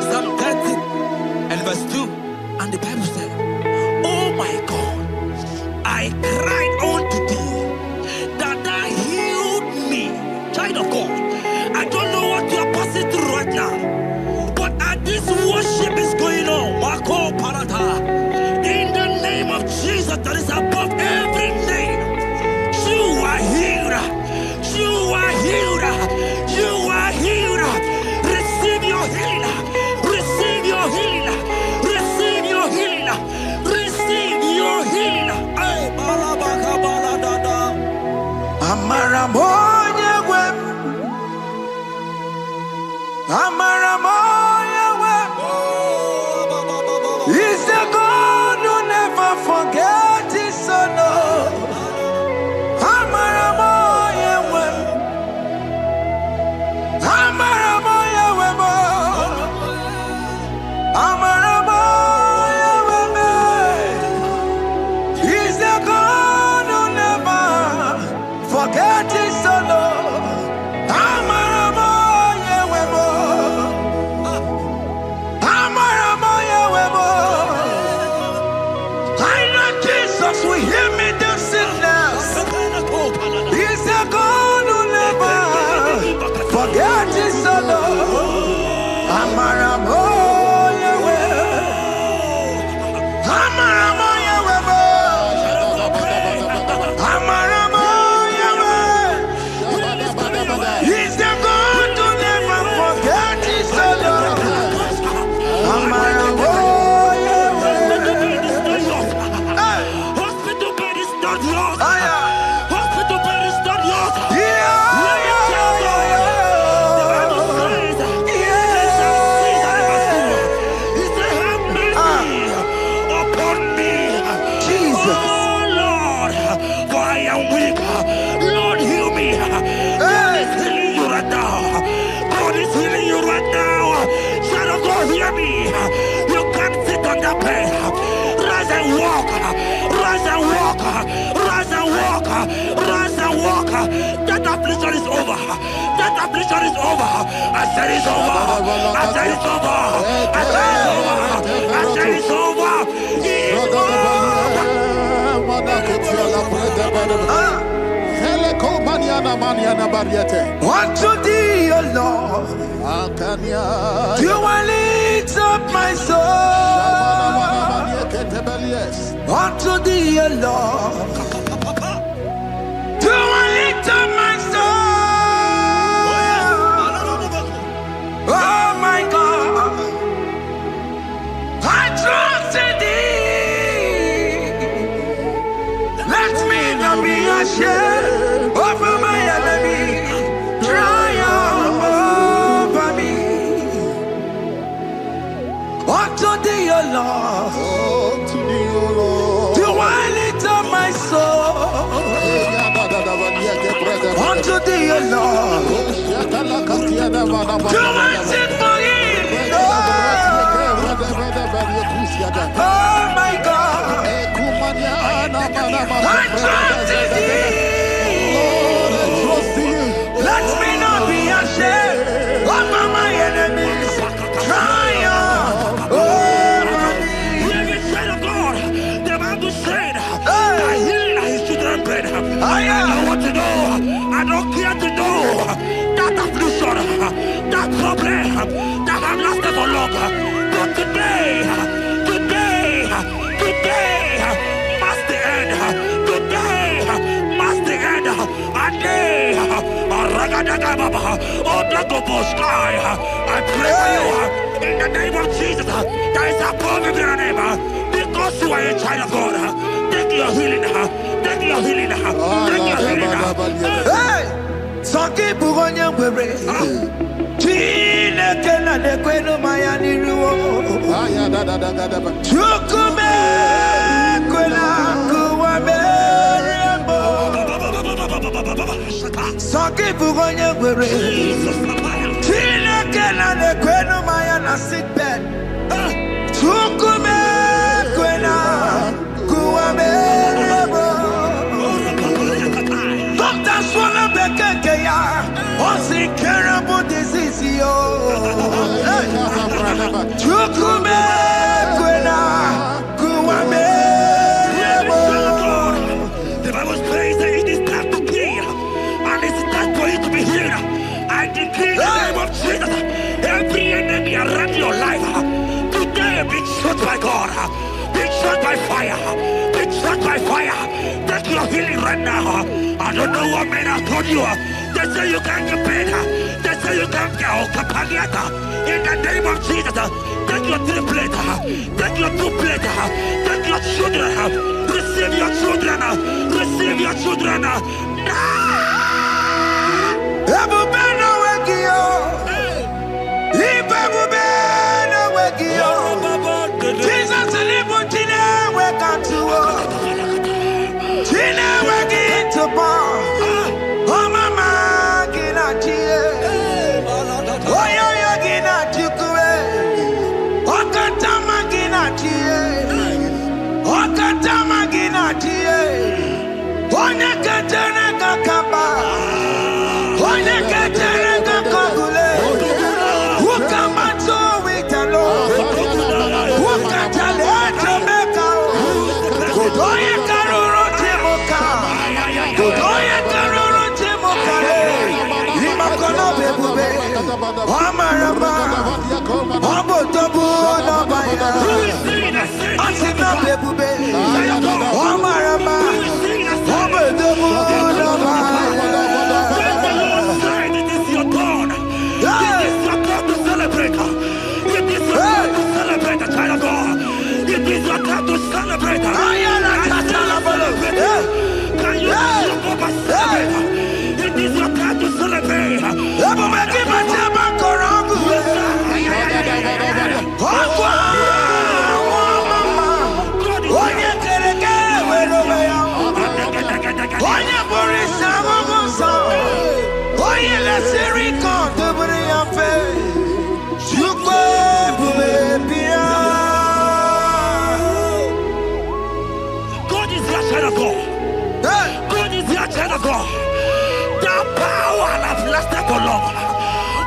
Psalm 30 and verse 2, and the Bible said, "Oh my God, I cried unto thee, that thou healed me." Child of God, I don't know what you are passing through right now, but as this worship is going on, in the name of Jesus that is above every name, you are healed. You are healed. You are healed. Receive your healing. Receive your healing. Receive your healing. Receive your healing. Amaramoya wem. Amaramoya wem. He's the God who never forgets his son. Amaramoya wem. Amaramoya wem. Amaramoya wem. He's the God who never forgets his son. Amaramoya wem. Amaramoya wem. I know Jesus will hear me this sickness. He's a God who never forgets his son. Amaramoya wem. Amaramoya wem. Amaramoya wem. He's the God who never forgets his son. Amaramoya wem. Hospital bed is not yours. Aya. Hospital bed is not yours. Yeah, Let me tell you, the Bible says, He said, "Have mercy upon me, Jesus. oh Lord, for I am weak. Lord, heal me." God is healing you right now. God is healing you right now. Child of God, hear me. You can't sit on that bed. Rise and walk. Rise and walk. Rise and walk. Rise and walk. That affliction is over. That affliction is over. I said it's over. I said it's over. I said it's over. I said it's over. It's over. Unto thee, O Lord, do I lift up my soul. Unto thee, O Lord, do I lift up my soul. Oh my God, I trust in thee. Let me not be ashamed over my enemy. Triumph over me. Unto thee, O Lord, do I lift up my soul. Unto thee, O Lord, do I sing for him. Oh my God, I trust in thee. Let me not be ashamed over my enemies. Triumph over me. Hear me, child of God. The Bible said, "I heal his children bread." I want to know. I don't care to know that affliction, that problem that have lasted for long. But today must the end. Today must the end. And day, I pray for you in the name of Jesus. That is above every name. Because you are a child of God. Take your healing. Take your healing. Take your healing. Hey, Sanki Bugonya Were. Chine Kena de Queno Mayani Ruo. Chukume Quena Kuame. Sanki Bugonya Were. Chine Kena de Queno Mayana sick bed. Chukume Quena Kuame. Be shot by fire. Be shot by fire. Take your healing right now. I don't know what men have told you. They say you can't get better. They say you can't get Kapaliata. In the name of Jesus, take your 3 plate. Take your 2 plate. Take your children. Receive your children. Receive your children. Jesus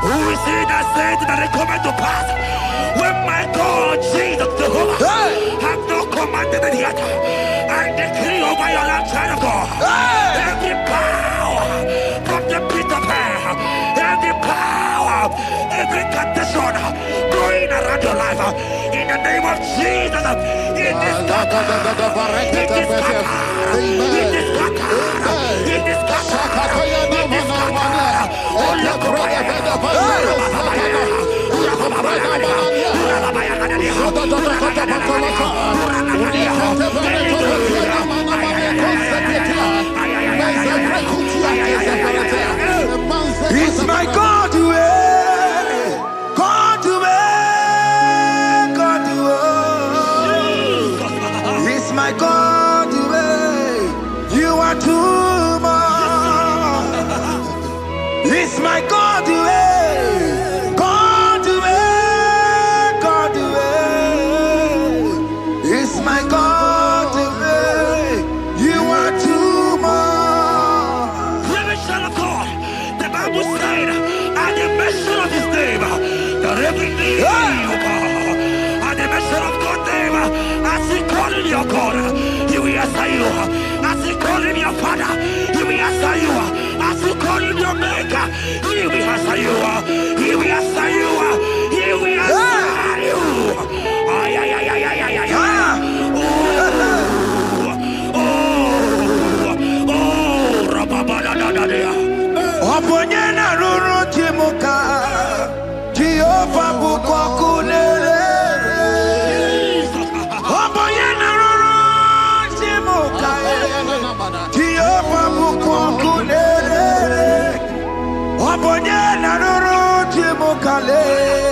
who is he that said that it cometh to pass when my God Jesus Jehovah have not commanded it yet? I decree over your life, child of God, every power from the pit of hell, every power, every condition going around your life, in the name of Jesus, it is scattered, it is scattered, it is scattered, it is scattered, it is scattered. It's my God to God to God to it's my God to you are too much. It's my God to God to God to it's my God to you are too much. Revelation of God, the Bible said, at the mention of his name, that every knee will bow. At the mention of God's name, as he called in your God, he will answer you. As he called in your Father, he will answer you. As he called in your Maker, he will answer you. He will answer you. He will answer you. Ay, ay, ay, ay, ay, ay, ay, ay. Oponyena ruru timuka Jehova bukwa kulele Oponyena ruru timuka Jehova bukwa kulele Oponyena ruru timuka le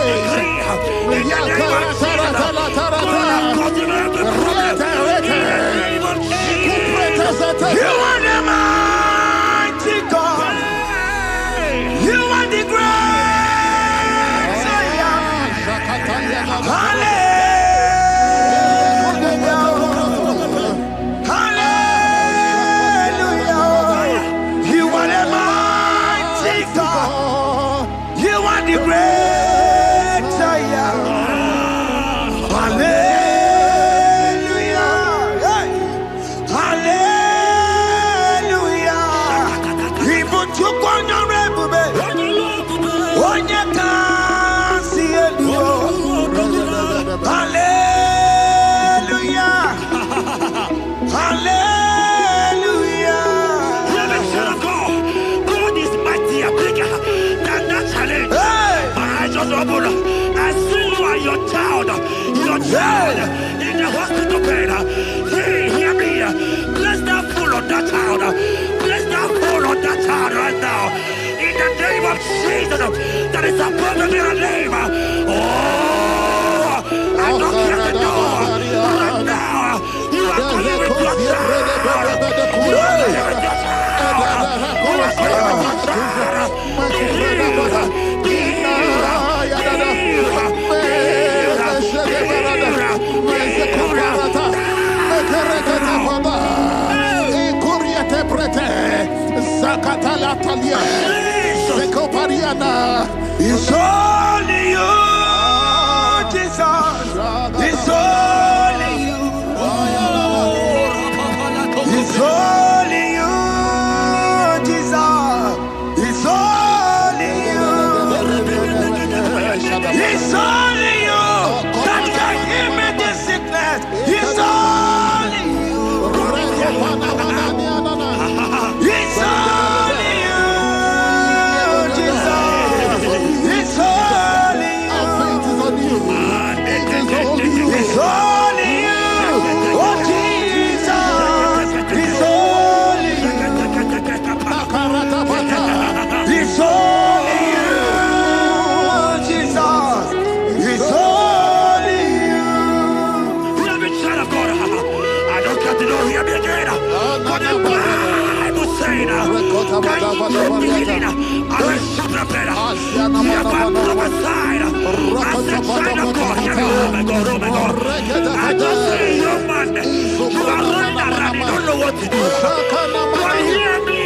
decree in the name of Jesus. God, continue to progress. In the name of Jesus. You are the mighty God. You are the great Zion. I see you and your child in the hospital bed. Hear me. Bless that fool on that child. Bless that fool on that child right now. In the name of Jesus, that is above every name. Oh, I don't hear the door right now. You are coming with your child. You are coming with your child. You are coming with your child. It's only you, Jesus. It's only you. It's only you, Jesus. It's only you. It's only you that can heal me this sickness. It's only you. It's only you, Jesus. It's only you. It's only you. Oh, Jesus. It's only you. It's only you, Jesus. It's only you. Let me try to go. I don't got to know hear me again. But the Bible saying, can you begin? I will shut up better. You have my prophesied. I said, try to go. Hear me. Oh my God, oh my God. I just say, young man, you are running around. You don't know what to do. But hear me.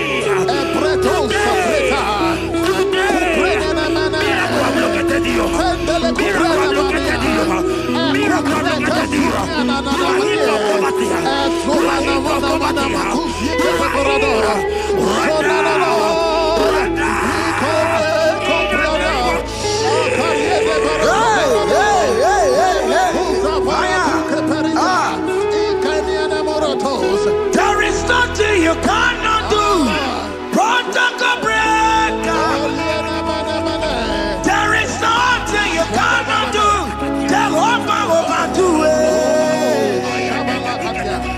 There is nothing you cannot do. Protocol breaker. There is nothing you cannot do. Jehovah overdo it.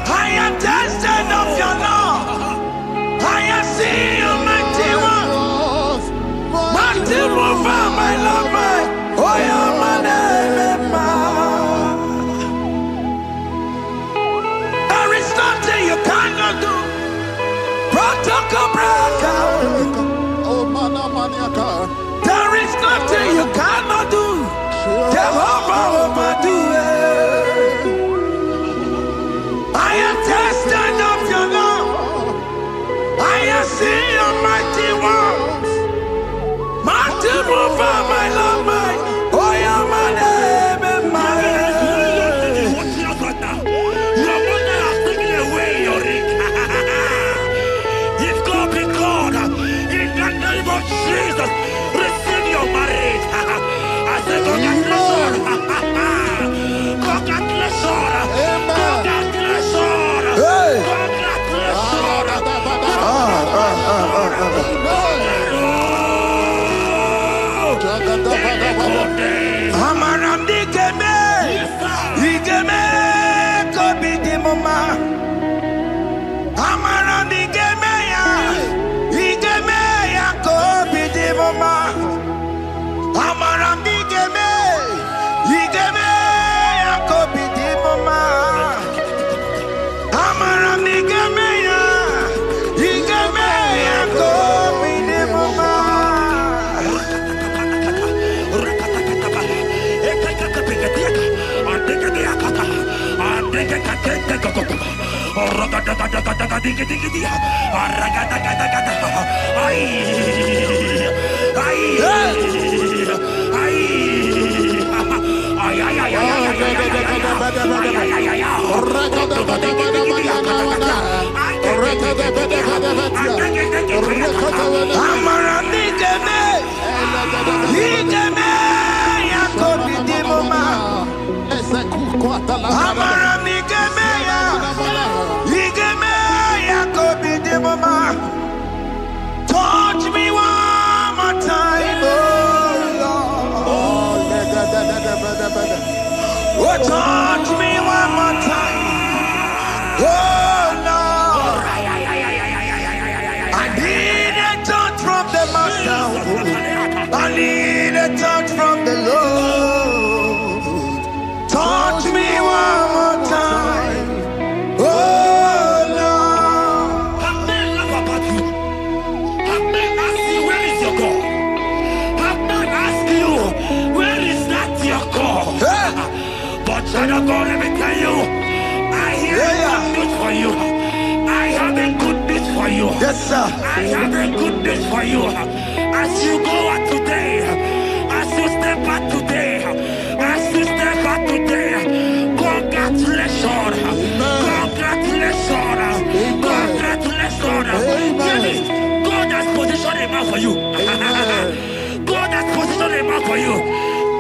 I am tested of your law. I am seeing you, mighty one. Mighty mover, my lover. Oh, yeah, my name. There is nothing you cannot do. Protocol breaker. There is nothing you cannot do. Jehovah overdo it. I am tested of your love. I am seeing your mighty ones. Mighty mover, my love, my. Oh, yeah, my name and my Your mother has taken away your ring. If God be God, in the name of Jesus, receive your marriage. I say, congratulations. Congratulations. Congratulations. Congratulations. Amaram digeme, digeme, kobi di mama. Amaram digeme ya kobi di mama. Amaram digeme. Touch me one more time, oh Lord. Oh, touch me one more time, oh Lord. I need a touch from the Master. I need a touch from the Lord. Touch me one more time, oh Lord. Have men laugh about you. Have men ask you, where is your God? Have men ask you, where is that your God? But child of God, let me tell you, I hear good news for you. I have a good news for you. Yes, sir. I have a good news for you. As you go out today, as you step out today, as you step out today, congratulations. Congratulations. Congratulations. Really, God has positioned a man for you. God has positioned a man for you.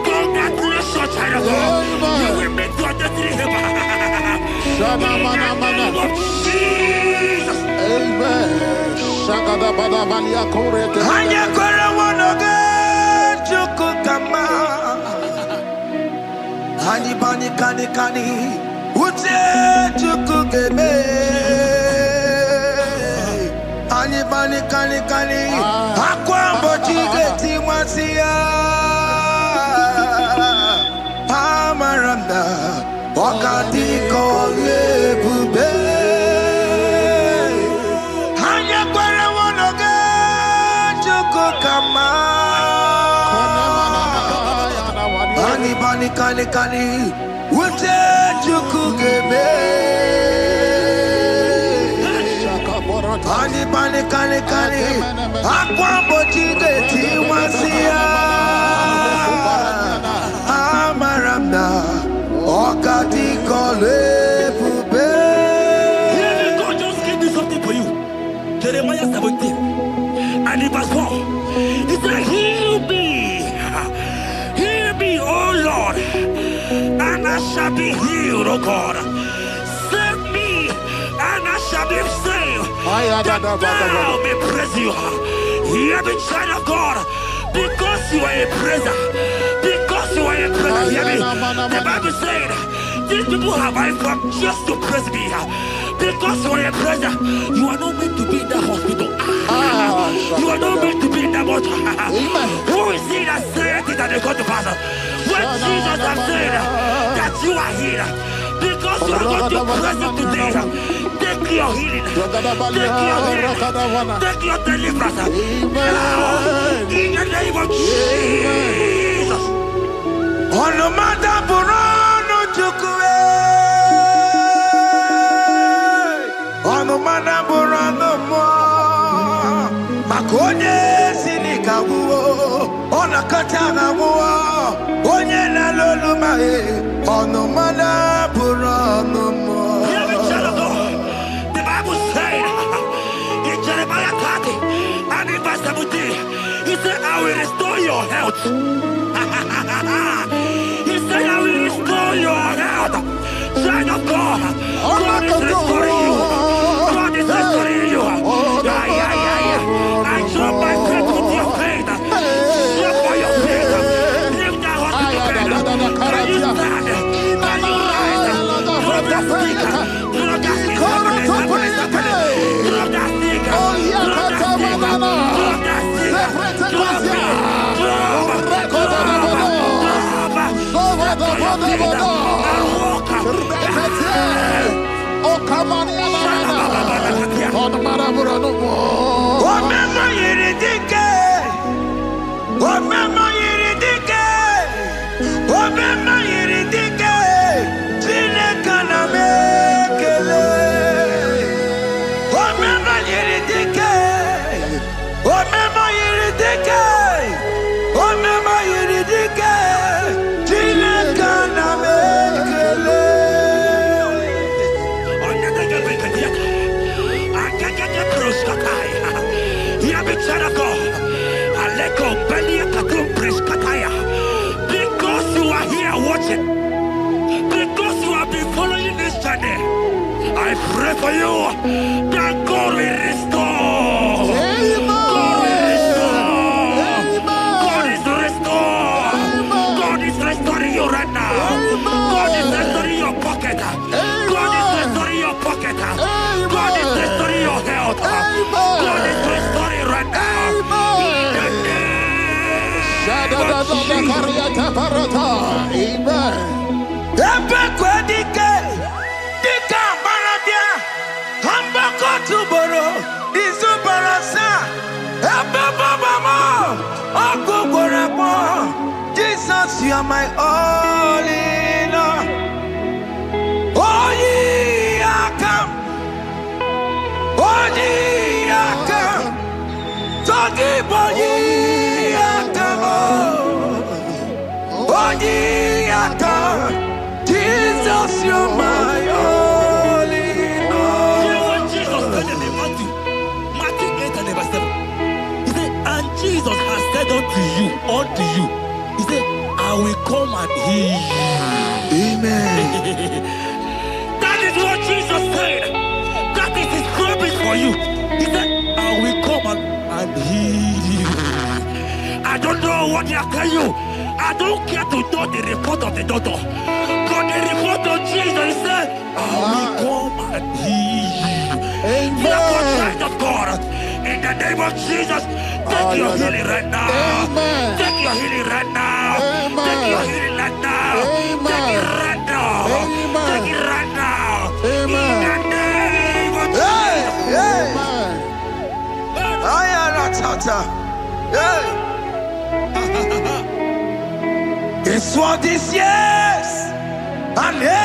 Congratulations, child of God. You will meet your destiny helper. In the name of Jesus. Amen. Hanya kora wanoge chukukama. Hani bani kani kani uche chukugeme. Hani bani kani kani akwambo chigeti mwasiya. Amaranda wakati kole bube. Kani kani ute chukugeme. Ani bani kani kani akwambo chigeti wasiya. Amaramna okati kole bube. God just gave me something for you. Jeremiah 17 and in verse 4. He said, heal me. Heal me, oh Lord, and I shall be healed, oh God. Save me, and I shall be saved. That thou may praise you. Hear me, child of God, because you are a praiser. Because you are a praiser, hear me. The Bible said, these people have I come just to praise me. Because you are a praiser, you are not meant to be in that hospital. You are not meant to be in that water. Who is he that said it and they got to pass? When Jesus has said that you are healed, because you are going to praise him today, take your healing, take your healing, take your deliverance. Now, in the name of Jesus. On no matter Burano Chukwe. On no matter Burano Mo. Makonye sinika wuo. Ona katana wuo. Onye na lolu mae. On no matter Burano Mo. Hear me, child of God. The Bible said in Jeremiah 30 and in verse 17, he said, I will restore your health. He said, I will restore your health. Child of God, God is restoring you. God is restoring you. I drop my faith with your faith. Drop by your faith. Leave that hospital bed. Can you stand? Can you rise? Drop that stick. Drop that stick. Drop that stick. Drop that stick. Drop it. Omema yiridike, Chineke na me. Hear me, child of God. Aleko Belia Katum Preskataya. Because you are here watching, because you have been following this journey, I pray for you that God will restore. God will restore. God is restoring. God is restoring you right now. God is restoring your pocket. God is restoring your pocket. God is restoring your health. God is restoring right now. Jesus, you are my all in all. Oh, ye are come. Oh, ye are come. Talking about ye are come. Oh, ye are come. Jesus, you are my all in all. You know what Jesus said in Matthew 8 and verse 7? He said, and Jesus has said unto you, he said, I will come and heal you. Amen. That is what Jesus said. That is his promise for you. He said, I will come and heal you. I don't know what they are telling you. I don't care to know the report of the doctor. But the report of Jesus, he said, I will come and heal you. Therefore, child of God, in the name of Jesus, take your healing right now. Amen. Take your healing right now. Amen. Take your healing right now. Amen. Take it right now. Amen. Take it right now. Amen. In the name of Hey, hey. Amen. I am a tata. Hey. It's what this yes and amen.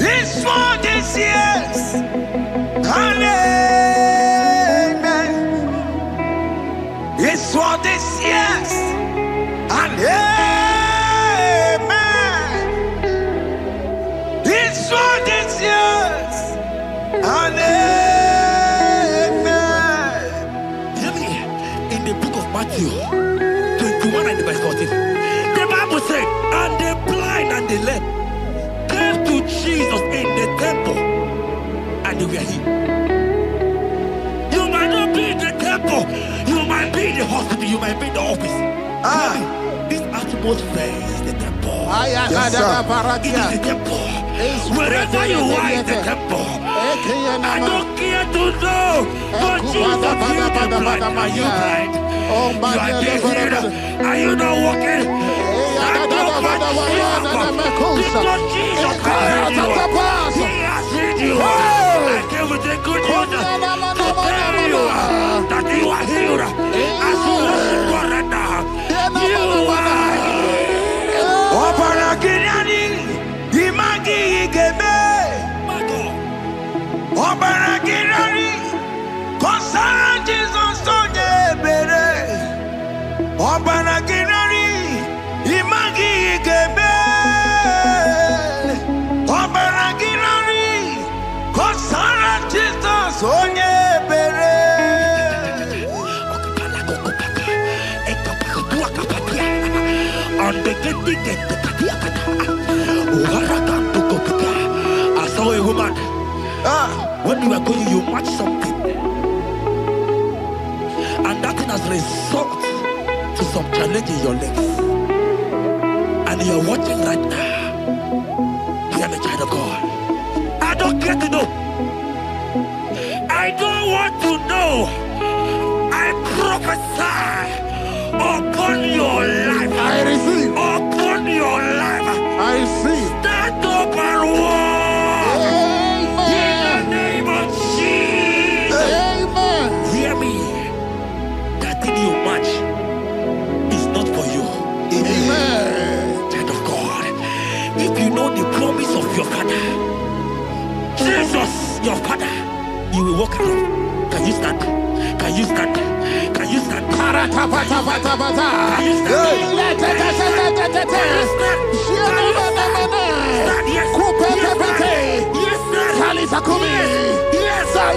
It's for this yes and amen. It's for this yes and amen. It's for this yes and amen. Hear me. In the book of Matthew 21 and verse 14, the Bible said, and the blind and the lame came to Jesus in the temple, and they were healed. You might not be in the temple, you might be in the hospital, you might be in the office. This atmosphere is the temple. Yes, sir. It is the temple. Wherever you are in the temple, I don't care to know, but Jesus healed the blind. Are you blind? You are being healed. Are you not walking? Stand up and stand up. Because Jesus has healed you. He has healed you. I came with the good news to tell you that you are healed. As you worship God right now, you are healed. Obaragirani, imagi igeme. My God. Obaragirani, konsara Jesus sonye bere. Obaragirani, imagi igeme. Obaragirani, konsara Jesus sonye bere. I saw a woman. When you are going, you match something, and that thing has resulted to some challenge in your legs, and you are watching right now. Hear me, child of God. I don't care to know. I don't want to know. I prophesy upon your life. I receive. Upon your life. I receive. Stand up and walk. In the name of Jesus. Amen. Hear me. That thing you match is not for you. Amen. Child of God. If you know the promise of your father, Jesus, your father, you will walk around. Can you stand? Can you stand? Can you stand? Can you stand? Yes, sir.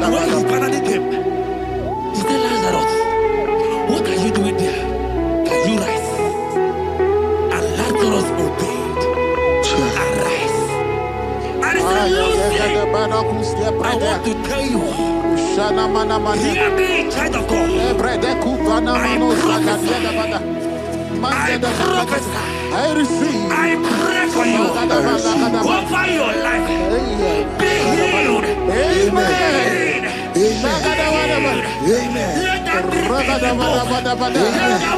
And when he finally came, he said, Lazarus, what are you doing there? Can you rise? And Lazarus obeyed and rise. And he said, Lucy, I want to tell you, hear me, child of God. I receive. I pray for you. Over your life. Be healed. Amen. Amen. Let that be removed. Let that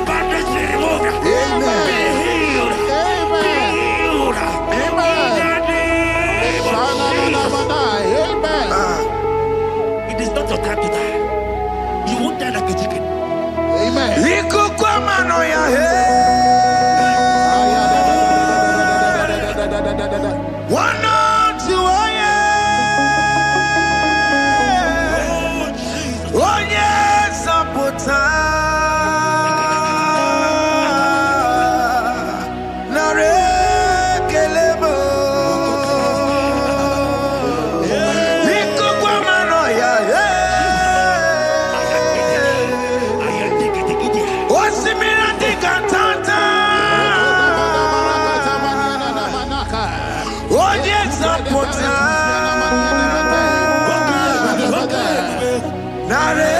bandage be removed. Amen. Be healed. Be healed. Amen. It is not your time to die. You won't die like a chicken. Amen. One on two, oh yes, Apota. Nare kelebo. Liko kwa mano ya. Osimira tikatata. Oh yes, Apota. Nare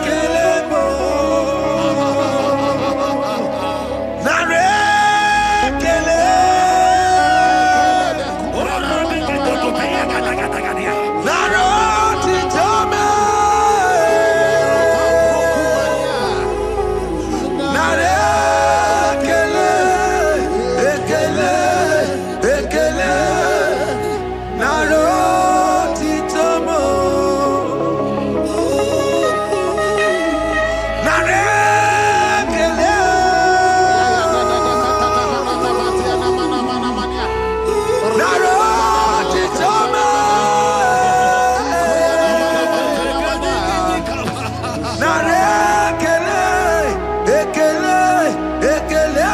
kelebo. Nare kele. Naro titome. Nare kele. Ekele. Ekele. Naro titomo. Nare kele. Naro titomo. Nare kele. Ekele. Ekele.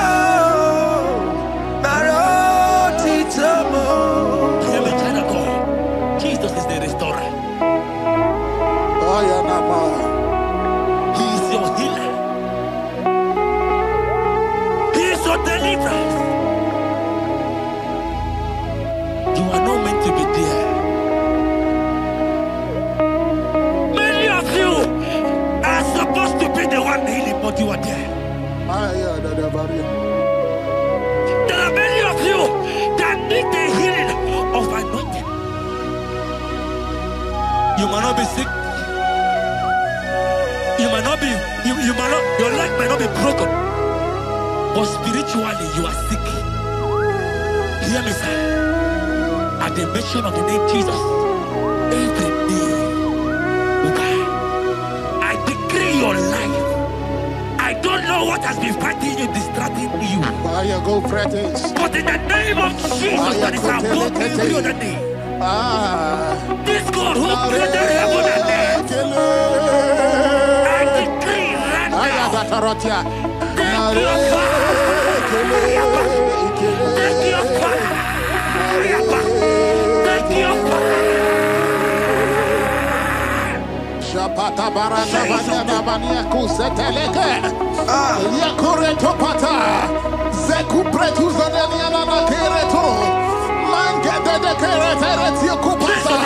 Naro titomo. I am a child of God. Jesus is the restorer. He is your healer. He is your deliverer. You are not meant to be there. Many of you are supposed to be the one healing, but you are there. There are many of you that need the healing of anointing. You might not be sick. You might not be, you might not, your leg might not be broken. But spiritually you are sick. Hear me, sir. At the mention of the name Jesus, every day will die. I decree your life. I don't know what has been fighting you, distracting you. But in the name of Jesus, that is above every other name. This God who created heaven and earth, I decree right now, take your fire, take your fire, take your fire. Shapata baranda banya banya kuseteleke. Yakure topata. Zeku pretu zanenia na kereto. Mangede de keretere tio kupasa.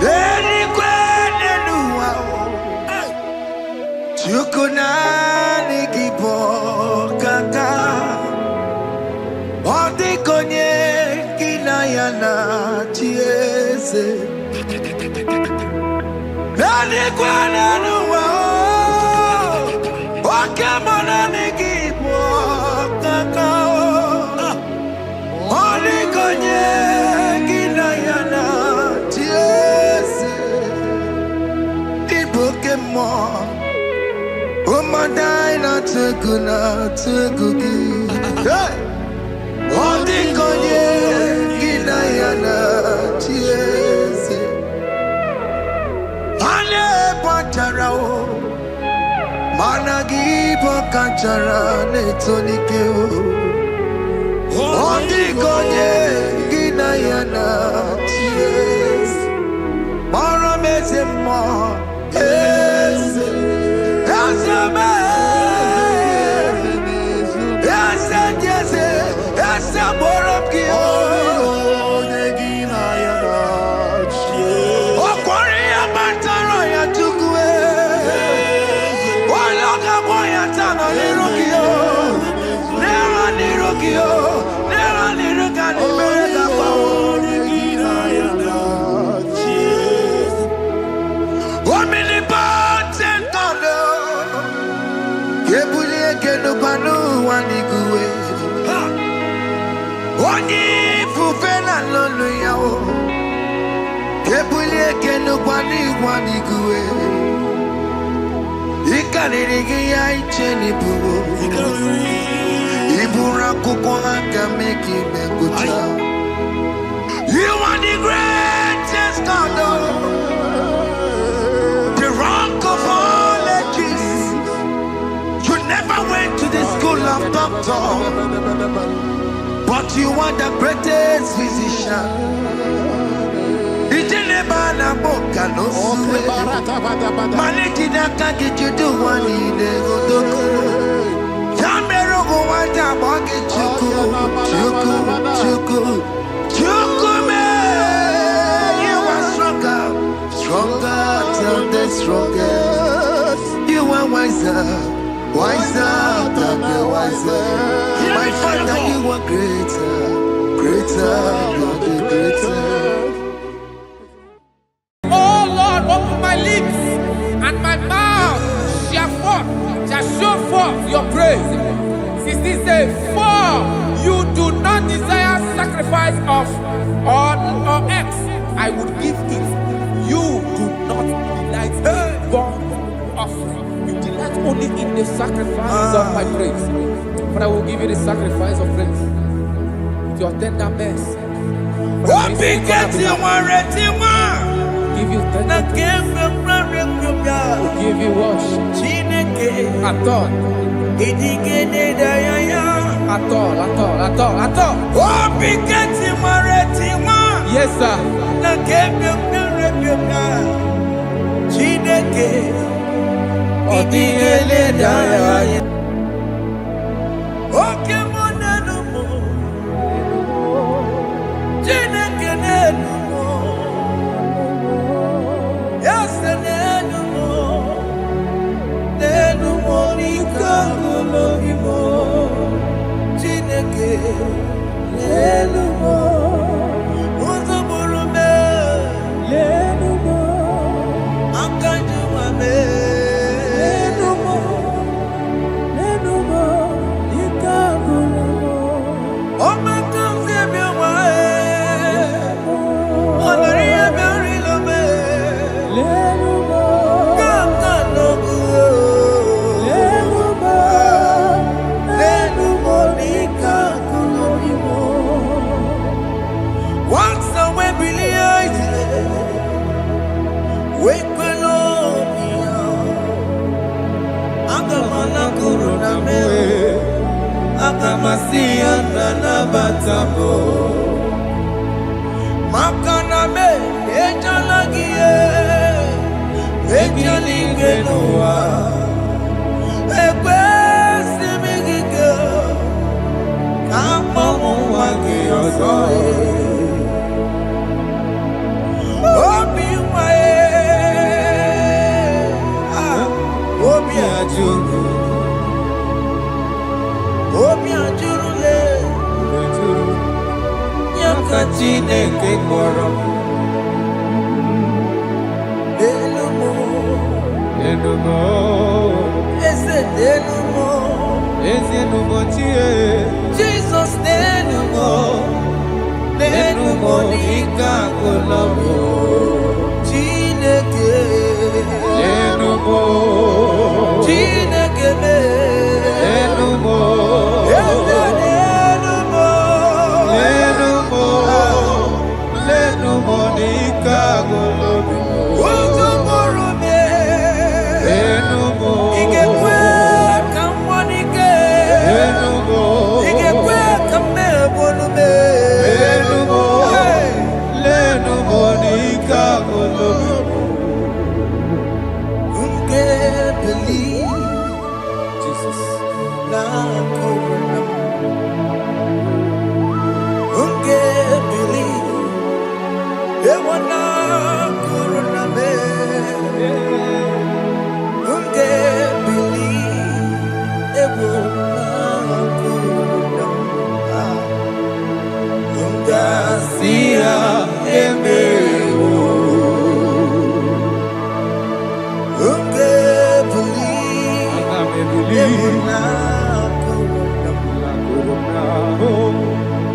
Deni kwene nuwa. Chukuna nikipo kaka. Odi konye kinayana chiese. Deni kwene nuwa. Wakamona nikipo kaka. Odi konye kinayana chiese. Pokemon, oh my dina tegugi. Hey, oh the konye kinayana chiese. Ale patarao, managi pokachara netonikeo. Oh the konye kinayana chiese. Oni fufela lolo yawo. Kebulie kenu kwani kuwe. Ikanirigi ya icheni buwo. Ibura kuko anga meki mengucha. You are the greatest God, the rock of all ages. You never went to the school of doctor, but you are the greatest physician. Ijenebana boka no suwe. Malejina kage judu wani negodoku. Yamero go wata boge chuku. Chukume, you are stronger than the strongest. You are wiser than the wiser. My Father, you are greater than the greatest. Oh Lord, open my lips and my mouth shall show forth your praise. 16 says, for you do not desire sacrifice of or X, I would give it. You do not delight in burnt offering. You delight only in the sacrifice of my praise. But I will give you the sacrifice of praise with your tender mercy. Give you tender will give you worship. At all. Yes, sir.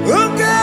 Okay.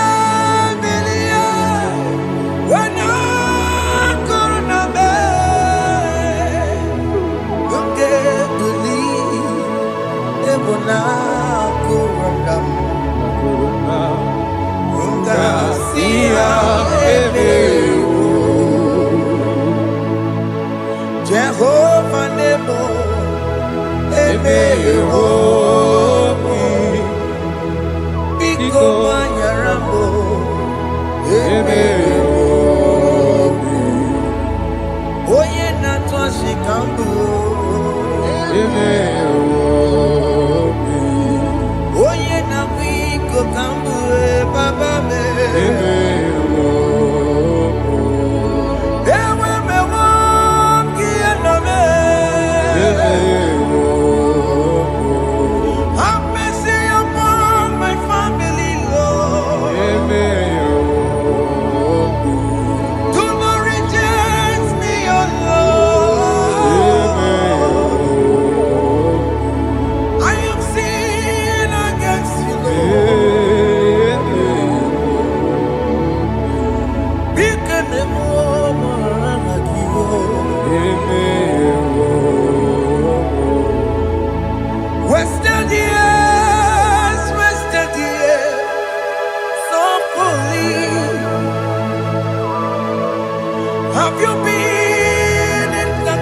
Have you been in the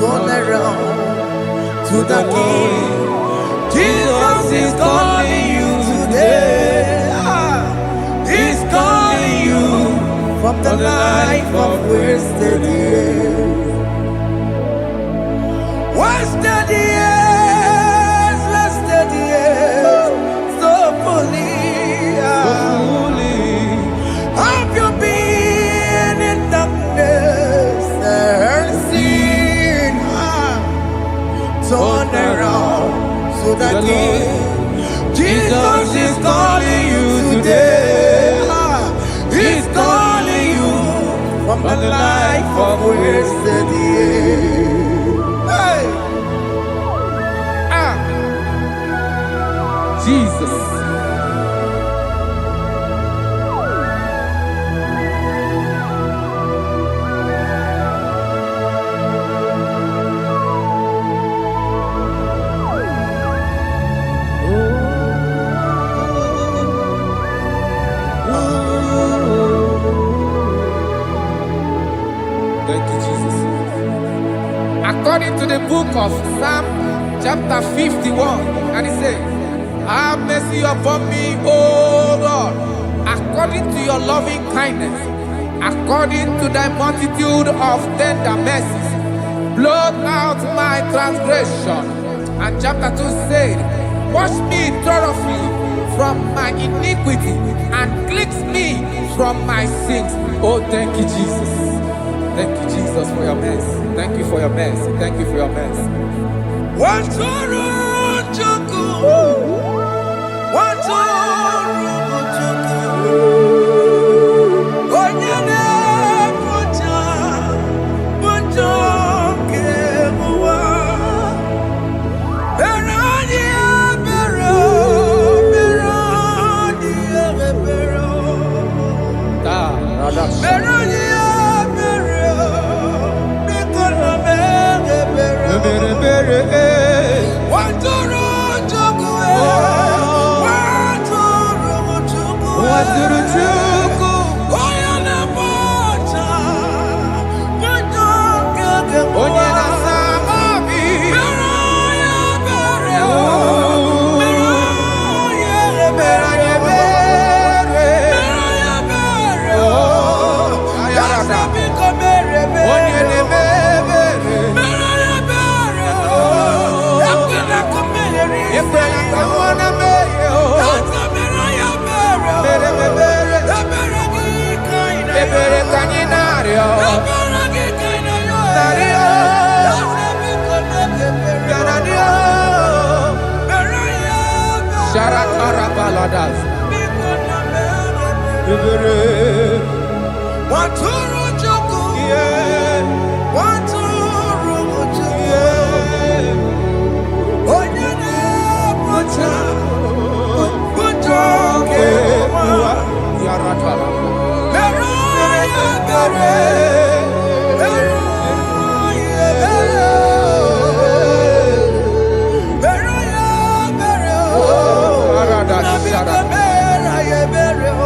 turn around to the King. Jesus is calling you today. He's calling you from the life of wasted years. Wasted years, wasted years, so fully. Have you been in darkness and seen? Turn around to the King. Jesus is calling you today. He's calling you from the life of wasted years. Hey. Jesus. Thank you, Jesus. According to the book of Psalm chapter 51, and it says, have mercy upon me, O Lord, according to your loving kindness, according to thy multitude of tender mercies, blot out my transgression. And chapter 2 said, wash me thoroughly from my iniquity and cleanse me from my sins. Oh, thank you, Jesus. Thank you, Jesus, for your mercy. Thank you for your mercy. Thank you for your mercy.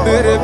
Bere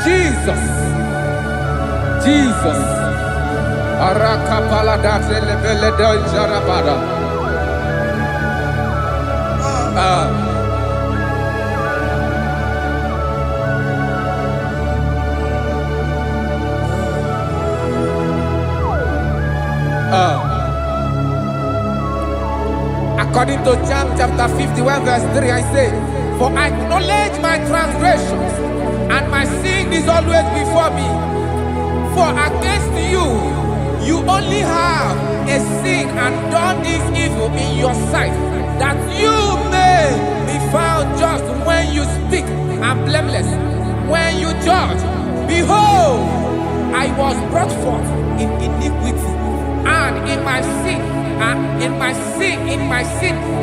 Jesus. Jesus. According to John chapter 51 verse 3, I say, for I acknowledge my transgressions, and my sin is always before me. For against you, you only have a sin and done this evil your sight, that you may be found just when you speak and blameless when you judge. Behold, I was brought forth in iniquity, and in my sin,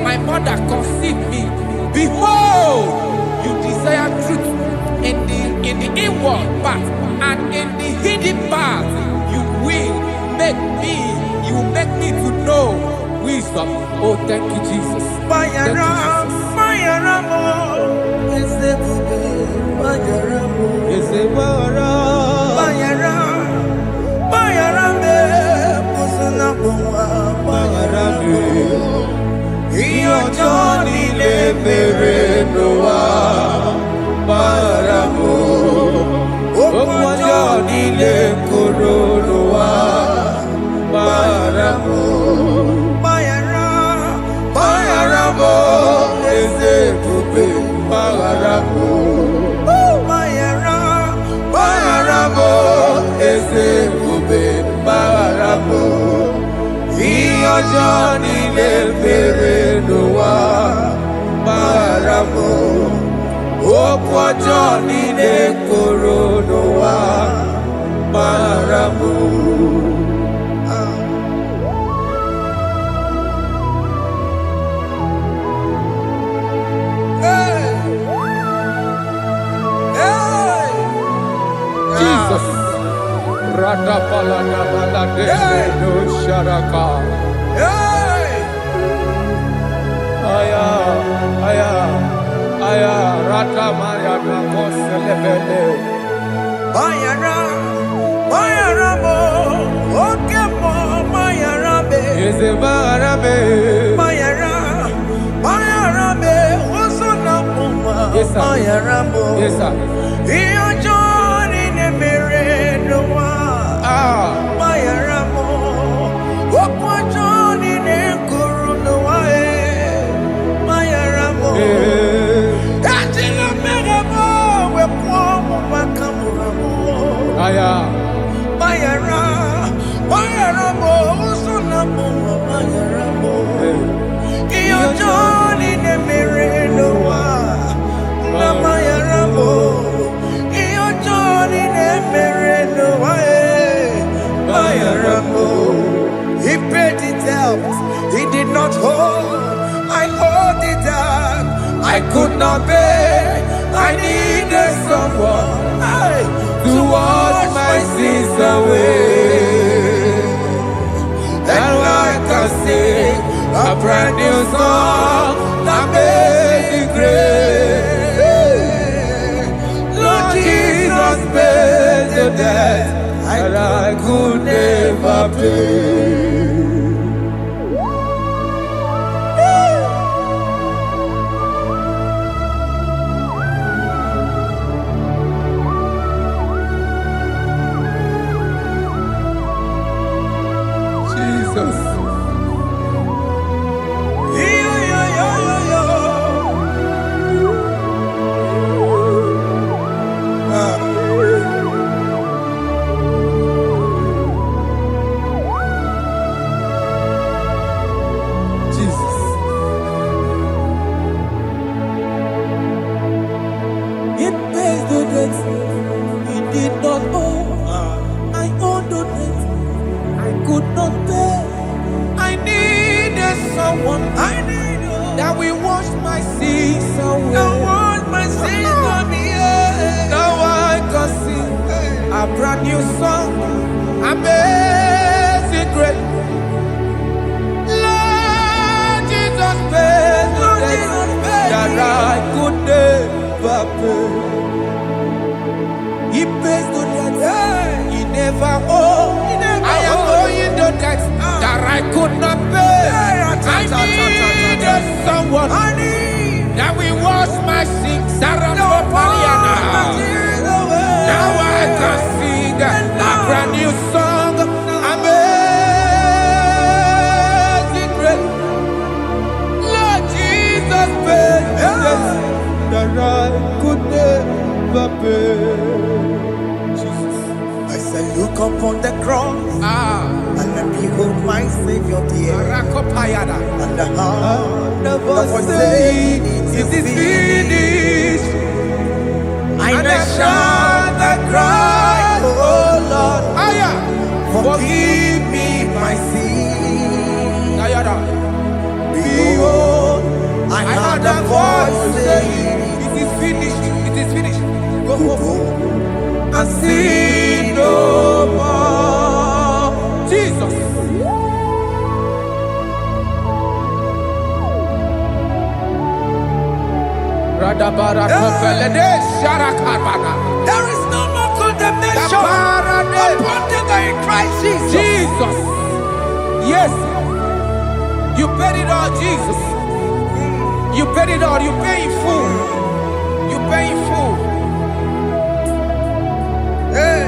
my mother conceived me. Behold, you desire truth in the inward part, and in the hidden part you will make me to know wisdom. Oh, thank you, Jesus. Thank you, Johnny le mere noa baramo okwa Johnny le koro noa baramo. Jesus. Rada palada balade no sharaka. Aya, rata maya na koselebele. Bayara mo, oke mo, bayara be. Eze bayara be. Bayara be, oso na muma. Bayara mo. Yes sir. Iyo Johnny ne mere noa. Bayara mo, okwa Johnny ne kuru noa. Bayara mo. Aya, bayara mo, usuna mo, bayara mo. Iyo Johnny ne mere noa, na bayara mo. Iyo Johnny ne mere noa, bayara mo. He paid it out, he did not hold. I owed it out, I could not pay. I needed someone to wash my sins away. And I can sing a brand new song that made me great. Lord Jesus paid the debt that I could never pay. That will wash my sins away. Now I can sing a brand new song, amazing grace. Lord Jesus paid the debt that I could never pay. He pays the debt he never owed. I am owing the debt that I could not pay. I needed someone that will wash my sins. Now I can sing a brand new song. my Savior dear. Rakopayada. And the heart of us saying, it is finished. And I shout and cry, oh Lord, forgive me my sin. Behold, I heard a voice saying, it is finished, it is finished. Go and sin no more. Jesus. There is no more condemnation upon them that are in Christ Jesus. Jesus. Yes. You paid it all, Jesus. You paid it all. You pay in full. You pay in full. Hey.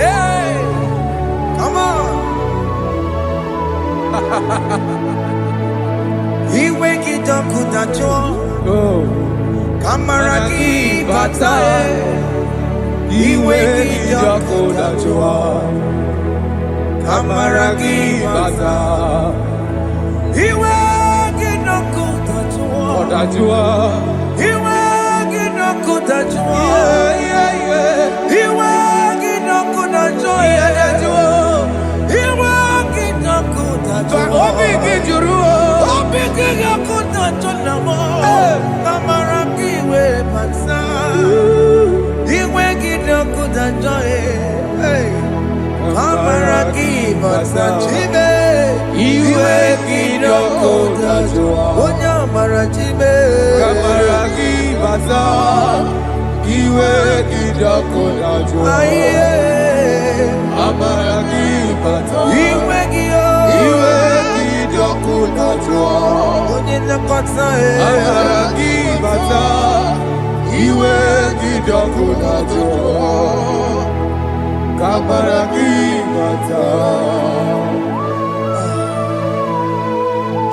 Hey. Come on. Iweki dokutacho. Kamaraki batae. Iweki dokutacho. Kamaraki batae. Iweki dokutacho. Iweki dokutacho. Iweki dokutacho. Iweki dokutacho.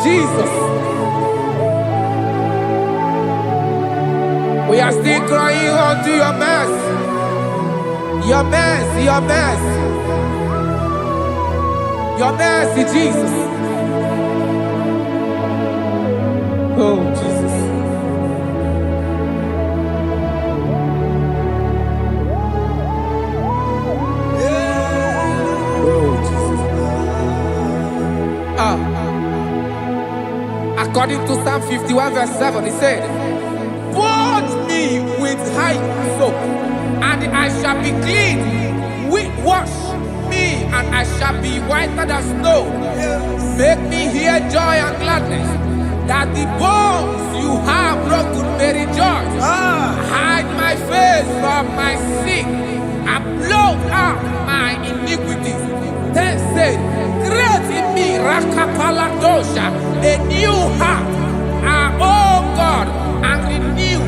Jesus. We are still crying unto your mercy. Your mercy, your mercy. Your mercy, Jesus. Oh, Jesus. Oh, Jesus. According to Psalm 51 verse 7, he said, "Wash me with hyssop, and I shall be clean. Wash me, and I shall be whiter than snow. Make me hear joy and gladness, that the bones you have broken may rejoice. Hide my face from my sin, and blot out my iniquities. Then said, create in me Rakapaladosha, a new heart, oh God, and renew,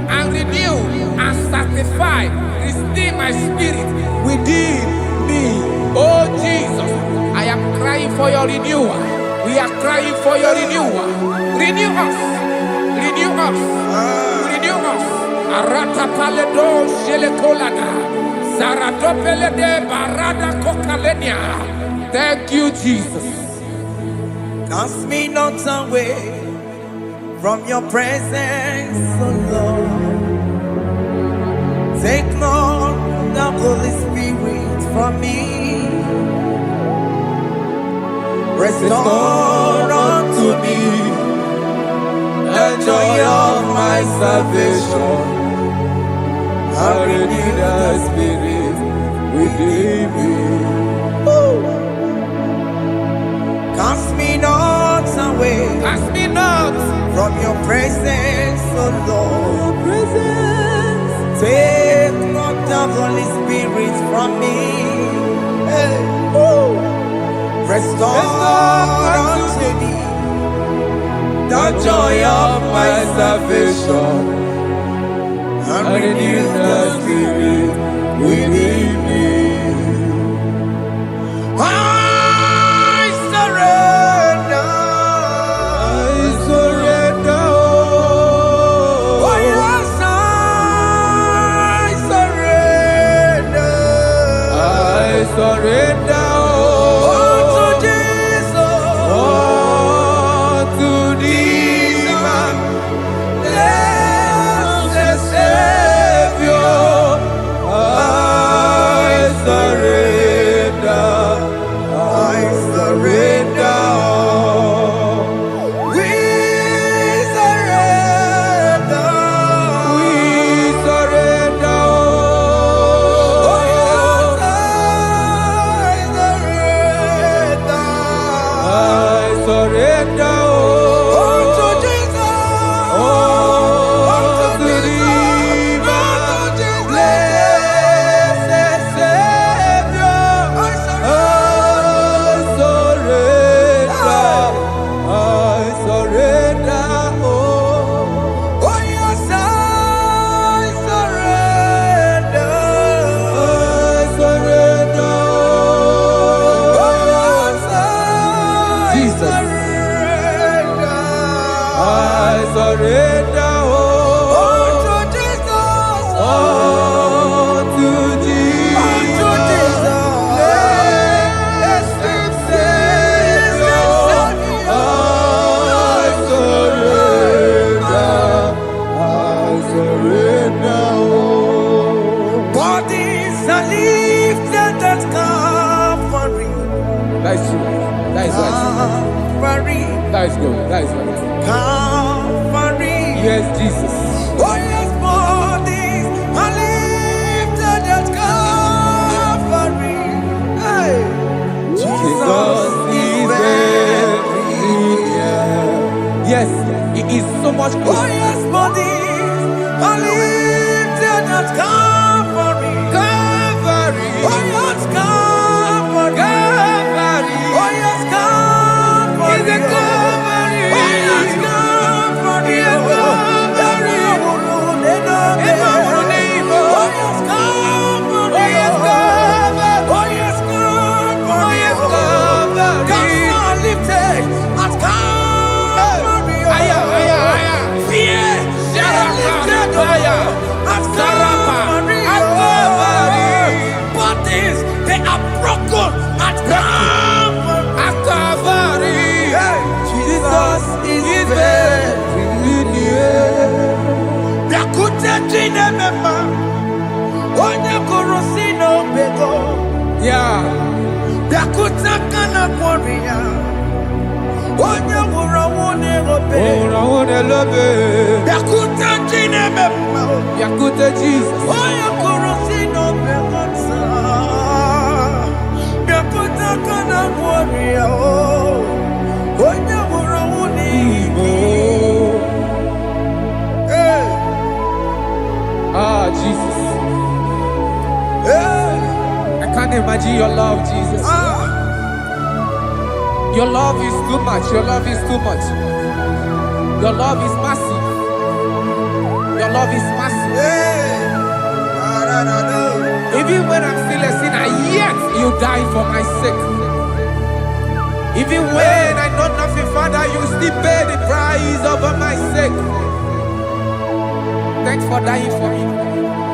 and sanctify, restore my spirit within me." Oh Jesus, I am crying for your renewal. We are crying for your renewal. Renew us, renew us, renew us. Arata paledo shelekolada, zaratopele de barada kokalenia. Thank you, Jesus. Cast me not away from your presence, oh Lord. Take not the Holy Spirit from me. Restore unto me the joy of my salvation, and renew the spirit within me. Cast me not away, Cast me not from your presence, oh Lord. Take not the Holy Spirit from me. Hey. Restore unto me the joy of my salvation, and renew the spirit within me. I surrender. Oh yes, I surrender. lifted at Calvary. That is true. That is right. Calvary. That is good. That is right. Calvary. Yes, Jesus. Oh yes, bodies are lifted at Calvary. Hey. Jesus is very near. Yes, it is so much Oh closer. yes, bodies are lifted at Calvary. Calvary. Oh yes, Calvary. Calvary. Oh yes, Calvary. Is it Calvary? Oh yes, Calvary. Yes, Calvary. Oh yes, Calvary. Oh yes, Calvary. Oh yes, Calvary. Oh yes, Calvary. Gods are lifted at Calvary. Aya, aya, aya. Fear lifted at Calvary. Bodies, they are broken at Calvary. At Calvary. Jesus is very near. Biakute chinemema, onye korosi no bego. Yeah. Biakute kana kworiya, onye wurawune obe. Oh, I love it. Biakute chinemema, Yakute Jesus. onye korosi no bego sa. Biakute kana kworiya, onye wurawune Oh. Hey, Ah, Jesus. hey, I can't imagine your love, Jesus. Your love is too much. Your love is too much. Your love is massive. Your love is massive. hey. Even when I'm still a sinner, yet you died for my sake. Even when I know nothing, Father, you still pay the price over my sake. Thanks for dying for me.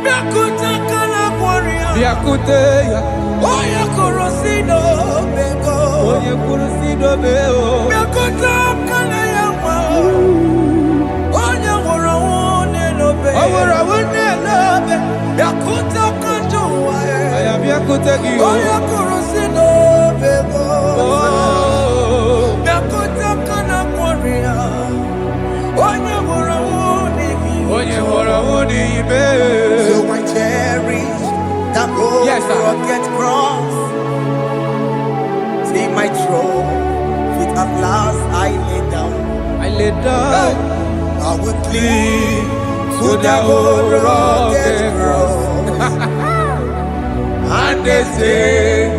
Biakute kana kworiya, Biakute ya. onye korosi no bego. Onye kurusido beo. Biakute kana yawa, onye wurawune no be. Awura wune lobe. Biakute kanjuwa, Aya biakute gi. onye korosi no bego. Oh. Biakute kana kworiya, onye wurawune Onye hora wuni ibe. So I cherish that old Yes, sir. rugged cross. See my throne, feet at last I lay down. I lay down I will cling to to the that old old rugged rugged cross. and they say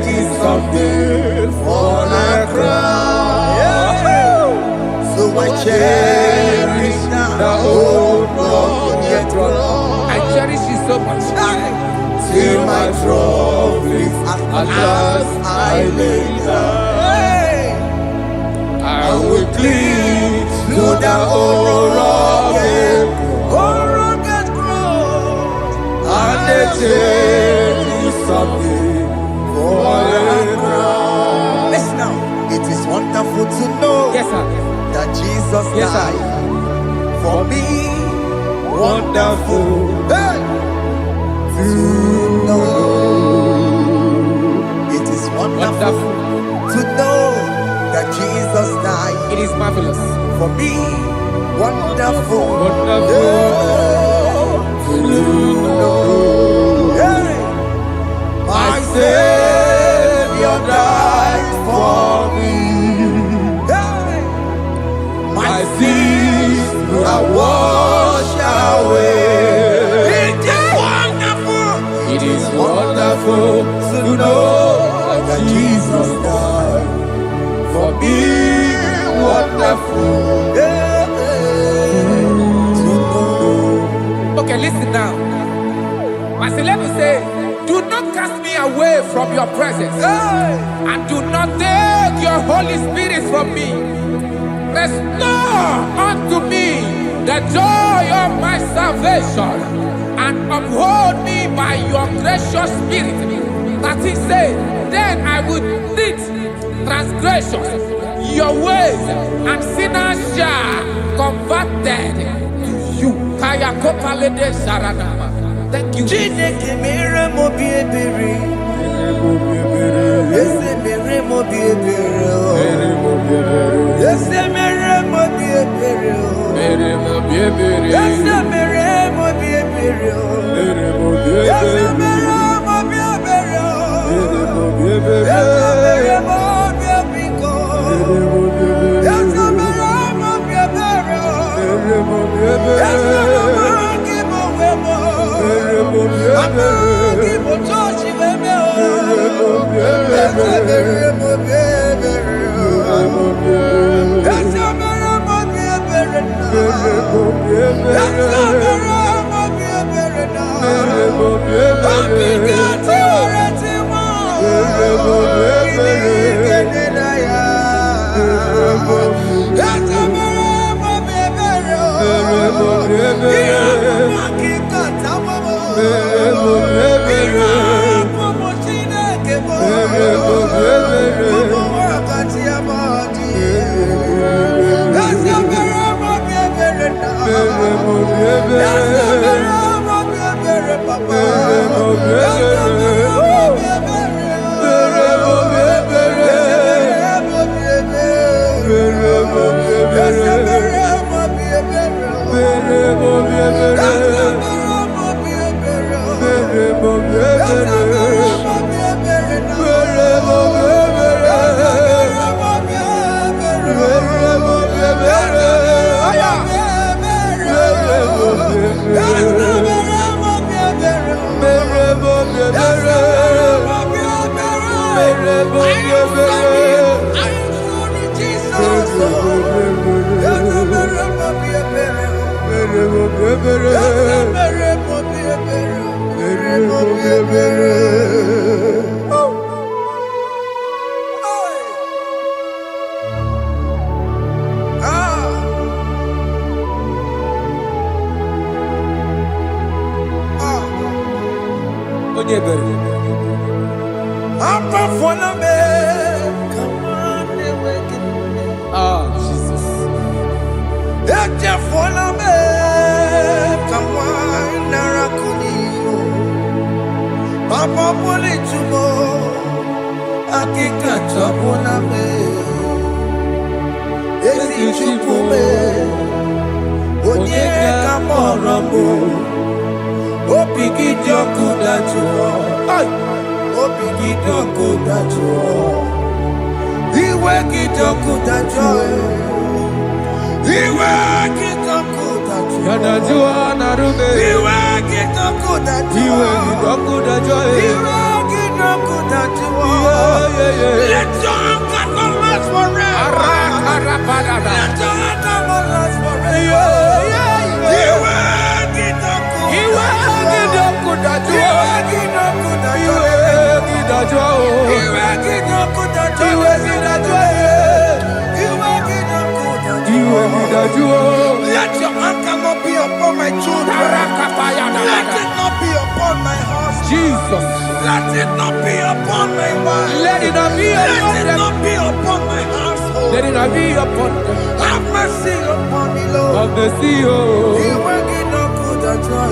it's something for the crown. So I cherish The that old old rugged cross. I cherish it so much. Till my trophies at last I lay down. I will cling To the old rugged cross. and they say it's something for the crown. Listen now, it is wonderful to know Yes, sir. that Jesus Yes, sir. died for me. Wonderful. Hey! To know. It is wonderful Wonderful. to know that Jesus died It is marvelous. for me. Wonderful. Wonderful. To know. Hey! My Savior died for me. Hey! My sins are washed away. It is wonderful. It is wonderful To know that Jesus died for me. Wonderful. Yeah, to know. Okay, listen now. Verse 11 says, do not cast me away from your presence, Hey! and do not take your Holy Spirit from me. Restore unto me the joy of my salvation, and uphold me by your gracious spirit. That he said, then I would teach transgressions your ways, and sinners shall converted to you. Kaya kopalede sharanama. Thank you. Chineke mere m obi ebere. Jesus. Papa pole chumo akika chapona me esi chupume onye kamoramo opiki joku dachuo opiki joku dachuo iwe kijoku dachuo iwe kijoku dachuo Yanajua narume iwe kijoku dachuo iwe kijoku dachuo let your anger not last forever. Let your anger not last forever. Iwe kijoku dachuo let your anger not be upon my children. Let it not be upon my husband. Jesus. Let it not be upon my wife. Let it not be Let it upon not be upon my household. Let it not be upon them. Have mercy upon me, Lord. Of the sea. Iwe kijoku dachuo.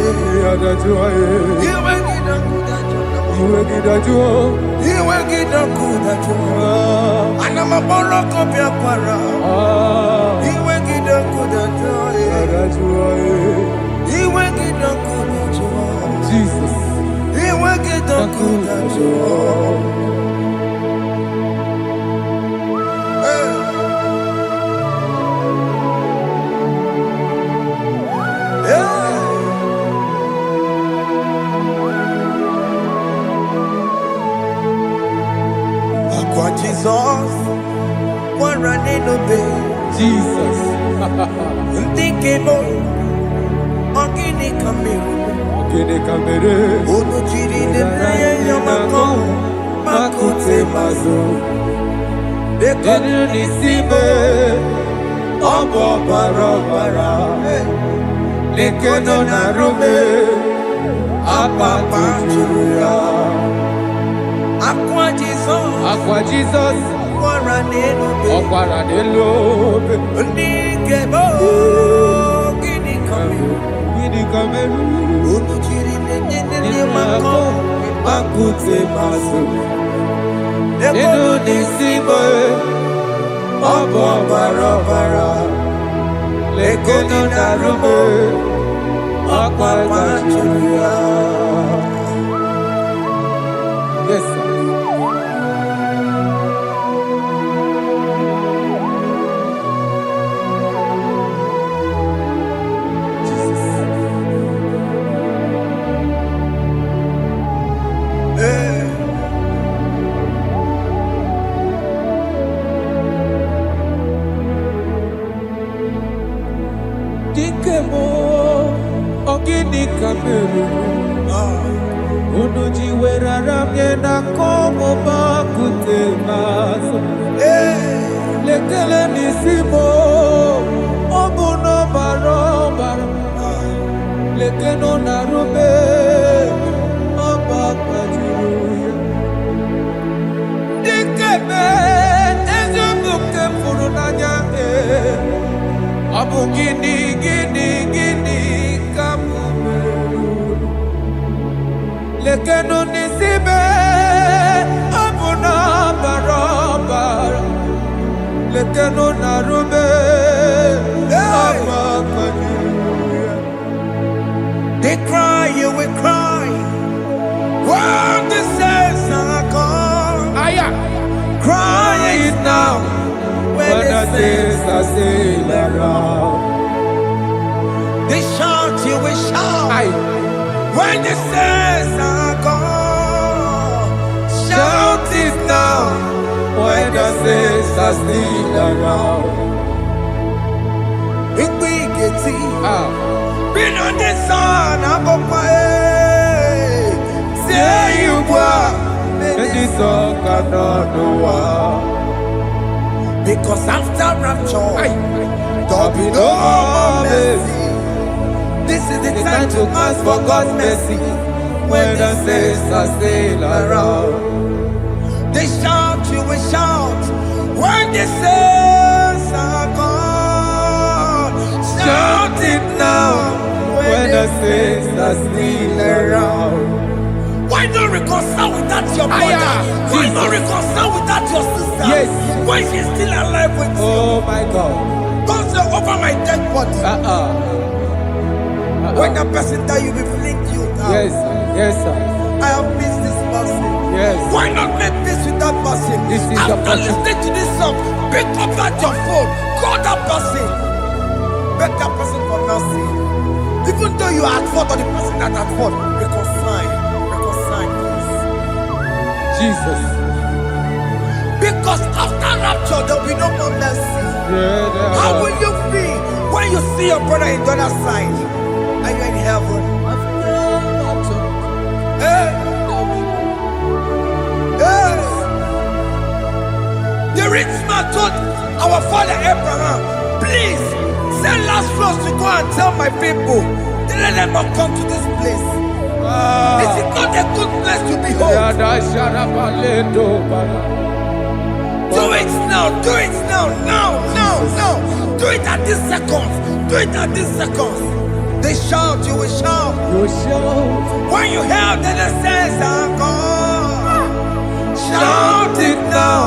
Iwe kijoku dachuo. Anamaboro kopya kwara. Iwe kijoku dachuo. Iwe kijoku dachuo. Jesus. Iwe kijoku dachuo. Aqua Jesus, one running obey. Jesus. Ntikebo, ogini kamiru. Kene kamere. Ono chiri de praye yamako, makute mazo. Denu nisibe. Obo barobara. Lekedo narume. Apa churuya. Aqua Jesus, Aqua Jesus. one running obey. Okwara de lobe. Ntikebo, ogini kamiru. Kene kamere. Ono chiri de yamako, Makute maso. Denu Denu nisibe. Obo barobara. Lekedo narume. Apa churuya. Yes, sir. Dikemo, ogini kamere. Unuji werara mjena komo makute maso. Lekele nisimo, obuno barobara. lekeno narube ọgbakwajuruya dikeme eziokwu furu n'anya ọ bụ gịnị ka m mere lekeno n'isibe ọ bụ na ọbara lekeno narube ọgbakwajuruya. They cry, you will cry. When the saints are gone, cry it now. When the saints are still around, they shout, you will shout. When the saints are gone, shout it now. When the saints are still around, it will get it. Been on the sun, I'm on my head. Say you were, and the sun cannot know. Because after rapture, there'll be no more mercy. This is the time to ask for God's mercy. When the saints are still around, they shout, you will shout. When the saints are gone, shout it now. When the saints are still around, why not reconcile with that your brother? Why not reconcile with that your sister? Yes. Why she's still alive with you? Oh my God. Don't say over my dead body. When the person that you will fling you down. Yes, sir. I have missed this person. Yes. Why not make peace with that person? This is after listening to this song, pick up that your phone, call that person, beg that person for mercy. Even though you are at fault or the person that at fault, reconcile, please. Jesus. Because after rapture, there will be no more mercy. How will you feel when you see your brother in the other side? Are you in heaven? Hey. The rich man told our father Abraham, please send Lazarus to go and tell my people, let them not come to this place. This is not a good place to behold. Do it now, do it now. Do it at this second. They shout, you will shout. When you hear that the saints are gone, shout it now.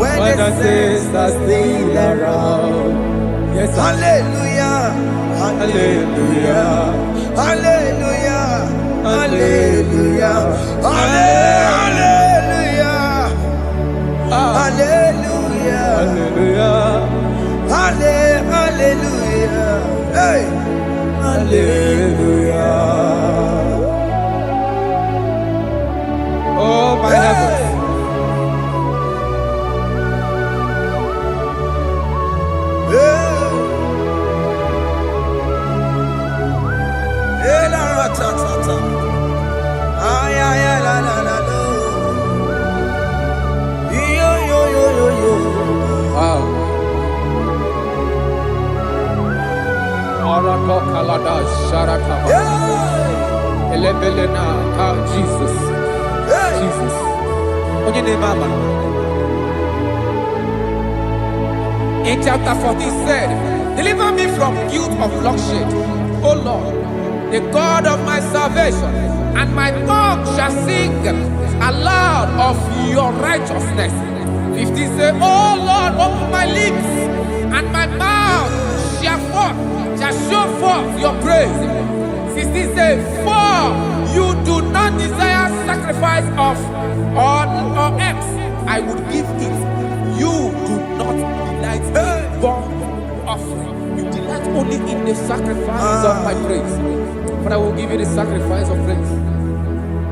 When the saints are still around. Yes, hallelujah, hallelujah, hallelujah, hallelujah, hallelujah, hallelujah, hallelujah, hey, hallelujah. Oh my heavens. Jesus. In chapter 14 said, deliver me from guilt of bloodshed, O Lord, the God of my salvation, and my tongue shall sing aloud of your righteousness. 15 say, O Lord, open my lips, and my mouth shall show forth your praise. 16 say, for you do not desire sacrifice of or eggs, I would give it. You do not delight in burnt offering. You delight only in the sacrifice of my praise. But I will give you the sacrifice of praise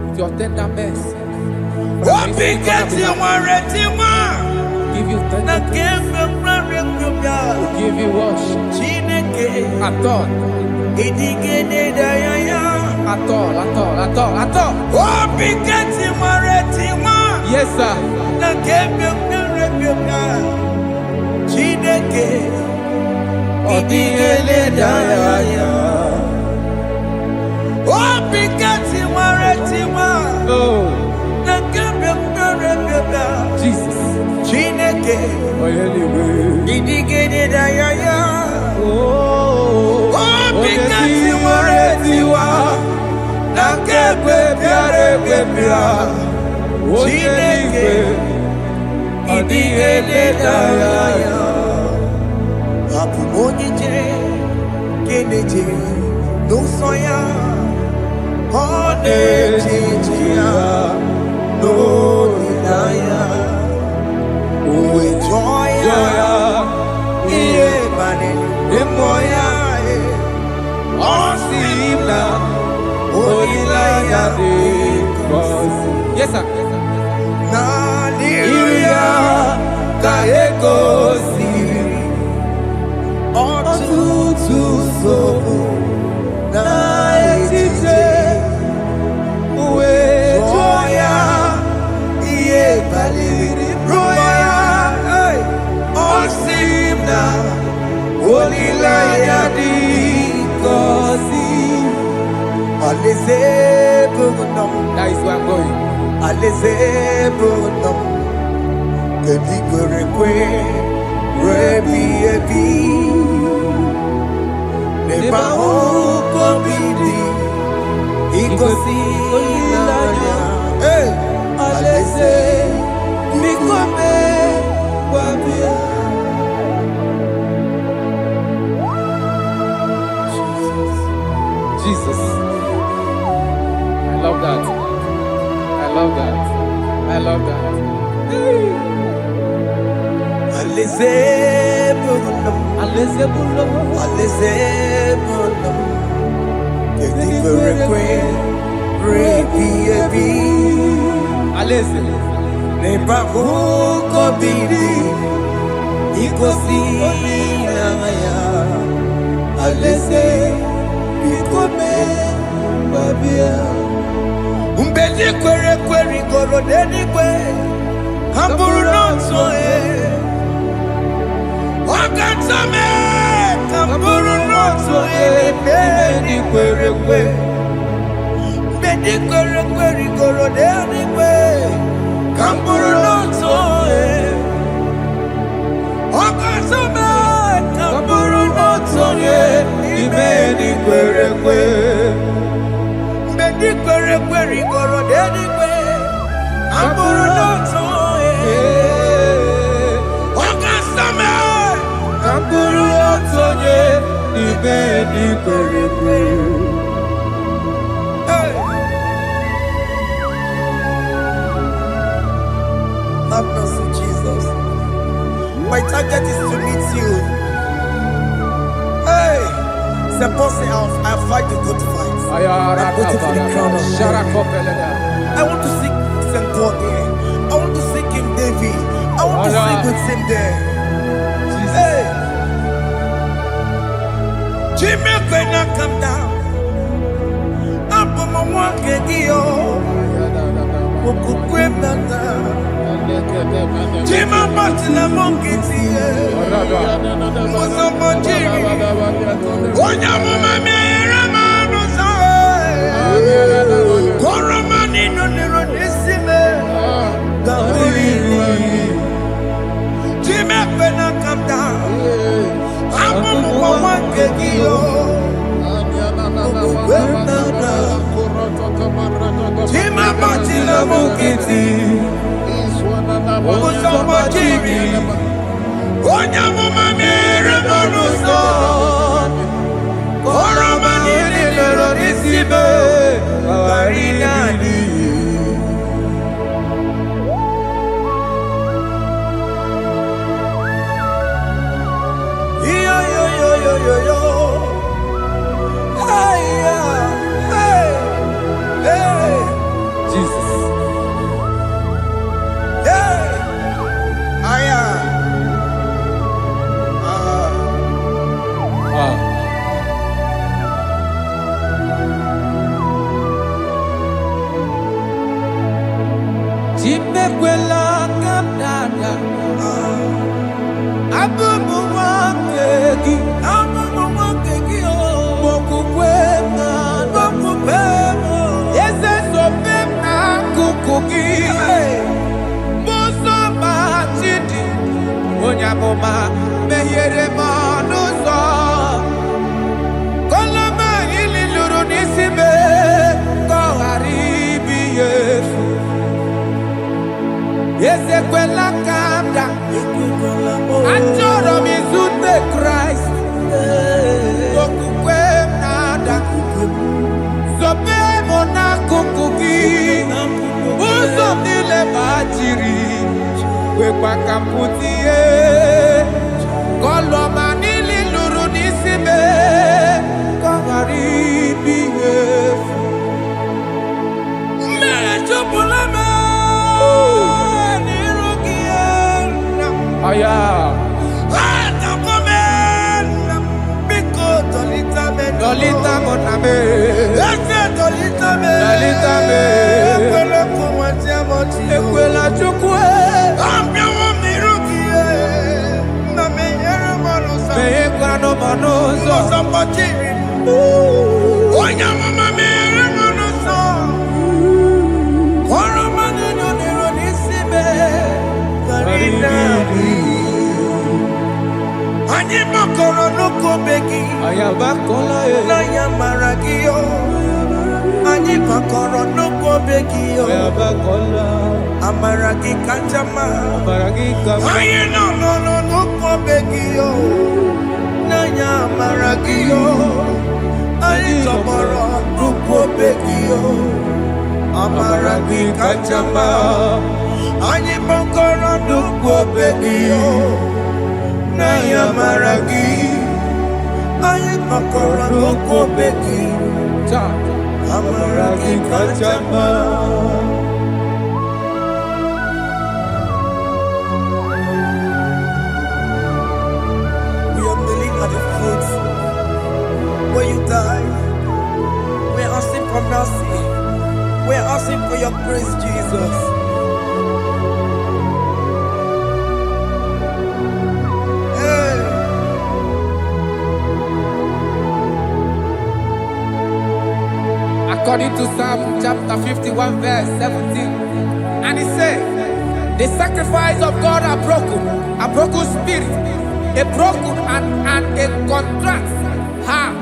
with your tender mercy. Give you tender praise. Will give you worship. At all. Yes, sir. Oh, Jesus. Oh, yes, sir. That is where I'm going. Jesus. I love that. I love that. I love that. Umbedi kwere kwere goro dedi kwe Hamburu nonso Wakatame Hamburu nonso Bedi kwere kwe Bedi kwere kwere goro dedi kwe Hamburu nonso Wakatame Hamburu nonso Bedi kwere kwe Bedi kwere kwere goro dedi kwe Hamburu nonso Wakatame Hamburu nonso Bedi kwere kwe Have mercy, Jesus. My target is to meet you. Hey, c'est pensé I fight the good fight. I'm waiting for the crown of I want to seek St. God there. I want to seek King David. I want to seek with him there. Hey, Jimmy cannot come down. I'm from my one Kedio. Jima Martina Monkey, was a Monjiri. Onya Mama Ramanosa, Koramani no Neronissime, Jimmy Pena come down. I'm one Kegio. Jima Martina Monkey. Onya mama mere bonuso Koramani nero nisibe Awarinani Yo yo yo yo yo yo Hey hey hey Jesus. Jimekwela kapdada Abubu wakegi o Mokukwe na Mokukwe kukuki. Muso machidi. Onyamoma mehiere manuso. Koloma ili luru nisime. Koharibi yefu. Ezekwela kamda. Achoro mizute Christ. Kokukwe nada. Zobe mona kukuki. Uzo nile bajiri. Wekwa kaputie. Koloma nili luru nisime. Koharibi yefu. Mechopulame. Aya. Dolita moname. Dolita me. Ekwela chukwe. Meye kwano manozo. Onya mama mere manozo. Koro manino niro nisime. Ani makoro nuko begi. Ayabakola na yamaragio. Ani makoro nuko begi. Ayabakola. Amaragi kanjama. Amaragi kama. Aye no nuko begi. Na yamaragio. Ani tomorrow nuko begi. Amaragi kanjama. Ani makoro nuko begi. Na yamaragi. Aye makoro nuko begi. Amaragi kanjama. We are kneeling at the foot where you died. We are asking for mercy. We are asking for your grace, Jesus. According to Psalm chapter 51 verse 17. And he said, the sacrifice of God are broken spirit, a broken and a contrite heart.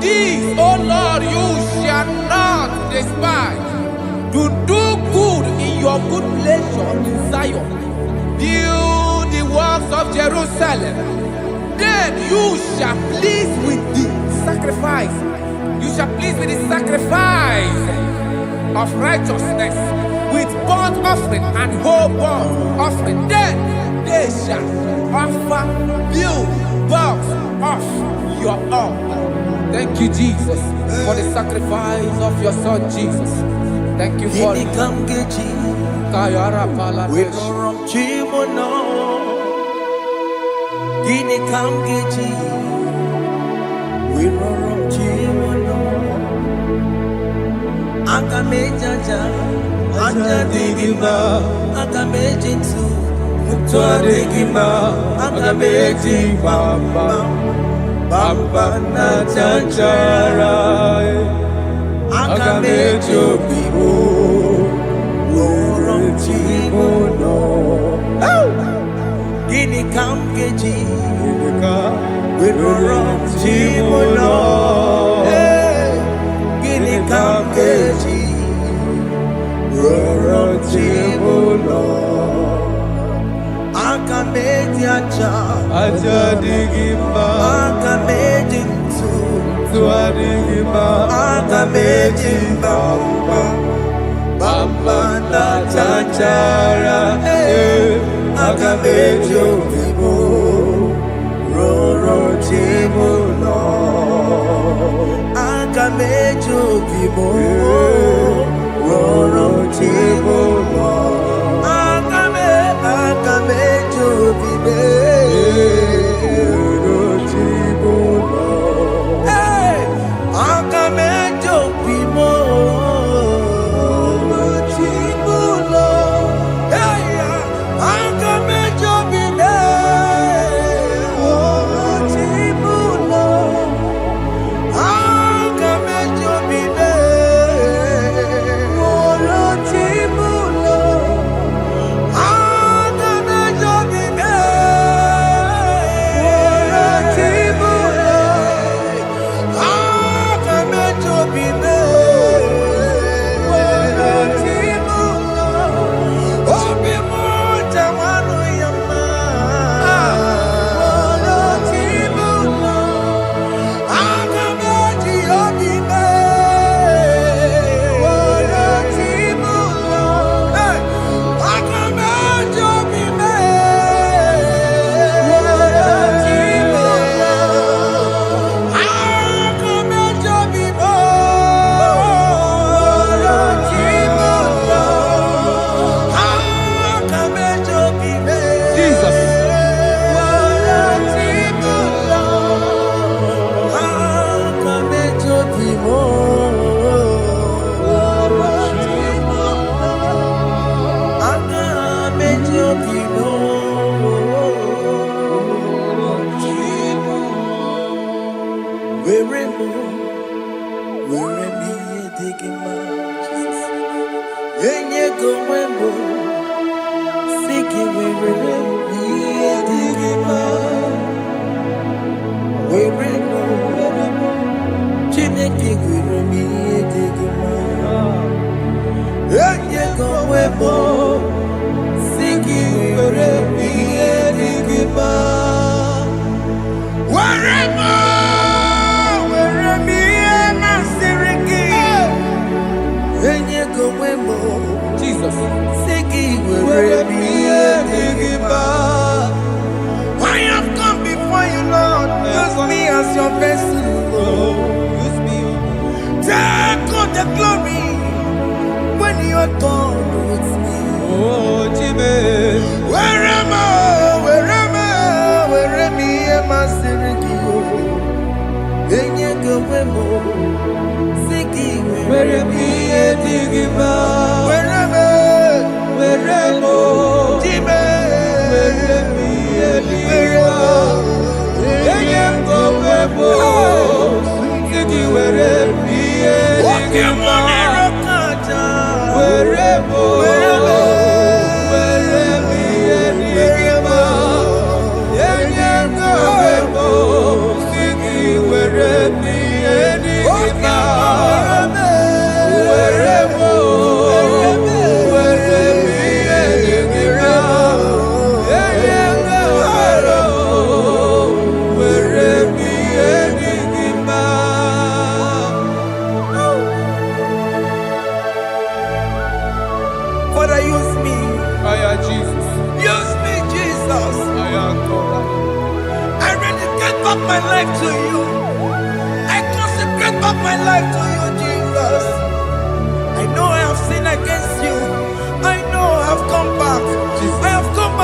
This, O Lord, you shall not despise. To do good in your good pleasure in Zion. Build the works of Jerusalem. Then you shall please with the sacrifice. You shall please with the sacrifice of righteousness, with burnt offering and whole burnt offering. Then they shall offer you bulks of your own. Thank you, Jesus, for the sacrifice of your Son, Jesus. Thank you for it. Akamejaja, ajadigima, akamejintu, mutuadigima, akamejibamba, bamba na chanchara, akamejobibo, oromchimono. Gini kamgeji, oromchimono. Kamkeji, Rorochimulo, Akameji aja digima, Akameji tuadigima, Akameji bamba, bamba na chanchara, Akameji obibo, Rorochimulo. Akamejo bibo, roro chibo lo. Akamejo bibe, roro chibo lo. Akamejo bibo, roro chibo lo. Akamejo bibe.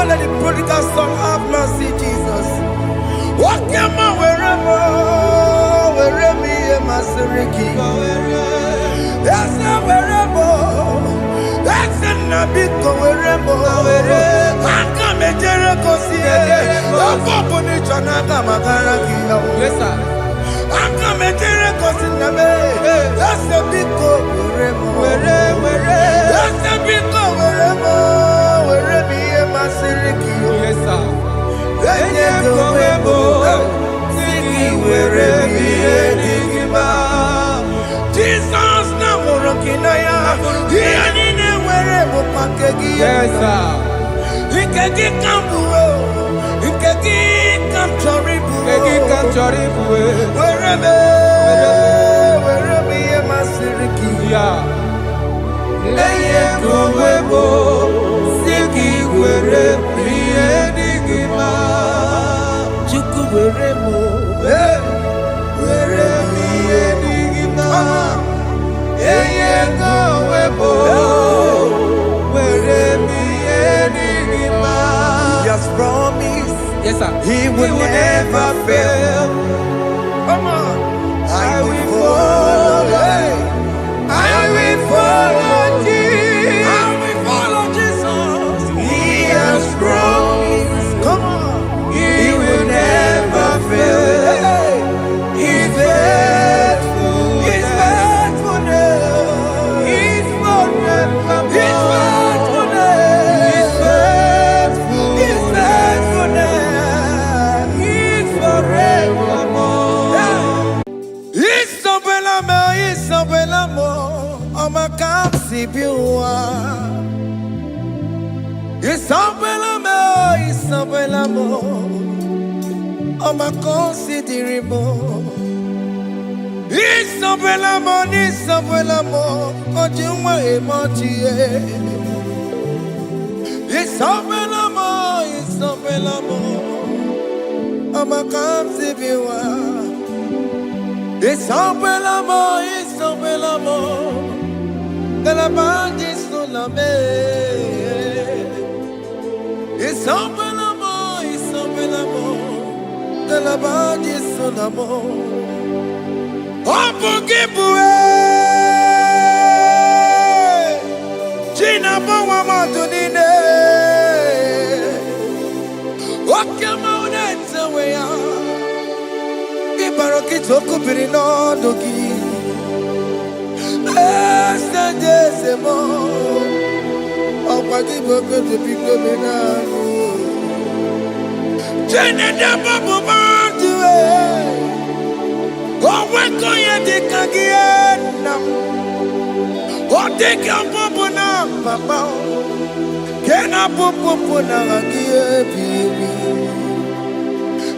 let the prodigal son have mercy, Jesus. Wakema weremo, weremi emasiriki. Esa weremo, esa nabiko weremo. Aka mejere kosie, apopo ni chanaga magaraki. Yes, sir. Aka mejere kosi nabe, esa biko weremo. Esa biko weremo, weremi emasiriki. Yes, sir. Enye kowebo, siki weremi edigima. Jesus na morokinaya, yanine werebo pakegi. Yes, sir. Ikegi kambuo, ikegi kamchoribu. Egi kamchoribu. Weremi emasiriki. Yeah. Enye kowebo, siki weremi edigima. Chuku weremo, weremi edigima. Enye kowebo, weremi edigima. He has promised Yes, sir. he will never fail. Come on, I will follow. I will follow Jesus. I will follow Jesus. He has promised. Come on, he will never fail. He's faithful. He's faithfulness. He's forever. He's faithfulness. He's faithful. He's faithfulness. He's forevermore. He's so belamo. He's so belamo. I'ma come see you. He's so belamo. He's so belamo. I'ma consider him. He's so belamo. He's so belamo. Ojuma emoji. He's so belamo. He's so belamo. I'ma come see you. It's so belamo, it's so belamo. De la bande sulla me. It's so belamo, it's so belamo. De la bande sulla mo. Opugibue. China bawa matunine. Okama unetsa weya. Baroki toku pirino dogi. Esta desemo. Opagi boko to piko menano. Jene de babu bandue. Owe koye de kagiena. Ote kampopo na papa. Kena popo na agie bibi.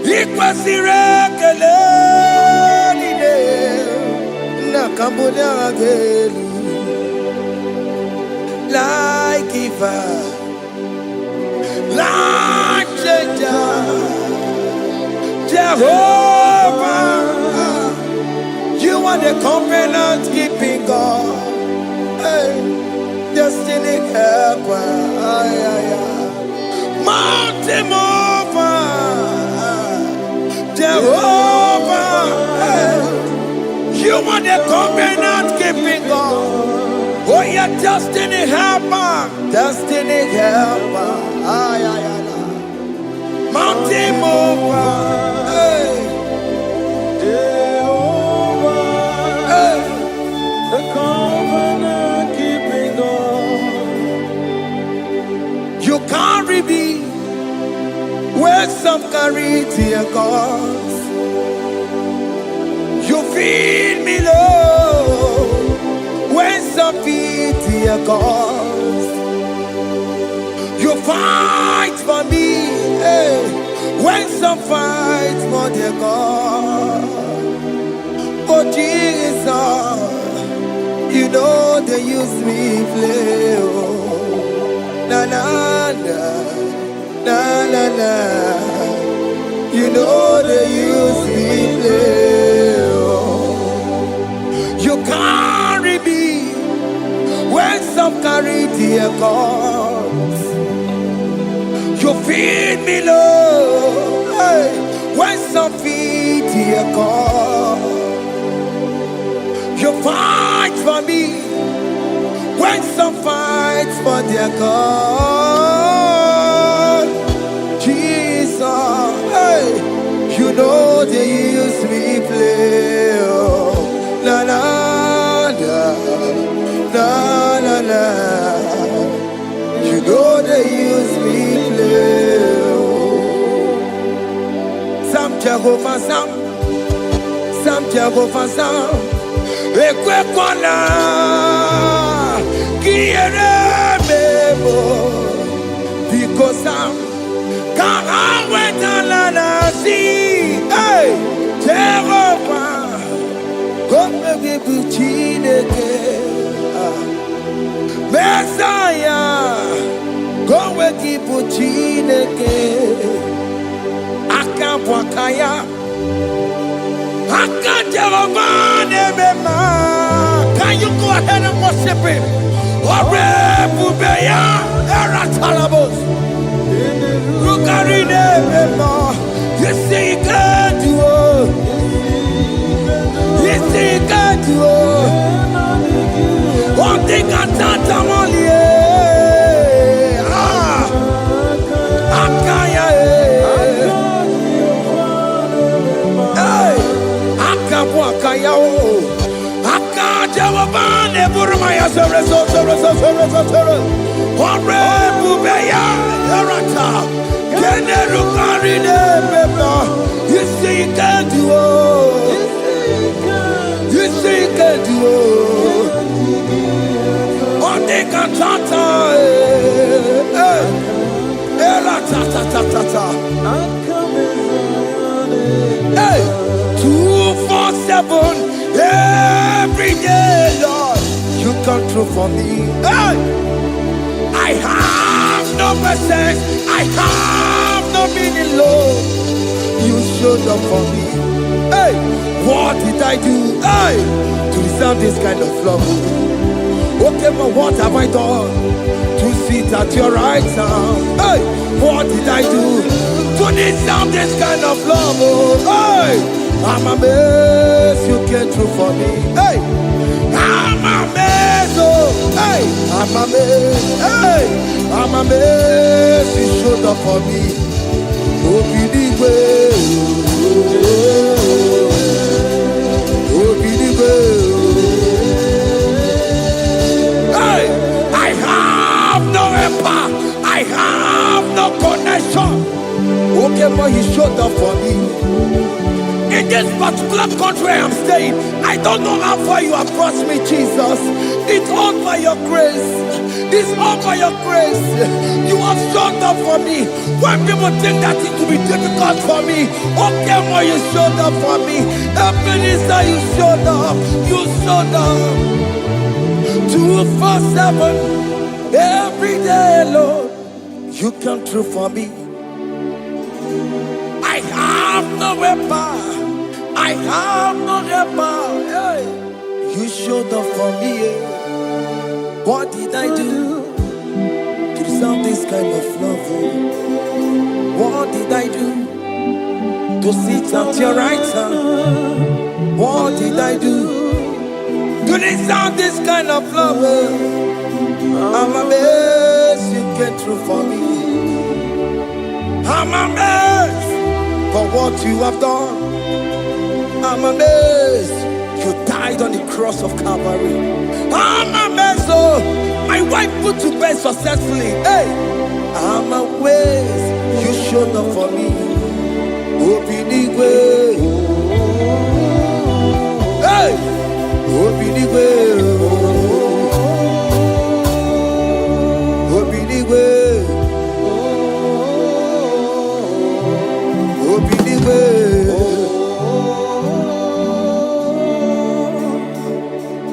Ikwasire kelelide na kambonya agelu like giver, like changer, Jehovah. You are the covenant keeping God, hey, destiny helper, mountain mover. Jehovah, you are the covenant keeping God. Oh, your destiny helper, destiny helper. Mountain mover, Jehovah, the covenant keeping God. You carry me where some carry tear gods. You feed me low when some feed tear gods. You fight for me, hey, when some fight for their God. Oh Jesus, you know they use me play. Oh, na na na. Na na na, you know they use me play. You carry me when some carry their gods. You feed me, Lord. Hey, when some feed dear God, you fight for me. When some fight for their God, Jesus, hey, you know they use me play. Oh, la la la la la la. You know they use me play. Some Jehovah, some Jehovah, some. Ekwekwana kiere mebo because I'm can't wait to see. Hey, Jehovah, come give you chineke. Messiah, come give you chineke. Akabwakaya. Can you go ahead and worship him? You see, he can do it. You see, he can do it. One thing I can't only. You see, you can do it. You see, you can do it. On the cantata, hey, 247 every day, Lord, you come through for me. Hey, I have no message, I have no meaning, Lord. You showed up for me. Hey, what did I do? Hey, to deserve this kind of love? Okay, but what have I done to sit at your right hand? Hey, what did I do to deserve this kind of love? Hey, I'm amazed you came through for me. Hey, I'm amazed. Oh, hey, I'm amazed. Hey, I'm amazed you showed up for me. Oh, believe it. Oh, believe it. Hey, I have no empire. I have no connection. Okay, but he showed up for me. In this particular country I'm staying, I don't know how far you have brought me, Jesus. It's all by your grace. It's all by your grace. You have showed up for me. When people think that it will be difficult for me, okay, well, you showed up for me. Ebenezer, you showed up. You showed up. 247 every day, Lord. You come through for me. I have no weapon. I have no weapon. Hey. You showed up for me. What did I do to deserve this kind of love? What did I do to sit at your right hand? What did I do to deserve this kind of love? I'm amazed you came through for me. I'm amazed for what you have done. I'm amazed you died on the cross of Calvary. I'm amazed, oh, my wife put to bed successfully. Hey, I'm amazed you showed up for me. Open the way. Hey, open the way. Open the way. Open the way.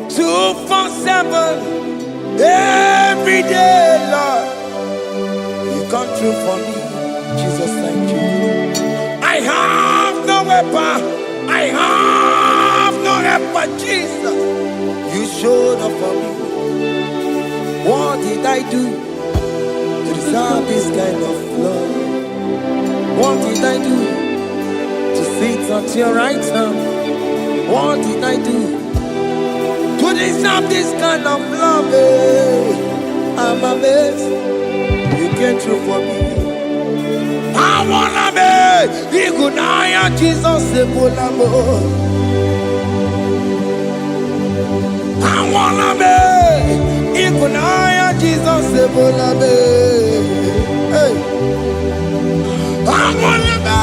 247 every day, Lord. You come through for me, Jesus. Thank you. I have no weapon. I have no weapon, Jesus. You showed up for me. What did I do to deserve this kind of love? What did I do to sit at your right hand? What did I do to deserve this kind of love? I'm amazed you came through for me. I wanna be Igunaya Jesus Sebulamo. I wanna be Igunaya Jesus Sebulame. Hey. I wanna be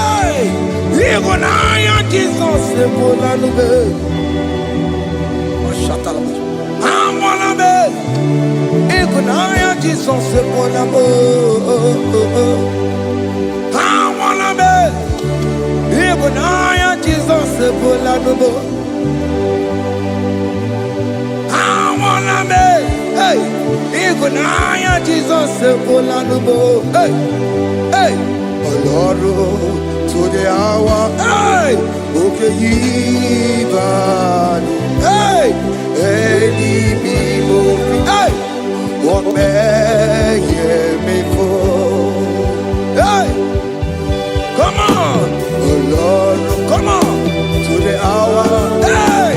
Igunaya Jesus Sebulame. I wanna be Igunaya Jesus Sebulamo. I wanna be Igunaya Jesus Sebulamo. I wanna be hey Igunaya Jesus Sebulamo. Hey hey Lord to the hour hey okay even hey any people hey what may me for hey come on oh Lord come on to the hour hey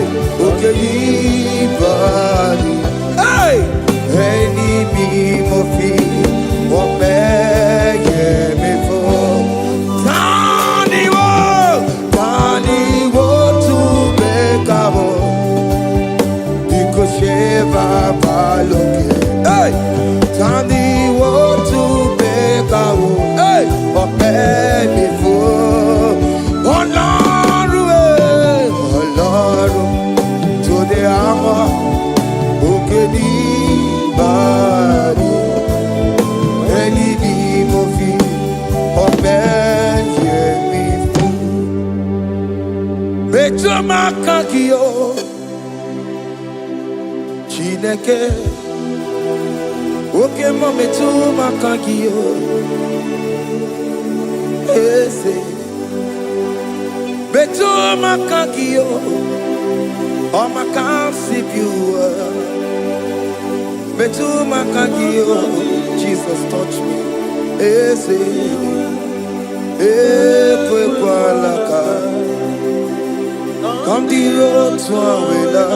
okay even hey any people what may me for hey, Tandy, what to make out? Hey, but baby, for oh Lord, to the hour, okay, body, any movie, but baby, better my kakio. Chineke oke mame tu makagio ese betu makagio o makansibiwa betu makagio Jesus touch me ese ekwe kwalaka come the road to awela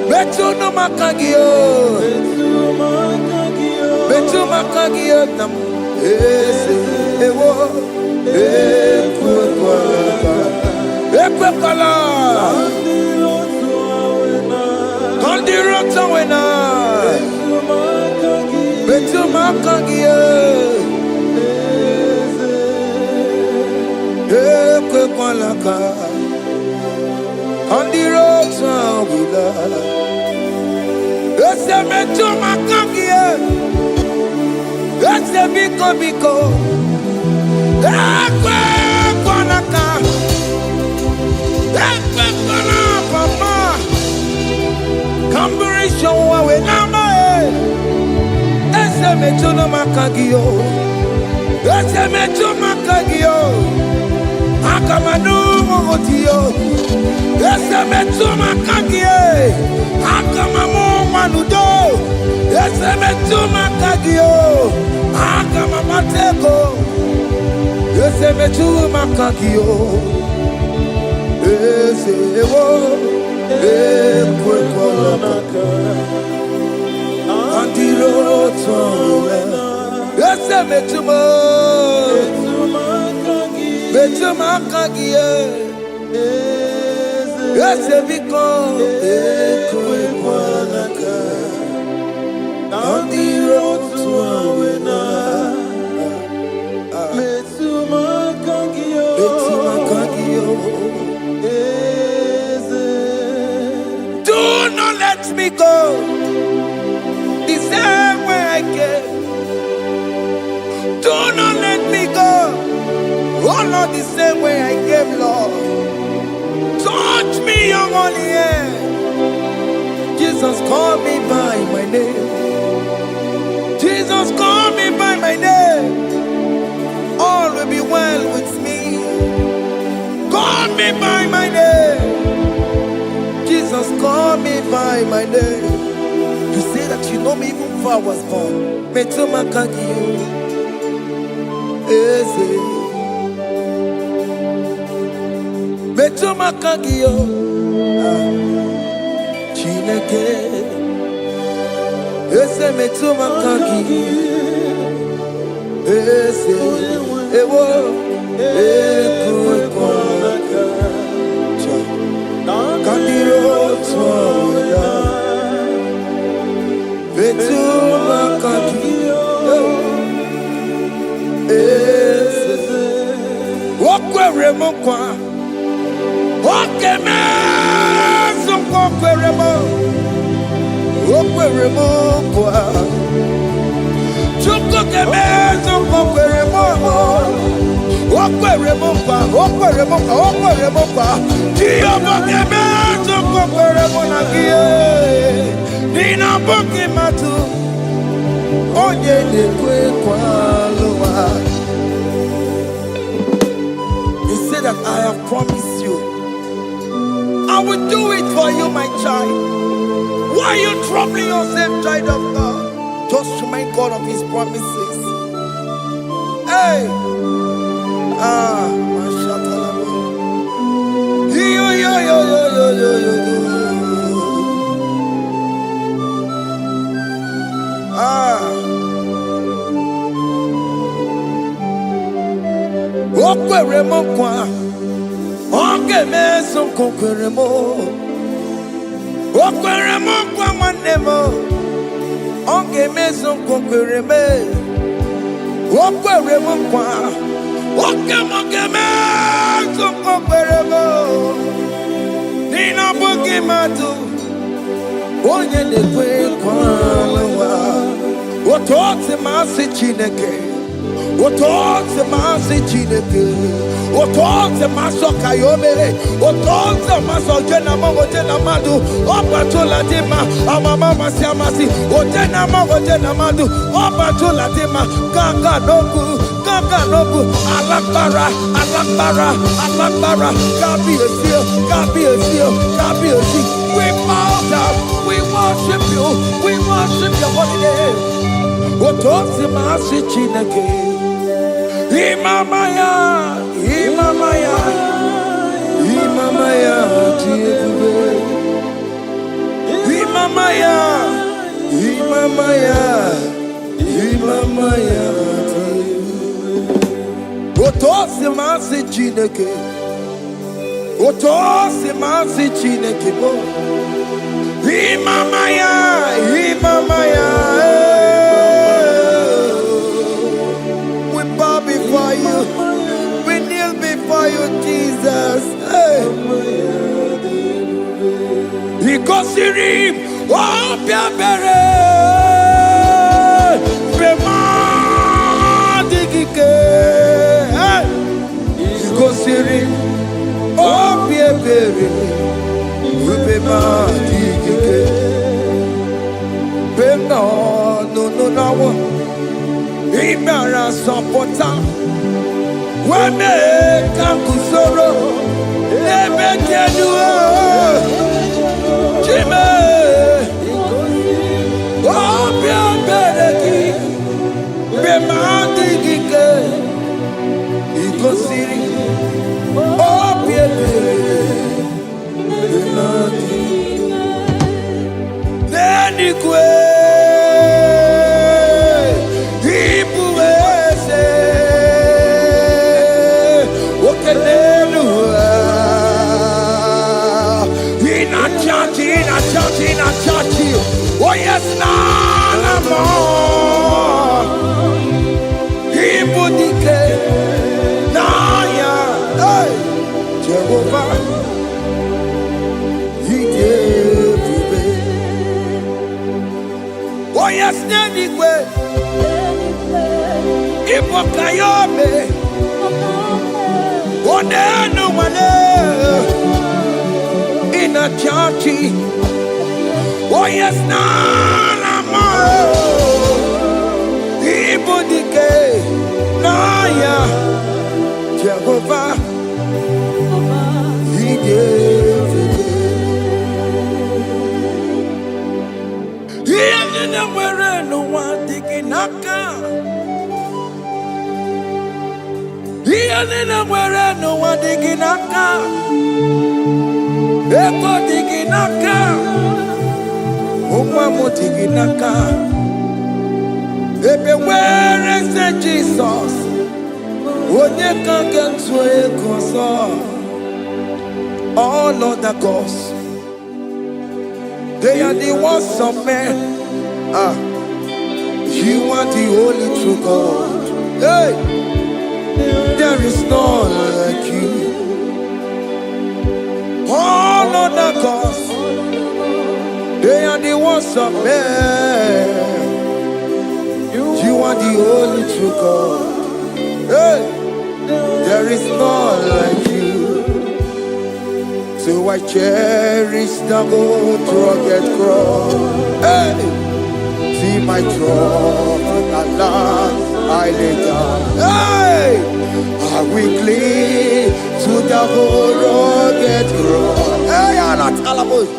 betu no makagio betu makagio nam ese ewo ekwe kwala on the road to awela betu makagio ekwe kwala on the road to awela. Ese me tu makangie, ese biko, ekwe kwanaka, ekwe kwana papa, kamburisho wawe nama ese me tu no makagio, ese me tu makagio, akamanu mogotio, ese me tu makangie, akamamu manudo, ese me tu makagio, akamamateko, ese me tu makagio, ese ewo, ekwe kwalaka, andiro towe, ese me tu makagio, ese biko, ekwe kwalaka, andiro towe. Do not let me go the same way I came. Do not let me go, oh Lord, the same way I came, Lord. Touch me, your holy hand. Jesus, call me by my name. Jesus, call me by my name. All will be well with me. Call me by my name. Jesus, call me by my name. You say that you know me even before I was born. Metumakagio, eze, Metuma kagio Chineke Ese metuma kagi Ese Ewo Ekuekwa Kandiro Tsoya Metuma kagi Ese Wokwere mokwa Okeme Sokwere mo Okwere mokwa Chukukeme Sokwere mo Okwere mokwa Okwere mokwa Okwere mokwa Chiyobokeme Sokwere mo nagie Nina boki matu Onye dekwe kwa loa. That I have promised you, I will do it for you, my child. Why are you troubling yourself, child of God? Just remind God of His promises. Hey, Okwere mo kwa Onge meso kokwere mo Okwere mo kwa mwane mo Onge meso kokwere me Okwere mo kwa Oke moke meso kokwere mo Nina boki matu Onye dekwe kwa lewa Otote masi Chineke Otote masi Chineke Otote maso kayome Otote maso jena madu Opa tula dima Amama masi amasi Ojena madu Opa tula dima Kaka nobu Alakbara Gabi esio We bow down We worship you your holy name Otote masi Chineke Imamaya, Otosi masi Chineke, bo. Imamaya. We bow before you. We kneel before you, Jesus. Ikosirim, Opiabere, Bemadikike. Ikosirim, Opiabere, Bemadikike. Beno, no. Imara sopota Wame kakusoro Lebe keduo Chime Obia bereki Bemadi gike Ikosiri Obia bereki Neni kwe Oh yes, none more. Ibudike, Naya, hey, Jehovah, He gave me. Oh yes, anyway, Ibokayobe, oh no one in a church. Oh yes, Nana Ibudike Naya Jehovah He gave it. He ended up where no one taking Naka. He nina mwere no wadiginaka. Eko diginaka. Umwamu diginaka. Ebe where is the Jesus? Onye can get to a cause. All other gods, they are the works of men. You are the only true God. Hey, there is none like you. All other gods, they are the works of men. You are the only true God. Hey, there is none like you. So I cherish the old rugged cross. Hey, see my throne, Allah, I lay down. Hey, I will cling to the old rugged cross. Hey, Allah, Talabus,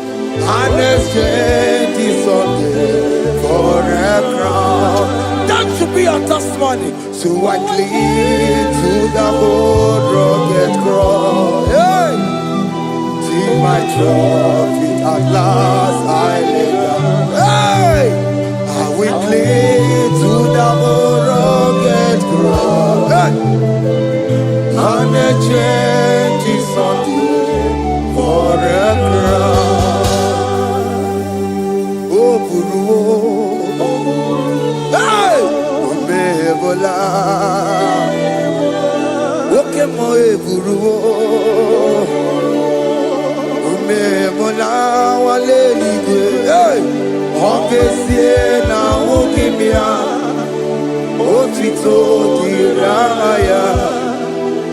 and exchange is Sunday for a crown. That should be our testimony. So I cling to the old rugged cross. Hey. My trophy at last I lay down. Hey, I will cling to the rugged cross. Hey, and the change is on for a crown. Oh, Guru, hey, Umebola, okay, my Guru. Mola wale ligwe, ongesie na ukimia, otito diraya,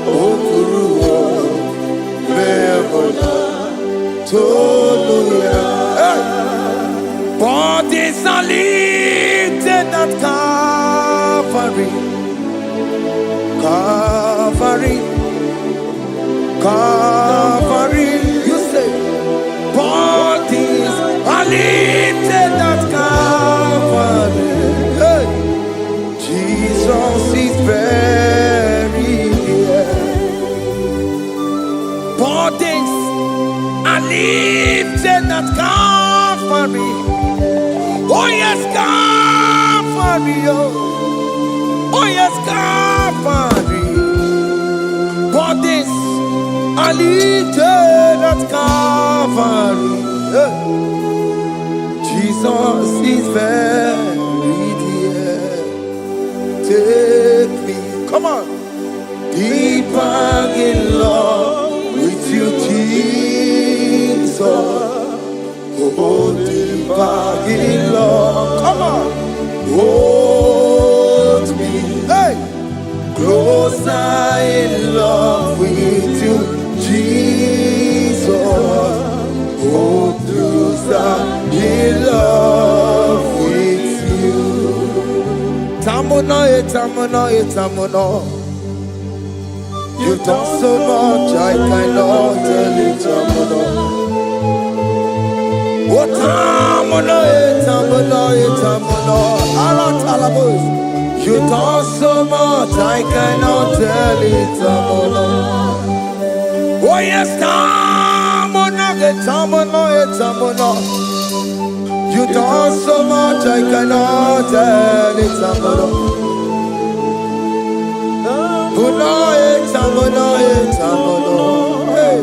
okuru memola, toluya. Bodies are lifted at Calvary, Calvary, Calvary. Bodies are lifted at Calvary. Hey. Jesus is very near. Bodies are lifted at Calvary. Oh yes, Calvary. Oh yes, Calvary. Bodies are lifted at Calvary. Jesus is very dear. Take me, come on, deeper in love with you, Jesus. Oh, deeper in love, come on, hold me, hey, closer in love with you, Jesus. Oh, closer in love with you. Tamuno, tamuno, tamuno. You've done so much, I cannot tell it, tamuno. Oh, tamuno, tamuno, tamuno. Alat, you've done so much, I cannot tell it, tamuno. Oh yes, tamuno. You done so much, I cannot tell it, tamuno. Tamuno. Hey,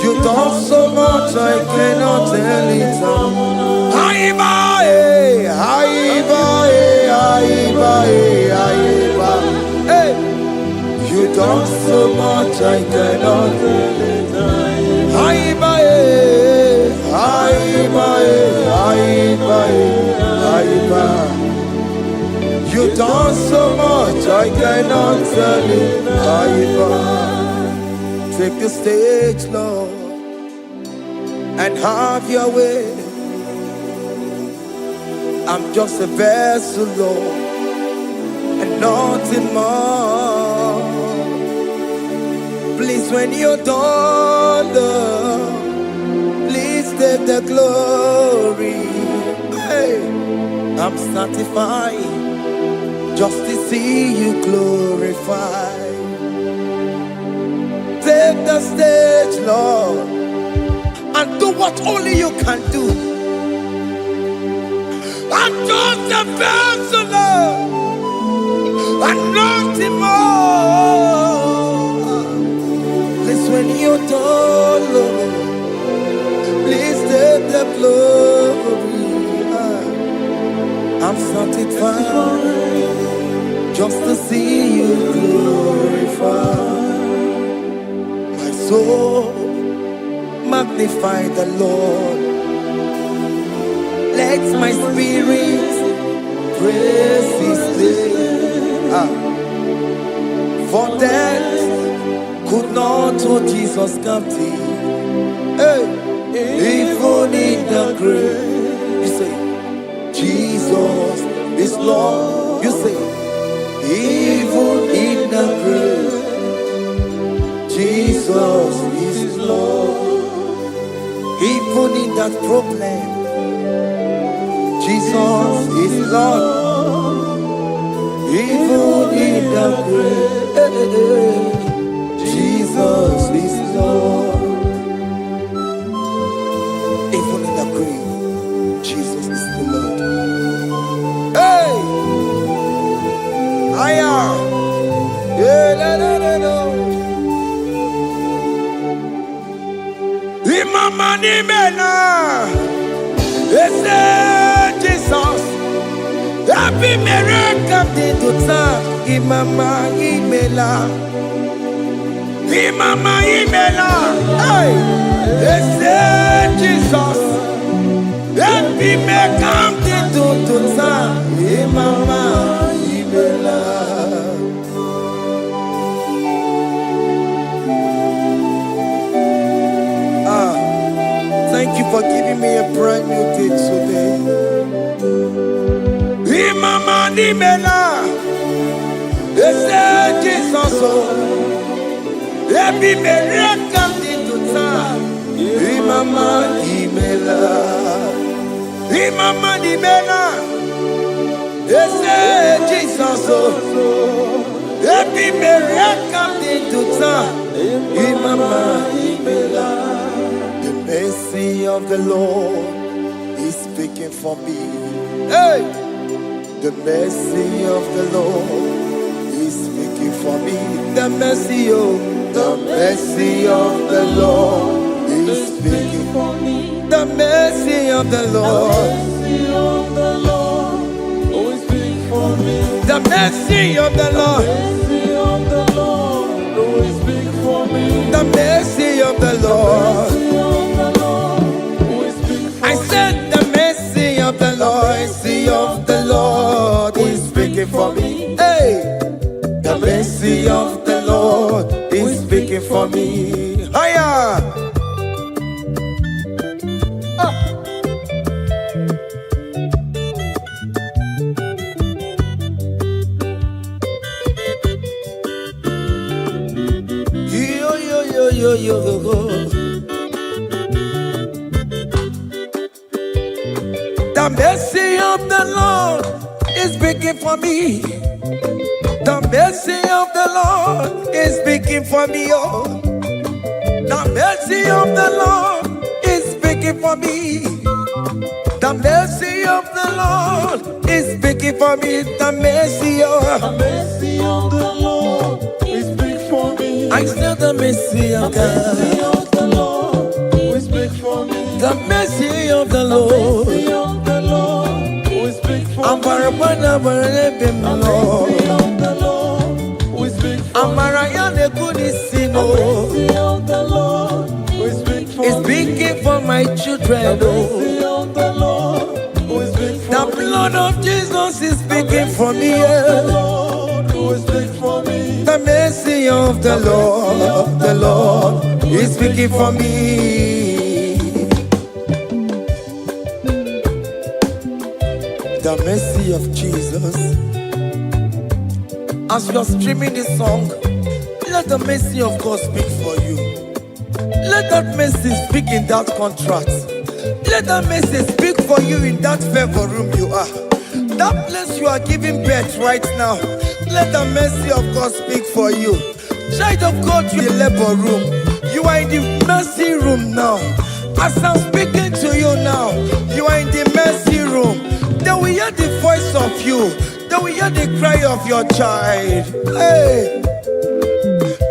you done so much, I cannot tell it, tamuno. Hey. You done so much, I cannot tell it. You done so much, I cannot tell it. Take the stage, Lord, and have your way. I'm just a vessel, Lord, and nothing more. Please, when you're done, Lord, please take the glory. Hey, I'm satisfied just to see you glorified. take the stage, Lord, and do what only you can do. I'm just a vessel, Lord, and nothing more. Please, when you don't, Lord, please take the glory. I'm satisfied just to see you glorified. My soul magnify the Lord. Let my spirit praise His name. For death could not hold Jesus captive. Hey, even in the grave, you say, Jesus is Lord. You say, even in the grave, Jesus is Lord. Even in that problem, Jesus is Lord. Even in the grave, Jesus is Lord. Even in the grave, Jesus is the Lord. Hey! I am. Imama ni mena, Jesus. Happy miracle to time. Imama imela, Imama imela. Hey, Jesus. Happy miracle to time. Imama imela. Thank you for giving me a brand new day today. Imama nimela, Jesus. Every miracle into time. Imama nimela, Imama nimela, Jesus. Every miracle into time. Imama nimela. The mercy of the Lord is speaking for me. Hey! The mercy of the Lord is speaking for me. The mercy of the Lord is speaking for me. The mercy of the Lord is speaking for me. The mercy of the Lord is speaking for me. The mercy of the Lord. I said the mercy of the Lord is speaking for me. Hey, the mercy of the Lord is speaking for me. Hiya! Yo. The mercy of the Lord is speaking for me. The mercy of the Lord is speaking for me. Oh, the mercy of the Lord is speaking for me. The mercy of the Lord is speaking for me. The mercy of the Lord is speaking for me. I said the mercy of God. The mercy of the Lord is speaking for me. The mercy of the Lord. I'm for it's speaking for my children. The blood of Jesus is speaking for me. The mercy of the Lord is speaking for me. The mercy of Jesus. As you're streaming this song, let the mercy of God speak for you. Let that mercy speak in that contract. Let that mercy speak for you in that favor room you are. That place you are giving birth right now. Let the mercy of God speak for you. Child of God, you in the labor room. You are in the mercy room now. As I'm speaking to you now, you are in the mercy room. They will hear the voice of you. They will hear the cry of your child. Hey.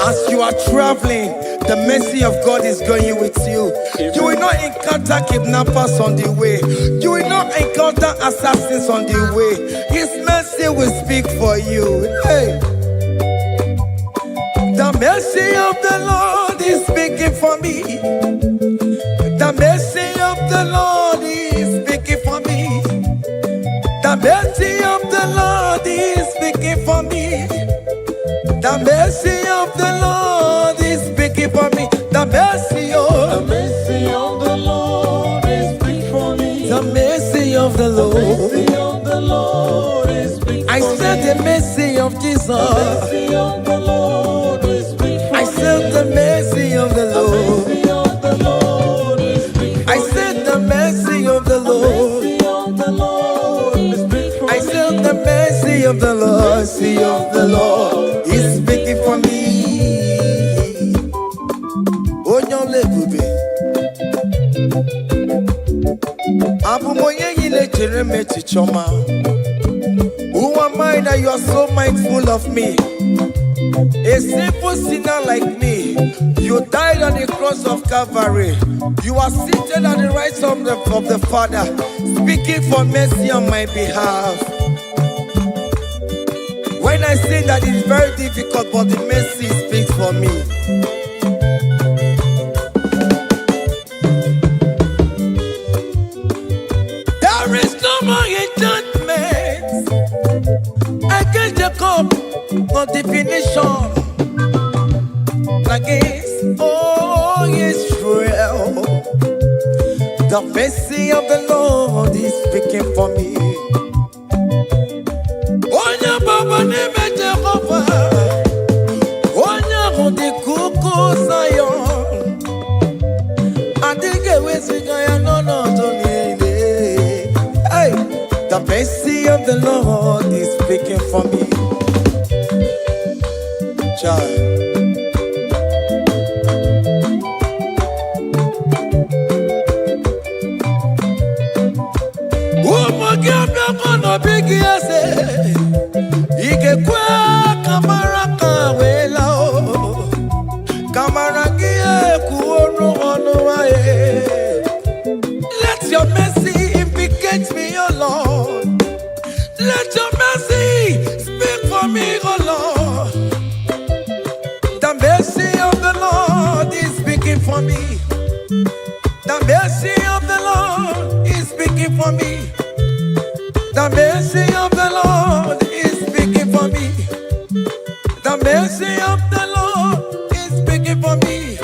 As you are traveling, the mercy of God is going with you. You will not encounter kidnappers on the way. You will not encounter assassins on the way. His mercy will speak for you. Hey. The mercy of the Lord is speaking for me. The mercy of the Lord is speaking for me. The mercy of the Lord is speaking for me. The mercy of the Lord is speaking for me. The mercy of the Lord is speaking for me. The mercy of the Lord. The mercy of the Lord is speaking for me. I said the mercy of Jesus. The mercy of the Lord is speaking for me. I said the mercy of the Lord. The mercy of the Lord is speaking for me. I said the mercy of the Lord. The mercy of the Lord is speaking for me. I said the mercy of the Lord. Mercy of the Lord is speaking for me. Onyole bube. Abumoye yile jereme chichoma. Who am I that you are so mindful of me? A simple sinner like me. You died on the cross of Calvary. You are seated on the right side of the Father, speaking for mercy on my behalf. When I say that it's very difficult, but the mercy speaks for me. There is no more enchantment against Jacob, no definition against all Israel. The mercy of the Lord is speaking for me. Onya baba neme Jehovah, onya hondi kuku Zion. Adige wesigaya no tonile. Hey, the mercy of the Lord is speaking for me. Child. Big yes, Ike kwa kamara kawela o kamara gie kuono ono wae. Let your mercy implicate me, O Lord. Let your mercy speak for me, O Lord. The mercy of the Lord is speaking for me. The mercy of the Lord is speaking for me. The mercy of the Lord is speaking for me. The mercy of the Lord is speaking for me.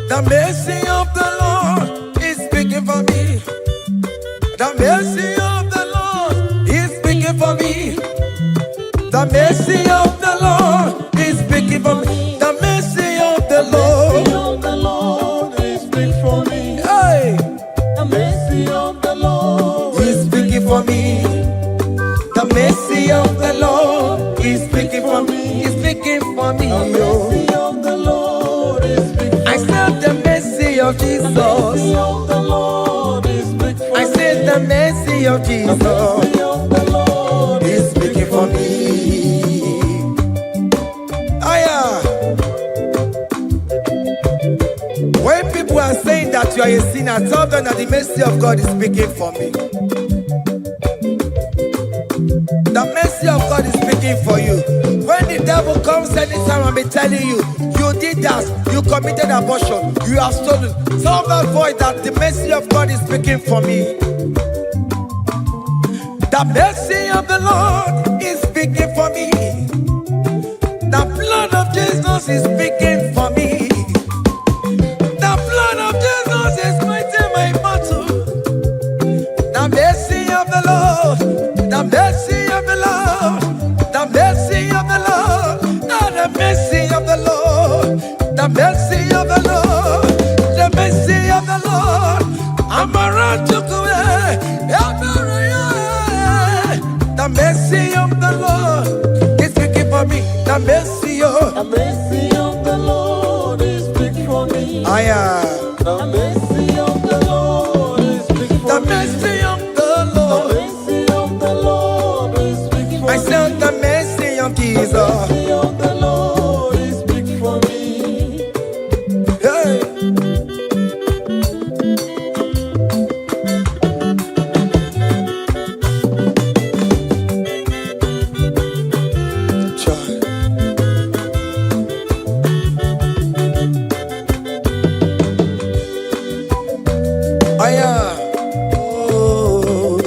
The mercy of the Lord is speaking for me. The mercy of the Lord is speaking for me. The mercy of the Lord is speaking for me. The mercy of the Lord is speaking for me. Hey. The mercy of the Lord is speaking for me. The mercy of the Lord is speaking for me. Is speaking for me. The mercy of the Lord is speaking for me. I said the mercy of Jesus. The mercy of the Lord is speaking for me. I said the mercy of Jesus. The mercy of the Lord is speaking for me. When people are saying that you are a sinner, tell them that the mercy of God is speaking for me. The mercy of God is speaking for you. When the devil comes anytime and be telling you, you did that, you committed abortion, you have stolen, tell that voice that the mercy of God is speaking for me. The mercy of the Lord is speaking for me. The blood of Jesus is speaking for me. The blood of Jesus is fighting my battle. The mercy of the Lord, the mercy of the Lord, the mercy of the Lord, the mercy of the Lord, the mercy of the Lord, the mercy of the Lord. I'm around to go. The mercy of the Lord is speaking for me. The mercy of The mercy of the Lord is big for me. The mercy of the Lord is big for The me. mercy of the The Lord. mercy of the Lord is big for I me. said the mercy of The Jesus. mercy of the Lord is big for me. Hey. Child. Oh.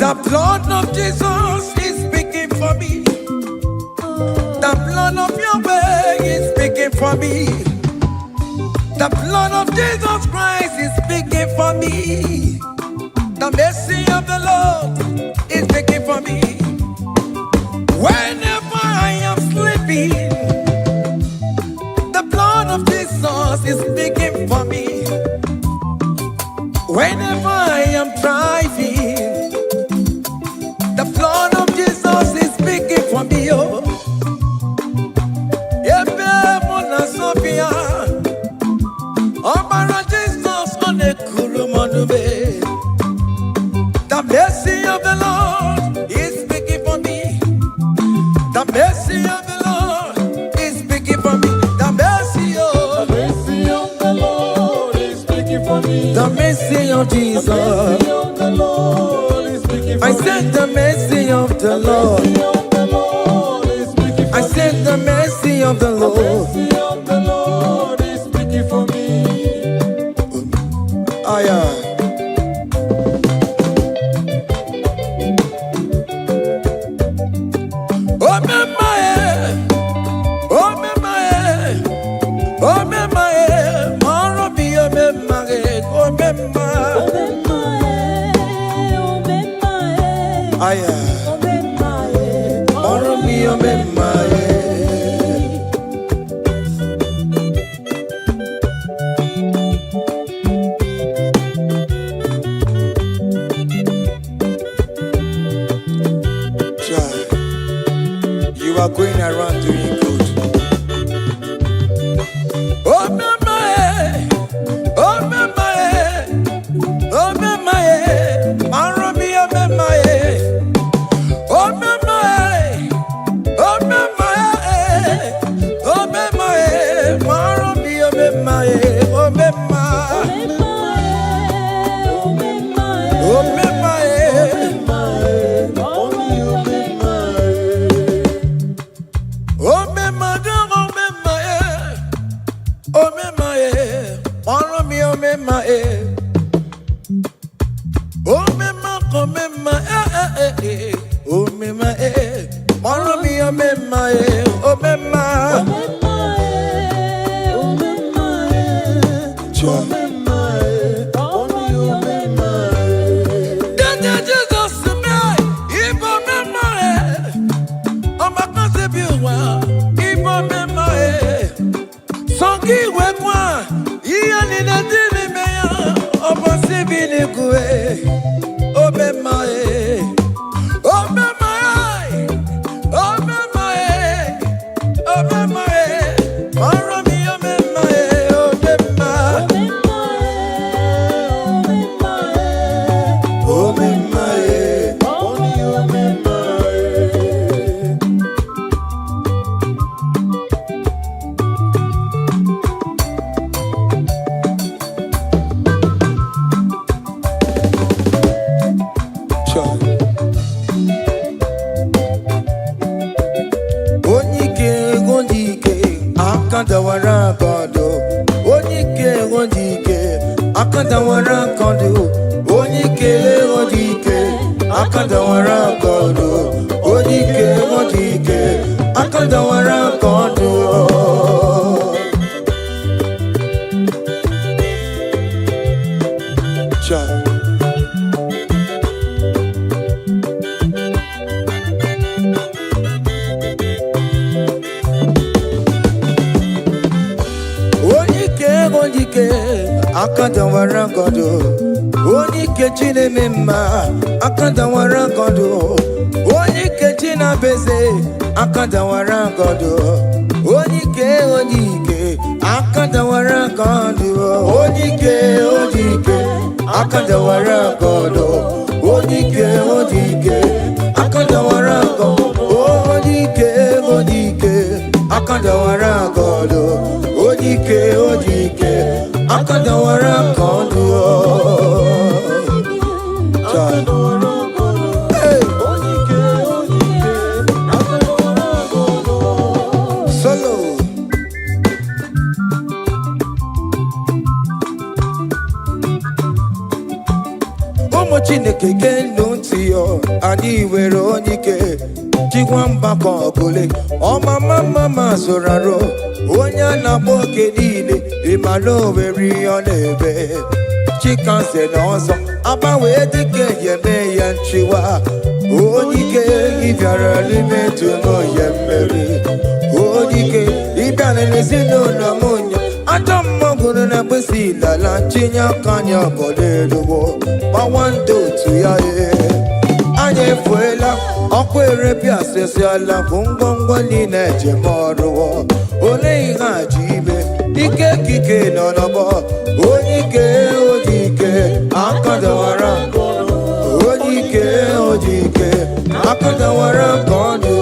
The blood of Jesus is speaking for me. The blood of Yahweh is speaking for me. The blood of Jesus Christ is speaking for me. The mercy of the Lord is speaking for me. Whenever I am sleeping, the blood of Jesus is speaking for me. Whenever I am driving, the blood of Jesus is speaking for me. Oh, Ebe Mona Sophia, Obara Jesus on the Kurumanube. The mercy of the Lord is speaking for me. The mercy of the Lord is speaking for me. The mercy The of mercy of the Lord is speaking for me. the mercy of The Jesus. mercy of the Lord is speaking for I me. said the mercy of the The Lord. mercy of the Lord is speaking for I me. said the mercy of the The Lord. mercy of the Lord is speaking for me. Aya. Oh mama oh mama oh mama maro bi oh mama oh mama. Aya. Maro bi oh mama. You are going around doing good. Oh mama, oh mama, oh mama, Maromi, oh mama, oh mama, oh mama, oh mama, Maromi, oh mama, oh mama, oh mama. Oh me mother, oh me my, oh me my, follow me, oh me my, oh me my, oh me my, oh me my, follow me, oh me my, oh me my, Jesus me, if oh me my, oh my concept you want, if oh me my. Songi wekwa, iya ni na dini meya, obo sibi ni kue, obe mae, obe mae, obe mae, obe mae, maro mi obe mae, obe mae, obe mae, obe mae. Akandawara kondo, onyike wondike. Akandawara kondo, onyike wondike. Akandawara kondo, onyike wondike. Akandawara kondo. Child. Akandawara kondo, onike chine mema. Akandawara kondo, na beze akadawara godo onike akadawara godo onike akadawara godo onike akadawara godo onike akadawara godo onike akadawara godo Chineke genu ntị yo anyị were onike jikwa mgbakọ ọbụle ọmama zụraro onye na-agba oke niile ịmala oweri ọ na-ebe chikanse na ọzọ agbanwe dịka yeme ya nchiwa onike ịbịara n'ime tụnụ ya mmeri onike ịbịara n'ezinụlọ m onye ajọ mmọgwụrụ na mgbesi ilala chinye aka anya ọbọdọ eluwo gbawando otu ya anya efuela ọkụ erepịa asịsịala bụ ngwongwo niile ejem ọrụwo ole ihe aji ibe ike kike nọ n'ọgbọ onike akadawara onike akadawara ka ọ dị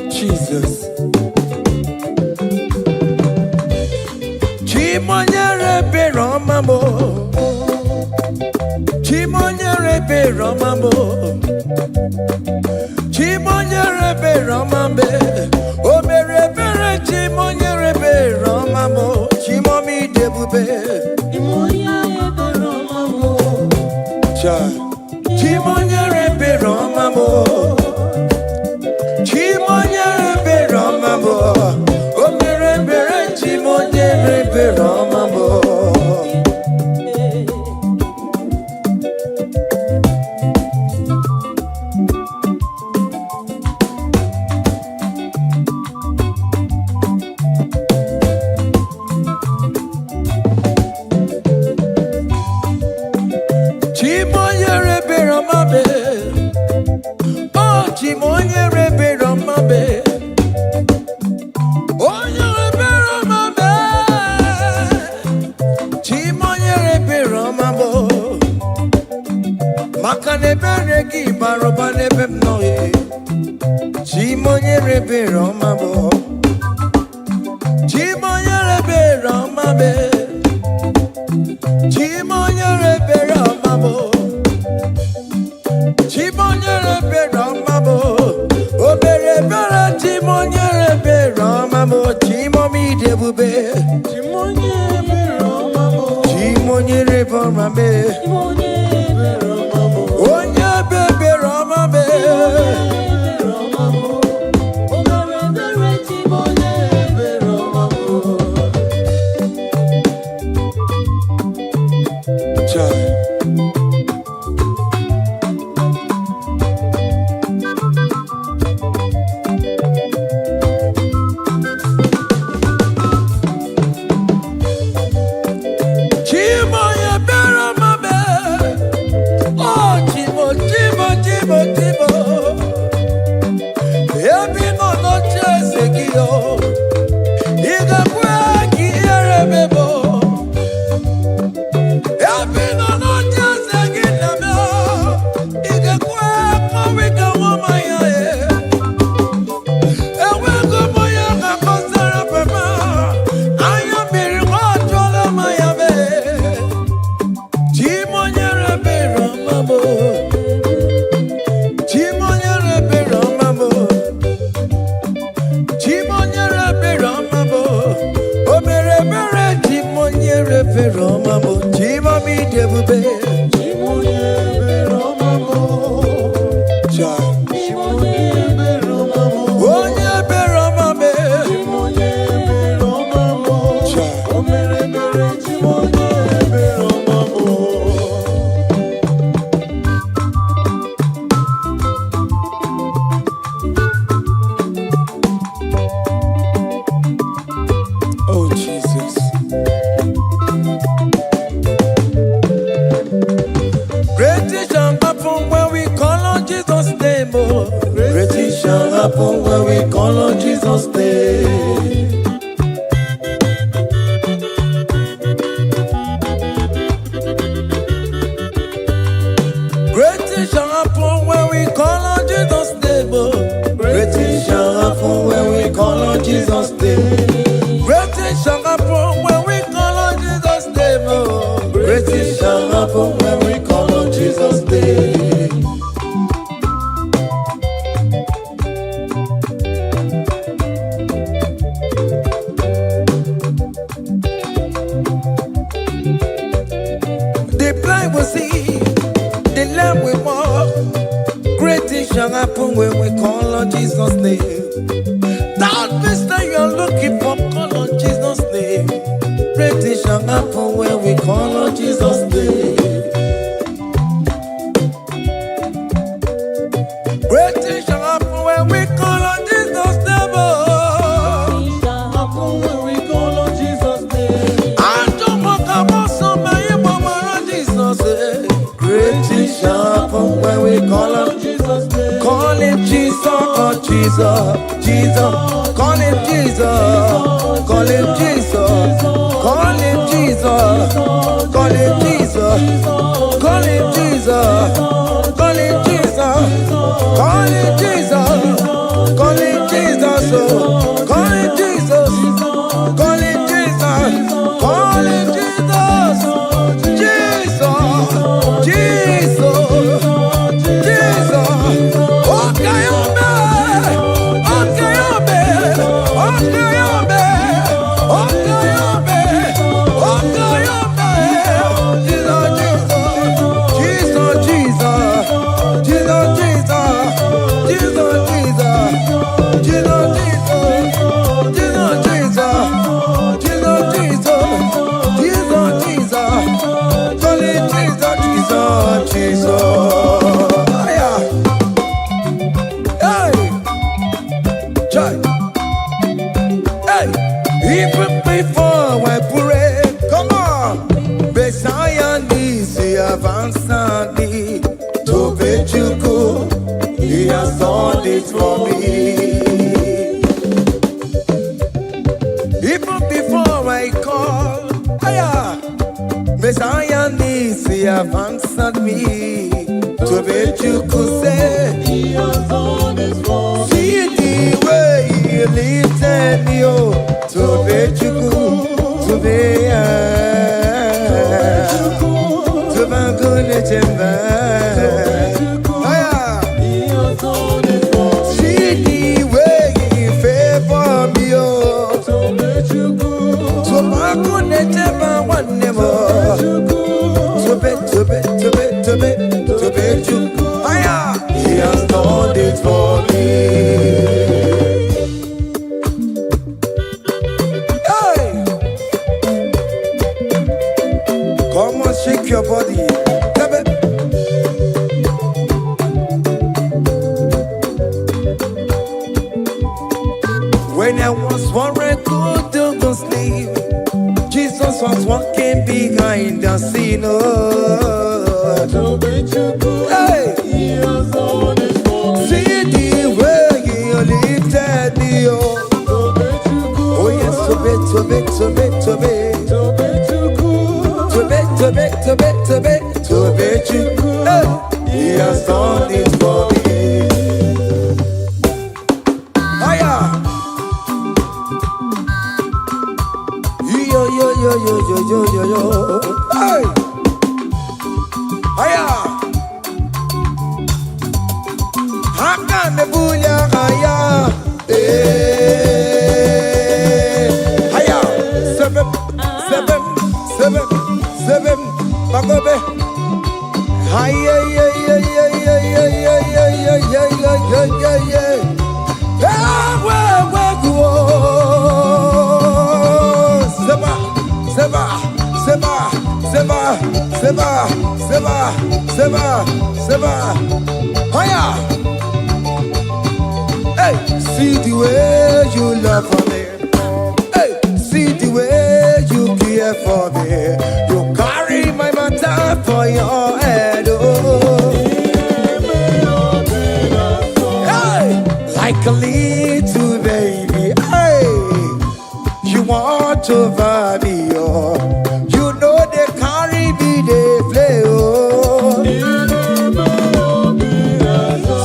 Jesus. Chimonyere be Romamo. Chimonyere be Romamo. Chimonyere be Romambe. O mere bere chimonyere be Romamo. Chimomi debube. Chimonyere be Romamo. Chimonyere be Romamo. Chimonyere be Romamo, o mere bere chimonyere be Romamo. Chimonyere be Romamo, oh chimonyere be Romamo. Makanebere ki baroba nebem noye Chimonyere be Romamo Chimonyere be Romamo Chimonyere be Romamo Chimonyere be Romamo Obere bere chimonyere be Romamo Chimomi debube Chimonyere be Romamo Chimonyere be Romamo Onye bebe Romame Chimoye be Romame happen when we call on Jesus' name. Great things shall happen when we call on Jesus' name. Great things shall happen when we call on Jesus' name. Great things shall happen when we call on Jesus' name. Great things shall happen when we call on Jesus' name. The blind will see, the lame will walk. Great things shall happen when we call on Jesus' name. That means that you're looking for, call on Jesus' name. Great things shall happen when we call on Jesus' name. Great things shall happen when we call on Jesus' name. Happen when we call on Jesus' name. I don't want to come so many more on Jesus' name. Great things shall happen when we call on Jesus' name. Call him Jesus, oh Jesus, Jesus. Call him Jesus, call him Jesus, call him Jesus, call him Jesus, call him Jesus, call him Jesus, call him Jesus, call him Jesus, call him Jesus, call him Jesus, call him Jesus, Jesus, Jesus, okay, even before I pray, come on. Messiah needs to have answered me. To bet you go, he has done it for me. Even before I call, Messiah needs to have answered me. To bet you could say, he has done it for me. See the way he lifted me, oh. To bet you go, to be to Banguna Jemba. See the way he favor me, oh. To bet you go, to Banguna Jemba one more. To bet you go. He has done it for me. Come on, shake your body. When I was worried, good to go sleep, Jesus was walking behind the scene. Hey. See the way he lifted me. Oh yes, to bet. To bet you, hey, he has done it for me. Hiya, yo, hey, hiya, how can the bulla hiya, hiya, seven, Bagobe. Hiya, hey, see the way you love for me. Hey, see the way you care for me. You carry my matter for your head. Oh. Hey, like like a little baby. Hey, you want over me, oh. You know they carry me, they play, oh.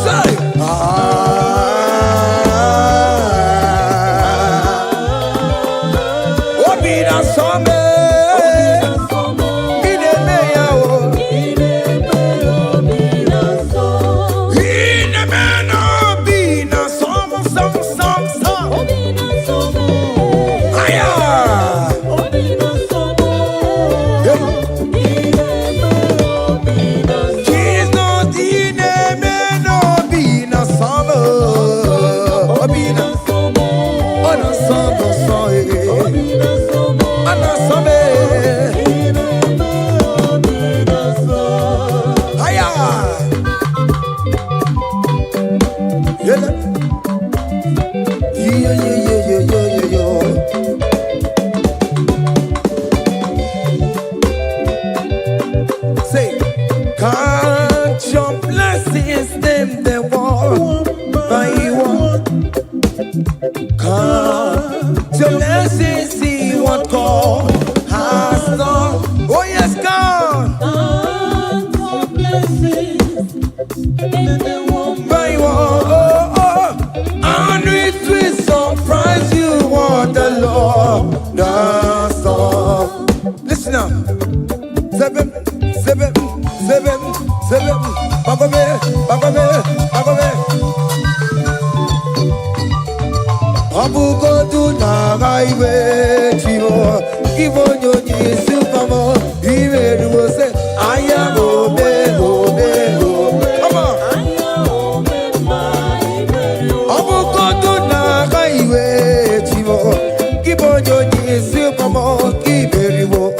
Say, oh, be that summer. Say, count your blessings, them they want by one. Count your blessings, see what God has done. Oh yes, God. Count your blessings, them they want by one. Oh, oh. And it will surprise you what the Lord does. Listen up. Seven. Bagome. Abugo do na highway chivo. Givo nyonyi supamo. Iwe ruo se aya obe. Come on. Abugo do na highway chivo. Givo nyonyi supamo. Iwe ruo.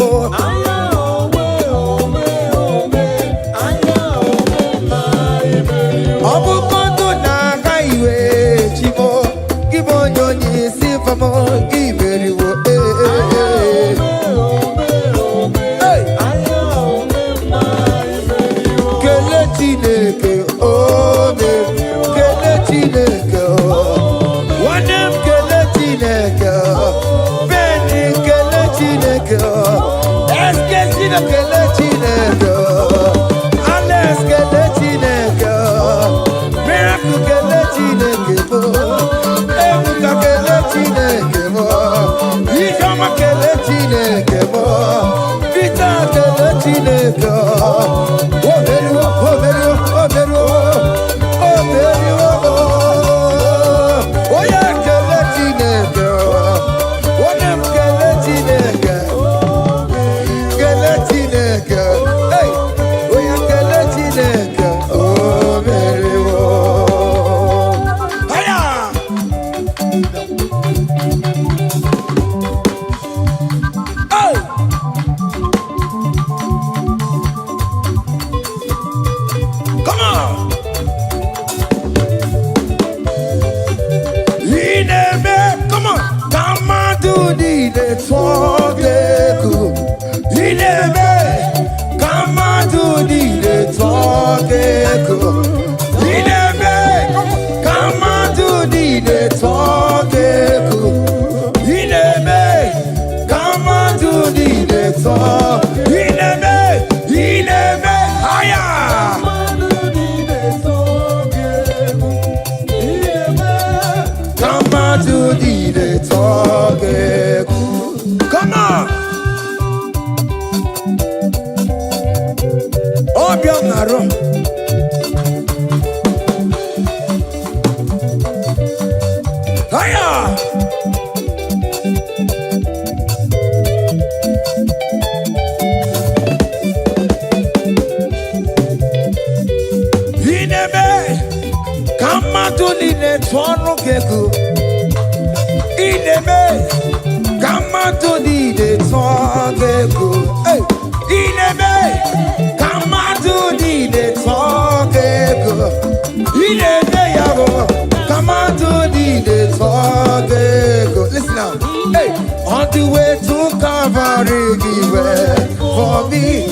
Listen now. Hey, on the way to Calvary, he went for me.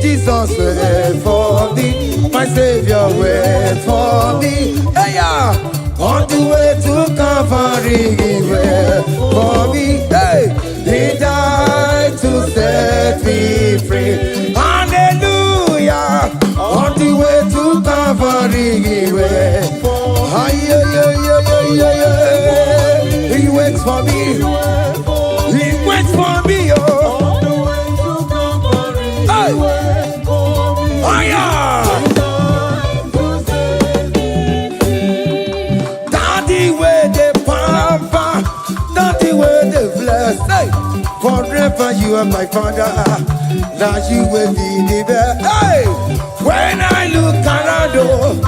Jesus went for me. My Savior went for me. Hey, yeah. on the way to Calvary for me. Hey, he died to set me free. Hallelujah, on the way to Calvary he waits for me. He waits for me, oh. Hey. Oh, yeah. Daddy, where the pampa, daddy, where the bless. Hey. Forever you are my father. Now you will be the best. Hey. When I look around,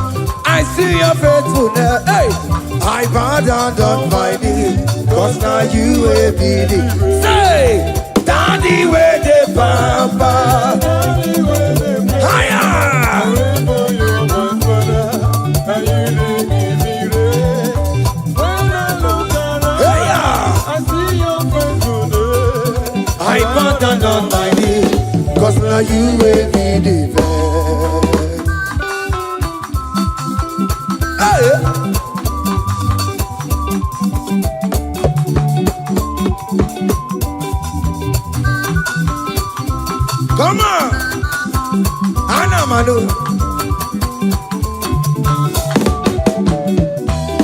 I see your faithfulness. Hey. I bow down on my knees, cause now you will be the. Say, daddy, where the pampa. Higher. I bow down on my knees, cause now you will be the best. Hey. Come on, Anamano.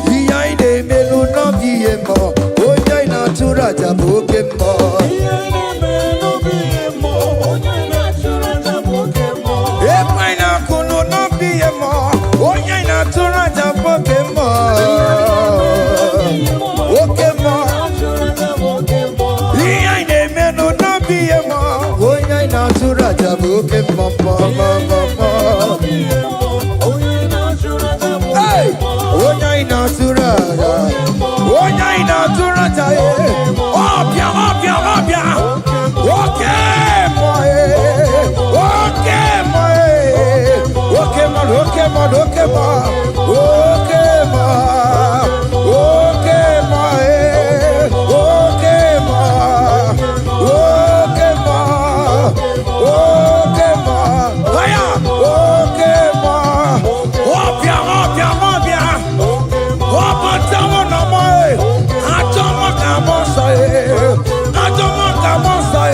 Behind the melu no biemo, oja ina tura jaboke mo. Epa ina kuno no biemo, oja ina tura jaboke mo. Oke mo. Behind the melu no biemo. Natura jabuke mama mama. Hey, onya natura, onya natura jaye. Opia, opia, opia. Okay, boy. Okay, boy. Okay, man. Okay, man. Okay, man. Okay, man. Okay, boy. Okay, man. Okay, man. Okay, ma. Aya. Okay, ma. Opia, opia, opia. Opa, tamo na moi. Atomo kamosa e. Atomo kamosa e.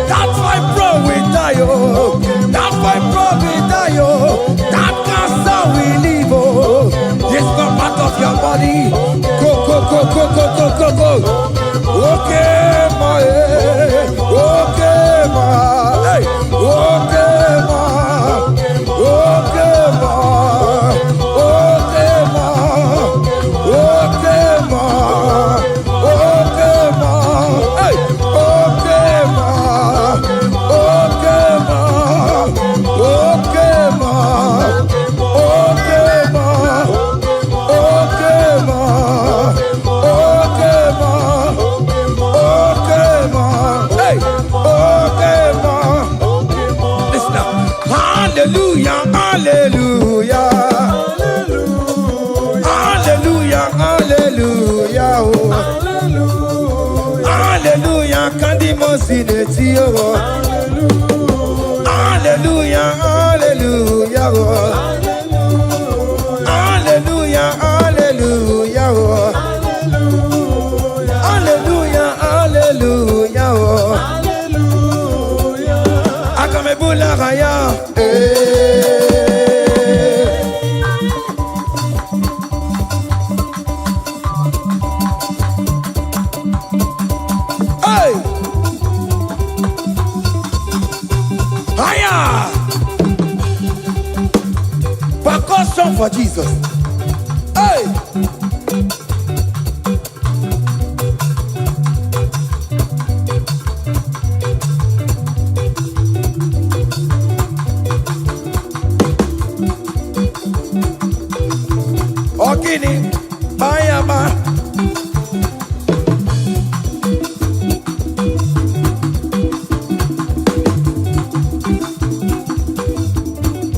That's why bro we die oh. That's why bro we die oh. That cancer we live oh. It's not part of your body. Go, go, go, go, go, go, go, go. Okay, ma. Okay, ma. Hey. Okay, ma. Okay, ma. Okay, ma. Okay, ma. Okay, ma. Hey. Okay, ma. Okay, ma. Okay, ma. Okay, ma. Okay, ma. Okay, ma. Okay, ma. Hey. Okay, ma. Listen now. Hallelujah, hallelujah. Hallelujah, hallelujah. Oh. Hallelujah, kandi mosineti oh. Hallelujah, hallelujah. Oh. Hallelujah, hallelujah. Oh. Hallelujah, hallelujah. Oh. Akamebula raya. Hey! Higher! Percussion for Jesus. Hey! Ogini, Bayama.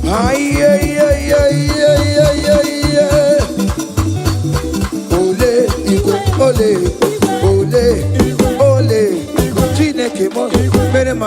Ay, ay, ay, ay, ay, ay, ay, ay. Ole, Igbo, ole, ole, ole. Chineke mo, mere ma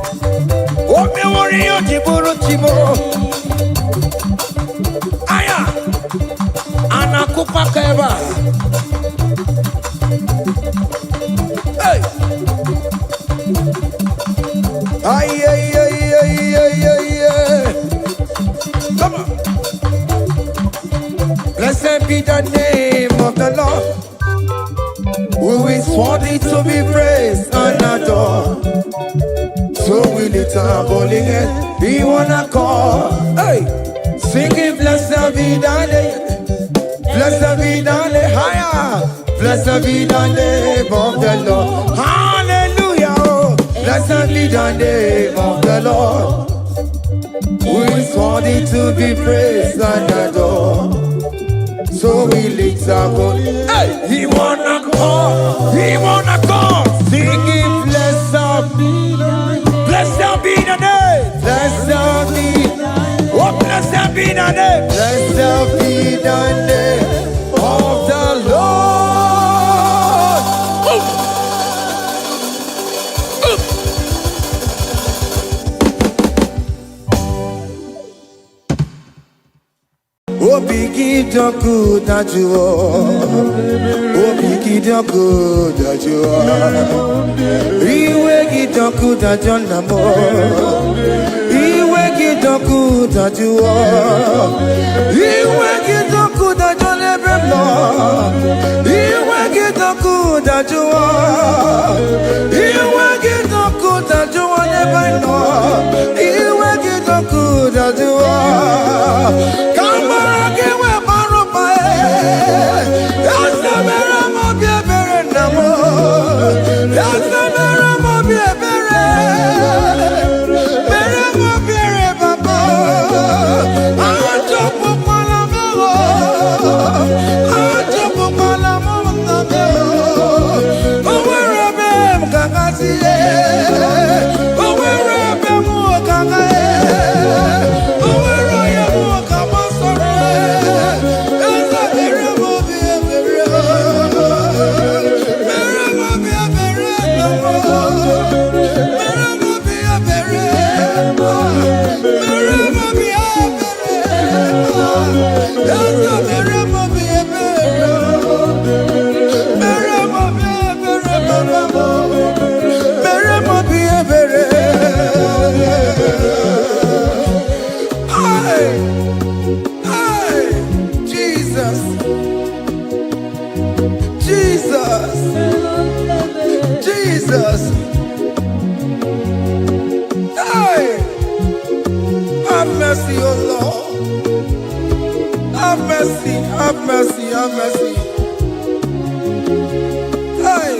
Ay, ay, ay, ay, ay, ay, ay. Come on. Blessed be the name of the Lord, who is worthy to be praised and adored. So we lift our holy hands, we wanna call, hey, singing blessed be the name, blessed be the name, higher, blessed be the name of the Lord, hallelujah, oh. Blessed be the name of the Lord, who is worthy to be praised and adored. So we lift our holy hands, hey, he wanna call, singing blessed be the name. Blessed be the name. Blessed be. Oh, blessed be the name. Blessed be the name of the Lord. Oh, biggie, the good that you are. Oh, biggie, the good that you are. Iwe the good that you are. Iwe the good that you are. Iwe the good that you never know. Iwe the good that you are. Iwe the good that you never know. Iwe the good that you are. Come on. Jesus. Hey, have mercy, oh Lord. Have mercy, have mercy, have mercy. Hey,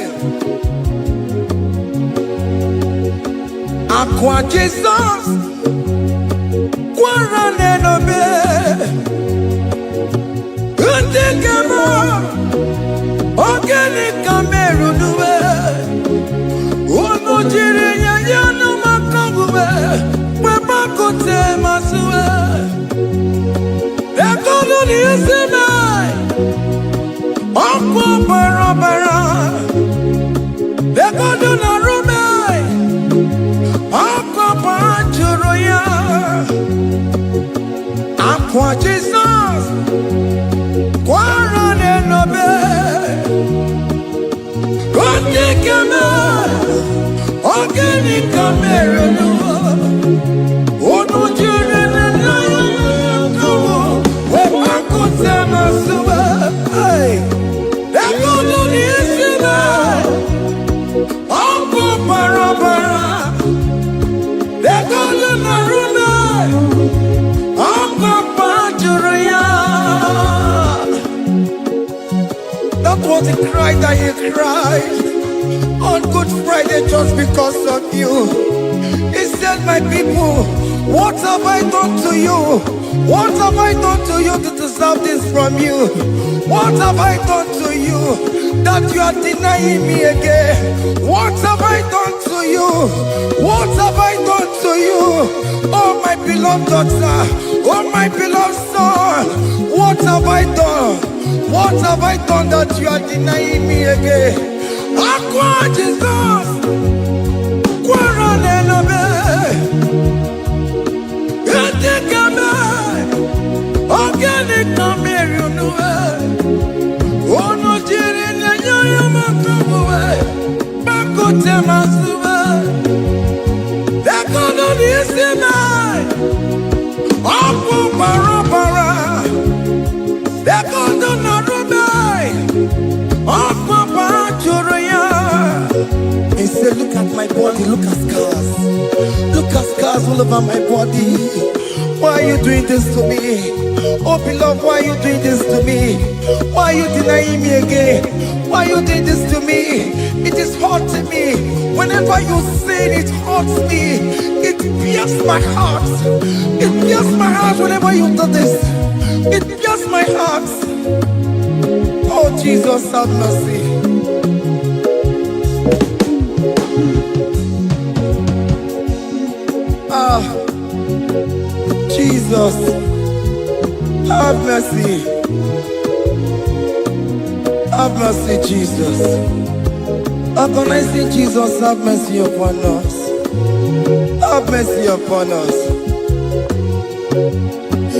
Aqua Jesus, Quarane no be, Untekama, Organic Cameroon. Aqua Jesus, Quarane no be, Organic Cameroon. That was the cry that he cried on Good Friday just because of you. He said, my people, what have I done to you? What have I done to you to deserve this from you? What have I done to you that you are denying me again? What have I done to you? What have I done to you? Oh, my beloved daughter, oh, my beloved son, what have I done? What have I done that you are denying me again? Aqua Jesus, Quarane no be, Untekama, Organic Cameroon. Oh no, Jiri na nyoyo makabuwe, Bakote masuwe. look at scars. Look at scars all over my body. Why are you doing this to me? Oh beloved, why are you doing this to me? Why are you denying me again? Why are you doing this to me? It is hurting me. Whenever you sin, it hurts me. It pierces my heart. It pierces my heart whenever you do this. It pierces my heart. Oh Jesus, have mercy. Ah, Jesus, have mercy. Have mercy, Jesus. How can I say, Jesus, have mercy upon us? Have mercy upon us.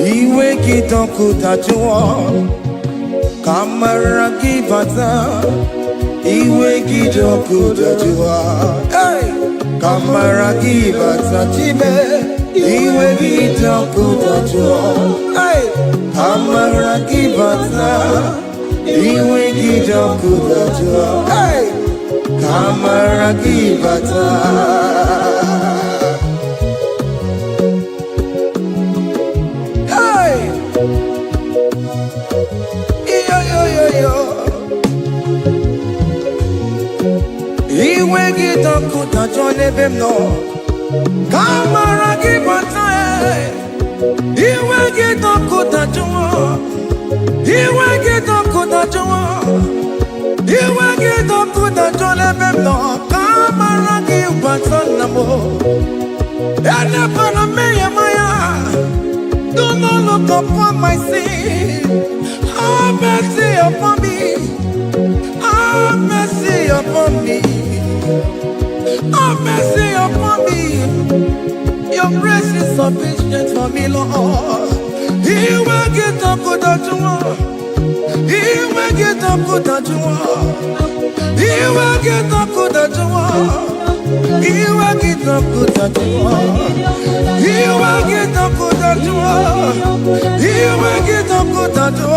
Iwe kitonku tajuwa, kamara kibata. Iwe kitonku tajuwa, hey, kamara kibata chibe. Iwe kitonku tajuwa, hey, kamara kibata. Iwe kitonku tajuwa, hey, kamara kibata. Iwe kitonku tajuwa nebem no, kamara kibata. Iwe kitonku tajuwa, iwe kitonku tajuwa, iwe kitonku tajuwa nebem no, kamara kibata namo. Ene pana meya maya, do not look upon my sin. Have mercy upon me. Have mercy upon me. Have mercy upon me. Your grace is sufficient for me, Lord. He will get up good at you. He will get up good at you. He will get up good at you. He will get up good at you. He will get up good at you. He will get up good at you.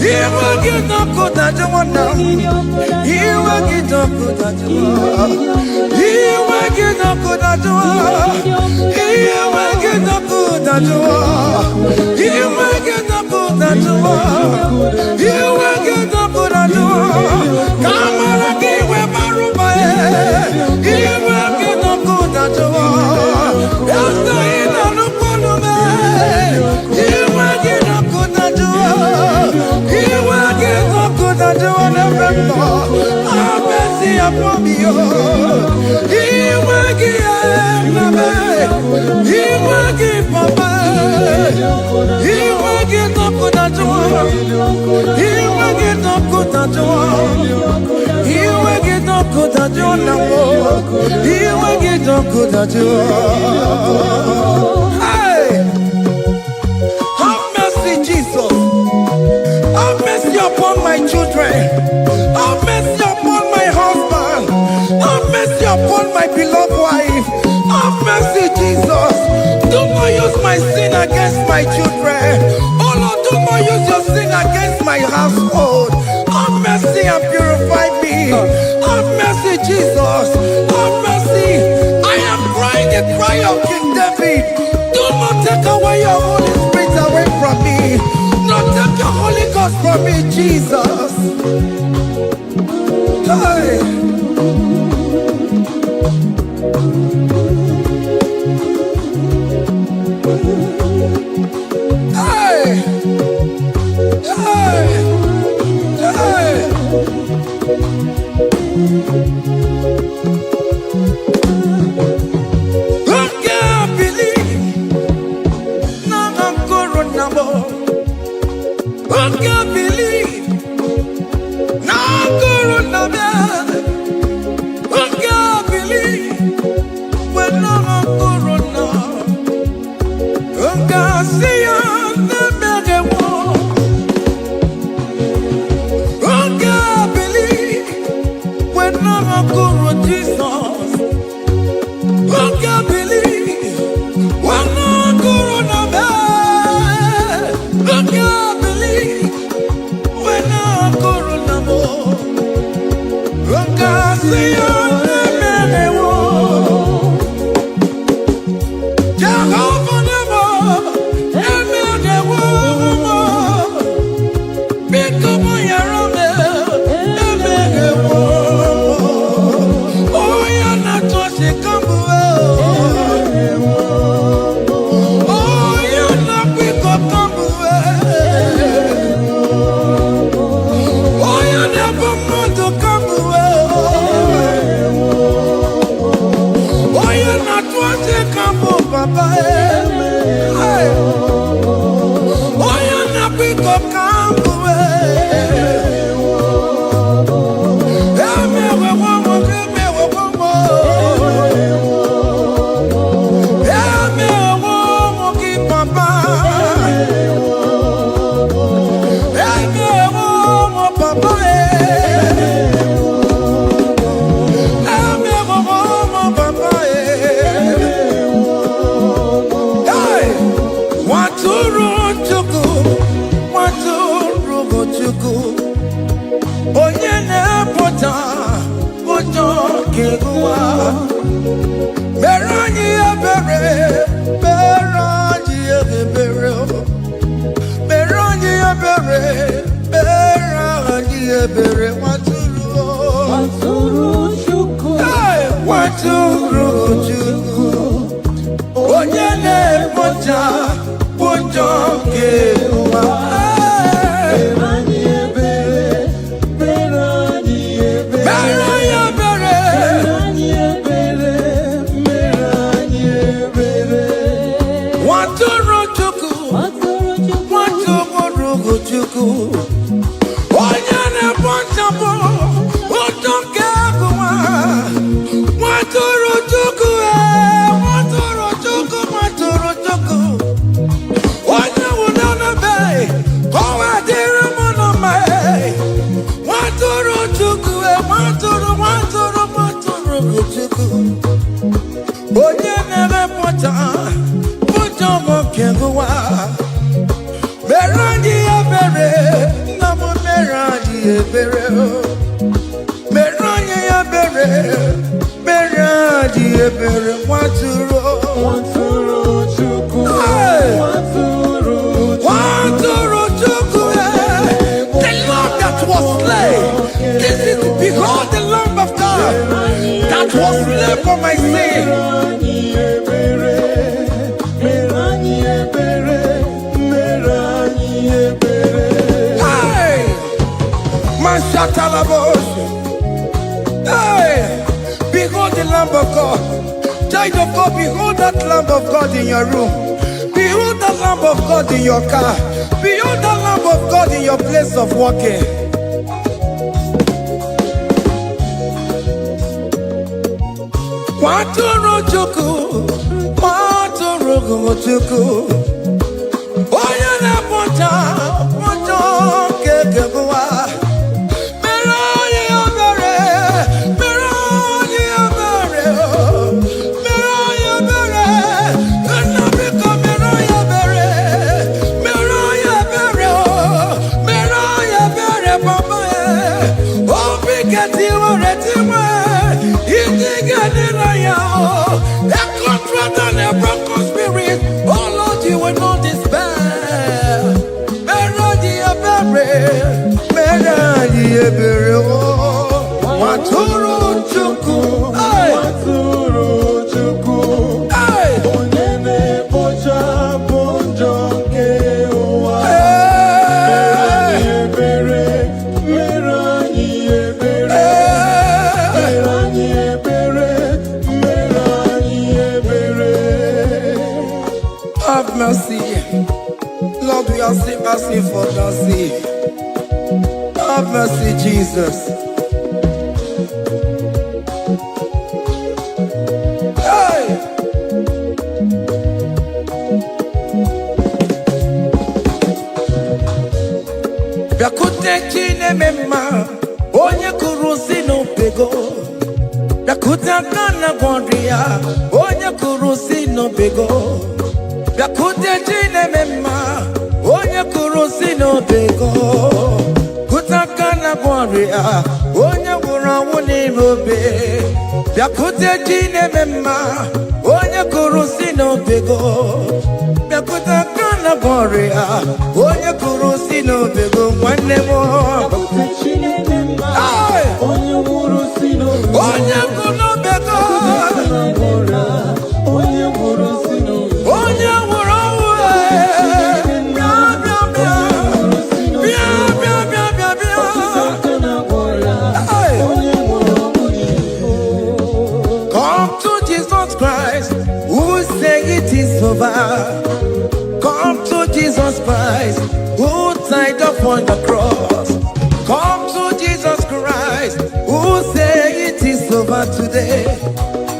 He will get up good at you now. He will get up good at you. He will get up good at you. He will get up good at you. He will get up good at you. He will get up good at you. Come on, give me my room. He will get up good at you. After he done up on me, he will get up good at you. He will get up good at you. Have mercy upon me. He will give me. He will give me. He will get up good at you. He will get up good at you. He will get up good at you now. He will get up good at you. Hey, have mercy, Jesus. Have mercy upon my children. Have mercy upon my husband. Have mercy upon my beloved wife. Have mercy, Jesus. Do not use my sin against my children. Oh Lord, do not use your sin against my household. Have mercy and purify me. Have mercy, Jesus. Have mercy. I am crying the cry of King David. Do not take away your Holy Spirit away from me. Not take your Holy Ghost from me, Jesus. Hey. Hey. Hey. Hey. I can't believe now I'm corona. I can't believe now I'm corona. I can't believe when I'm corona. I can't see you. I can't believe when I'm a Jesus. onye na-apụta ụjọ ga-egụwa. Mere anyị ebere, mere anyị ebere, mere anyị ebere, mere anyị ebere, nwatụrụ Chukwu, nwatụrụ Chukwu, onye na-apụta ụjọ ga-egụwa. Onye na-ekpochapụ ụjọ nke agụwa, nwatụrụ Chukwu, nwatụrụ Chukwu, nwatụrụ Chukwu. Onye nwụrụ n'ebe ka ọ wee dịrị m na mma, nwatụrụ Chukwu, nwatụrụ Chukwu. Onye na-emepụta ụjọ nke agụwa, mere anyị ebere, nna m mere anyị ebere, mere anyị ebere, mere anyị ebere, nwatụrụ Chukwu, nwatụrụ Chukwu, the Lamb that was slain. This is behold the Lamb of God that was slain for my sin. Hey, behold the Lamb of God. Child of God, behold that Lamb of God in your room. Behold the Lamb of God in your car. Behold the Lamb of God in your place of working. Nwatụrụ Chukwu, nwatụrụ Chukwu, onye na-apụta ụjọ nke agụwa. Nwatụrụ Chukwu, nwatụrụ Chukwu, onye na-ekpochapụ ụjọ nke ụwa. Mere anyị ebere, mere anyị ebere, mere anyị ebere. Have mercy, Lord, we are asking for mercy. Have mercy, Jesus. Hey! Bịakute Chineke mma, onye kụrụ si n'obego. Bịakute aka na gwọrọ ya, onye kụrụ si n'obego. Bịakute Chineke mma, onye kụrụ si n'obego. Onye nwụrụ anwụ n'ime obe. Bịakute Chineke mma, onye kụrụ si n'obego. Bịakute aka na gwọrọ ya, onye kụrụ si n'obego, nwanne m. Bịakute Chineke mma, onye nwụrụ si n'obego. Onye nwụrụ n'obego, onye nwụrụ si n'obego. Onye nwụrụ anwụ, come to Jesus Christ, who died upon the cross. Come to Jesus Christ, who said it is over today.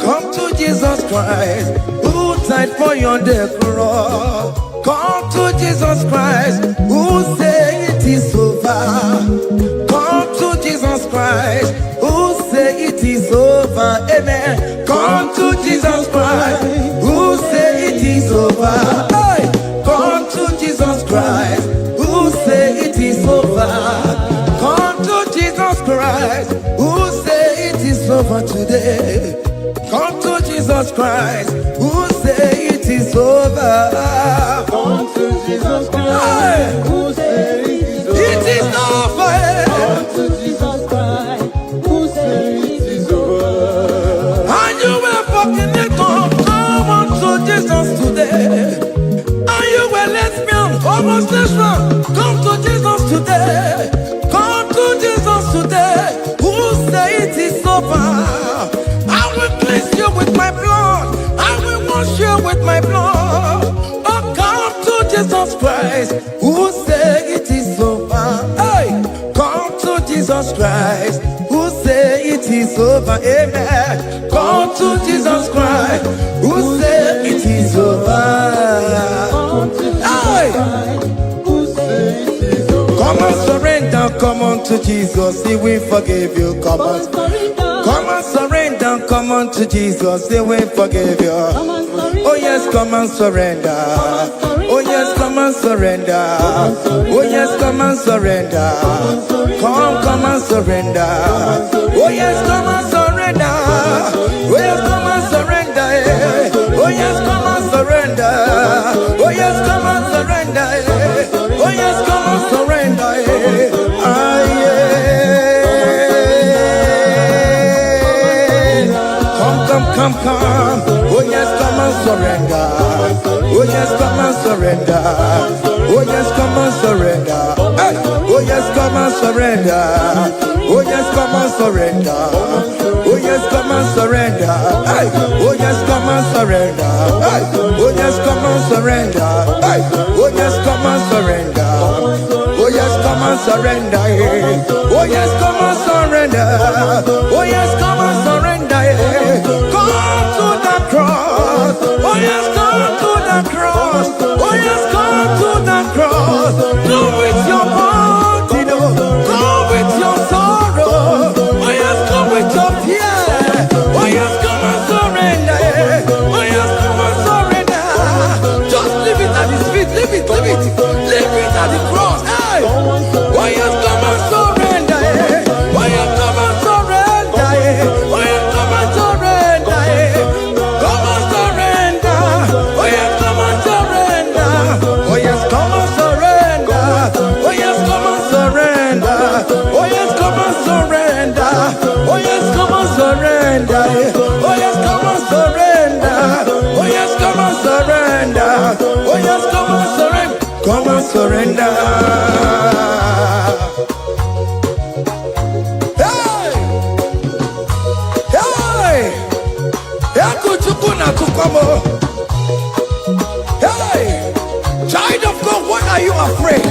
Come to Jesus Christ, who died for you on the cross. Come to Jesus Christ, who said it is over. Come to Jesus Christ, who said it is over. Amen. Come to Jesus Christ, who said it is over. Hey! Come to Jesus Christ, who said it is over. Come to Jesus Christ, who say it is over today. Come to Jesus Christ, who say it is over. Come to Jesus Christ, who say it is over. It is over. Come to Jesus Christ, who say it is over. And you were fucking it up. Come on to Jesus today. And you were lesbian, homosexual. Come to Jesus today. Come to Jesus today. Who say it is over? I will cleanse you with my blood. I will wash you with my blood. Oh, come to Jesus Christ. Who say it is over? Hey, come to Jesus Christ. Who say it is over? Amen. Come to Jesus Christ. Who say it is over? Come to Jesus Hey, Christ, who say it is over. come and surrender. Come on to Jesus. He will forgive you. Come on. Come and surrender, come on to Jesus, He will forgive you. Oh yes, come and surrender. Oh yes, come and surrender. Oh yes, come and surrender. Come and surrender. Oh yes, come and surrender. Oh yes, come and surrender. Oh yes, come and surrender. Oh yes, come and surrender. Oh yes, come and surrender. Ah yeah. Come. Oh yes, come and surrender. Oh yes, come and surrender. Oh yes, come and surrender. Hey. Oh yes, come and surrender. Oh yes, come and surrender. Oh yes, come and surrender. Hey. Oh yes, come and surrender. Hey. Oh yes, come and surrender. Hey. Oh yes, come and surrender. Oh yes, come and surrender. Oh yes, come and surrender. Oh yes, come and surrender. Come to the cross. Oh yes, come to the cross. Oh yes, come to the cross. Come with your body, come with your sorrow. Oh yes, come with your fear. Oh yes, come and surrender. Oh yes, come and surrender. Just leave it at His feet. Leave it at the cross. Hey. Oh yes, come and surrender. Oh yes, come and surrender. Oh yes, come and surrender. Come and surrender. Oh yes, come and surrender. Oh yes, come and surrender. Oh yes, come and surrender. Oh yes, come and surrender. Oh yes, come and surrender. Oh yes, come and surrender. Oh yes, come and surrender. Oh yes, come and surrender. Come and surrender. Hey! Hey! Hey! Child of God, why are you afraid?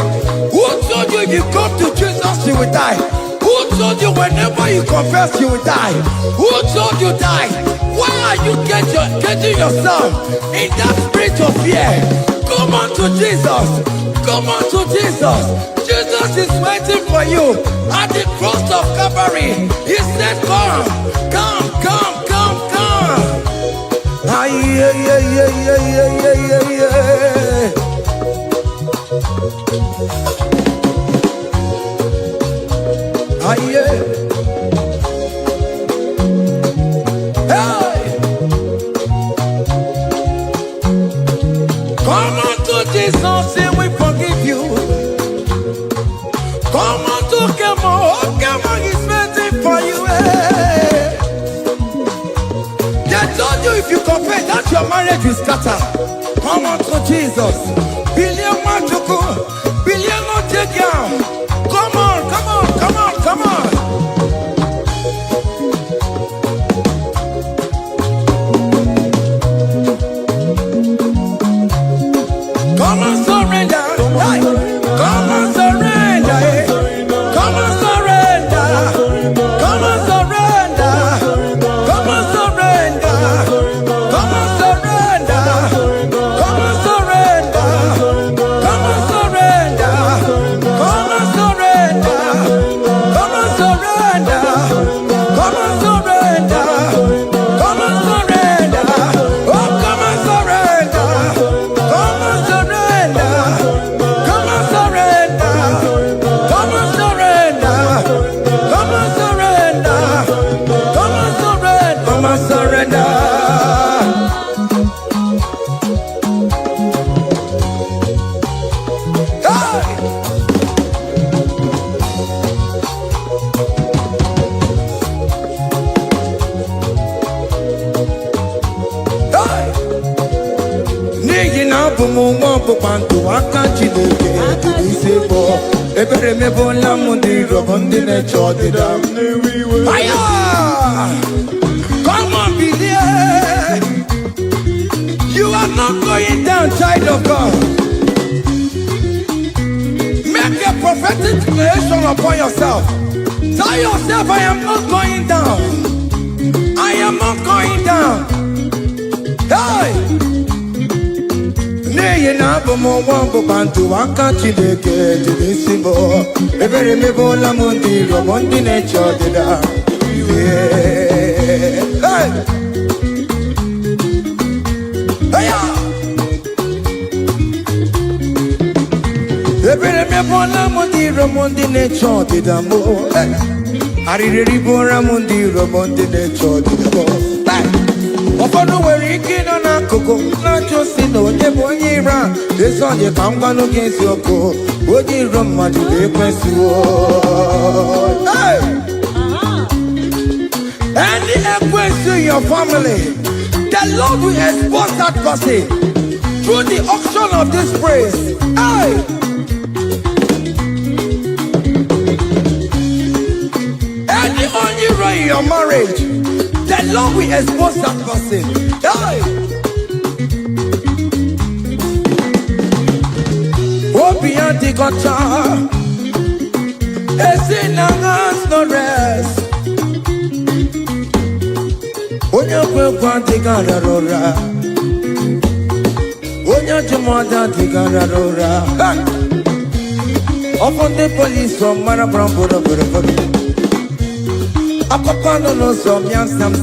Who told you if you come to Jesus you will die? Who told you whenever you confess you will die? Who told you die? Why are you getting yourself in that spirit of fear? Come on to Jesus. Come on to Jesus. Jesus is waiting for you at the cross of Calvary. He said, come. Ah, yeah. Ah, yeah. Hey! Come on to Jesus, He will forgive you. Come on to Kemo, is waiting for you. They told you if you confess that your marriage will scatter. Come on to Jesus. Billion Machuku, billion Otegiam. Come on. Come and surrender. Hey. Come and surrender. Come and surrender. Come and surrender. Come and surrender. Come and surrender. Come and surrender. Come and surrender. Come and surrender. Come and surrender. Come and surrender. Come and surrender. Oh, come and surrender. Come and surrender. Come and surrender. Come and surrender. Come and abụmụnwa ọkpụkpandụ aka Chineke dị isi bụ ebere mebola m ndị rọbọ ndị na-eche ọdịda aya. Come on, believe you are not going down, child of God. Make a prophetic declaration upon yourself. Tell yourself, I am not going down. I am not going down. Hey! Nay, na bomo wambo bantu waka Chineke jidisibo. Ebere mebo la mundi robondi necho dida. Hey! Hey! Ebere mebo la mundi robondi necho dida mo. Aririri bora mundi robondi necho dida mo. Ofono were ike nọ n'akụkụ na-achọ si na onye bụ onye ire a ezi onye ka m gwanụ gị eziokwu onye iro mmadụ ga-ekwesịwo. Any ekwesị in your family, the Lord will expose that person through the auction of this praise. Any only right in your marriage, the Lord will expose that person. Hey! Obian the gotcha. It's in hands no rest. When you go the gararora. When you jumada the gararora. Upon the police from Marabrambo. Akopano no som yam sam.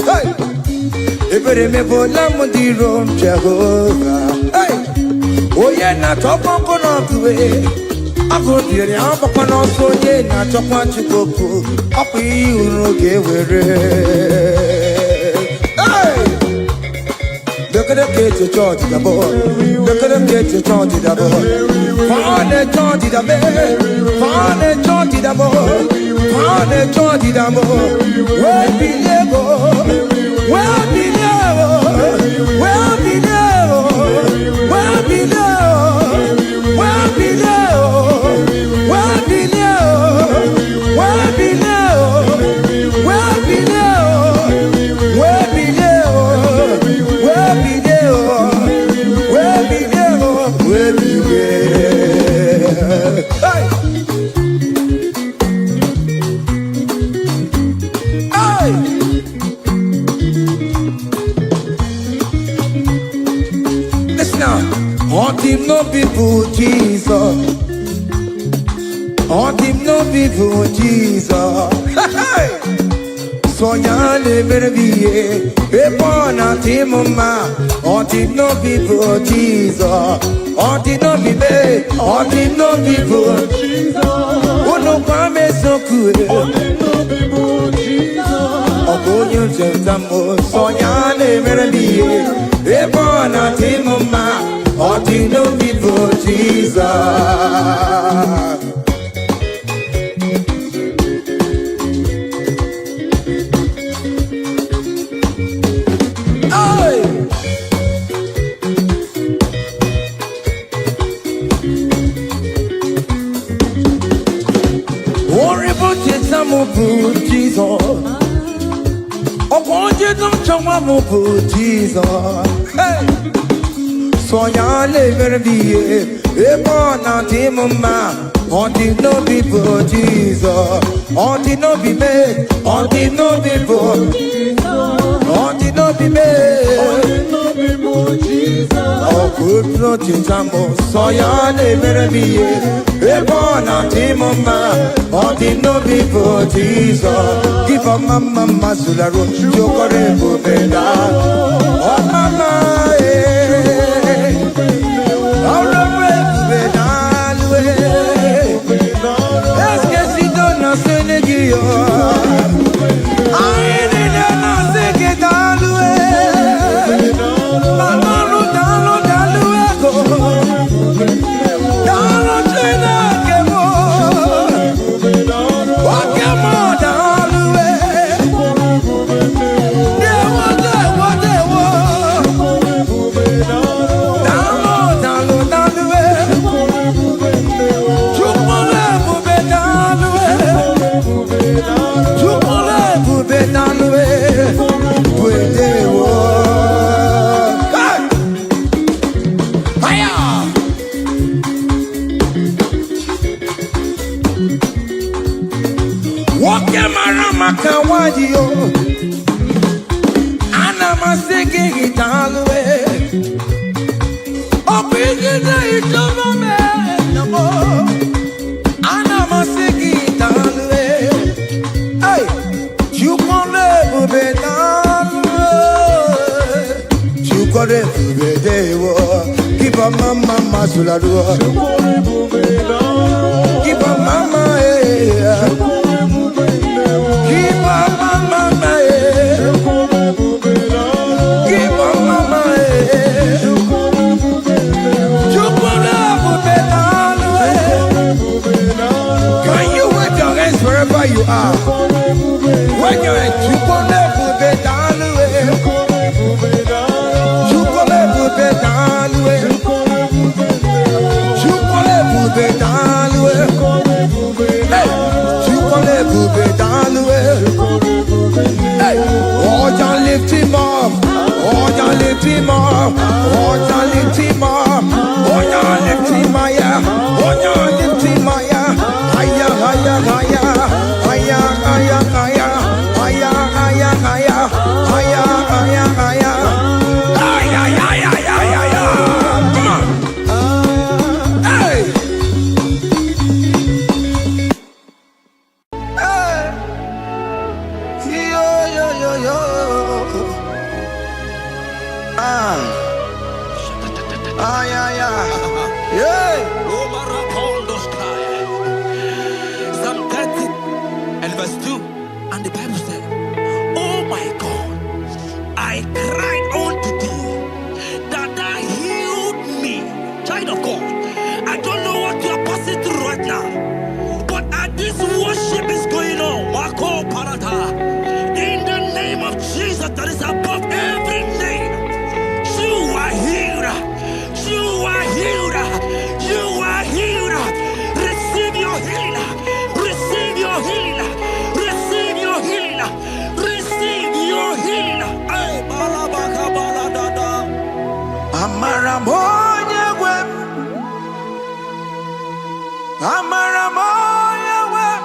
Hey, ebere me bola mundi rom Jehovah. Hey, oh yeah na topo kono tuwe. Ako dire apapano so ye na topo chikoku. Api uroge were. Hey, look at the kids to charge the boy. Look at the kids to charge the boy. Find the charge the boy. Find the charge the boy. Find the charge the boy. Where be level? Where be level? Where be level? Where be level? Where be level? Where be level? Where be level? Where be level? Where be level? Where be level? Where be level? Where be level? Hey! On him no people Jesus. On him no people Jesus. So ya never be a born at him ma. On him no people Jesus. On him no be me. On him no people Jesus. Oh no come so cool. On him no people Jesus. Oh go you tell so ya never be a born at him ma. All the no people, Jesus. Hey! Worry about it, some of Jesus. Oh, won't you don't show up about Jesus? Hey! So ya never be a born at him ma. On the no people Jesus. On the no be made. On the no people Jesus. On the no be made. On the no people Jesus. Oh good Lord Jesus. So ya never be a born at him ma. On the no people Jesus. Give a mama sularo. Jokore bubeda. Oh mama Woke marama kawadio. Anama singing it all the way. Oh, big me. Anama singing it all the way. Hey, you can never be done. You can never be there. Keep a mama masulado. Keep a mama. Keep a mama. Keep a mama. You can never be done. Can you wave your hands wherever you are? Wave your hands. You can never be done. You can never be done. Lift him up, oh, you lift him up, oh, you lift him up, oh, you lift him higher, oh, you lift him higher, higher, higher, higher, higher, higher, higher, higher, higher, higher, higher, higher, higher. Psalm 30 and verse 2, and the Bible said, oh my God, I cried unto thee, that thou healed me. Child of God, I don't know what you are passing through right now, but as this worship is going on, Wako Parata, in the name of Jesus that is above every name, you are healed. You are healed. You are healed. Receive your healing. Receive your healing. Receive your healing. Receive your healing. Ay, balabaka baladada. Amaramoya web. Amaramoya web.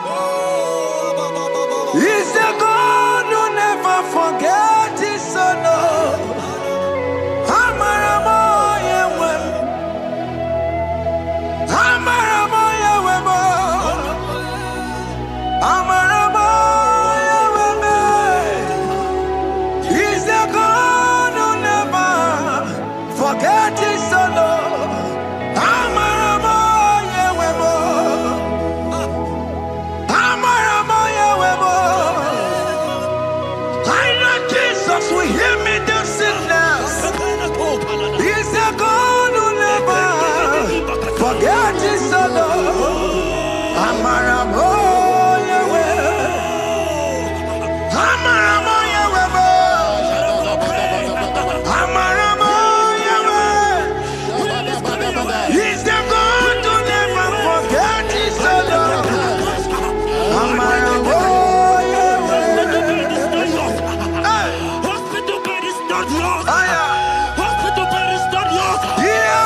He's a God who never forgets his son. Amaramoya web. Amaramoya web. Amaramoya web. He's a God who never forgets his son. Amaramoya web. Amaramoya web. I know Jesus will hear me the sickness. He's a God who never forget his son. Amaramoya web. Amaramoya web. Amaramoya web. He's the God who never forget his son. Amaramoya web. Hospital bed is not yours. Ah, yeah. Hospital bed is not yours. Yeah.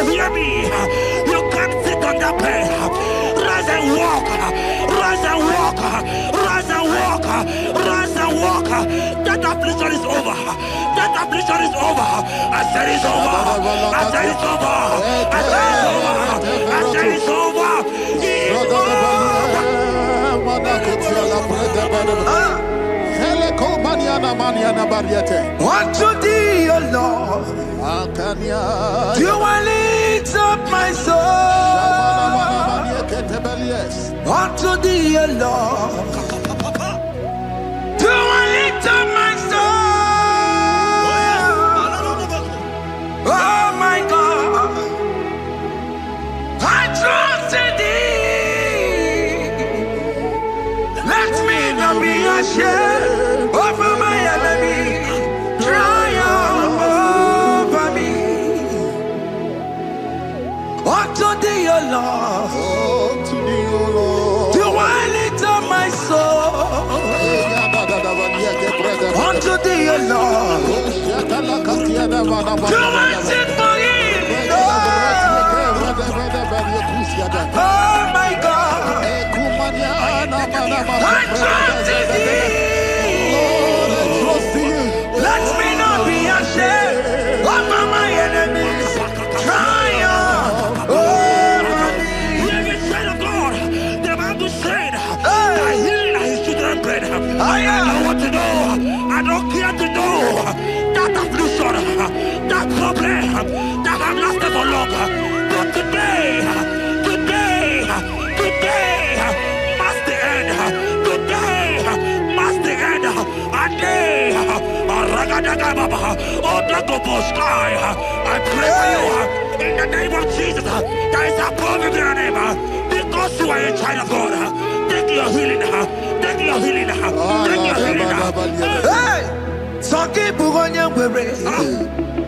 Hear me. You can't sit on that bed. Rise and walk. Rise and walk. Rise and walk. Rise and walk. That affliction is over. That affliction is over. I said it's over. I said it's over. I said it's over. I said it's over. Unto thee, O Lord, do I lift up my soul. Unto thee, O Lord, do I lift up my soul. Oh my God, I trust in thee. Let me not be ashamed over my enemy. Triumph over me. Unto thee, O Lord. To thee, O Lord. Do I lift up my soul unto thee, O Lord? Do I sing for him? Oh my God, I trust in thee. Let me not be ashamed of my enemies. Triumph over me. Hear the said of God. The Bible said, I heal his children bread. I don't want to know. I don't care to know that affliction, that problem, that have lasted for long. But today, must the end. Today must the end. And day, I pray for you in the name of Jesus. There is a problem in your name. Because you are a child of God. Take your healing. Take your healing. Take your healing. Hey, Saki Bugonya Were.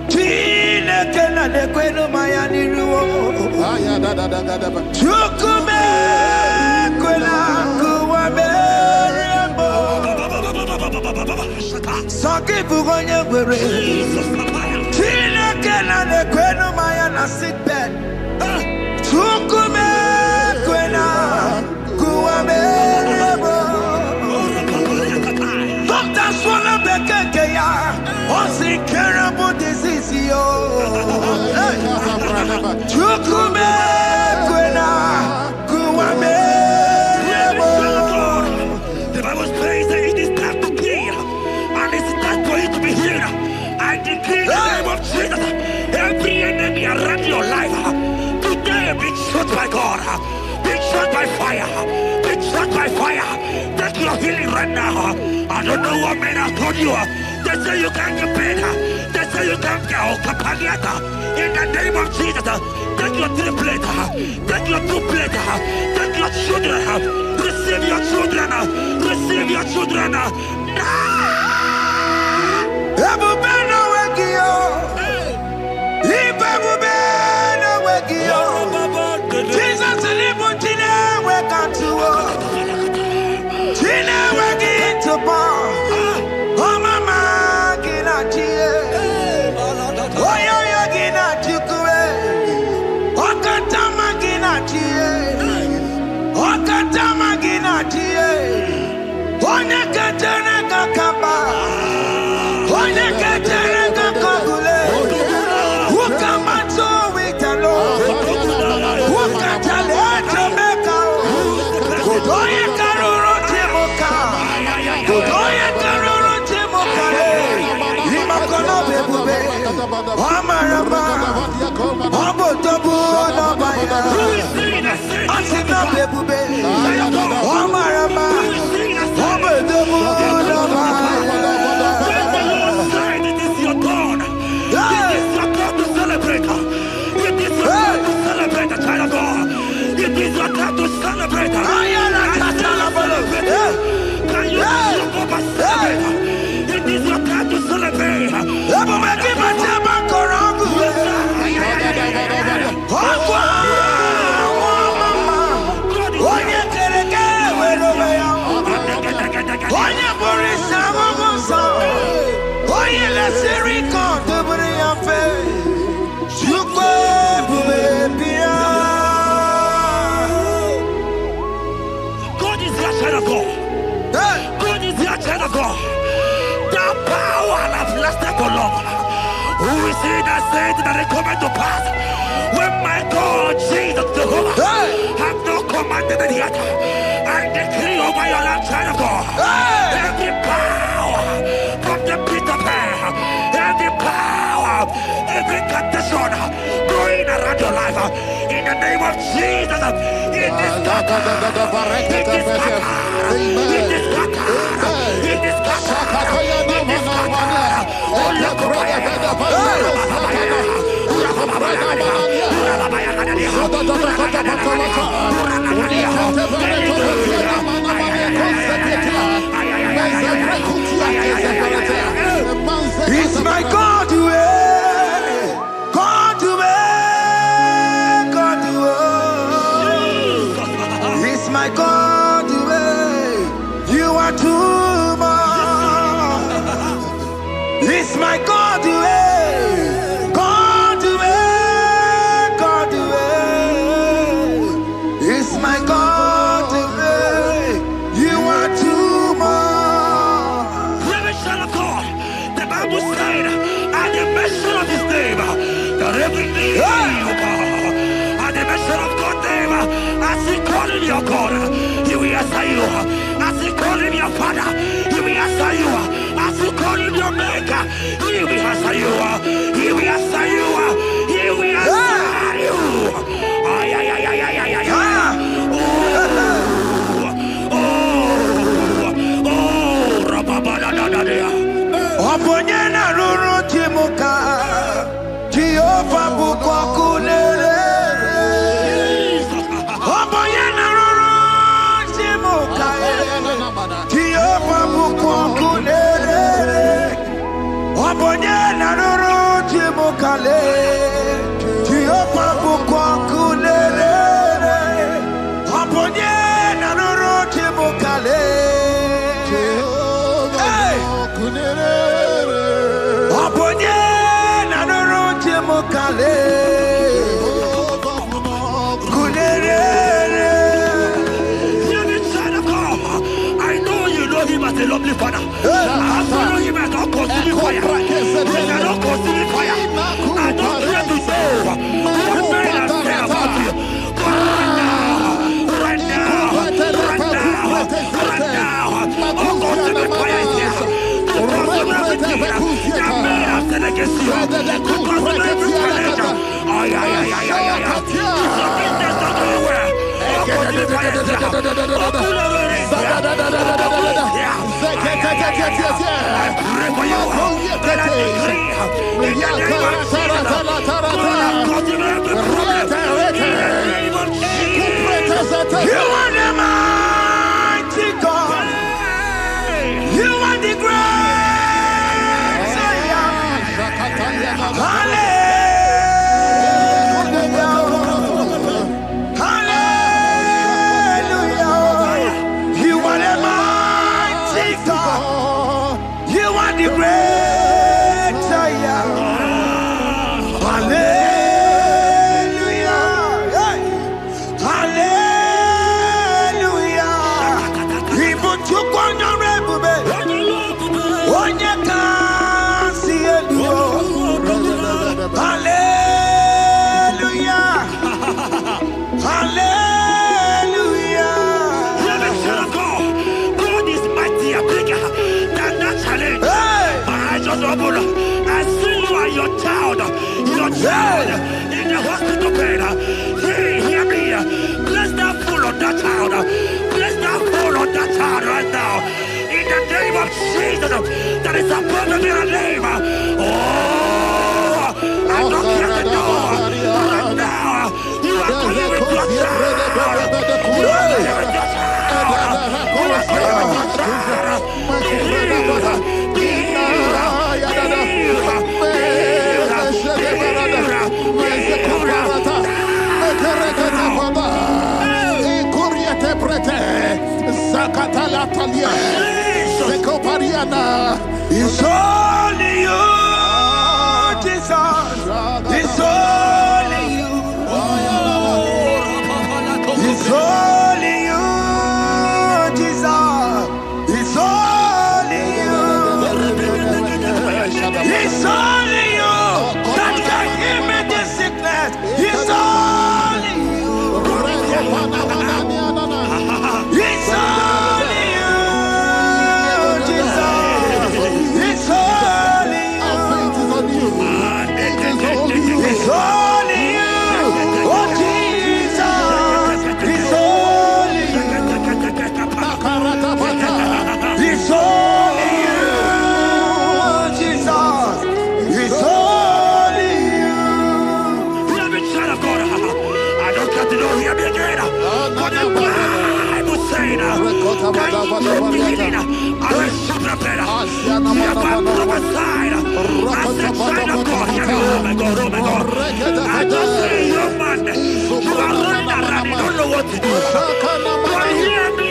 Chine Kena de Queno Mayani Ruo. Chukume Quena Kuame. Saki Bugonya Were. Chine Kena de Queno Mayana sick bed. Chukume Quena Kuame. Doctor Swallow Bekeya, what's the terrible disease? Chukume Kwena Kuame. The Bible says that it is time to kill, and it's time for you to be healed. I decree in the name of Jesus, every enemy around your life, today be shot by God, be shot by fire, be shot by fire. Take your healing right now. I don't know what men have told you. They say you can't get better. They say you can't get Okapaniata. In the name of Jesus, take your 3 plate, take your 2 plate, take your children, receive your children, receive your children. Ebubena Wegio, Ibebubena Wegio, Jesus Libutine Wekantuo, Tina Wegi to Bar, Oh Mama Ginatie, Oyo Yagina Chukue, Okatama Ginatie, Okatama Ginatie, Onekatene Kakaba. We see that said that it coming to pass. When my God, Jesus Jehovah, have not commanded it yet. I decree over your life, child of God. Every power from the pit of hell, every power, every condition going around your life, in the name of Jesus, it is scattered. It is scattered. It is scattered. It is scattered. It is scattered. It's my God, God, God, mention of God's name, as you call him your God, he will answer you. As you call him your Father, he will answer you. As you call him your Maker, he will answer you. He will answer you. He will answer you. Ay, ay, ay, ay, ay, ay, ay, ay. Oponyena ruru timuka Jehovah bukokulele Oponyena ruru timuka Jehovah bukokulele Oponyena ruru timuka Jehovah bukokulele Oponyena ruru timuka I know you know him as a lovely Father. I follow him as a consuming fire. He cannot consuming fire. I don't care to know what men have said about you. But right now, oh, consuming fire is here. To consume everything that men have said against you. To consume every challenge. Ay, ay, ay, ay, ay, ay. Something that's not going well. Oh, consuming fire is here. I pray for you. That I decree in the name of Jesus. You are the mighty God. You are the great Savior. Hallelujah. Hallelujah. You are the mighty God. You are the great Savior. Hallelujah. Child in the hospital bed, hear me. Bless that fool on that child. Bless that fool on that child right now. In the name of Jesus, that is above the mirror name. Oh, I don't hear the door. Right now, you are coming with your child. You are coming with your child. You are coming with your child. Be it's only you, Jesus. It's only you. It's only you, Jesus. It's only you. It's only you that can heal me this sickness. It's only you. It's only you, Jesus. It's only you. It's only you. Oh, Jesus. It's only you. It's only you, Jesus. It's only you. Hear me, child of God. I don't get to know, hear me again. For the Bible saying, can you believe I will suppress you have prophesied as the child of God. Hear me, oh my God, oh my God. I just see you, man. You are running around, you don't know what to do. But hear me.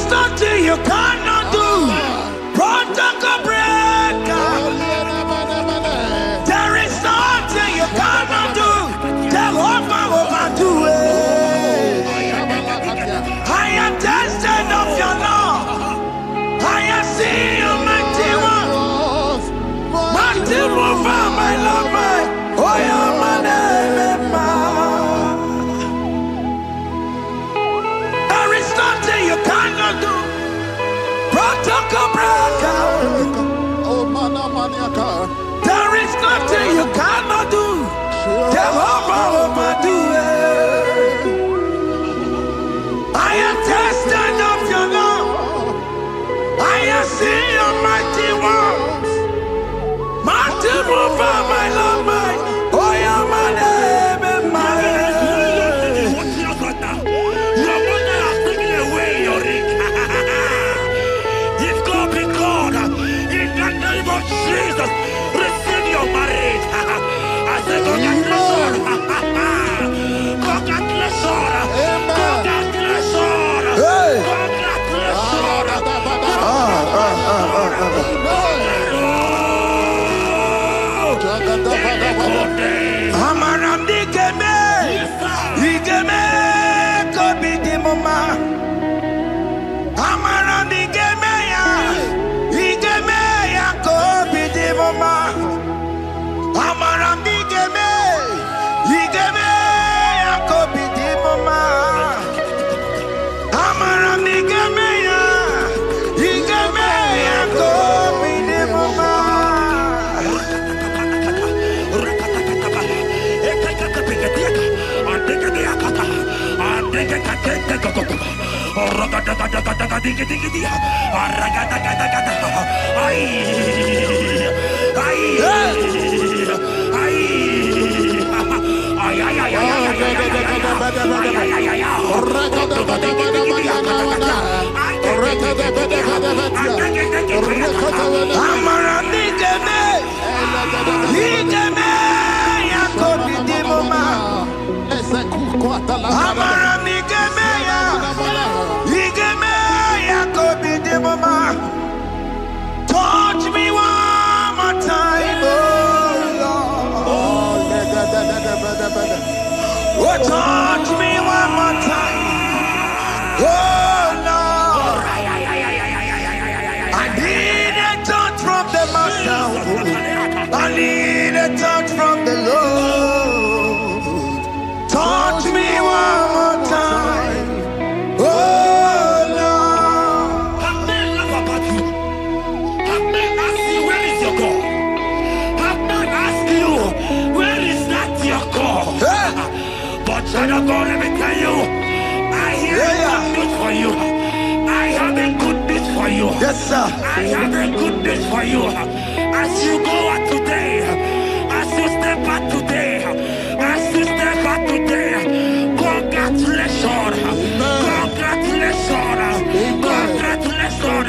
nothing you cannot do. Protocol breaker. There is nothing you cannot do. Jehovah overdo it. I am tested of your love. I have seen your mighty ones. Mighty mover, my lover. Oh, you're my name. There is nothing you cannot do. Protocol breaker. There is nothing you cannot do. Jehovah overdo it. I am tested of your love. I have seen your mighty ones. Mighty mover, my love, my. Oh, you're my name and my. Your mother has taken away your ring. If God be God, in the name of Jesus, receive your marriage. I say congratulations. Congratulations. Congratulations. Hey. Amaramdi Geme, Igeme, Kobi Dimoma. Amaramdi Geme ya, Igeme ya Kobi Dimoma. Amaramdi Geme, Igeme ya Kobi Dimoma. Amaramdi Geme ya, Igeme ya Kobi Dimoma. Touch me one more time, oh Lord. Oh, touch me one more time, oh Lord. I need a touch from the Master. I need a touch from the Lord. Touch me one more time, oh Lord. Have men laugh about you. Have men ask you, where is your God? Have men ask you, where is that your God? But child of God, let me tell you, I hear good news for you. I have a good news for you. Yes, sir. I have a good news for you. As you go out today, as you step out today, as you step out today, congratulations. Congratulations. Congratulations.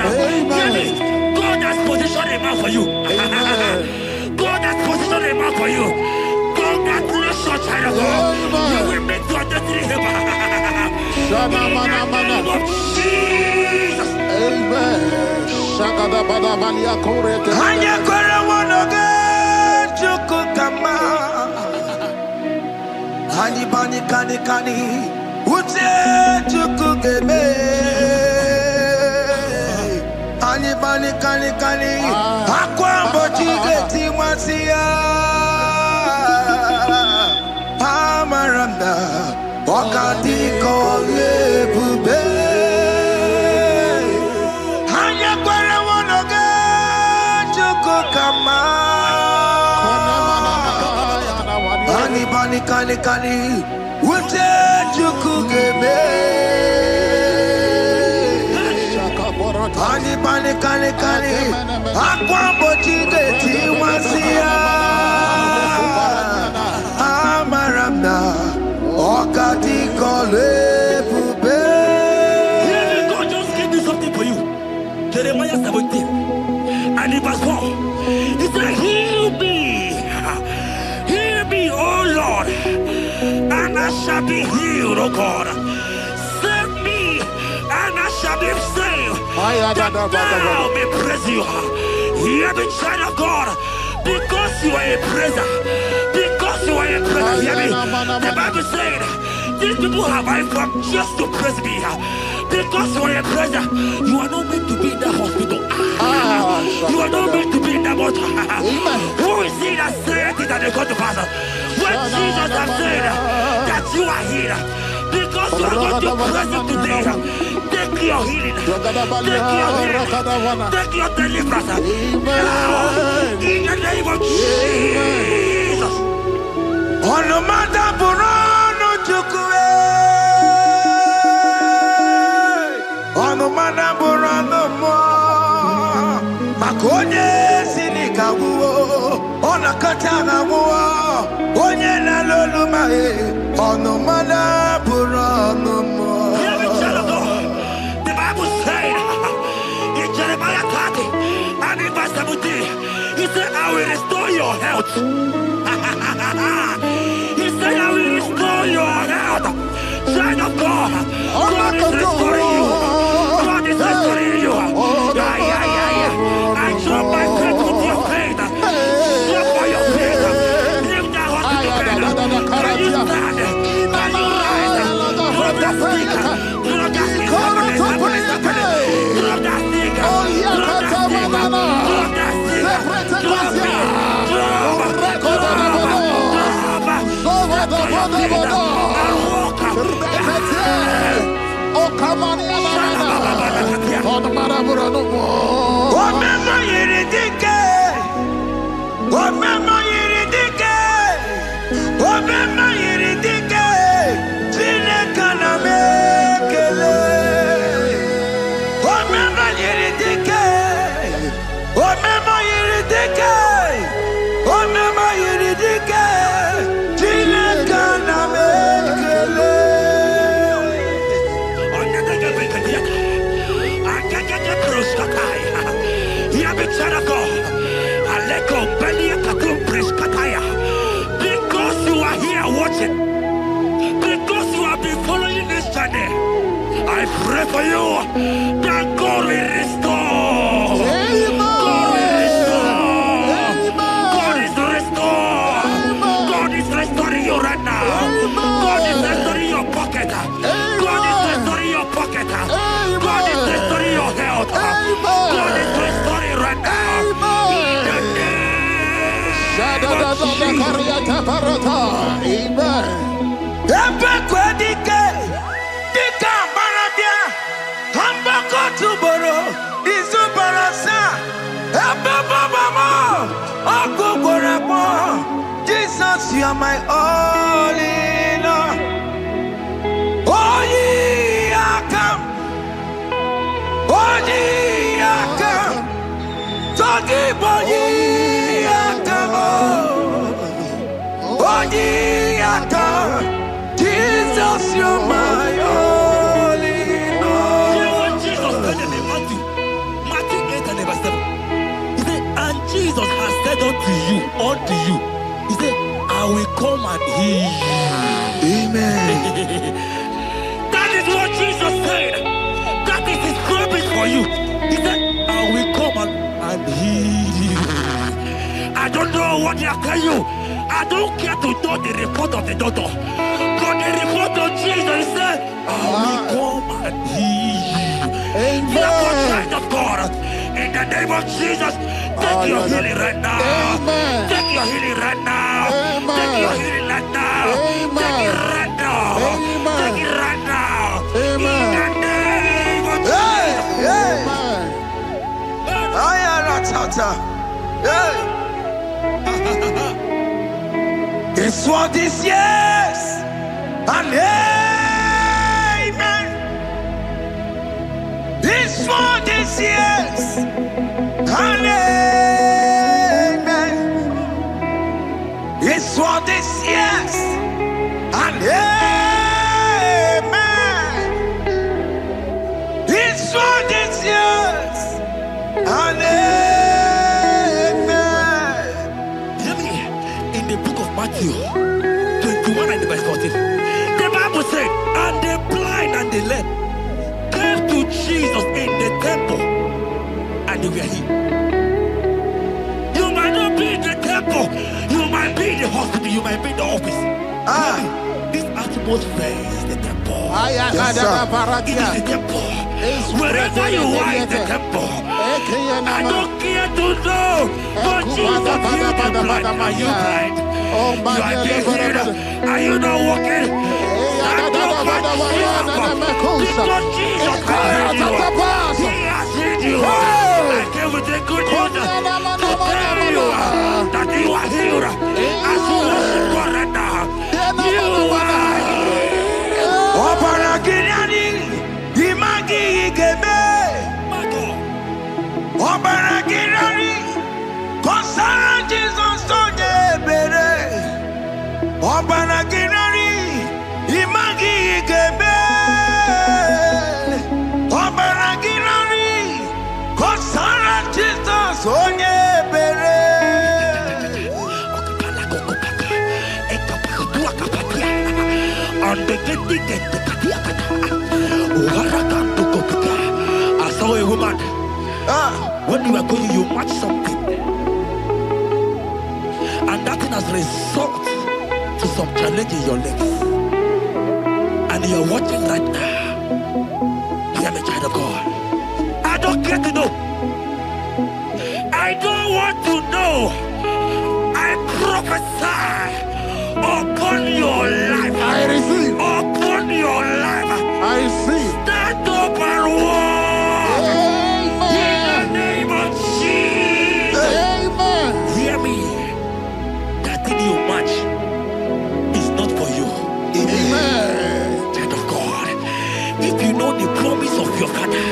Hear me. God has positioned a man for you. God has positioned a man for you. Congratulations, child of God. You will meet your destiny helper. In the name of Jesus. Amen. Hanya kwara wanoge chukukama. Hani bani kani kani ute chukugeme. Hani bani kani kani akwambo chigeti mwasiya. Amaramda wakati kole bube. Hanya kwara wanoge chukukama. Hani bani kani kani ute chukugeme. Hani bani kani kani akwambo chigeti mwasiya. Amaramda wakati kole bube. God just gave me something for you. Jeremiah 17 and in verse 4. He said, heal me, O Lord, and I shall be healed, O God. Save me, and I shall be saved. Now may praise you. Hear me, child of God. Because you are a praiser. Because you are a praiser. Hear me. The Bible said, these people have I come just to praise me. Because you are a praiser, you are not meant to be in the hospital. You are not meant to be in the motor. Who is he that said it and they come to pass? When Jesus has said that you are healed, because you are going to praise him today, take your healing, take your healing, take your deliverance. Now, in the name of Jesus. On the matter Burano Chukwe. On the matter Burano Mo. Makonye Sinikawu. On a Katana Mo. Onye na Lolumae. On the matter Burano Mo. The Bible said in Jeremiah 30 and in verse 17, he said, I will restore your health. He said, I will restore your health. Child of God, God is restoring you. God is restoring you. I drop my faith with your faith. Drop for your faith. Leave that hospital bed. Can you stand? Can you rise? Drop that stick. Drop that stick. Drop that stick. Drop that stick. Drop that stick. Drop it. Because you are here watching, because you have been following this journey, I pray for you that God will restore. God will restore. God is restoring. God is restoring you right now. God is restoring your pocket. God is restoring your pocket. God is restoring your health. God is restoring right now. Jesus, you are my all in all. Oh, ye are come. Oh, ye are come. Talking about ye are come. Oh, ye are come. Jesus, you are my all in all. You know what Jesus said in Matthew 8 and verse 7? He said, and Jesus has said unto you, he said, I will come and heal you. Amen. That is what Jesus said. That is his promise for you. He said, I will come and heal you. I don't know what they are telling you. I don't care to know the report of the doctor. But the report of Jesus said, I will come and heal you. Therefore, child of God, in the name of Jesus, take your healing right now. Take your healing right now. Take your healing right now. Take it right now. Take it right now. In the name of Jesus. It's what this yes and amen. It's what this yes and amen. It's what this yes and amen. It's what this yes and amen. In the book of Matthew 21 and verse 14, the Bible said, and the blind and the lame came to Jesus in the temple office. This atmosphere is the temple. Yes, It is the temple. Wherever you are in the temple. I don't care to know. But Jesus healed the blind. Are you blind? You are being healed. Are you not walking? Stand up and shout. Because Jesus has healed you. He has healed you. I came with the good news to tell you that you are healed. As you worship God right now, you are healed. Obaragirani, imagi igebe. Obaragirani, konsara Jesus sonye bere. Obaragirani, imagi igebe. Obaragirani, konsara Jesus sonye bere. I saw a woman. When you were going, you match something, and that thing has resulted to some challenge in your legs. And you're watching right now. Hear me, child of God. I don't care to know. I don't want to know. I prophesy upon your life. I receive. Upon your life. I receive. Stand up and walk. In the name of Jesus. Amen. Hear me. That thing you match is not for you. Amen. Child of God. If you know the promise of your father,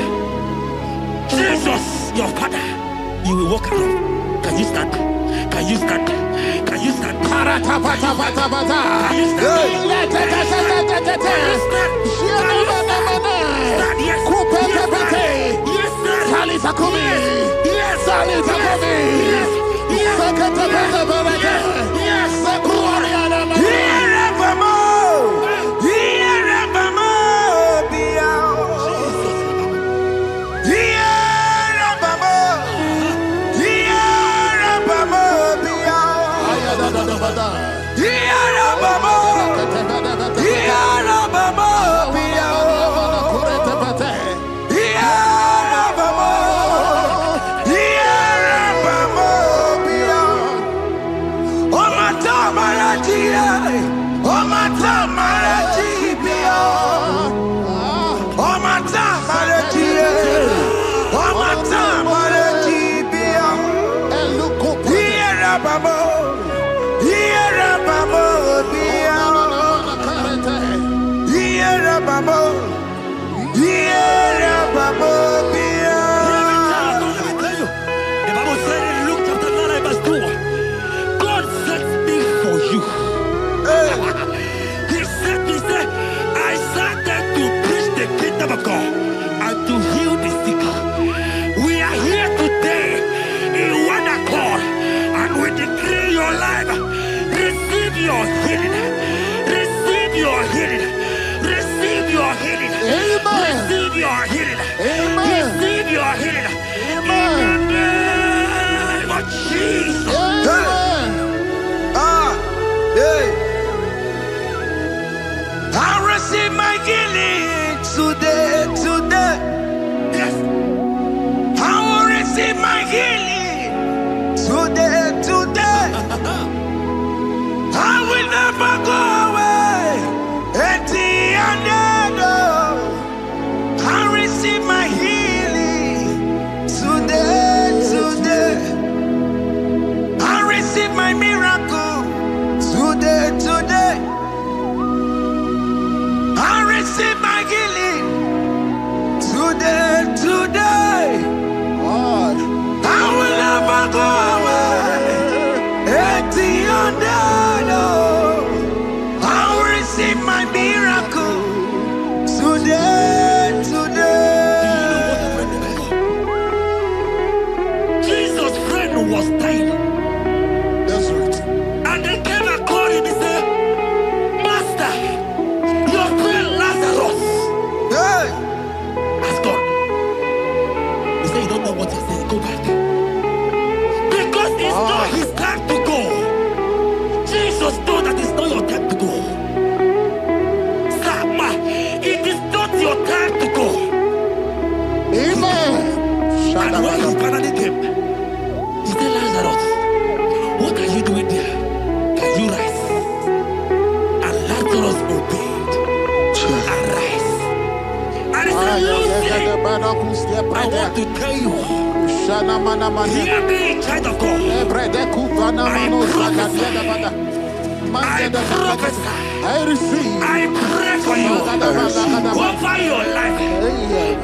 Jesus, your father, you will walk around. Can you stand? Can you stand? Can you stand? Can you of God and to heal the sick. We are here today in one accord and we declare your life. Receive your healing. Receive your healing. Receive your healing. Amen. Receive your healing. Amen. Receive your healing. Amen. In the name of Jesus. Amen. I receive my healing today. Yes. I will receive my healing today. I will never go away empty-handed. I receive my healing today. I receive my miracle today. I receive my healing today. I will never go away empty-handed. I will receive my miracle today. Jesus' friend was dying. That's right. And they came and called him and said, Master, your friend Lazarus Hey. has gone. He said, you don't know what you're saying. Go back. They want to tell you, hear me, child of God. I receive. I pray for you. Over your life.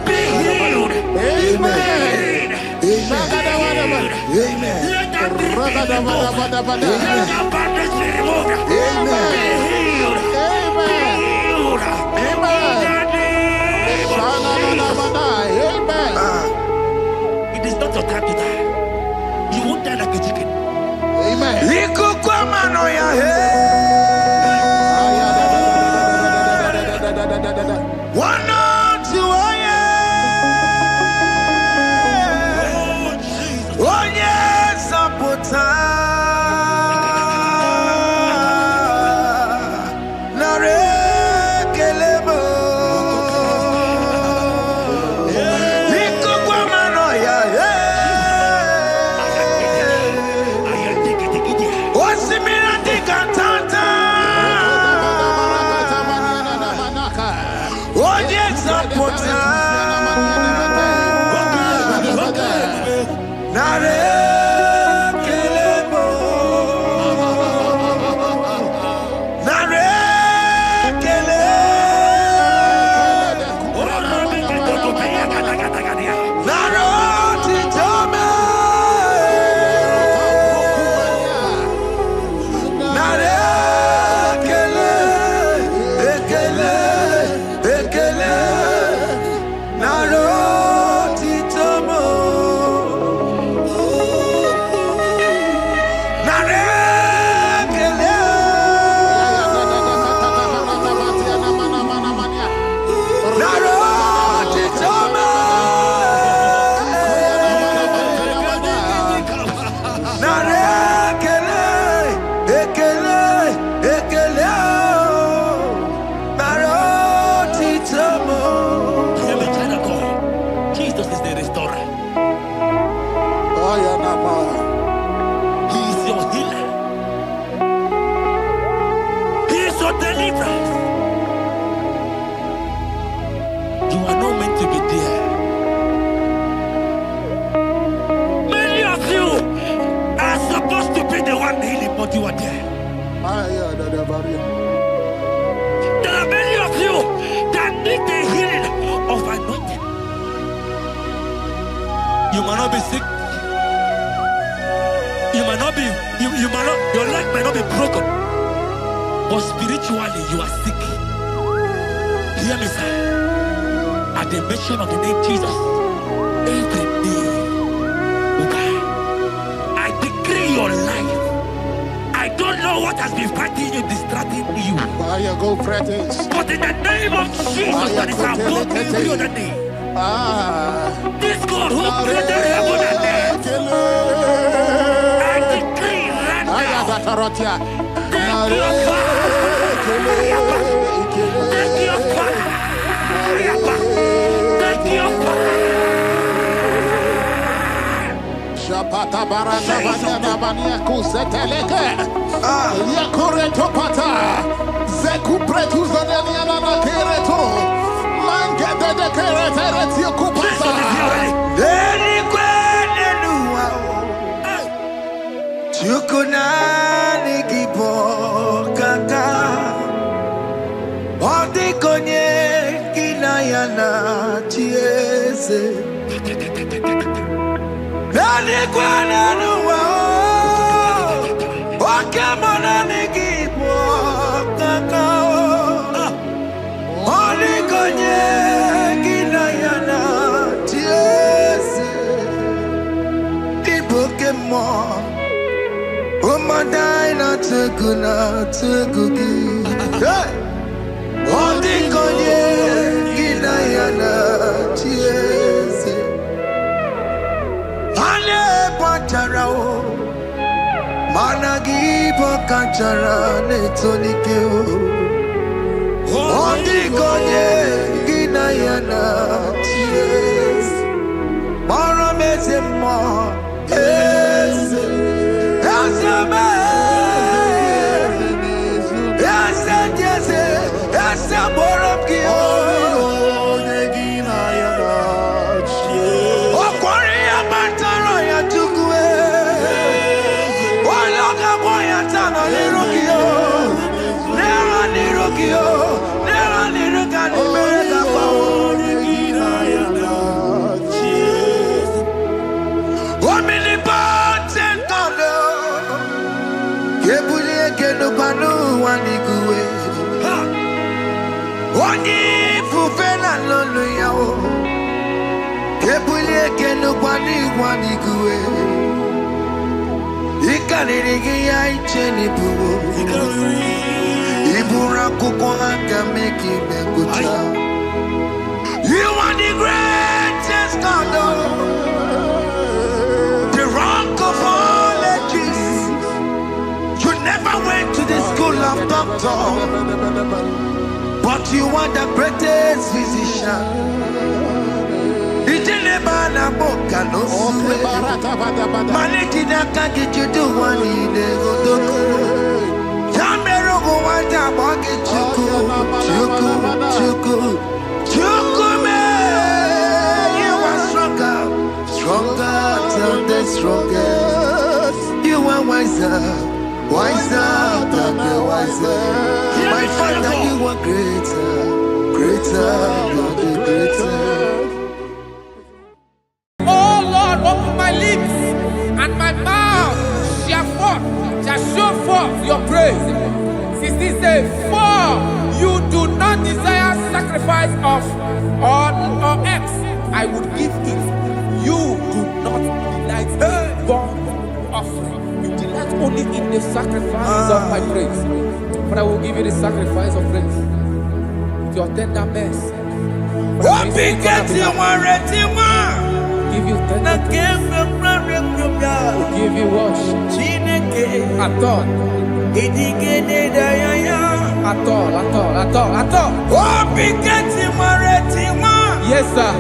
Be healed. Amen. Amen. Let that be removed. Let that bandage be removed. Amen. Be healed. Amen. Amen. It is not your time to die. You won't die like a chicken. Amen. One to oh yes, Apota Nare Kelebo Liko Guamano ya Osimira Dikatanta oh yes, Apota Nare Kelebo Nare Kele Naro Titome Nare Kele Ekele Ekele Naro Titomo Jesus is the restorer. He is your healer. He is your deliverer. You are not meant to be there. Many of you are supposed to be the one healing, but you are there. There are many of you that need the healing of anointing. You might not be sick. You might not be, you might not, your leg might not be broken. But spiritually, you are sick. Hear me, sir. At the mention of the name Jesus, every day, okay, I decree your life. I don't know what has been fighting you, distracting you. But in the name of Jesus, that is above every other name. This God who created heaven and earth, I decree right now, take your fire, take your fire, take your fire. Shapata baranda bania kuseteleke. Yakure topata. Zeku pretu zanenia na kereto. Mange de keretere tiokupasa. Deni kwene nuwa Chukuna nigibo kaka Odi konye kinayana chieze Deni kwene nuwa Wakemona nigibo kaka Odi konye kinayana chieze Pokemon, oh my dina tegugi. Hey, oh the konye kinayana chiese. Ane pacharao, managi pokachara netonike. Oh the konye kinayana chiese. Mara mezemo. Yes, yes, yes, yes, Ekeno kwani kwani kuwe. Ikanirigi ya icheni buwo. Ibura kuko haka meki mekucha. You are the greatest God, the rock of all ages. You never went to the school of doctor, but you are the greatest physician. Ijelebana boka no suwe. Maneki naka get you do one in the godoko. Yamero go wata boki chuku, chuku, chuku, chuku me. You are stronger, stronger than the strongest. You are wiser, wiser than the wiser. My Father, you are greater, greater than the greater. Oh Lord, open my lips and my mouth shall show forth your praise. 16 says, for you do not desire sacrifice of or X, I would give it. You do not delight in burnt offering. You delight only in the sacrifice of my praise. But I will give you the sacrifice of praise with your tender mercy. Give you tender praise. Will give you worship. At all. At all. Yes, sir.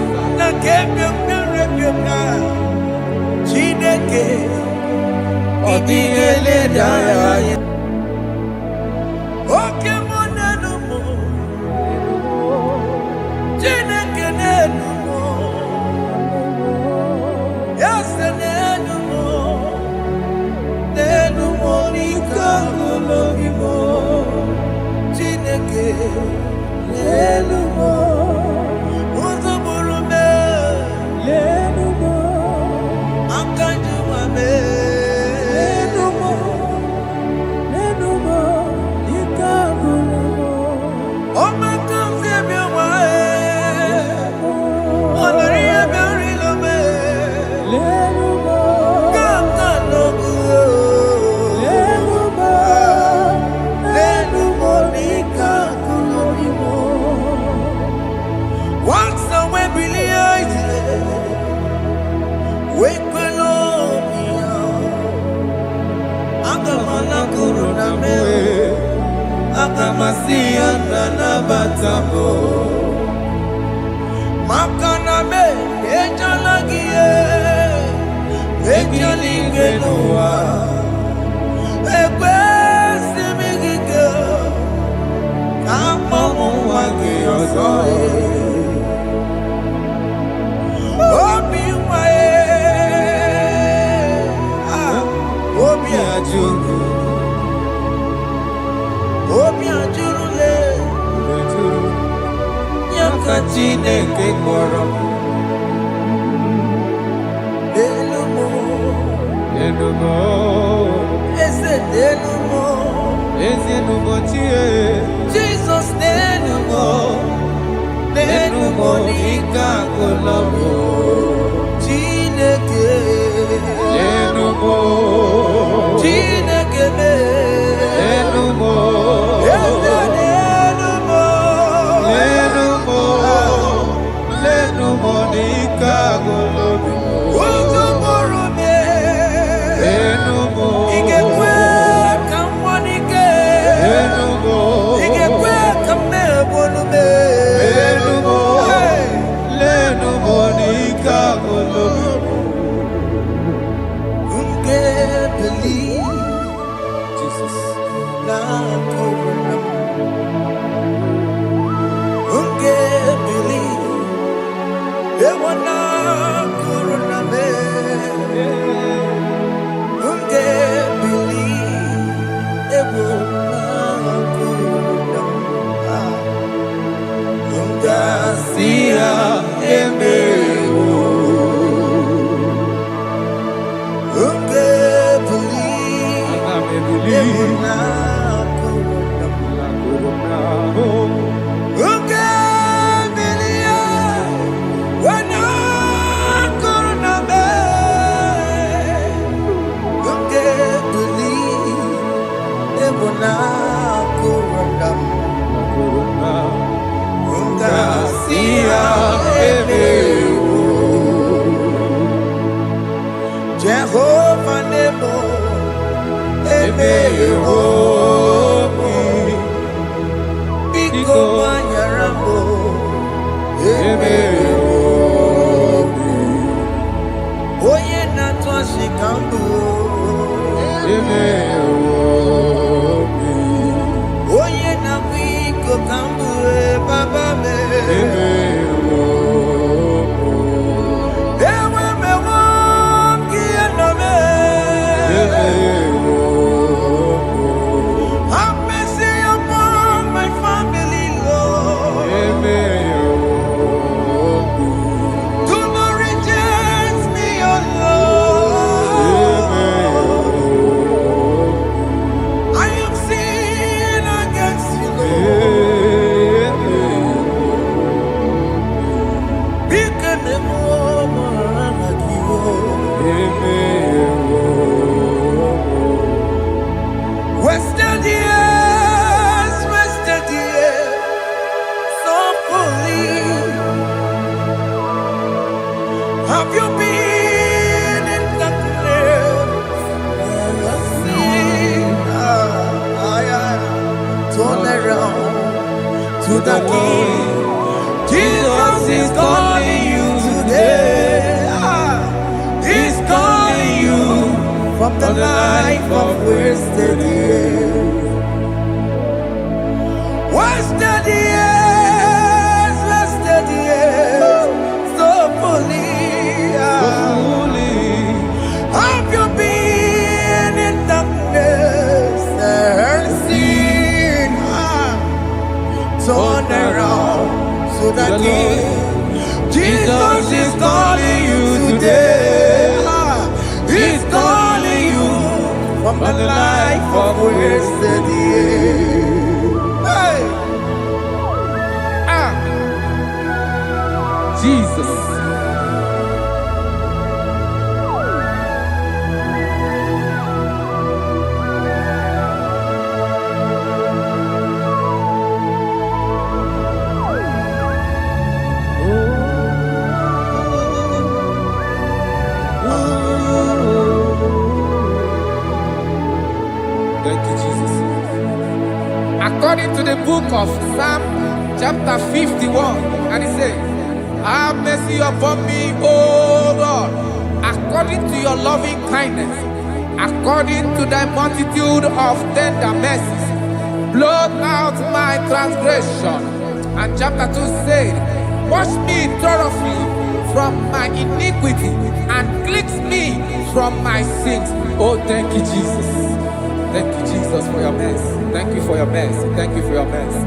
Jesus, Have you been in darkness? Turn around to the King. Jesus is calling you today. He's calling you from the life of wasted years. Wasted years, so fully. Have you been in darkness and seen? Turn around to the King. Jesus is calling you today. He's calling you from the life of wasted years. Hey! Jesus. Thank you, Jesus. According to the book of Psalm, chapter 51, and it says, have mercy upon me, O Lord, according to your loving kindness, according to thy multitude of tender mercies, blot out my transgression. And chapter 2 said, wash me thoroughly from my iniquity and cleanse me from my sins. Oh, thank you, Jesus. Thank you, Jesus, for your mercy. Thank you for your mercy. Thank you for your mercy.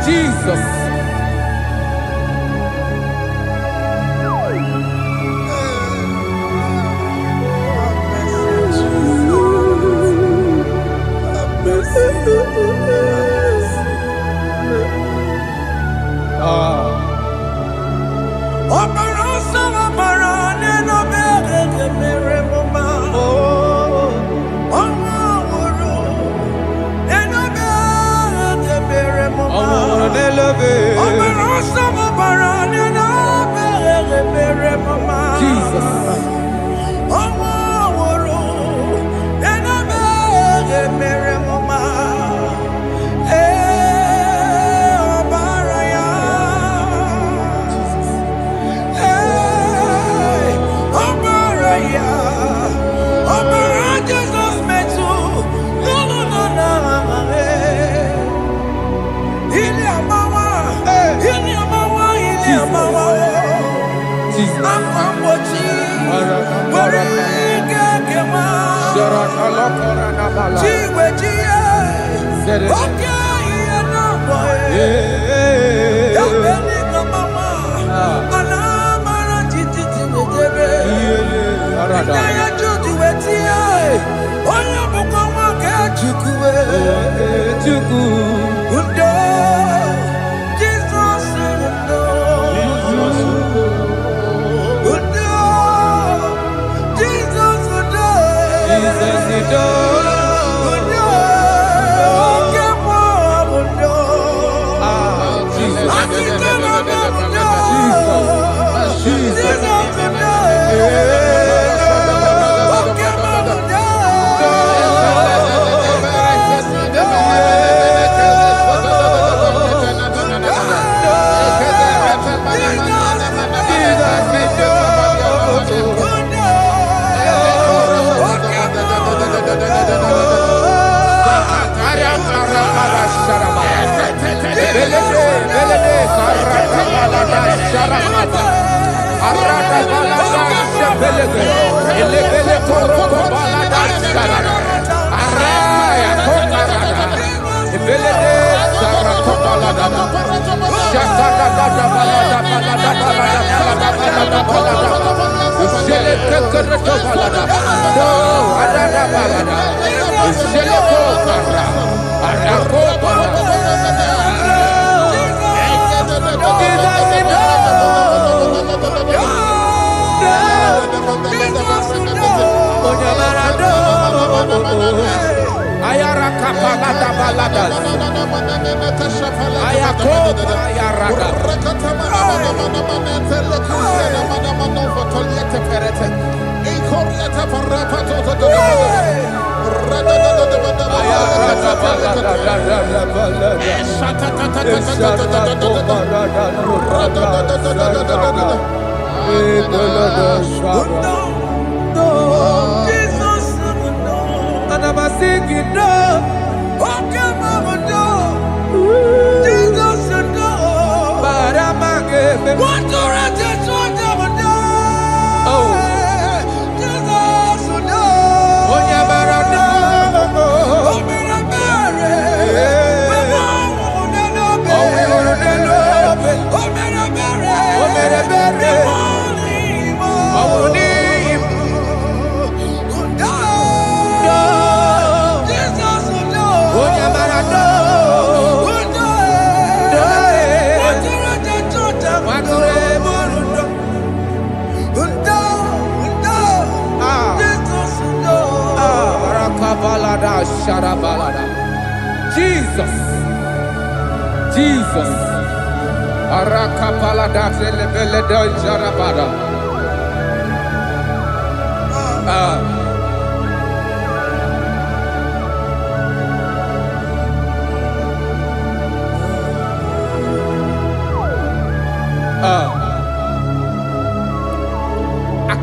Jesus.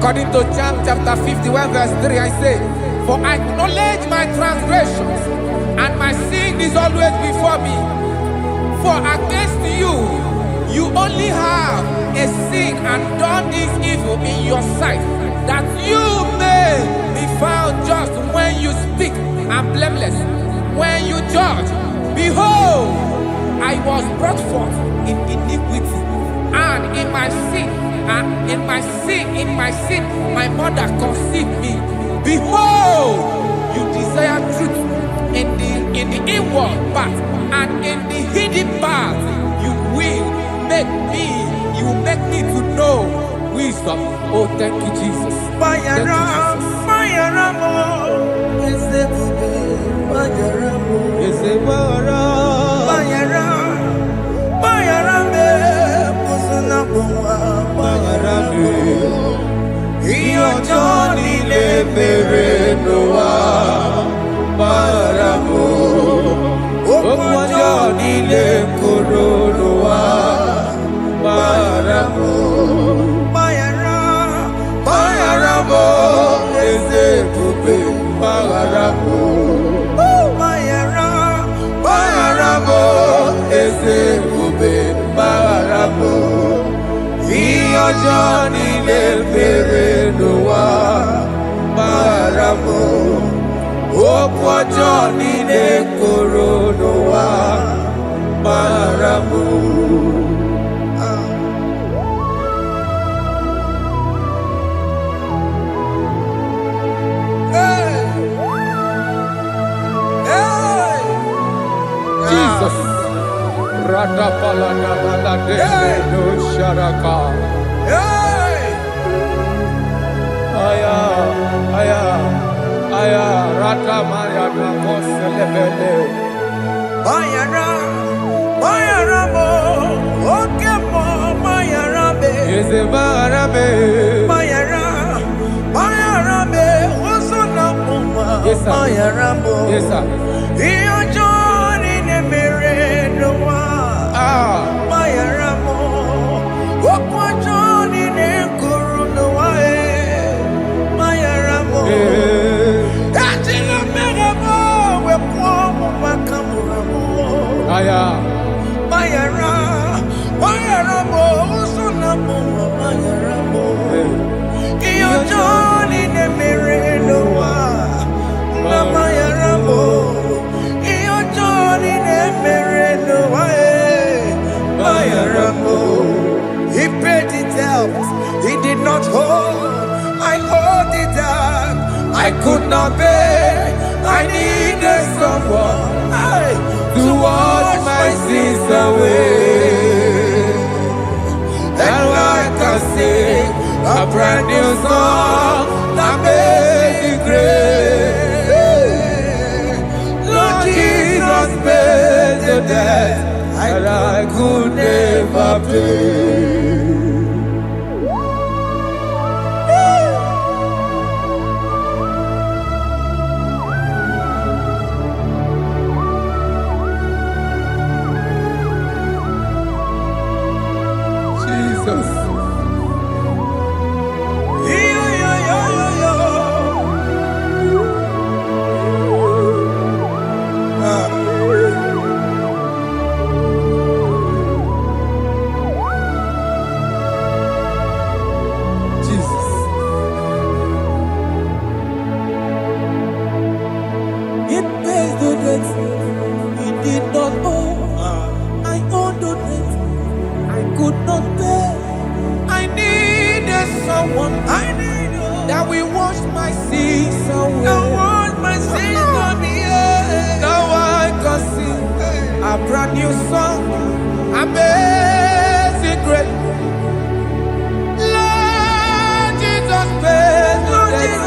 According to John chapter 51 verse 3, I say, "For I acknowledge my transgressions, and my sin is always before me. For against you, you only have a sin and done this evil in your sight, that you may be found just when you speak, and blameless when you judge. Behold, I was brought forth in iniquity, and in my sin, my mother conceived me. Behold, you desire truth in the inward part, and in the hidden part you will make me to know wisdom." Oh, thank you, Jesus. Thank you, ọjọ́ nílé fèrè ló wá bára mọ́. Òkú ọjọ́ nílé kòrò ló wá bára mọ́. Jesus. No sharaka. Aya, aya, aya, rata maya na koselebele. Mayara mo, oke mo, mayara be. Eze marabe. Mayara be, osuna muma. Yes, sir. Mayara mo. Yes, sir. Iyo joni ne mere no wa. Mayara mo, okwa joni ne kuru no wa. Mayara mo. Ati na mere mo, we kwa mo makamura mo. Aya. Mayara mo, osuna muma. Mayara mo. Iyo joni ne mere no wa. Mayara mo. Iyo joni ne mere no wa. Mayara mo. He paid it out. He did not hold. I owed it out. I could not pay. I needed someone to wash my sins away. And I can sing a brand new song that made me great. Lord Jesus paid the debt that I could never pay. Jesus. Jesus. It pays the debt he did not owe. I owed the debt I could not pay. I needed someone that will wash my sins away. Now I can sing a brand new song, amazing grace. Lord Jesus paid the debt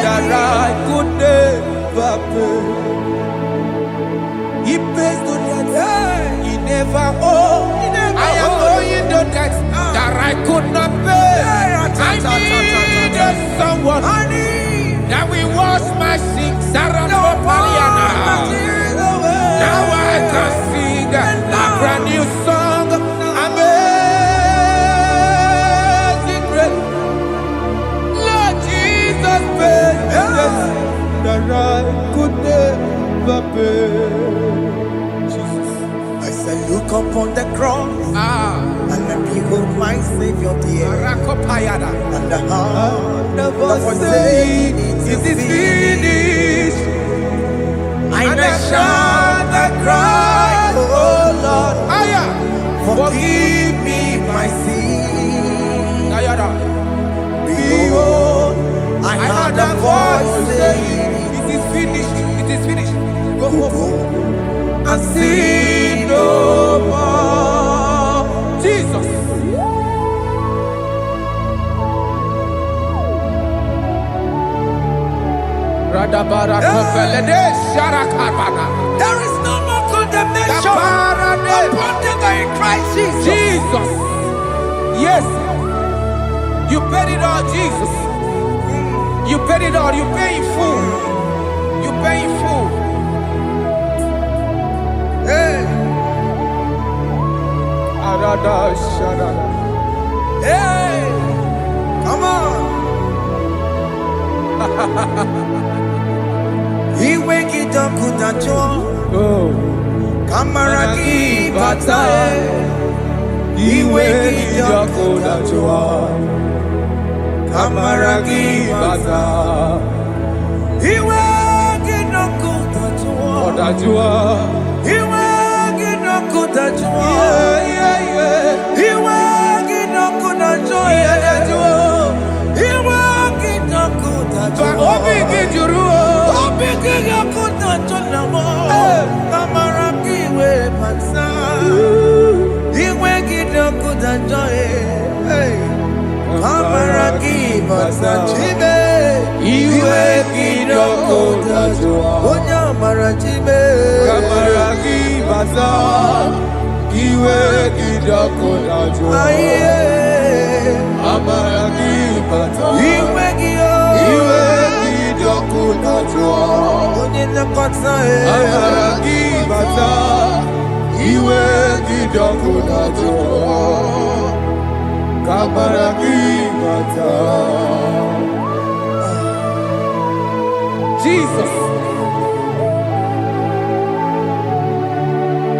that I could never pay. He pays the debt he never owed. I am owing the debt that I could not pay. I needed someone that will wash my sins. Now I can sing a brand new song, amazing grace. Lord Jesus paid the debt that I could never pay. Jesus. I said, look upon the cross and then behold my Savior dear. And the heart of us saying, it is finished. I shall not cry, oh Lord, forgive me my sin. Behold, I heard a voice saying, It is finished. It is finished. Go go home and sin no more. Jesus. There is no more condemnation upon them that in Christ Jesus. Jesus. Yes. You paid it all, Jesus. You paid it all. You pay in full. You pay in full. Hey, hey, come on. He wake it up, good at you. Oh. Kamaraki batae. iwe gị ọkụ dajụọ, amara gị bata. Iwe gị ọkụ dajụọ, ọ dajụọ. Iwe gị ọkụ dajụọ, iwe gị ọkụ dajụọ, iwe gị ọkụ dajụọ. Obi gị jụrụ, obi gị ọkụ dajụọ na mọ, amara gị iwe bata. Iwe gị ọkụ dajụọ, amara gị bata. Chibe, iwe gị ọkụ dajụọ, onye amara chibe, amara gị bata. Iwe gị ọkụ dajụọ, amara gị bata. Iwe gị ọkụ dajụọ, onye nlekọta, amara gị bata. Iwe gị ọkụ dajụọ, amara gị bata. Jesus.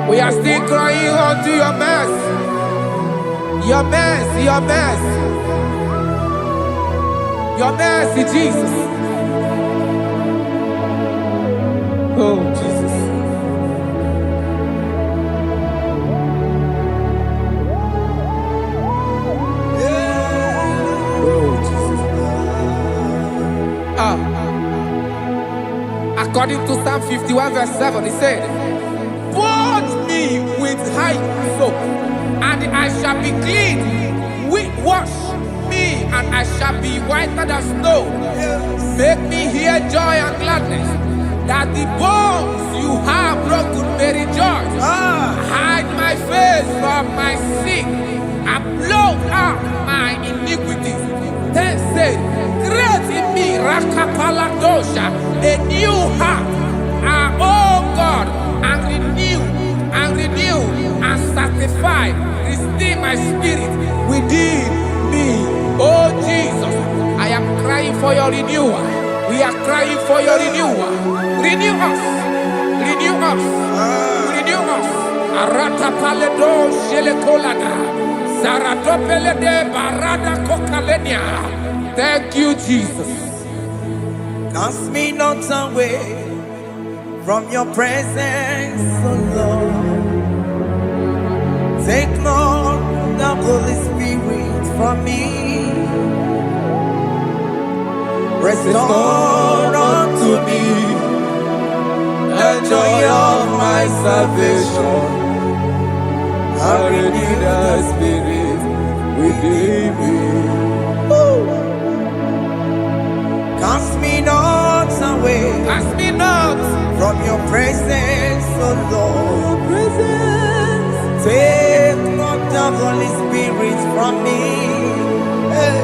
We are still crying unto your mercy. Your mercy, your mercy. Your mercy, Jesus. Oh, Jesus. Oh, Jesus. According to Psalm 51 verse 7, he said, "Purge me with high soap, and I shall be clean. Wash me, and I shall be whiter than snow. Make me hear joy and gladness, that the bones you have broken may rejoice. Hide my face from my sin, and blot out my iniquities." Then said, "Create in me Rakapaladosha, a new heart, oh God, and renew, and sanctify, restore my spirit within me." Oh Jesus, I am crying for your renewal. We are crying for your renewal. Renew us, renew us, renew us. Arata paledo shelekolada, zaratopele de barada kokalenia. Thank you, Jesus. Cast me not away from your presence, oh Lord. Take not the Holy Spirit from me. Restore unto me the joy of my salvation, and renew the spirit within me. Cast me not away, Cast me not from your presence, oh Lord. Take not the Holy Spirit from me. Hey.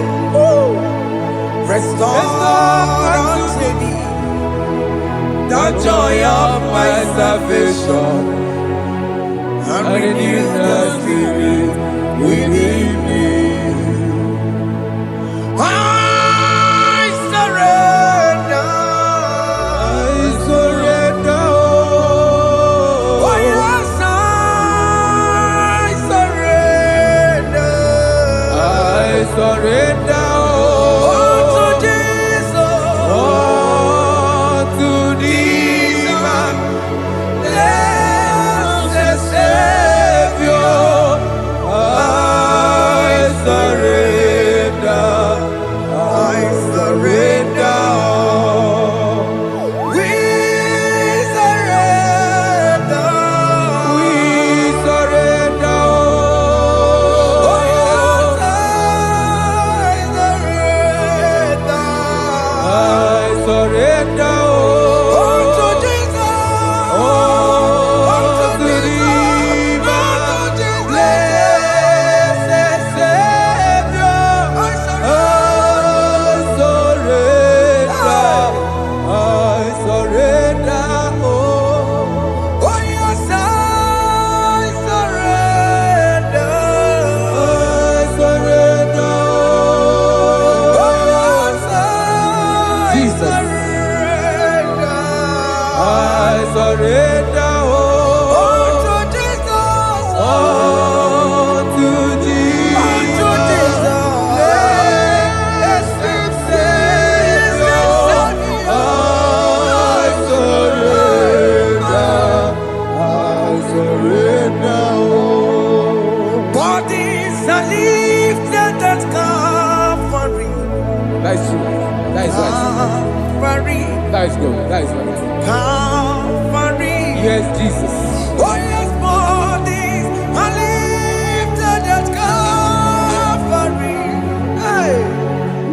Restore unto me the joy of my salvation, and renew the spirit within me. I surrender. Oh yes, I surrender. I surrender. are lifted at Calvary. That is true. That is right. Calvary. That is good. That is right. Calvary. Yes, Jesus. Oh yes, bodies are lifted at Calvary. Hey.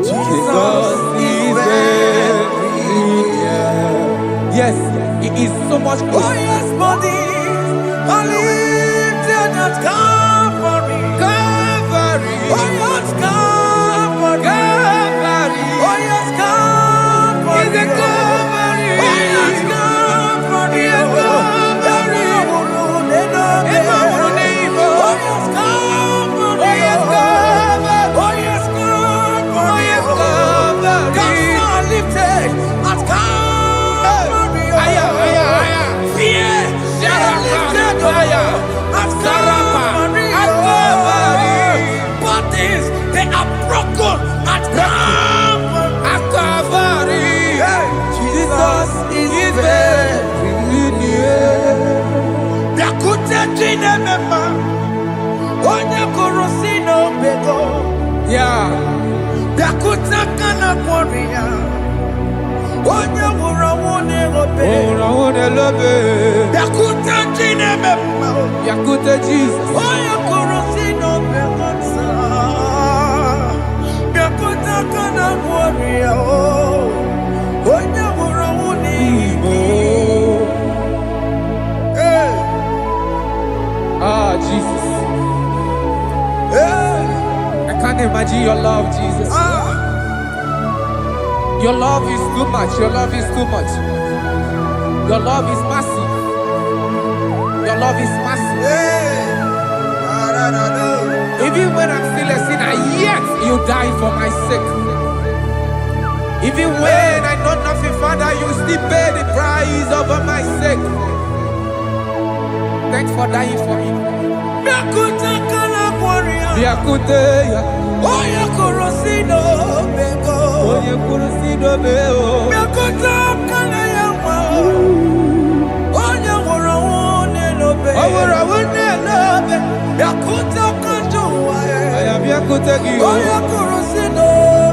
Jesus is very near. Yes, it is so much Oh closer. yes, bodies are lifted at Calvary. Calvary. Oh yes, Calvary. Calvary. Oh yes, Calvary. Is it Calvary? Oh yes, Calvary. Yes, Calvary. Oh yes, Calvary. Oh, yes, Calvary. Oh yes, Calvary. Oh, yes, Calvary. Cast are lifted at Calvary. Aya, aya, aya. Fear lifted Aya. at Sarapa. Calvary. At Calvary. Bodies, they are broken at Calvary. At Calvary. Jesus is very near. Biakute jine mema, onye korosi no bego. Yeah. Biakute kana kworiya, onye wura wone obe. Biakute jine mema, Yakute Jesus. onye korosi no bego sa. Biakute kana kworiya, onye wura wone ibo. Hey. Ah, Jesus. Hey. I can't imagine your love, Jesus. Your love is too much. Your love is too much. Your love is massive. Your love is massive. Hey. Even when I'm still a sinner, yet you died for my sake. Even when I know nothing, Father, you still pay the price over my sake. Thanks for dying for me. Biakute kana kworiya, Biakute ya. onye korosi no bego. Onye kurusido beo. Biakute kana yawa, onye wura wone lobe. Owura wune lobe. Biakute kanjuwa, Aya biakute giyo. onye korosi no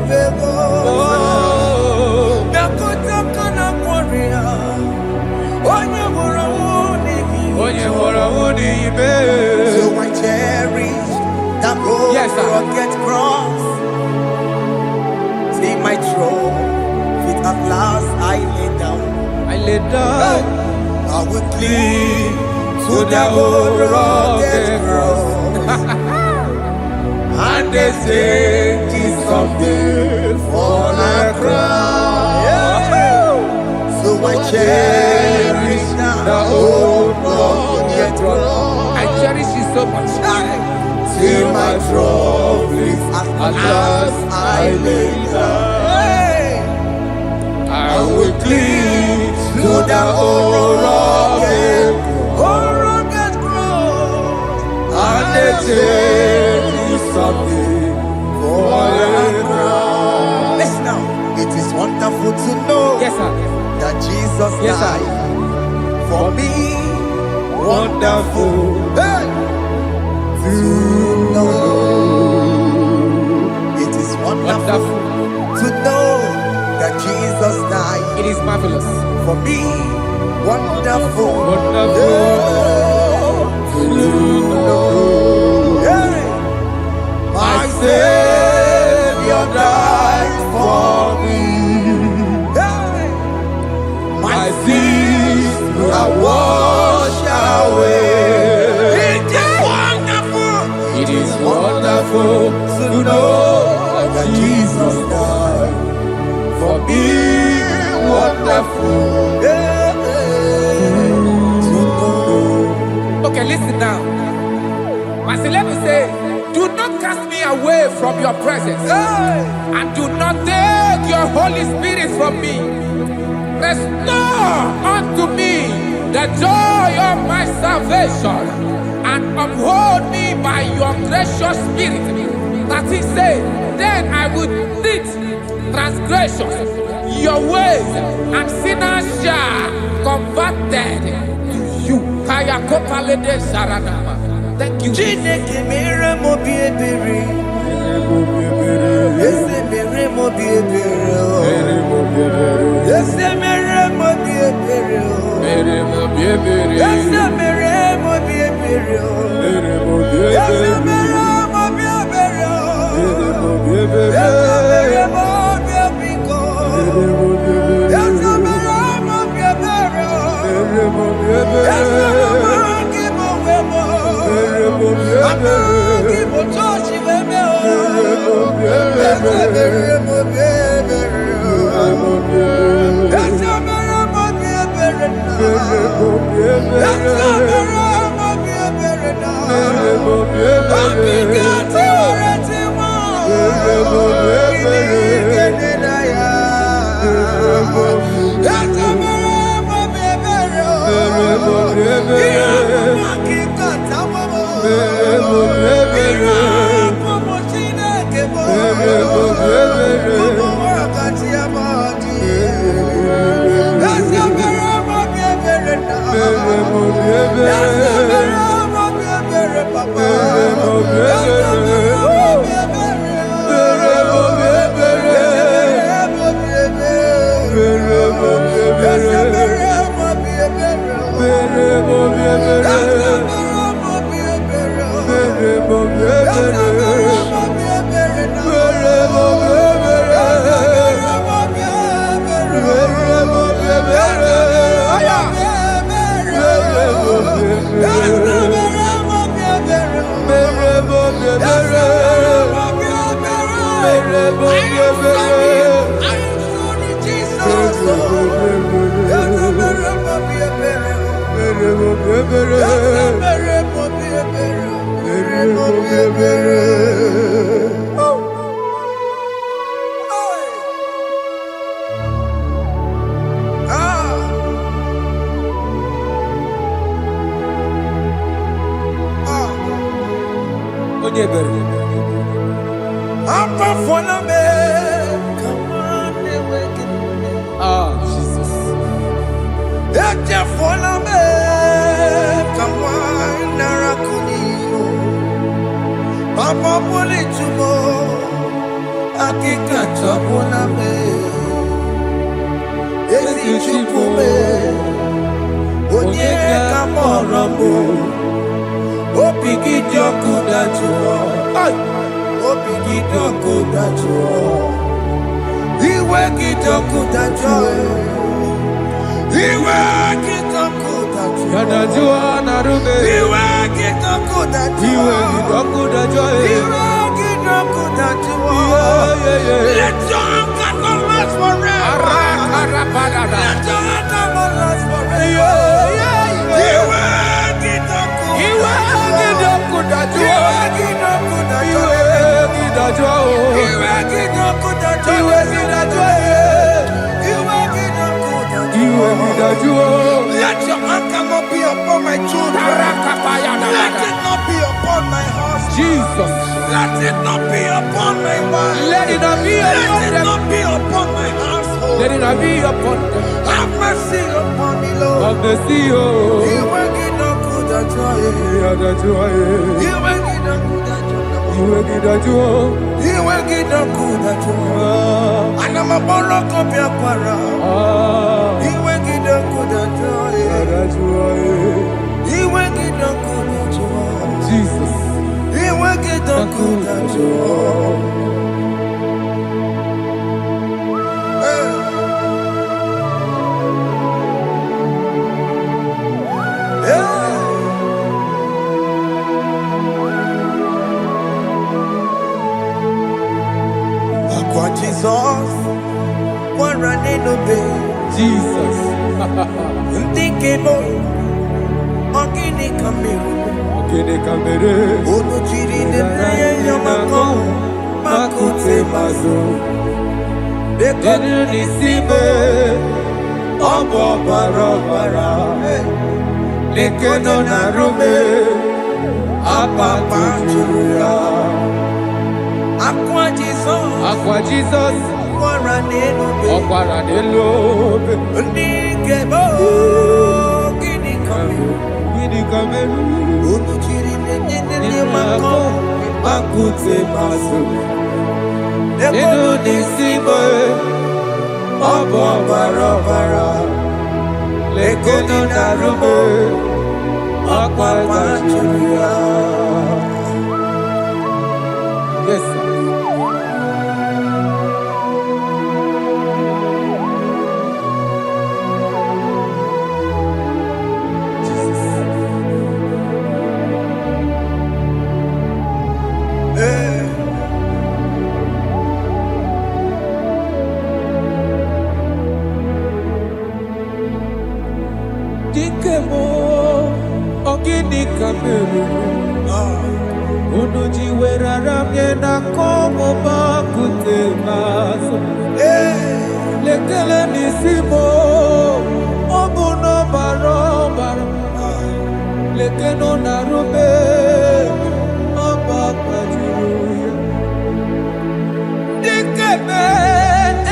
bego. Oh. Biakute kana kworiya, onye wura wone Onye wura wune ibe. So I cherish that Yes, sir. rugged cross. See my trophy at last I lay down. I lay down I will cling to the old rugged cross. and they say it's something for the crown. So I cherish The old rugged cross. I cherish you so much. See my trophy at last I lay down. I will cling To the old rugged cross. and they say it's something for the crown. Listen now, it is wonderful to know Yes, sir. that Jesus Yes, sir. died for me. Wonderful. Hey! To know. It is wonderful Wonderful. to know that Jesus died It is marvelous. for me. Wonderful. Wonderful. To know. Hey! My Savior died for me. Hey! My sins are washed away. It is wonderful. It is wonderful to know that Jesus died for me. Wonderful. To know. Okay, listen now. My celeb say, do not cast me away from your presence, Hey! and do not take your Holy Spirit from me. Restore unto me the joy of my salvation, and uphold me by your gracious spirit. That he said, then I will teach transgressions your ways, and sinners shall converted to you. Kaya kopalede saranama. Thank you. Chineke mere mo bi ebere. Ese mere mo bi ebere. Ese mere mo bi ebere. Ese mere mo bi ebere. Ese mere mo bi ebere. Ese mere mo bi ebiko. Ese mere mo bi ebere. Ese mere mo webo. Amagi mo tochi webe o. Ese mere mo bi ebere. Ese mere mo bi ebere na. Ese mere mo bi ebere na. Abigati oreti mo. Kini na ya. Ese mere mo bi ebere o. Iya mo kikata mo. Iya mo Chineke mo. Mo wakati amadi. Ese mere mo bi ebere na. Ese mere mo bi ebere papa. Ese mere mo bi ebere. Ese mere mo bi ebere. Ese mere mo bi ebere. Jesus. Papa poli tumo, akika tabuna me, ezi chukume, onye kamoramo, opigidyo kudachuo, opigidyo kudachuo, iwe gidyo kudachuo, iwe gidyo kudachuo, Yadajua narume. iwe gidyo kudachuo, let your anger not last forever. Let your anger not last forever. Let your anger not be upon my children. Let it not be upon my house. Jesus. Let it not be upon my wife. Let it not be upon Let it them. not be upon my household. Let it not be upon them. Have mercy upon me, Lord. Of the sea. You will get no good at joy. You will get no good at joy. You will get no good at joy. And I'm a borrow copy of para. You will get no good at joy. You will get no good at joy. Jesus. You will get no good at joy. Jesus, one running obey. Jesus. Thinking of Ogini Kamere. Ono chiri de prayer yamako. Makute mazo. Dekonu nisibe. Obo barabara. Lekono narume. Apapa chuya. Aqua Jesus, Okwaranelo, Ndikebo, Gini Kameru, Unuchiri Makute masu. Eno nisimo. Obo bara. Lekono narumo. Akwa machuya. Yes, sir. Dikemo ogini kameru unuji weraram yena komo bakute maso lekele nisimo obuno barobara lekeno narube abakajuya dikeme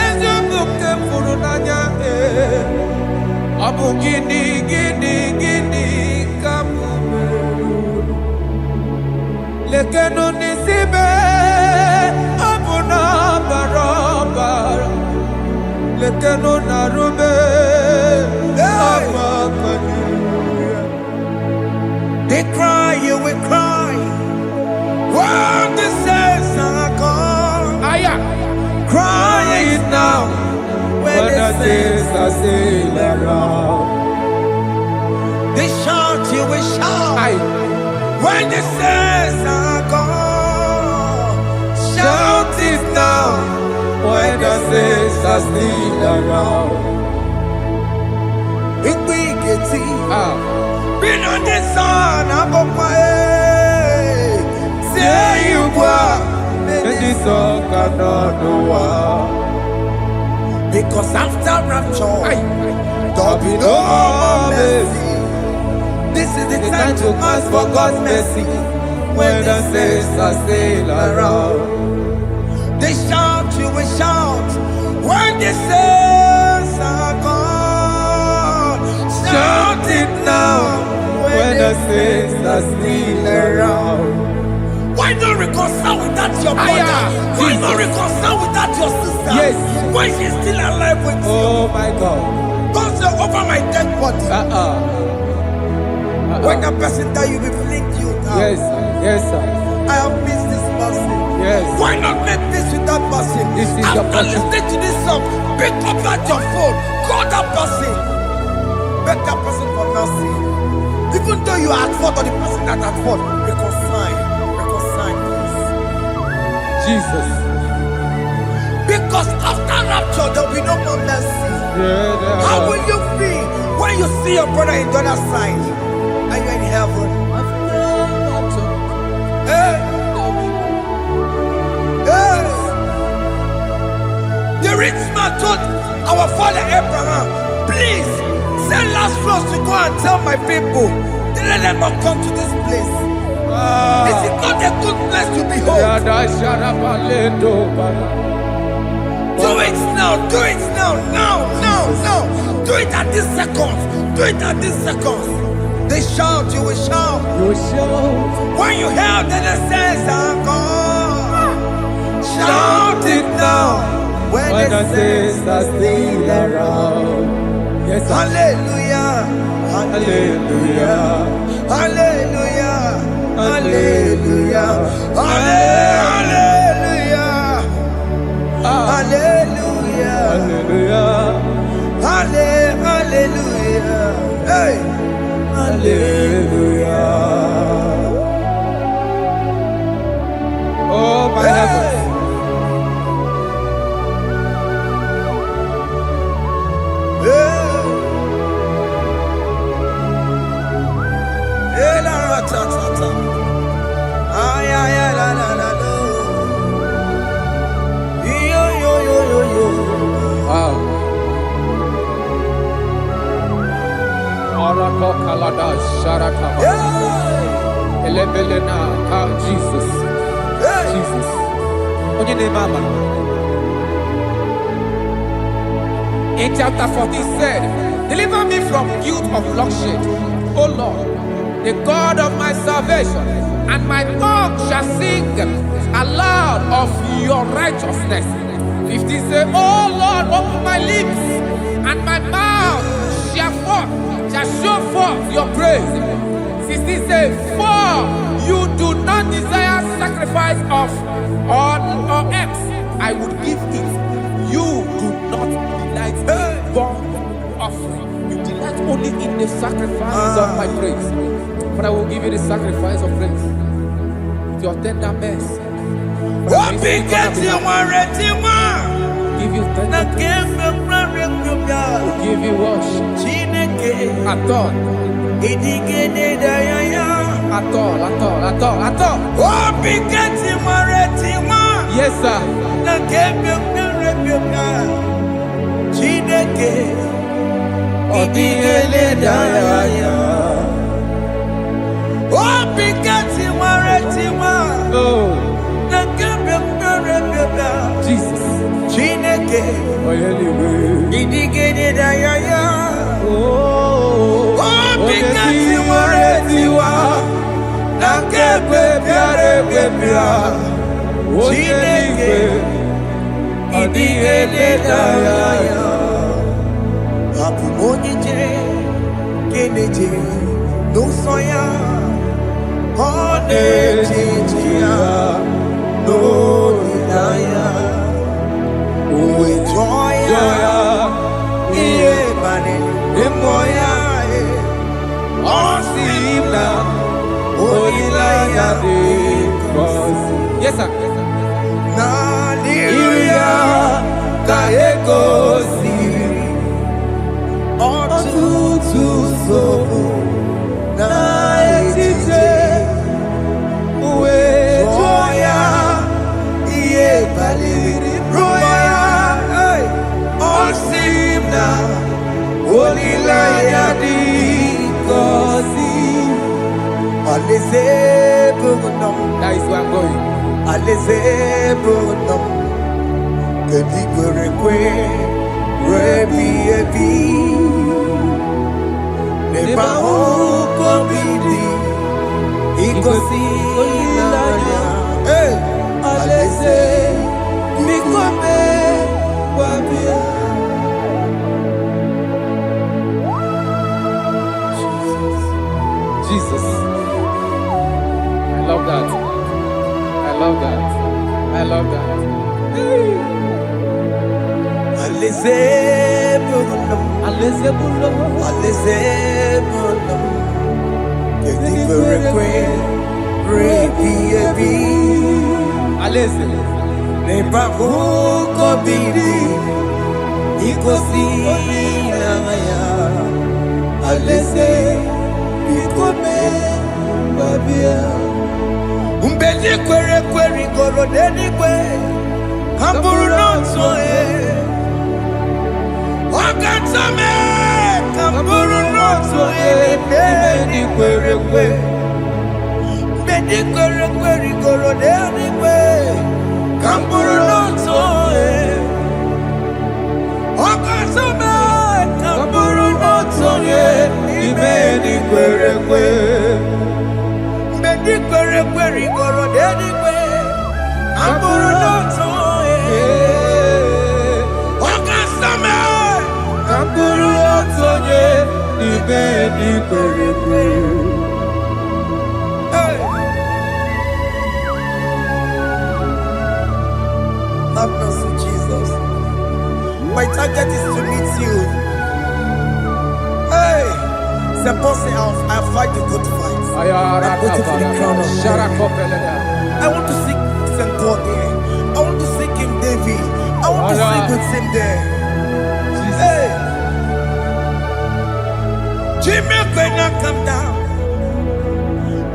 ezobuke furunanya Abu gini kamu lekeno nisibe abu na barabara lekeno narube They cry, you will cry. When the saints are gone, cry it now. When the saints are still around, they shout, you will shout. When the saints are gone, shout it now. When the saints are still around, it will get been on the sun, I'm on my head. Say you were, and the sun cannot do what. Because after rapture, there'll be no more mercy. This is the time to ask for God's mercy. When the saints are still around, they shout, you will shout. When the saints are gone, shout it now. When the saints are still around. Why not reconcile with that your brother? Why not reconcile with that your sister? Yes. When she's still alive with you? Oh my God. Don't say over my dead body. When that person die, you will fling you down. Yes, sir. Yes, sir. I have missed this person. Yes. Why not make peace with that person? This is your After person. listening to this song, pick up that your phone, call that person, beg that person for mercy. Even though you are at fault or the person that at fault, reconcile, please. Jesus. Because after rapture, there will be no more mercy. How will you feel when you see your brother in the other side and you're in heaven? Hey. Hey. The rich man told our father Abraham, please send Lazarus to go and tell my people, let them not come to this place. This is not a good place to behold. Do it now, do it now. Do it at this second. Do it at this second. They shout, you will shout. When you hear that the saints are gone, shout it now. When the saints are still around. Yes, sir. Hallelujah. Hallelujah. Hallelujah. Hallelujah. Hallelujah. Hallelujah. Hallelujah. Hallelujah. Hey. Hallelujah. Oh my heavens. Wow. Jesus. Jesus. In chapter 14 said, deliver me from guilt of bloodshed, O Lord, the God of my salvation. and my tongue shall sing aloud of your righteousness. 15 say, oh Lord, open my lips, and my mouth shall show forth your praise. 16 say, for you do not desire sacrifice of or eggs, I would give it. You do not delight in burnt offering. You delight only in the sacrifice of my praise. But I will give you the sacrifice of praise with your tender mercy. Give you tender mercy. Give you worship. At all. Yes, sir. Jesus. Yes, sir. That is where I'm going. Jesus. I love that. I love that. I love that. Have mercy, Jesus. My target is to meet you. Hey, suppose I fight a good fight. I'm waiting for the crown of glory. I want to seek St. Paul there. I want to seek King David. I want to sing with him there. Hey, Jimmy, when I come down,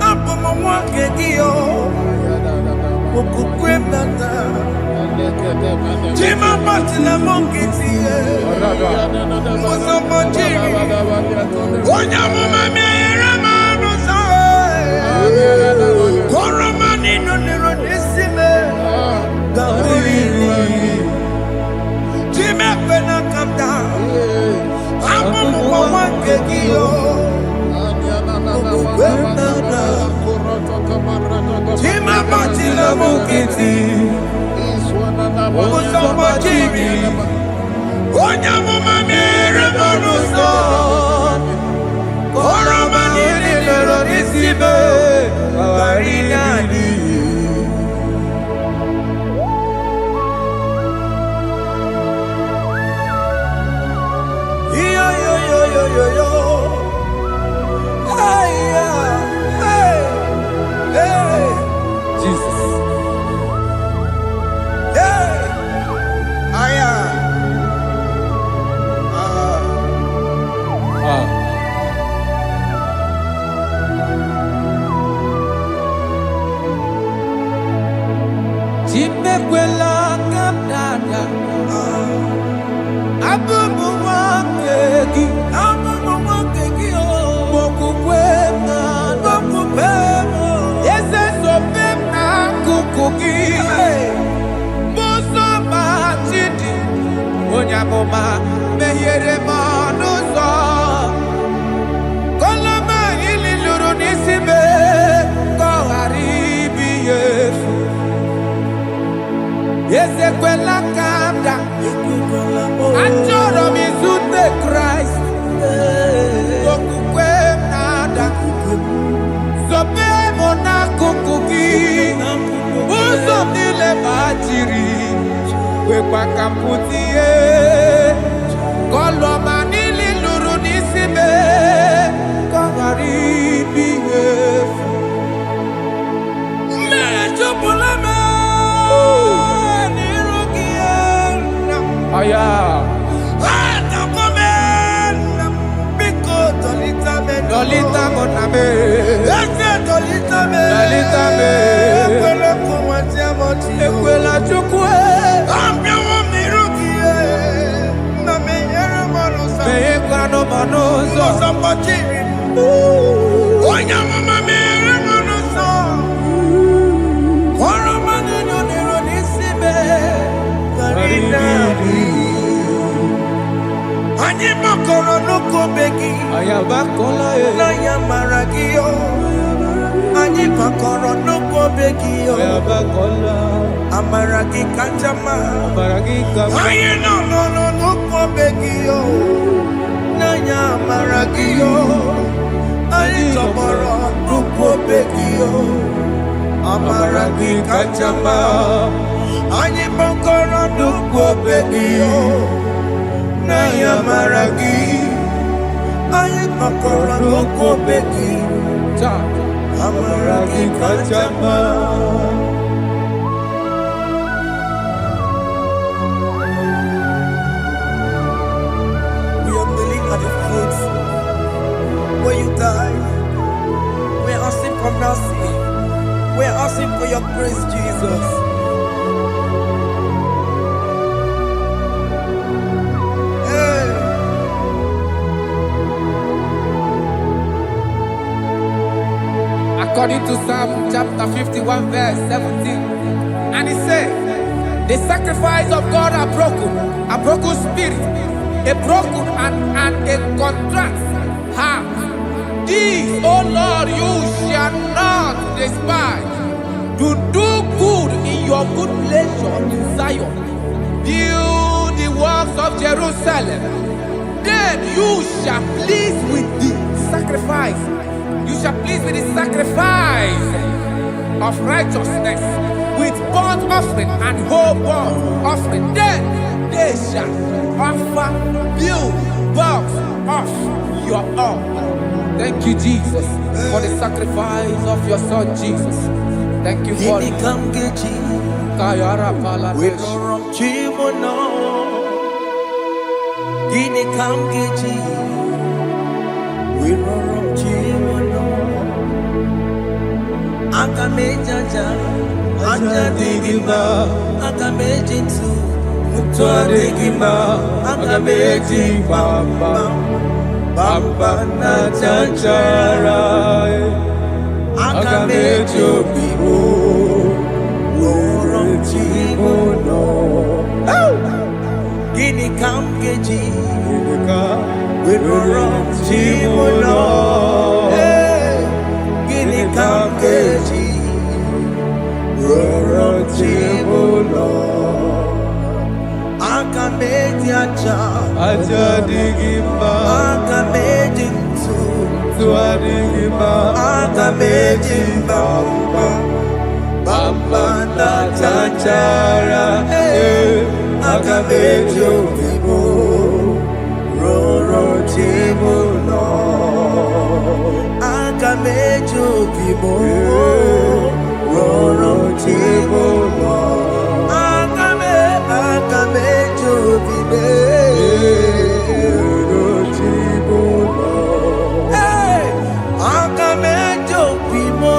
I'm on my walk again. Jima Martina Monkiti, Mosamajiri, Onyamama Mera Rosa, Koramani no Nerodissime, Jima when I come down, I'm on one kegio. mukiti. Usama jiri. Onyamuma mere monuso. Koroma nini lero nisibe. Kawarina ni. Yo. Hey. Jesus. Hey. Chimekwela kapdada. Abubu wakegi. Onyamoma mehiere manuzo koloma ili luru nisibe koharibi yefu yesekwela kamda anjoro mizute Christ okukwe nada sobe mona kukugi uzo nile bajiri Wekwa kaputie koloma nili luru nisibe kogaribi yefu mechopulame nirugiena aya atakomena biko dolita moname ese dolita me ekwela kumwatia moti ekwela chukwe Meyekwano monoso Mosambachiri Onyamama mere monoso Koromani noniro nisibe Karina Anyi makoro nuko begi Ayabakola Naya maragio Anyi makoro nuko begi Ayabakola Amaragi kanjama Amaragi kanjama Ayi no nuko begi Nanya maragio Ayi tomoro nuko begi Amaragi kanjama Anyi makoro nuko begi Nanya maragi Ayi makoro nuko begi Amaragi kanjama Where you died, we're asking for mercy. We're asking for your grace, Jesus. Hey. According to Psalm chapter 51 verse 17, and it says, the sacrifice of God are broken spirit, a broken and a contrite heart. This, O Lord, you shall not despise. To do good in your good pleasure in Zion. Build the works of Jerusalem. Then you shall please with the sacrifice. You shall please with the sacrifice of righteousness, with burnt offering and whole burnt offering. Then they shall offer build works of your own. Thank you, Jesus, for the sacrifice of your son, Jesus. Thank you for it. Kayara Paladesh. We Bamba na chanchara Akamejo bibo Worom chimono Gini kam geji Worom chimono Gini kam geji Akameji acha Ajadigima Akameji ntu Tuadigima Akameji mbamba Bamba na chachara Akameji obibo Roro chibo no Akameji obibo Roro chibo no Akameji obibo Roro chibo no Akameji obibo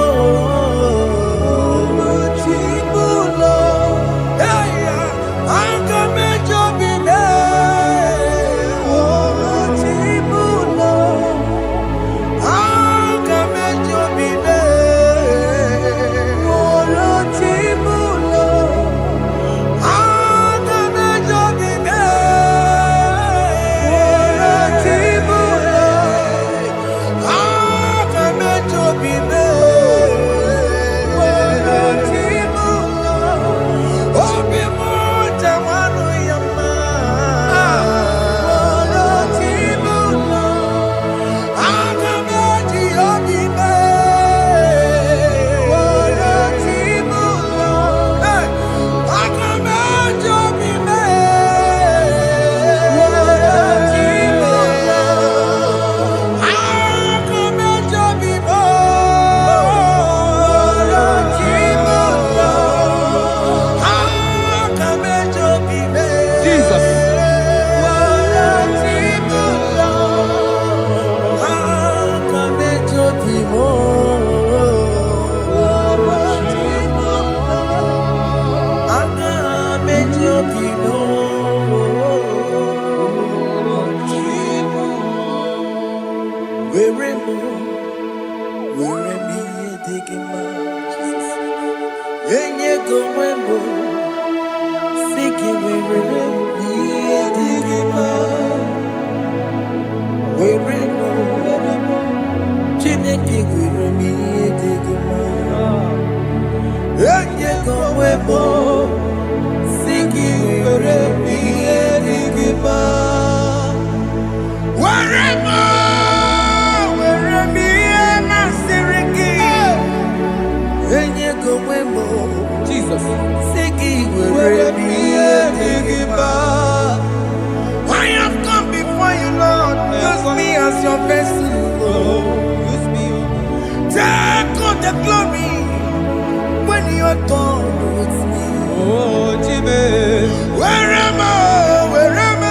I have come before you, Lord. Use me as your vessel. Use me. Take all the glory when you are done with me. Oh, Jimmy. Where am I? Where am I?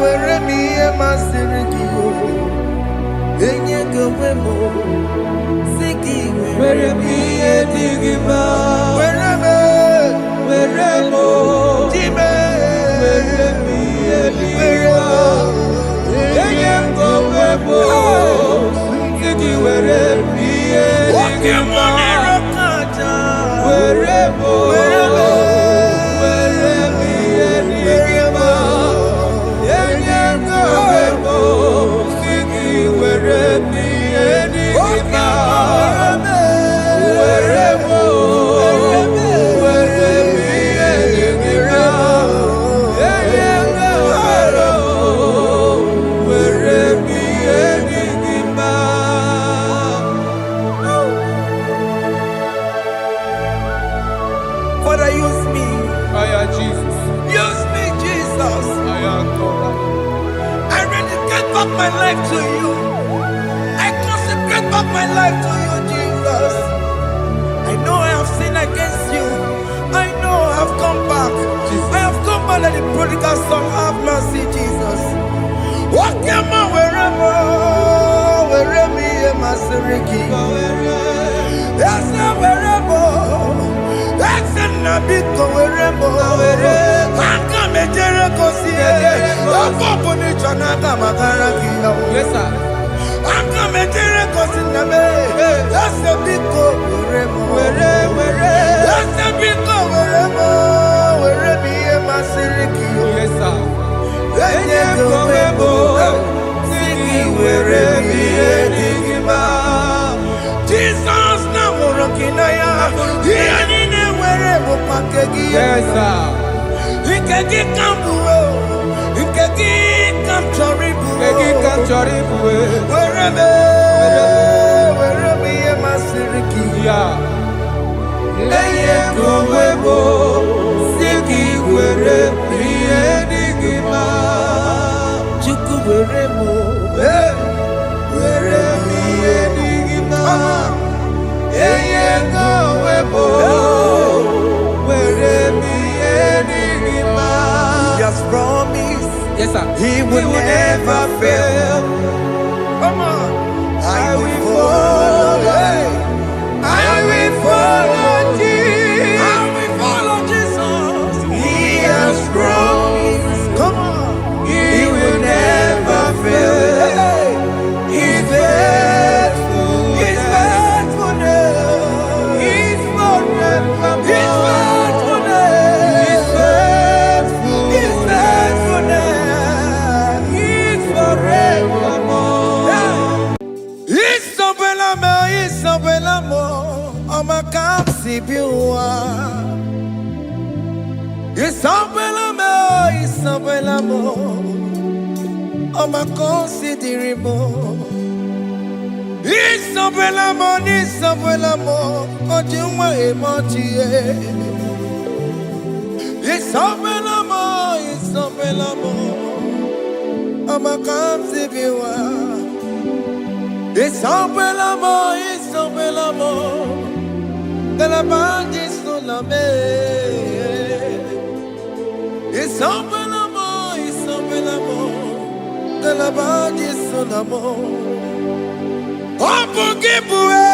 Where am I? Where am my life to you. I consecrate back my life to you, Jesus. I know I have sinned against you. I know I have come back. I have come back like the prodigal son. Have mercy, Jesus. Walk your man wherever my seriki. Yes, wherever. That's a nabiko wherever. I come a Jericho. Yes, sir. I'm coming to record in the that's a big go wherever. That's a big go wherever my seriki. Yes, sir. Then you go wherever Jesus now working. Yes, sir. Ikeki kambuo, ikeki kamchoribu, wherever ye masiriki, Leye kowebo, siki were priye digima. chuku weremo, Were priye digima. Leye kowebo, were priye digima. He has promised, Yes, sir. He will never fail. Come on, I will follow. I will follow Jesus. I will follow Jesus. He has promised. Come on, He will never fail. He's faithful. His faithfulness. He's forevermore. His faithfulness. He's faithful. His faithfulness. He's forevermore. Isabelamo, I'ma come see you. Isabelamo, I'ma consider more. Isabelamo, Ojuma emoji. Isabelamo, I'ma come see you. Isabelamo, de la bande solame. Isabelamo, de la bande solamo. Opugibue,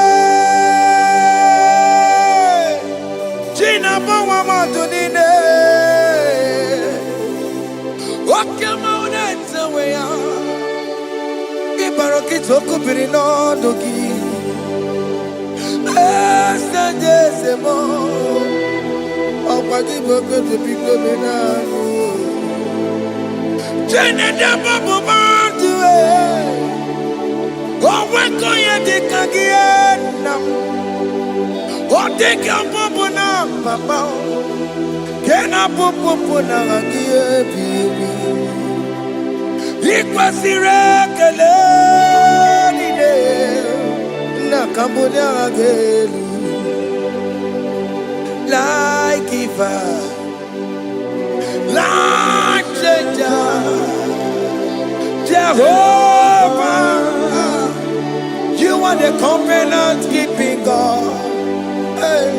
Gina Bawa Madunine, Okamauneta Wea, Ibarokitoko Pirino Dogi. Sejezemo, ọ̀pàdé gbogbo tóbi gómìnà nù. Jẹ́nẹ̀dẹ́ bọ́bù máa ń tu ẹ̀. Ọ̀wẹ́ kọ́ yẹn ti kàgí ẹ̀ nà. Ọ̀dẹ́ kí ọ̀pọ̀pọ̀ náà bàbá o. Kẹ́nà pọ̀pọ̀pọ̀ náà kàgí ẹ̀ bìbí. Ìkwesí rẹ̀ kẹlẹ́ nílé. Nakambonya agelu like giver, like changer, Jehovah, you are the covenant keeping God, hey,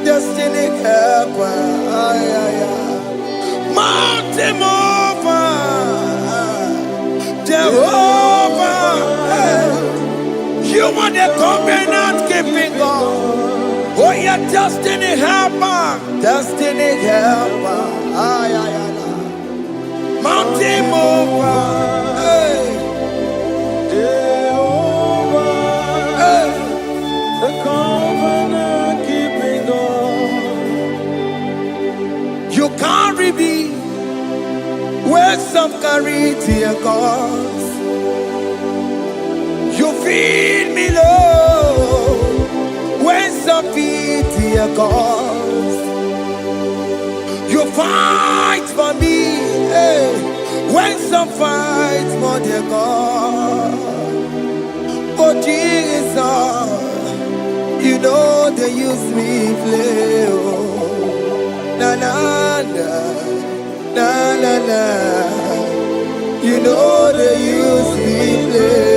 destiny helper, mountain mover, Jehovah, hey. You are the covenant keeping God. Oh, your destiny helper. Destiny helper. Mountain mover. Hey. Jehovah, Hey. the covenant keeping God. You carry me where some carry tear cause. You feed me low when some feed tear cause. You fight for me, hey, when some fight for their God. Oh Jesus, you know they use me play. Oh, na na na, na na na. You know they use me play.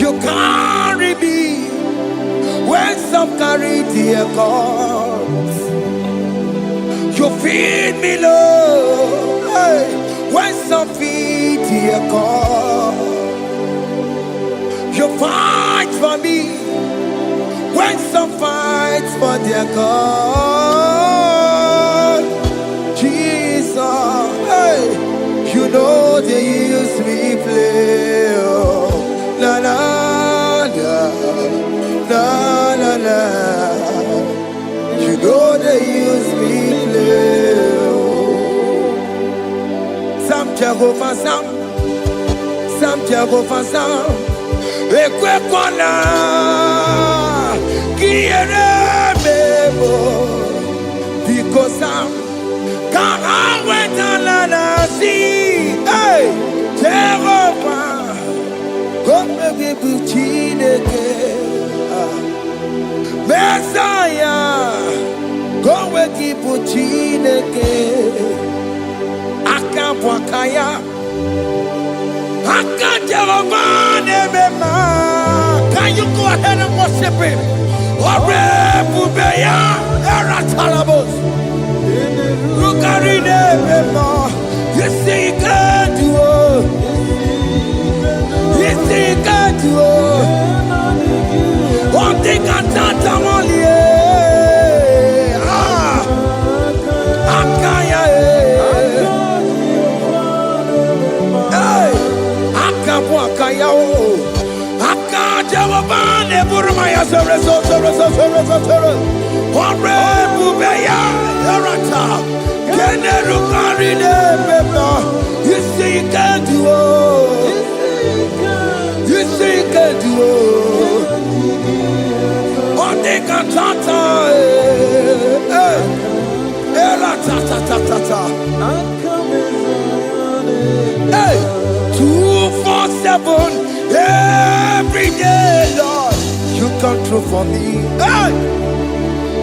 You carry me when some carry their cause. You feed me low, hey, when some feed their cause. You fight for me when some fight for their God. Jesus, hey, you know they use me play. Oh, na na na na na na. You know they use me play. Sam Jehovah Sam Jehovah Sam. Ekwe kwana kiere bebo. goes down. Come went on and see. Hey, Jehovah, come and be Chineke. Messiah, come and keep Chineke. Akabwakaya, Jehovah, can you go ahead and worship him? Orebubeya, Eratalabos. Rukarine Memo, you see, you can do it. You see, you can do it. One thing I can't only. Akaya, hey, Akabwakaya, Akajawabane, Burmaya, Orebubeya, Erata, Kenerukarine Memo, you see, you can do it. You see, you can do it. One thing I can't hey, 247 every day, Lord, you come through for me. Hey,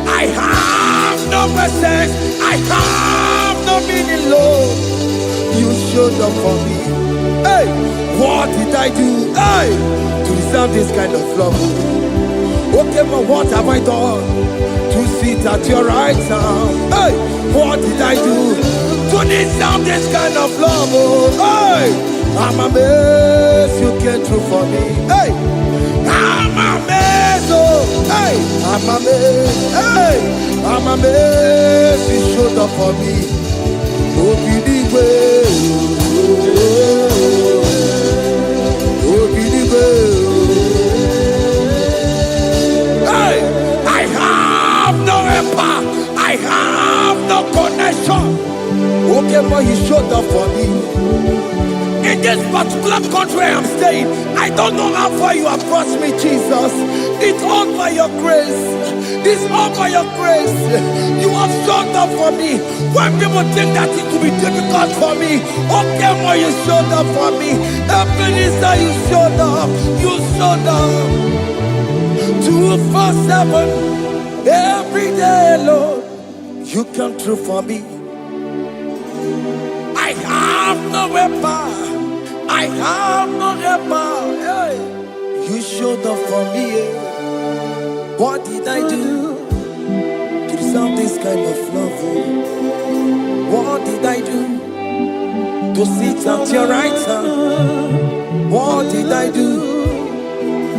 I have no presence, I have no meaning, Lord. You showed up for me. Hey, what did I do? Hey, to deserve this kind of love? Okay, but what have I done to sit at your right hand? Hey, what did I do to deserve this kind of love? Oh, hey, I'm amazed you came through for me. Hey, I'm amazed. Oh, hey, I'm amazed. Hey, I'm amazed you showed up for me. Oh, believe it. Oh, believe it. I have no connection. Okay, but you showed up for me. In this particular country I'm staying, I don't know how far you have brought me, Jesus. It's all by your grace. It's all by your grace. You have showed up for me. When people think that it will be difficult for me, okay, but you showed up for me. Ebenezer, you showed up. You showed up. 247. Every day, Lord, you come through for me. I have no weapon. I have no weapon. Hey, you showed up for me. What did I do to deserve this kind of love? What did I do to sit at your right hand? What did I do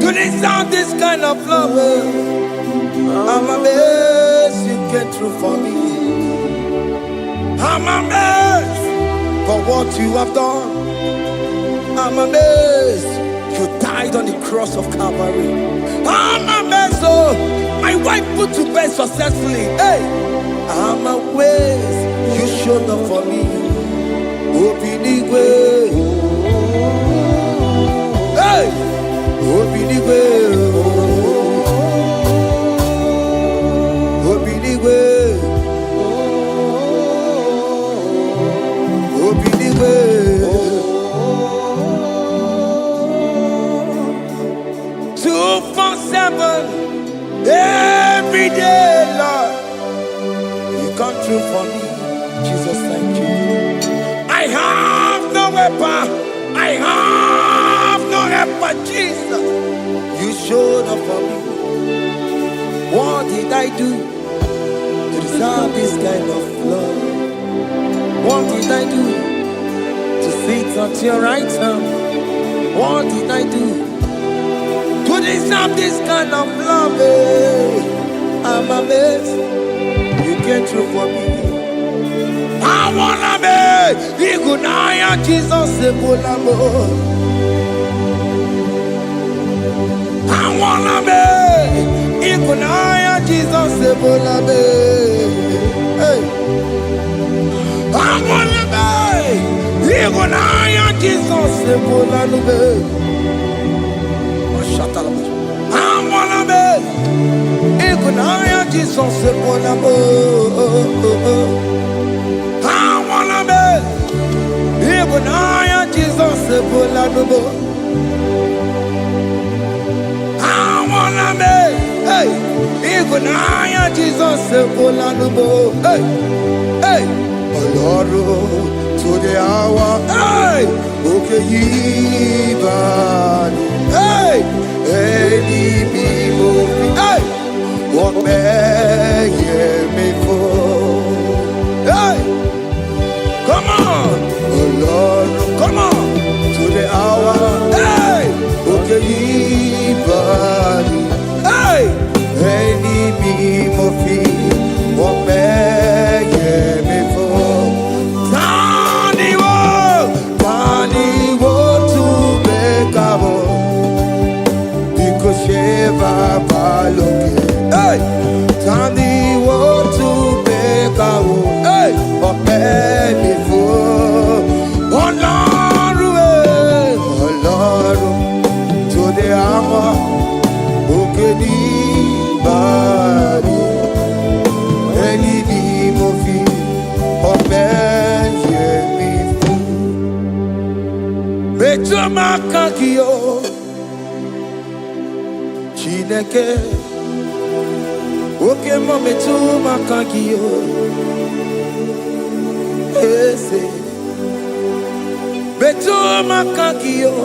to deserve this kind of love? I'm amazed you came through for me. I'm amazed for what you have done. I'm amazed you died on the cross of Calvary. I'm amazed, oh, my wife put to bed successfully. Hey, I'm amazed you showed up for me. Obinigwe, hey, Obinigwe. Every day, Lord, you come through for me. Jesus, thank you. I have no weapon. I have no weapon, Jesus. You showed up for me. What did I do to deserve this kind of love? What did I do to sit at your right hand? What did I do to deserve this kind of love? I'm amazed you came through for me. I wanna be Igunaya Jesus Sebulamo. I wanna be Igunaya Jesus Sebulamo. Hey, I wanna be Igunaya Jesus Sebulamo. I wanna be Igunaya Jesus Sebulamo. Igunaya Jesus Ebolanubo. I wanna make, hey, Igunaya Jesus Ebolanubo. Hey, hey, Oloro to the hour, hey, okay, Yibani, hey, hey, hey, what may me for, hey, come on, oh Lord, come on, to the hour, hey, okay, Yibani, hey, hey, what may me for. Sheva baloke, hey, Tandi wo to bekawo, hey, ope before, Ọlọ́run, to the hour, okedi bari, eni bi mo fi, ope ye mi fu, beto makakiyo. Chineke, oke mometu makagiyo, ese, betu makagiyo,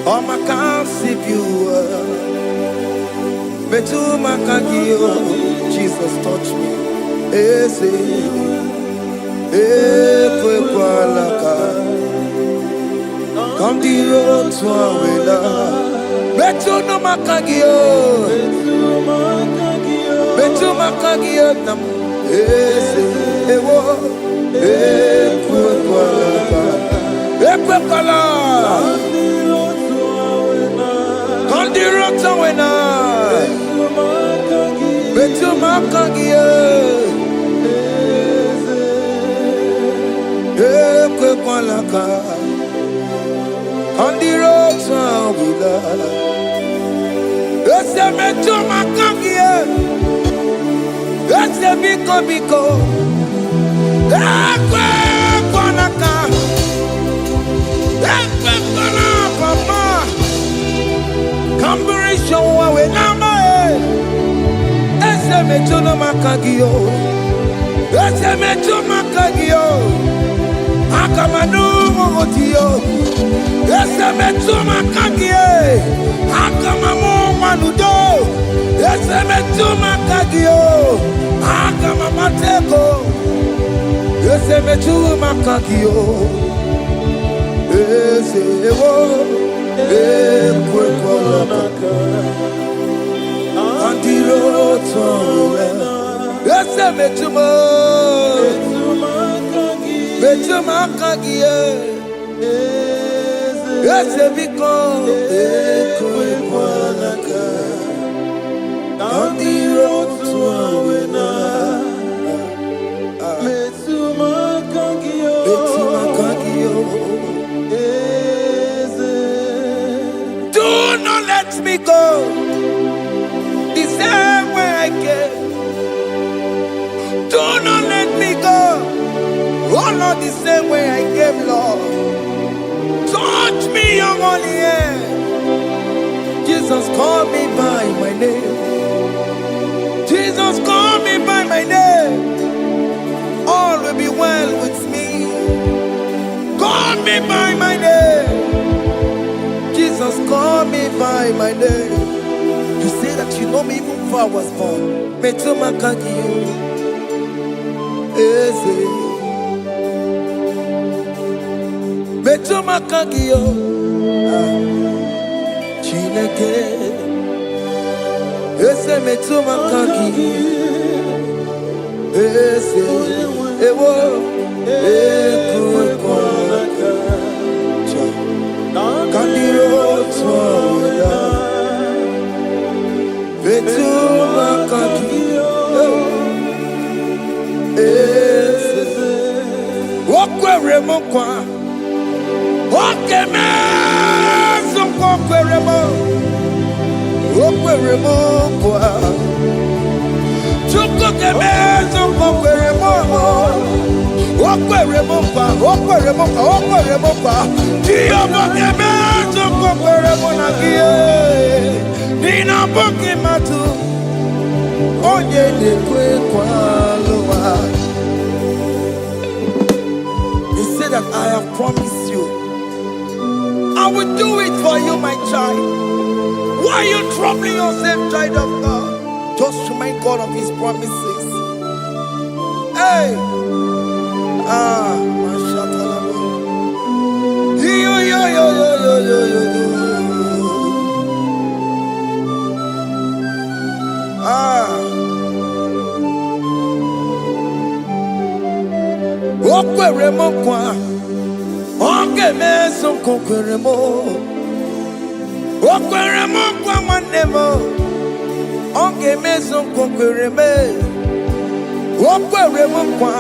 o makansibiwa, betu makagiyo, Jesus touch me, ese, ekwe kwa laka, come the road to awela. Betu no makagio, betu makagio nam, ewo, ekwe kwala, kandiro tawena, betu makagio, ekwe kwala ka, kandiro tawena. Ese metu makangie, ese biko, ekwe kwanaka, ekwe kwana papa, kamburisho wawe nama ese metu no makagio, ese metu makagio, akamanu motiyo, ese metu makagie, akamamu manudo, ese metu makagio, akamamateko, ese metu makagio, ese ewo, ekwe kolaka, andiro towe, ese metu makagio, ese biko, ekwe kolaka, andiro towe. Do not let me go the same way I came. Do not let me go, oh not the same way I came, Lord. Touch me, your holy hand. Jesus, call me by my name. Jesus, call me by my name. All will be well with me. Call me by my name. Jesus, call me by my name. You say that you know me even before I was born. Metumakagio, eze. Metumakagio, Chineke, eze metumakagio, eze, ewo, ekrukonaka, kandiro toya, metumakagio, eze, okwere mokwa, okeme, okwere mokwa. Chuko kemezo okwere mokwa, Jehovah kemezo koperemo na gie. Nina boki matu. Onye lekwe kwa loa. He said that I have promised you. I will do it for you, my child. Why are you troubling yourself, child of God? Just remind God of His promises. Hey! Okwere mo kwa, oge meso kokwere mo. Okwere mo kwa nwanne mo, oge meso kokwere me. Okwere mo kwa,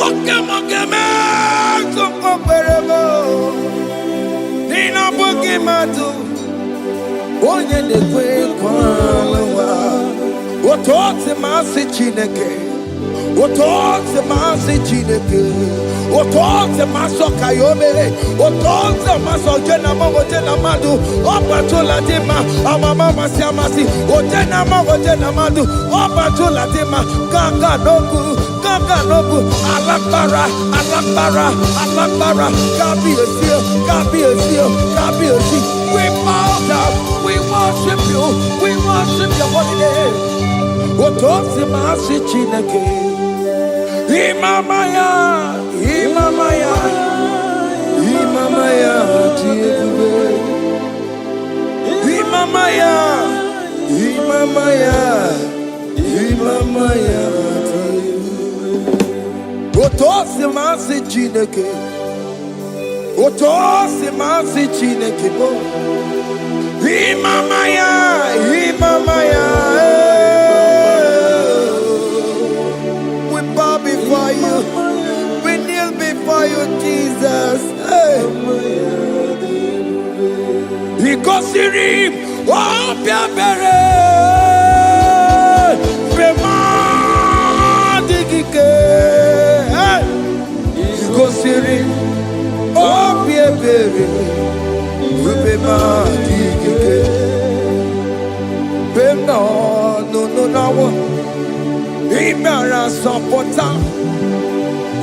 oge meso kokwere mo. Nina bogi matu, onye lekwe kwa lowa. Otote masi Chineke. Otote masi Chineke. Otote maso kayome. Otote maso jena madu. Opatola dima amama masi amasi. Ojena madu. Opatola dima ganga nogu. Alakbara. Gabi esio. We bow down. We worship you. We worship your holy name. Otote masi Chineke. Imamaya, tiebe. Imamaya, tiebe. Otote masi Chineke. Otote masi Chineke. Imamaya. Before you, we kneel before you, Jesus. Hey. He goes to him, oh, Piabere, Bemadike. He goes to him, oh, Piabere, Bemadike. No. Imara sopota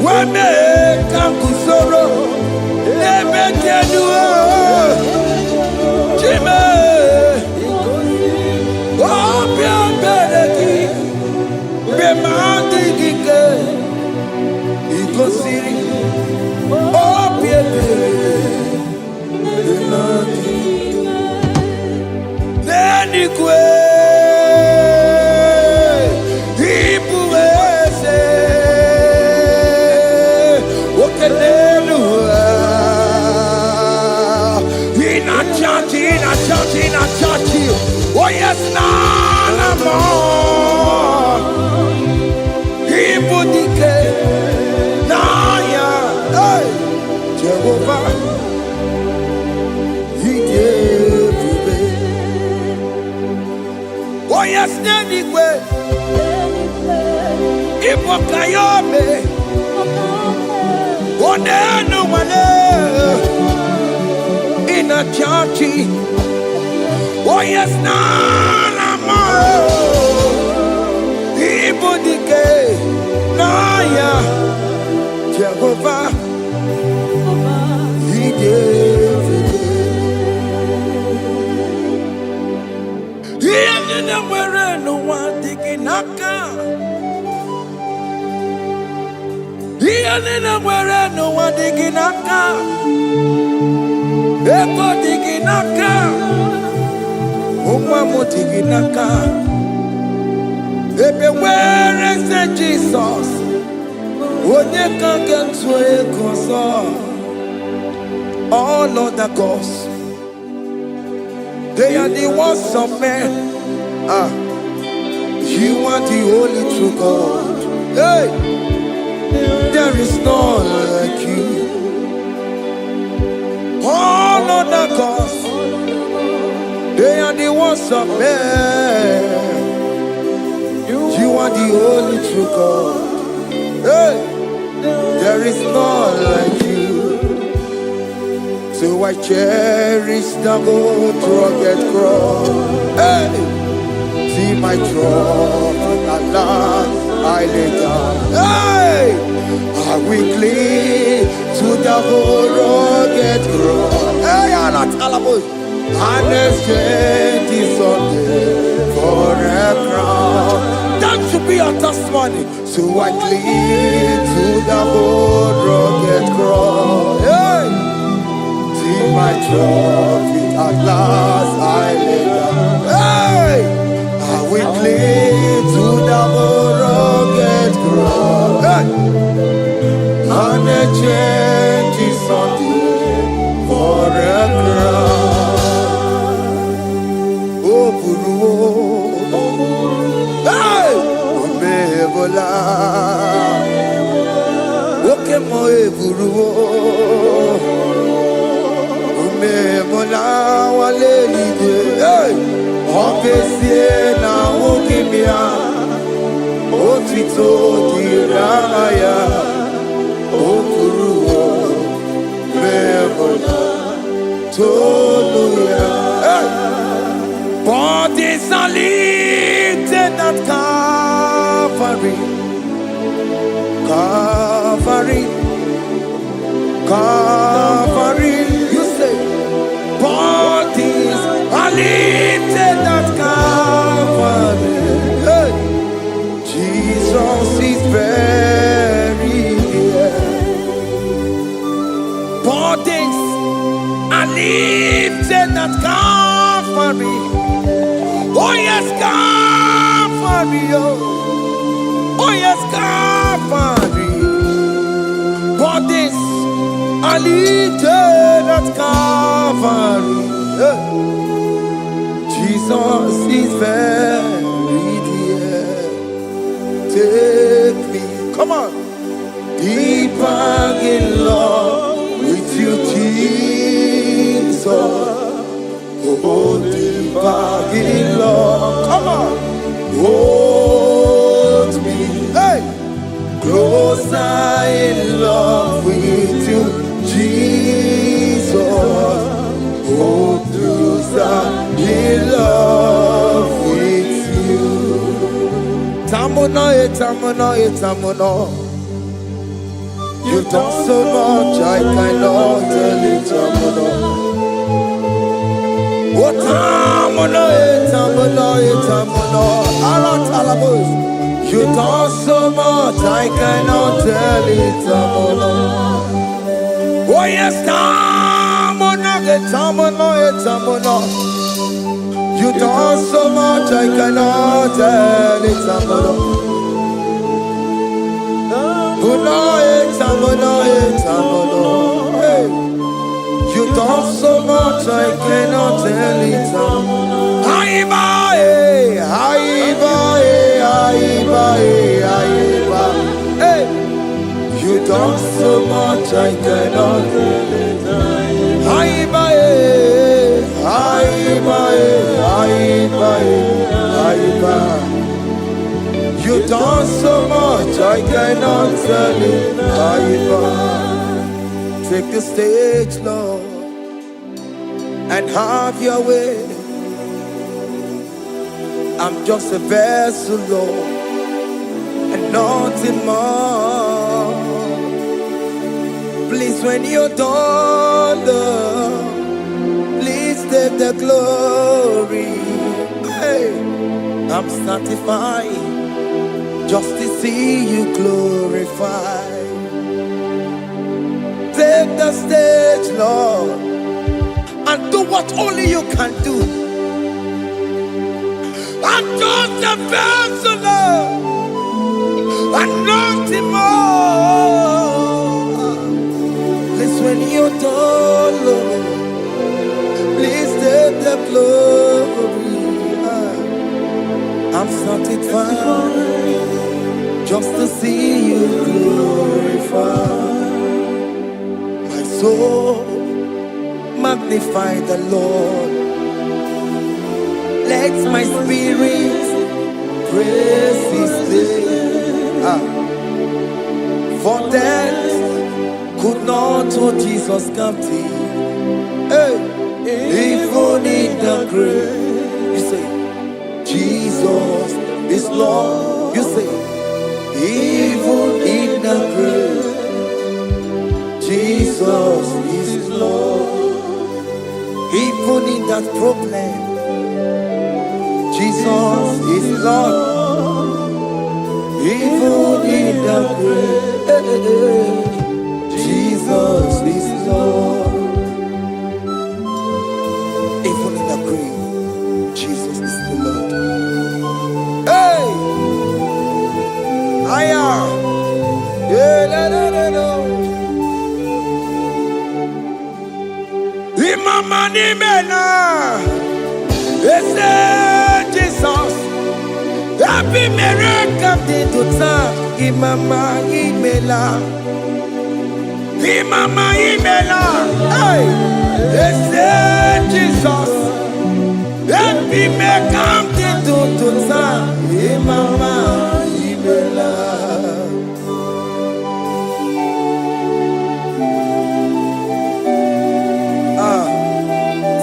weme kakusoro ebe keduo chime obia bereki bemandi gike ikosiri obia bereki neni kwe oh yes, no more. Ibudike, Naya, hey, Jehovah, He gave me. Oh yes, anyway, Ibukayome, oh no one in a church. Oh yes, Nana, Ibudike, Naya, Jehovah, He gave it. He didn't wear no one digging aka. He didn't wear no one digging aka. Eko digging aka. Umamutiginaka. Everywhere is Jesus. Onye can get to a console. All other gods, they are the works of men. You are the only true God. Hey, there is none like you. All other gods, they are the ones of men. You are the only true God. Hey, there there is none like you. So I cherish the good rugged cross. Hey, see my throne, at last I lay down. Hey, I will cling to the good rugged cross. Hey, I'm not Alamos. And exchange is Sunday for a crown. That should be your testimony. So I cling to the good rugged cross. Hey, see my trophy at last I lay down. Hey, I will cling to the good rugged cross. Hey, and exchange is Sunday for a crown. Hey, Omebola, Oke mo eburu, Omebola wale ide. Hey, Okesie na okimia, Otito diraya, Okuru, Omebola, Toluya. Hey. Bodies are lifted at Calvary, Calvary, Calvary. You say, bodies are lifted at Calvary. Hey. Jesus is very near. Bodies are lifted at Calvary. Oh yes, Calvary, oh yes, Calvary. Bodies are lifted at Calvary. Jesus is very dear. Take me, come on, deeper in love with you, Jesus. Oh, deeper in love, come on, hold me, hey, closer in love with you, Jesus. Oh, closer in love with you. Tamuno, tamuno, tamuno. You've done so much, I cannot tell you, tamuno. Oh, tamuno, tamuno, tamuno. Arat alabos. You done so much, I cannot tell it, tamuno. Oh yes, tamuno, tamuno, tamuno. You done so much, I cannot tell it, tamuno. Tamuno, tamuno, tamuno. Hey. You done so much, I cannot tell it. Hey, you done so much, I cannot tell it. You done so much, I cannot tell it. Take the stage, Lord, and have your way. I'm just a vessel, Lord, and nothing more. Please, when you're done, Lord, please take the glory. Hey, I'm satisfied just to see you glorified. Take the stage, Lord, and do what only you can do. I'm just a vessel, Lord, and nothing more. Please, when you're done, Lord, please take the glory. I'm satisfied just to see you glorified. My soul magnify the Lord. Let my spirit praise His name. For death told Jesus captive. Hey, even in the grave, you say, Jesus is Lord. You say, even in the grave, Jesus is Lord. Even in that problem, Jesus is Lord. Even in the grave, Jesus is Lord. Even in the grave, Jesus is the Lord. Hey! Aya! Yeah, no, no, no, no. Imama ni mena, ese Jesus. Happy miracle To time, Imama Imela. Imama imela, hey, ese Jesus. Happy miracle To time, Imama Imela.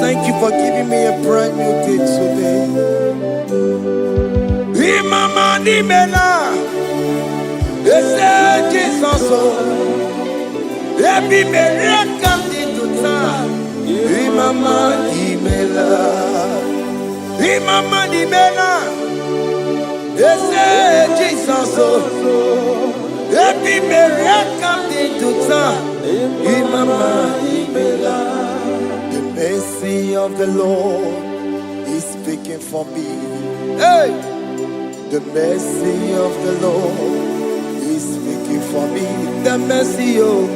Thank you for giving me a brand new day today. Imama ni mela, ese Jesus. Happy miracle To time, Imama Imela. Imama ni mela, ese Jesus. Happy miracle To time, Imama Imela. The mercy of the Lord is speaking for me. Hey! The mercy of the Lord is speaking for me. The mercy of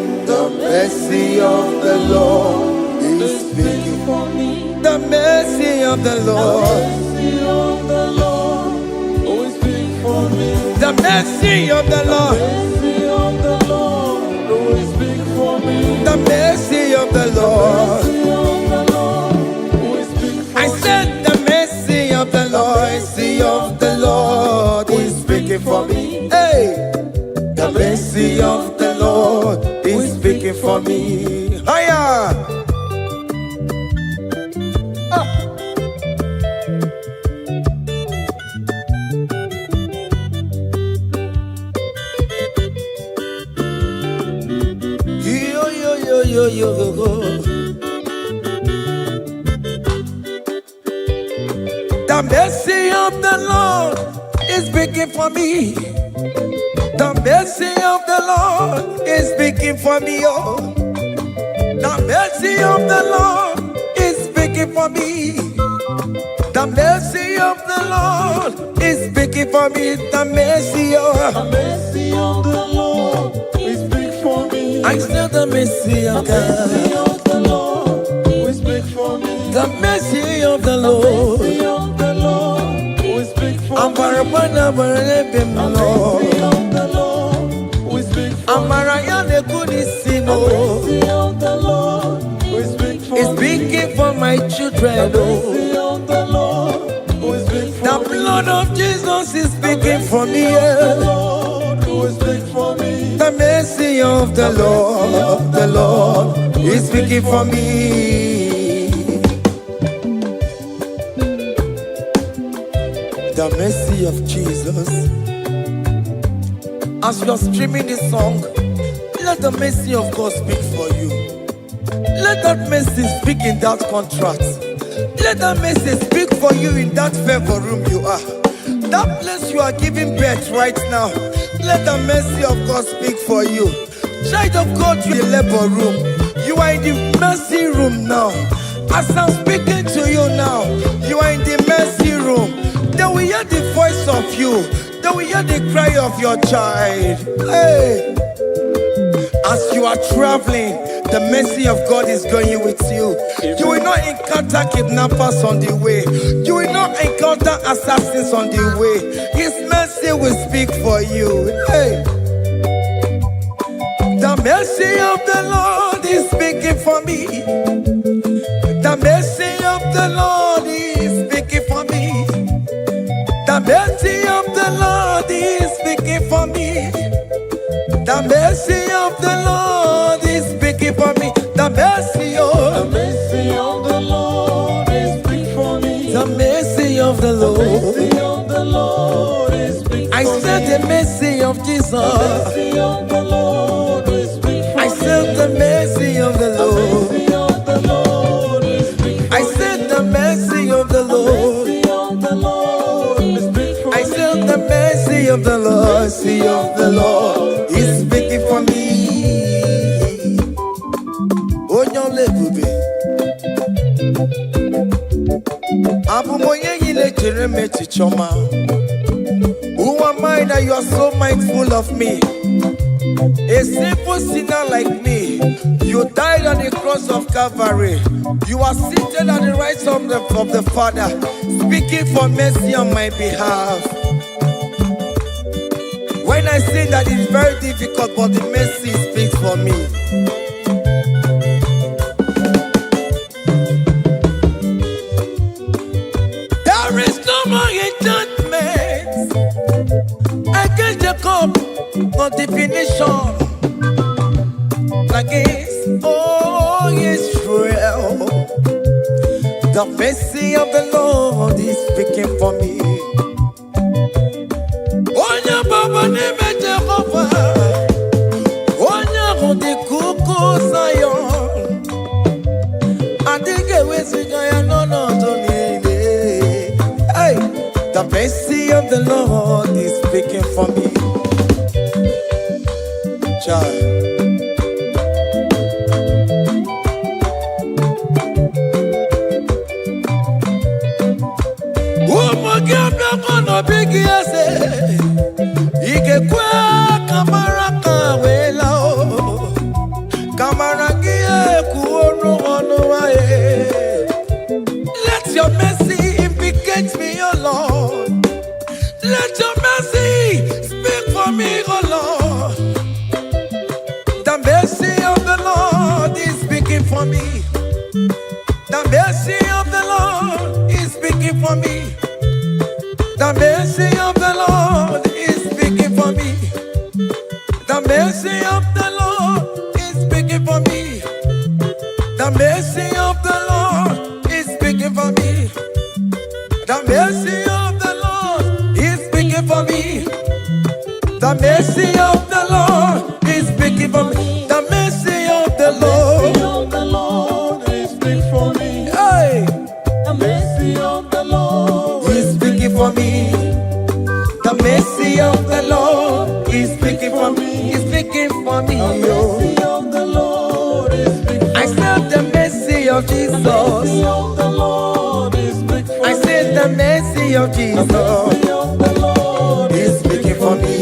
the Lord is speaking for me. The mercy of the Lord. The mercy of the Lord. The mercy of the Lord. I said the mercy of the Lord. Mercy of the Lord is speaking for me. Hey, the mercy of the Lord is speaking for me. Hiya. Yo, yo, yo, yo, yo, yo. The mercy of the Lord is speaking for me. The mercy of the Lord is speaking for me. Oh, the mercy of the Lord is speaking for me. The mercy of the Lord is speaking for me. The mercy of the Lord is big for me. I said the mercy of God. The Lord is big for me. The mercy of the Lord. The Lord is big for me. Amarabana barebem Lord. The Lord is big for me. Amarayane kunisimo. The Lord is big for It's me. speaking for my children. Oh. The Lord is big for The me. blood of Jesus is speaking for me. The Yeah. Lord is big for me. The mercy of the Lord is speaking for me. The mercy of Jesus. As you are streaming this song, let the mercy of God speak for you. Let that mercy speak in that contract. Let that mercy speak for you in that favor room you are. That place you are giving birth right now. Let the mercy of God speak for you. Child of God, you are in the labor room. You are in the mercy room now. As I'm speaking to you now, you are in the mercy room. They will hear the voice of you. They will hear the cry of your child. Hey! As you are traveling, the mercy of God is going with you. You will not encounter kidnappers on the way. You will not encounter assassins on the way. His mercy will speak for you. Hey. The mercy of the Lord is speaking for me. The mercy of the Lord is speaking for me. The mercy of the Lord is speaking for me. The mercy of the Lord is speaking for of Jesus. mercy of the Lord is speak for I said the mercy of the Lord. mercy of the Lord is speak for I said the mercy of the Lord. mercy of the Lord is speak for I said the mercy of the Lord. Mercy of the Lord is speaking for me. Onyolebube. Abumoye yile jereme chichoma. Who am I that you are so mindful of me? A simple sinner like me. You died on the cross of Calvary. You are seated at the right hand of the Father, speaking for mercy on my behalf. When I say that it's very difficult, but the mercy speaks for me. There is no more enchantment against Jacob, no definition against all Israel. The mercy of the Lord is speaking for me. Onya baba neme Jehovah, onya hodi kuku Zion. Adige wesigaya no tonile. Hey, the mercy of the Lord is speaking for me. Child. Bigi ase ikekwe kamara kawela o kamara gie kuonu onu wae. Let your mercy implicate me, O Lord. Let your mercy speak for me, O Lord. The mercy of the Lord is speaking for me. The mercy of the Lord is speaking for me. The mercy of the Lord is speaking for me. The mercy of the Lord is speaking for me. The mercy of the Lord is speaking for me. The mercy of the Lord is speaking for me. The mercy of the Lord is speaking for me. The mercy of the Lord is speak for me. Hey, The mercy of the Lord is speaking for me. The mercy of the Lord is speaking for me. Is speaking for me. the mercy of the Lord is speak for I said the mercy of mercy Jesus. of the Lord is speak for I said the mercy of Jesus mercy of the Lord is speaking for me.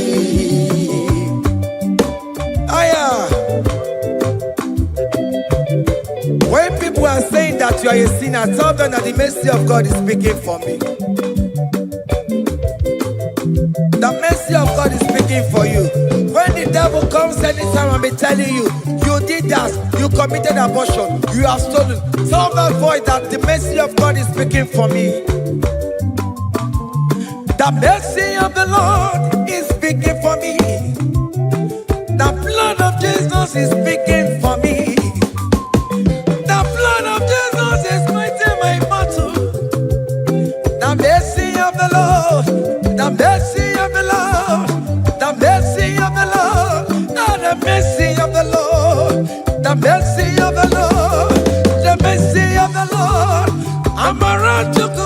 Aya. When people are saying that you are a sinner, tell them that the mercy of God is speaking for me. The mercy of God is speaking for you. When the devil comes anytime and be telling you, you did that, you committed abortion, you have stolen, tell that voice that the mercy of God is speaking for me. The mercy of the Lord is speaking for me. The blood of Jesus is speaking for me. The blood of Jesus is fighting my battle. The mercy of the Lord, the mercy of the Lord, the mercy of the Lord, the mercy of the Lord, the mercy of the Lord, the mercy of the Lord. I'm around to go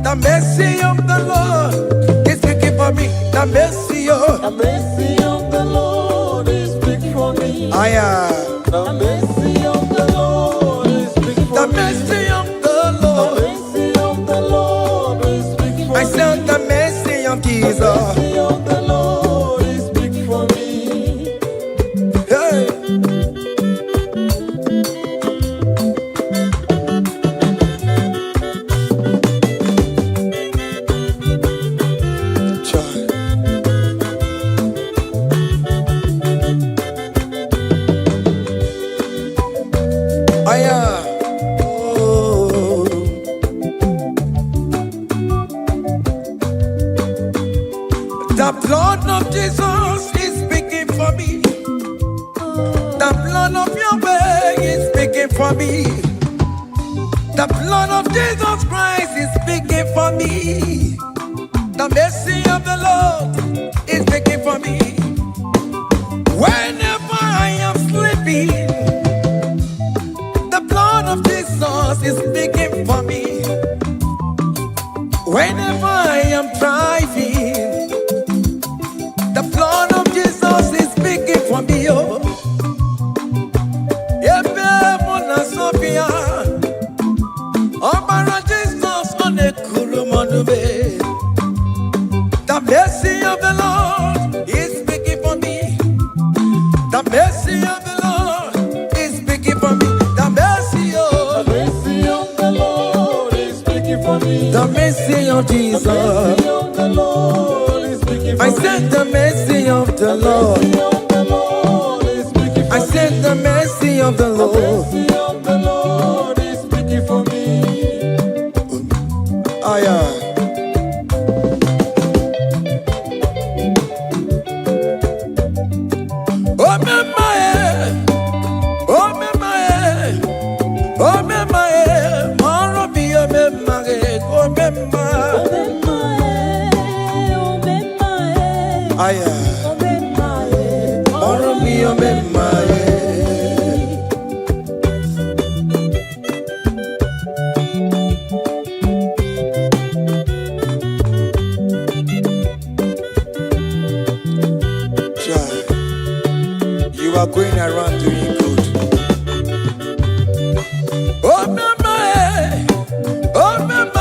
the mercy of the Lord is speaking for me. The mercy of the mercy of the Lord is speak for me. The mercy of the Lord is speak for the me. mercy of the The Lord. mercy of the Lord is speak for I me. said the mercy of The Jesus. mercy of the Lord is speak for me. Hey. Child. Aya. Oh. The blood of Jesus is speaking for me. The blood of Yahweh is speaking for me. The blood of Jesus Christ is speaking for me. The mercy of the Lord is speaking for me. Whenever I am sleeping, the blood of Jesus is speaking for me. Whenever I am driving, the blood of Jesus is speaking for me. Oh, Sophia, oh, Jesus on the Kurumanube. The mercy of the Lord is speaking for me. The mercy of the Lord is speaking for me. The mercy of the Lord is speaking for me. The mercy of Jesus. The mercy of the Lord is speaking for I said the mercy of the Lord. I said the mercy of the Lord. The mercy of the Lord is speaking for me. You are going around doing good. Oh, my, oh, my,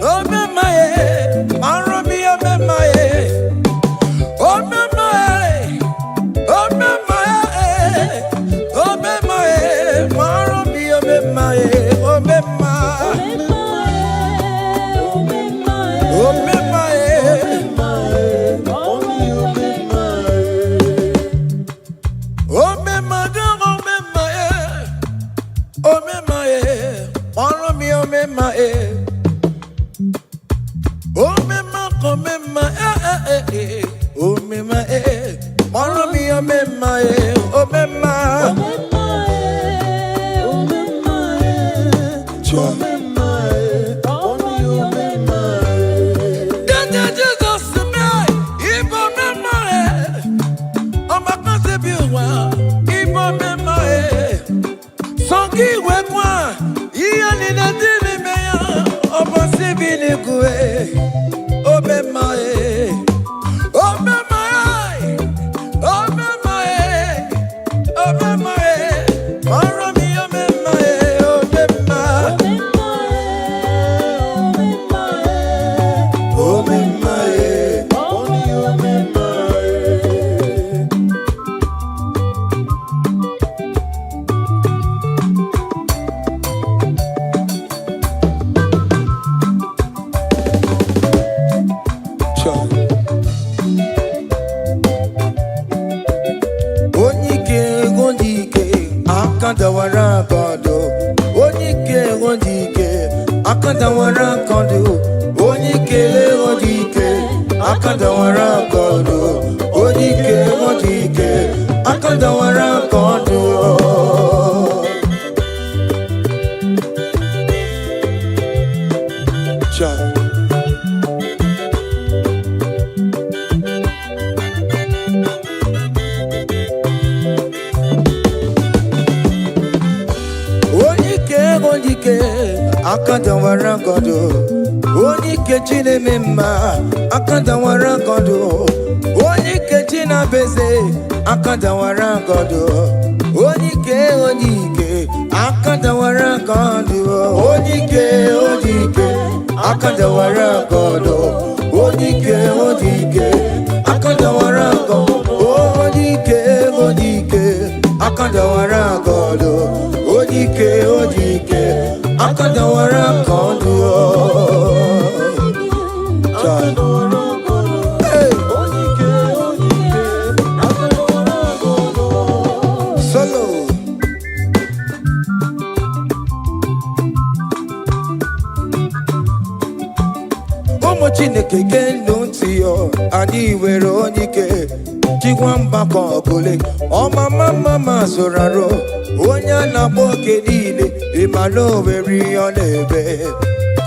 oh, my, Maromi, oh, my, oh, my, oh, my, oh, my, Maromi, oh, my, oh,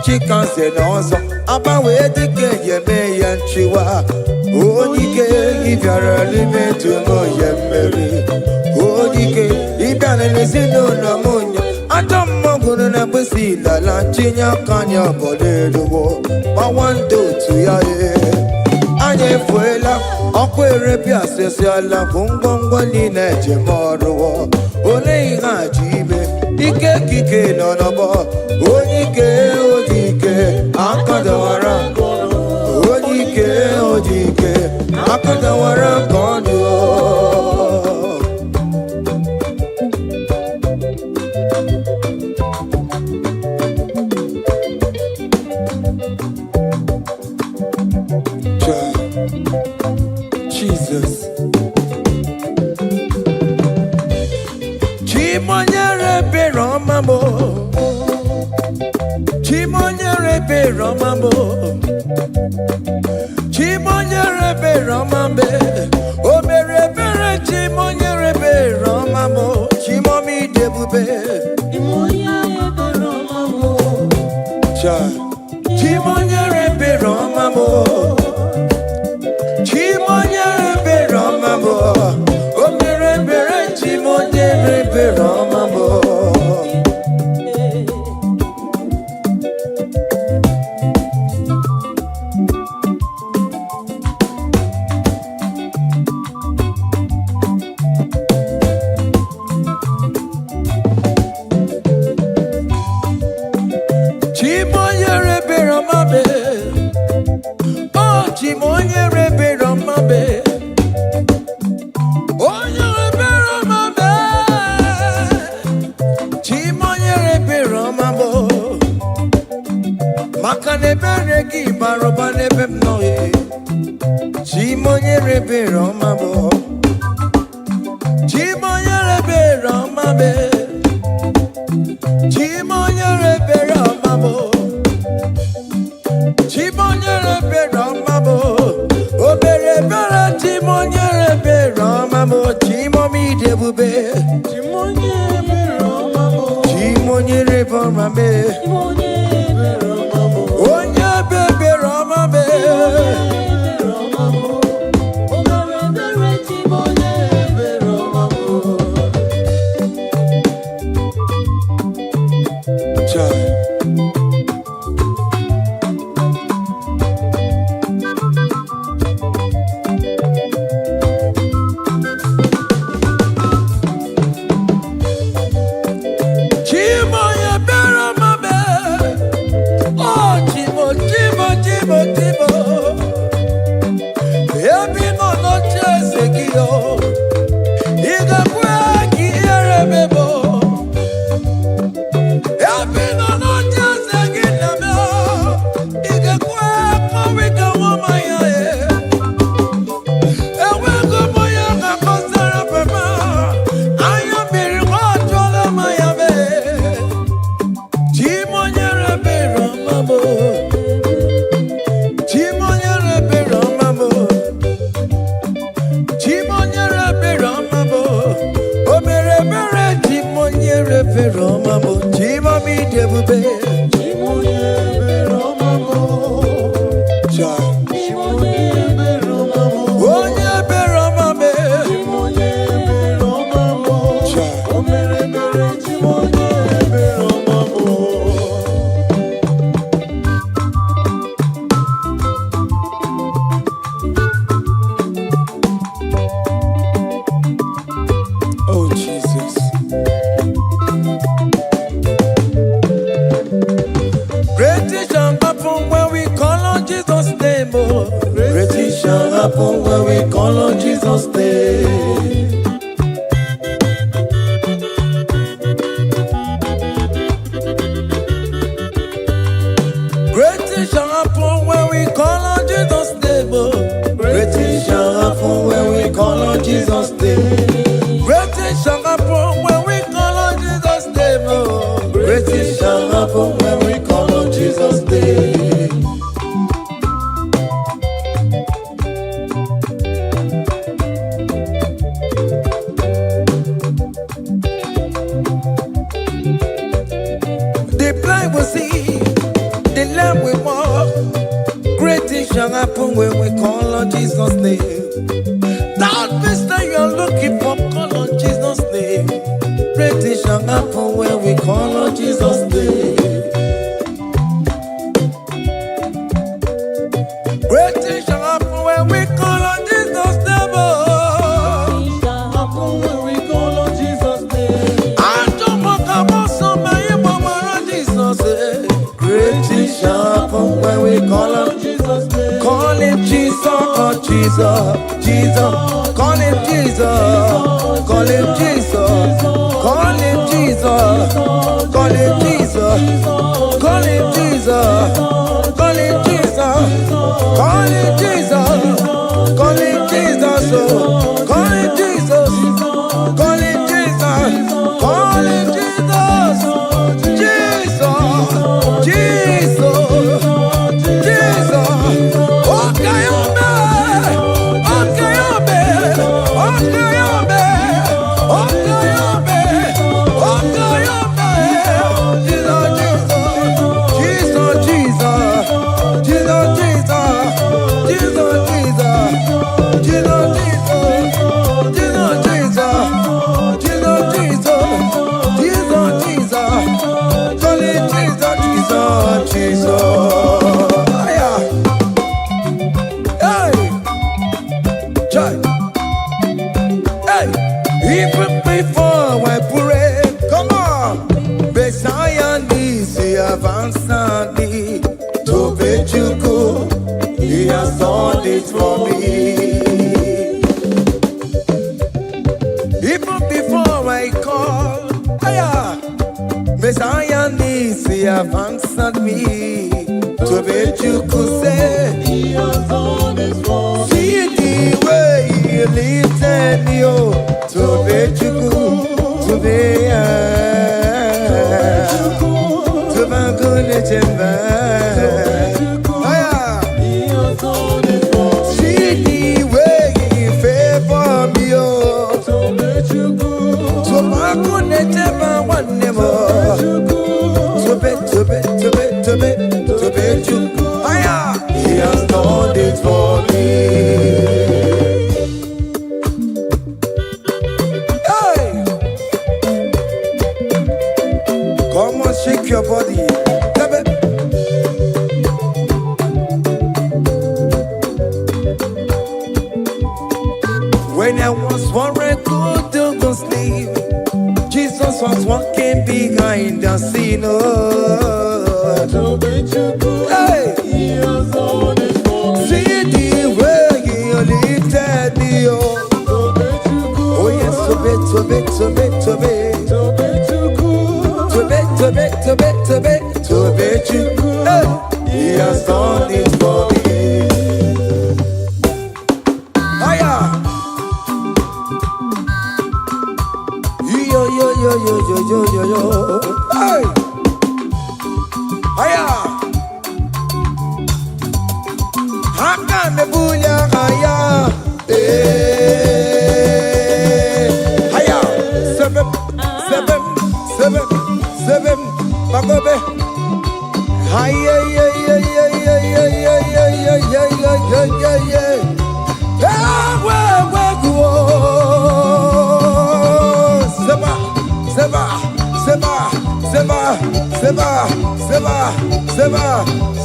chicken say no so. Aba we dike yeme yanchiwa. Onike ibyara lime tumo yemeri. Onike ibyara lesino na munya. Adam mogunu na busi la la chinya kanya boleluwo. Mawando tuyaye. Anye fuela okwere pia sesiala kungongo nine jemoro. Ole iha jibe ike kike nonobo. Onike odike akadawara kono. Onike odike akadawara kono. Jesus. Chimonyere be romambo. Chimonyere be romambo. Chimonyere be romambe. O mere bere chimonyere be romambo. Chimomi debube. Chimonyere be romambo. Chimonyere be romambo. Chimonyere be romambo. O mere bere chimonyere be romambo. Chimonyere be romambe. Oh, chimonyere be romambe. Oh, nyere be romambe. Chimonyere be romambo. Makane bere ki baroba nebe mnoye. Chimonyere be romambo. Chimonyere be romambe. Chimonyere be romambo. Chimonyere be romambo. O bere bere chimonyere be romambo. Chimomi debube. Chimonyere be romambo. Chimonyere be romambe. Chimonyere be romambo. Onye be romambe. O bere bere chimonyere be romambo. Chai. Chimoye be romambe. Oh, Chimo, Chimo, Chimo, Chimo. Ebi no no chese kiyo. Iga kwe ki erebebo. Ebi no no chese kiname. Iga kwe kowe kawama ya e. Ewe komo ya kakosara pema. Aya biri wachola maya be. Chimonyere be romambo. Chimonyere be romambo. Chimonyere be romambo. O mere bere chimonyere be romambo. Chimomi debube. Chimonyere be romambo. Cha. Chimonyere be romambo. Onye be romambe. Chimonyere be romambo. Cha. O mere bere chimonyere be romambo. Oh, Jesus. Great things shall happen when we call on Jesus' name. Oh, great things shall happen when we call on Jesus' name. Great things shall happen when we call on Jesus' name. Oh, great things shall happen when we call on Jesus' name. Great things shall happen when we call on Jesus' name. Oh, great things shall happen when we call on Jesus' name. The blind will see, on Jesus' name. That mister you're looking for, call on Jesus' name. Great things shall happen when we call on Jesus' name. Great things shall happen when we call on Jesus' name. Things shall happen when we call on Jesus' name. I don't want to come so my mama Jesus. Great things shall happen when we call on Jesus' name. Call him Jesus, oh Jesus, Jesus. Call him Jesus, call him Jesus, call him Jesus, call him Jesus, call him Jesus, call him Jesus, call him Jesus, call him Jesus, call him Jesus, call him Jesus, call him Jesus, Jesus, Jesus. Okay, even before I pray, come on. Messiah needs to advance me to Bejuku. He has done it for me. Even before I call, Messiah needs to advance me to Bejuku. Say, He has done it for me. see the way He lifted me to Bejuku, to be to my goodness and He has done it for me. see the way He favor me, to my goodness and one more, to Bejuku. He has done it for me. Come on, shake your body. When I was worried, good to go sleep, Jesus was walking behind the scene. Hey! He has done it for me. See the way He lifted me up. Oh yes, to be. Hey, He has done it for me. Hiya. Yo. Hey. Hiya. Haka me bunya hiya. Hiya. Seven. Bagobe. Hiya.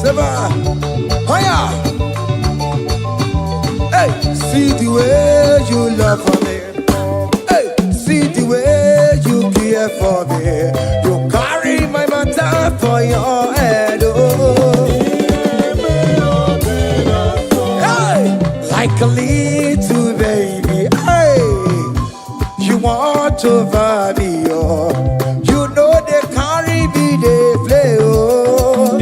Seba. Hiya. Hey, see the way you love for me. Hey, see the way you care for me. You carry my matter for your head. Oh. Hey, like a little baby. Hey, you want over me. Oh. You know they carry me, they play. Oh.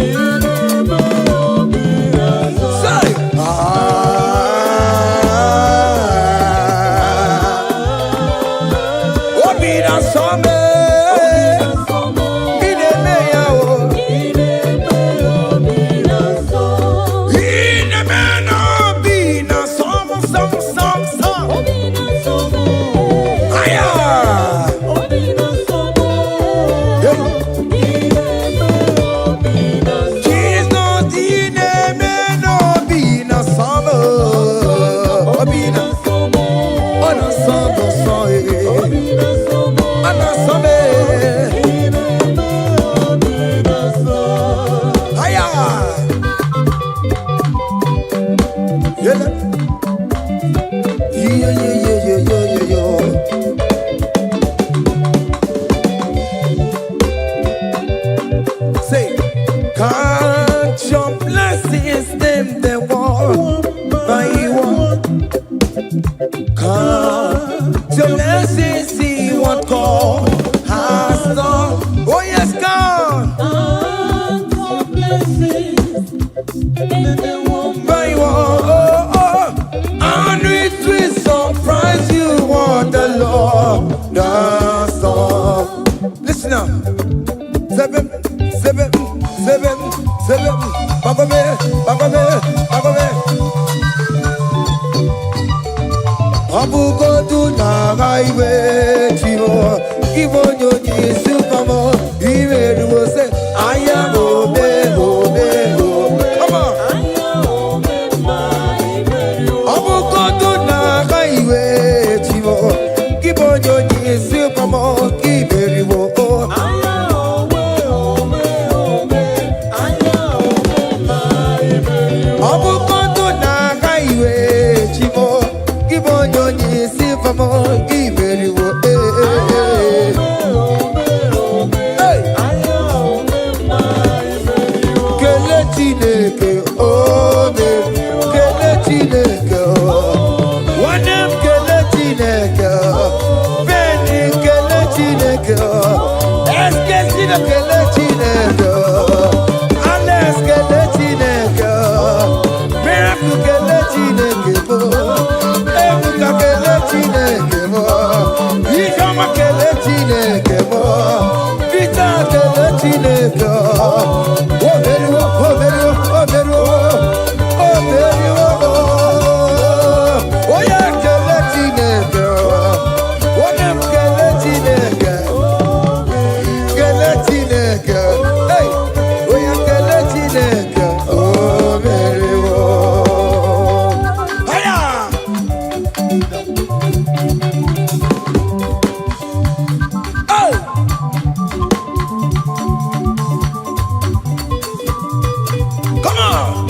Say, count your blessings, them they walk by one. Count your blessings, see what God has done. Oh yes, God. Count your blessings, them they walk By one, and it will surprise you what the Lord does done. Listen now. Seven. Bagome. Abugo do na highway chivo. Ibo nyoni sukamo. Iwe do say aya obe. Come on. Abugo do na highway chivo. Ibo nyoni sukamo. Iwe do Abukondo na kaiwe chivo Kibonyo nyisi famo Iberi wo Kele chineke ome Kele chineke Wanem kele chineke Beni kele chineke Eske sino kele chineke Ales kele chineke Miracle kele chineke mo Ebuka kele chineke mo Ikama kele chineke mo Vita kele chineke Oberu Oya kele chineke Onem kele chineke Kele chineke Hey Oya kele chineke Oberu Aya Oh Come on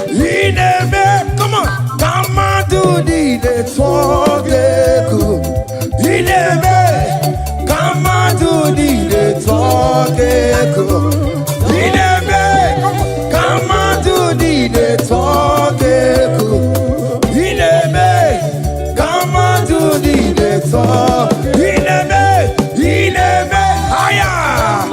Ineme Come on Come on do the talk Ineme Come on do the talk Ineme Come on do the talk Ineme Come on do the talk Ineme Higher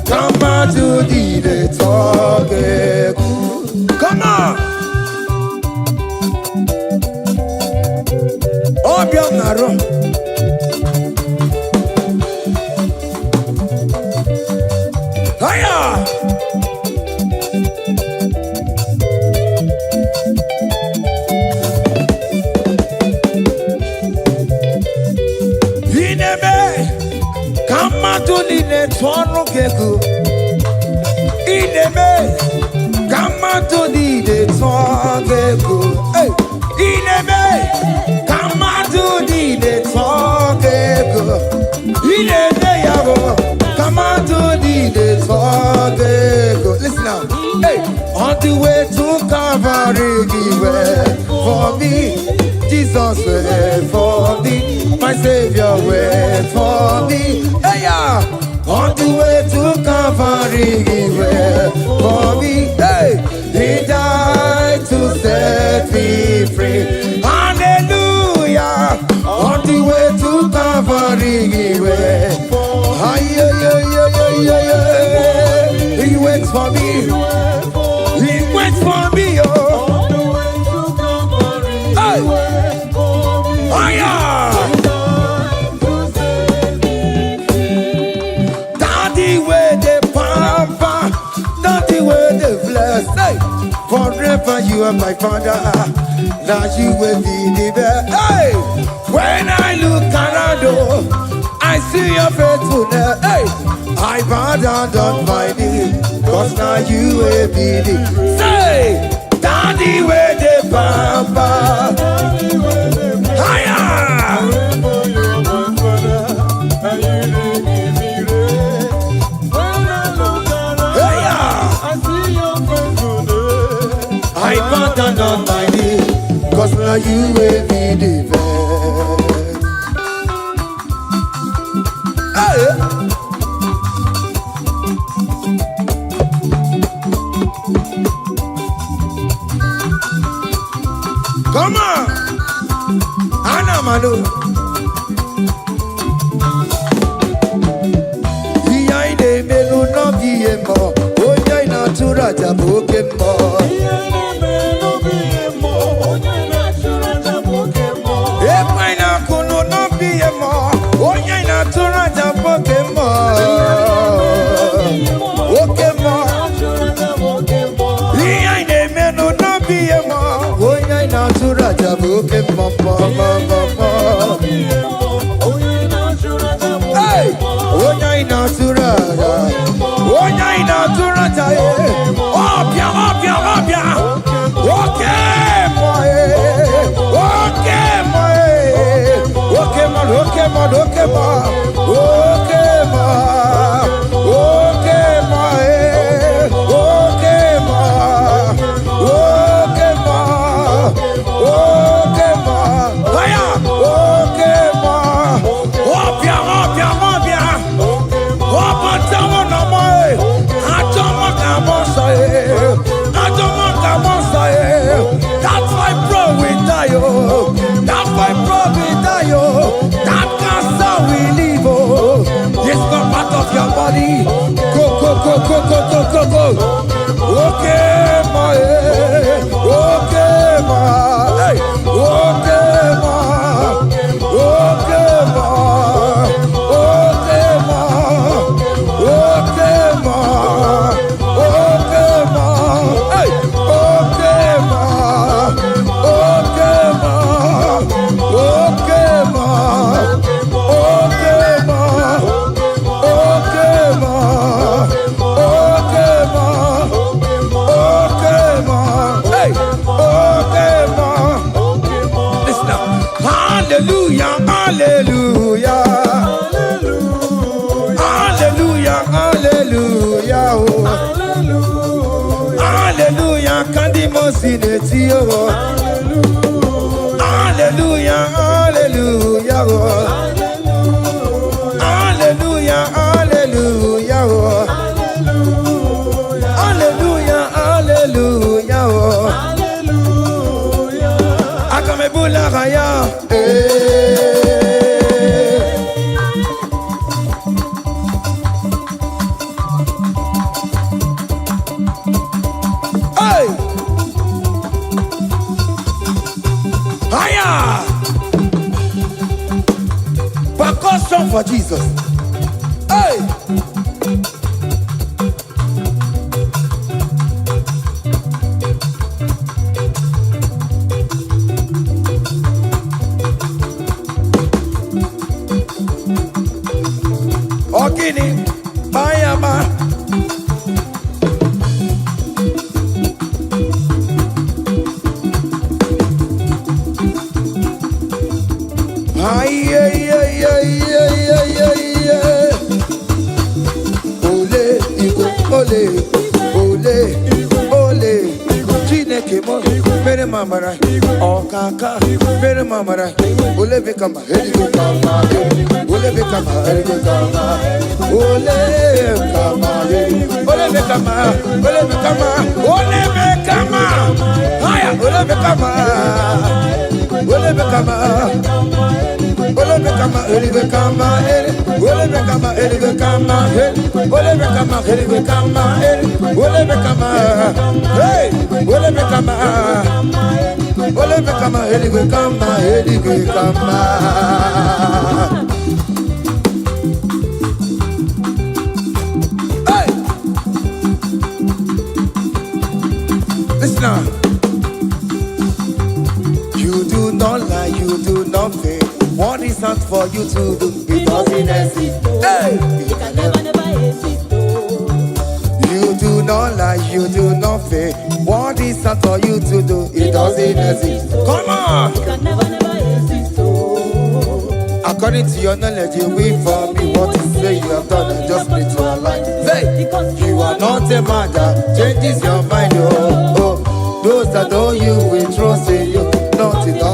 Come on to the talk. Come on. Oh, Bionaro. Hiya. Ineme. Come on to the talk. Ineme, come on to the talk. Hey, Ineme, come on to the talk. Ineme, come on to the talk. Listen now. Hey, on the way to Calvary, wait for me. Jesus, wait for me. My Savior, wait for me. Hey, yeah. On the way to Calvary, wait for me. Hey, He died to set me free. Hallelujah. On the way to Calvary, wait for me. He waits for me. He waits for me. Oh, hey. Oh, yeah. Hey, forever you are my father, now you will be the best. Hey, when I look around, I see your faithfulness. Hey, I bow down on my knees, cause now you will be the say, Daddy where the papa. Higher. now you will be the hey. Come on, Anna Manu. Iya ine melu no biemo, onya ina turaja bokemo. Iya ine melu biemo, onya ina turaja bokemo. Ema ina kunu no biemo, onya ina turaja bokemo. Bokemo. Iya ine melu no biemo, onya ina turaja bokemo. Hey, onya ina turaja, onya ina turaja, obia, obia, obia, okay, boy, okay, boy, okay, man, okay, man, okay, man, okay, man, okay, man, okay, man, okay, man, okay, man, hiya, okay, man, obia, obia, obia. That's why bro we die, oh. That's why bro we die, oh. That cancer we live, oh. This not part of your body. Go, go, go, go, go, go, go, go. Okay, my, okay, my, hey, okay, my, okay, my, okay, my, okay, my, okay, my, hey, okay, my, okay, my, okay, my, okay, my, okay, my, okay, my, okay, my, hey, okay, my. Listen up. Hallelujah, hallelujah, hallelujah, hallelujah, oh. Hallelujah, kandi mosineti, oh. Hallelujah, hallelujah, oh. Hallelujah, hallelujah, oh. Hallelujah, hallelujah, oh. Akamebula raya, hey, higher. Percussion for Jesus. Hey. Ogini, Mayama. Ay, ay, ay, ay, ay, ay, ay, ay. Ole, Igbo, ole, ole, ole. Chineke mo, mere mamara. Okaka, mere mamara. Ole bekama, heligo kama, ole bekama, heligo kama, ole bekama, ole bekama, ole bekama, ole bekama. Haya, ole bekama, ole bekama. Ole bekama, heligo kama, ole bekama, heligo kama, ole bekama, heligo kama, ole bekama, hey, ole bekama. Ole bekama, heligo kama, heligo kama. Hey, listen now. You do not lie, you do not fail. What is not for you to do? It doesn't exist. Hey, It can never exist. you do not lie, you do not fail. What is not for you to do? It doesn't exist. Come on. It can never exist. According to your knowledge, you will for me. What you say you have done, and just need to align. Say, you are not a man that changes your mind. Oh, oh. Those that know you will trust in you. Not in all.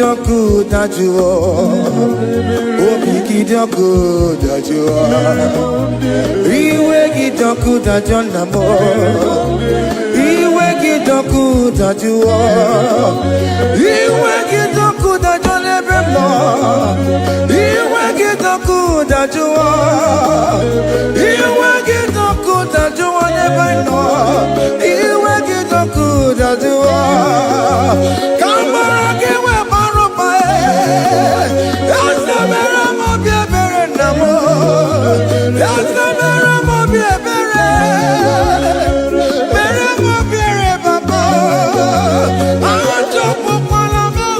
gidoku dajuo. Obi gidoku dajuo. Iwe gidoku dajonamo. Iwe gidoku dajuo. Iwe gidoku dajonebemo. Iwe gidoku dajuo. Iwe gidoku dajuo nebeno. Iwe gidoku dajuo. Kamara giwe marupa Yasamera mo biebere namo. Yasamera mo biebere. Mere mo biere baba. Ajo pupala mo.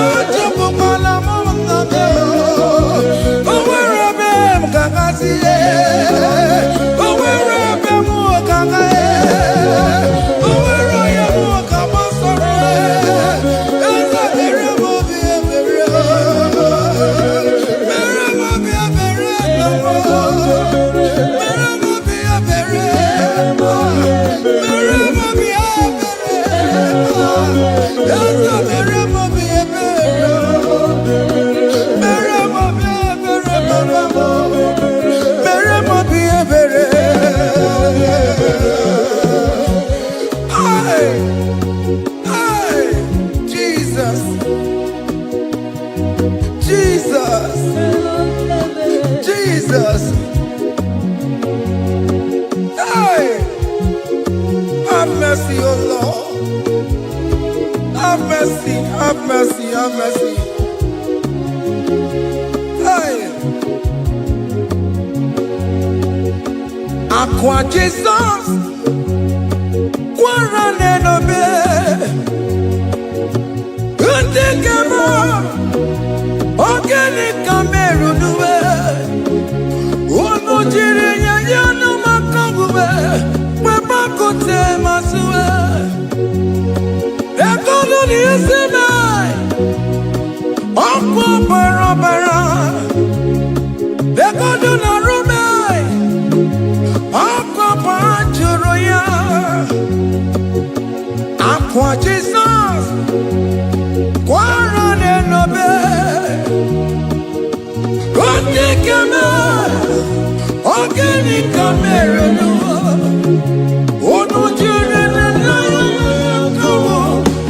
Ajo pupala mo namo. Owerebe mkakasiye. Owerebe mo kakaye. Oweroye mo kamasore. Yasamera mo biebere. Mere mo biebere namo. Mere mo biebere. Mere mo biebere. Yasamera mo biebere. Mere mo biebere baba. Mere mo biebere. Hey, hey, Jesus, Jesus, Jesus. Hey, have mercy, oh Lord. Have mercy, have mercy, have mercy. Hey, Aqua Jesus, Quarane no be, Undekemo, Organic Cameru nuwe, Unujiri yanu makangube, Webakote masue, Ekolu ni esime, Okwa barabara, Ekolu na rume, Okwa panjuroya, Aqua Jesus, Quarane no be, Undekemo, Organic Cameru nuwe, Unujiri yanu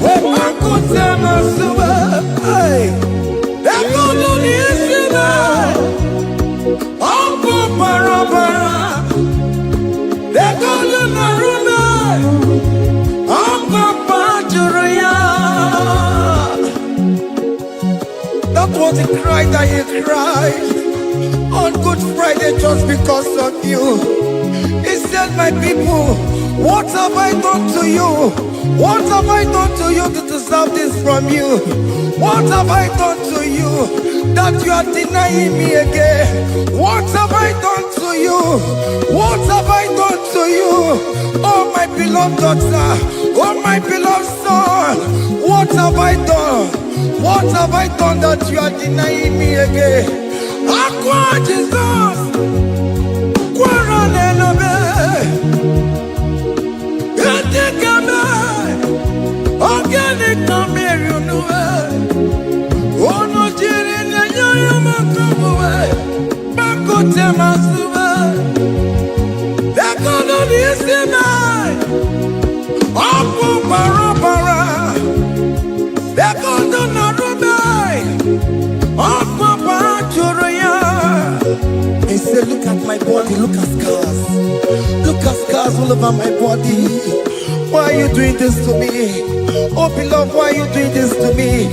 Webakote masue, Ekolu ni esime, Okwa barabara, Ekolu na rume, Okwa panjuroya. That was the cry that you cried on Good Friday just because of you. He said, my people, what have I done to you? What have I done to you to deserve this from you? What have I done to you that you are denying me again? What have I done to you? What have I done to you? Oh, my beloved daughter, oh, my beloved son, what have I done? What have I done that you are denying me again? Aqua Jesus, Quarane no be, Etikame, Organic Cameru nuwe, Onojiri nyanyo makabuwe, Bakote masube, Ekolu ni esime, Okwa barabara, Ekolu na rume, Okwa panjuroya. He said, look at my body, look at scars. Look at scars all over my body. Why are you doing this to me? Oh beloved, why are you doing this to me?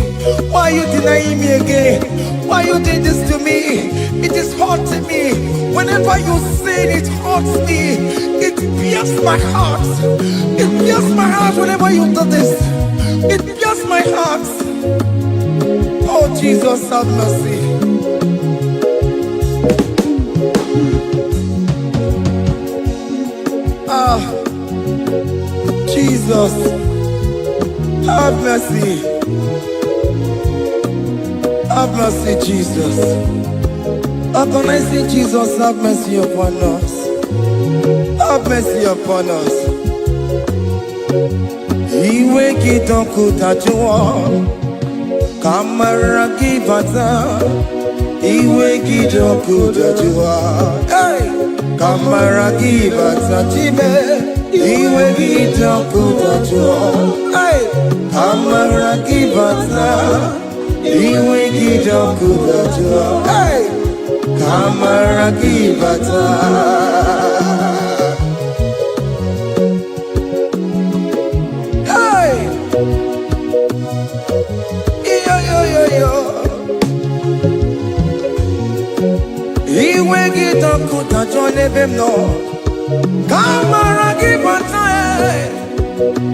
Why are you denying me again? Why are you doing this to me? It is hurting me. Whenever you sin, it hurts me. It pierces my heart. It pierces my heart whenever you do this. It pierces my heart. Oh Jesus, have mercy. Jesus, have mercy. Have mercy, Jesus. Agonizing Jesus, have mercy upon us. Have mercy upon us. Iwe kitakutajua kamara kibata. Iwe kitakutajua kamara kibata chibe. Iwe kitakutajua kamara kibata. Iwe kitakutajua kamara kibata. Iwe kitakutajua lebemno kamara kibata.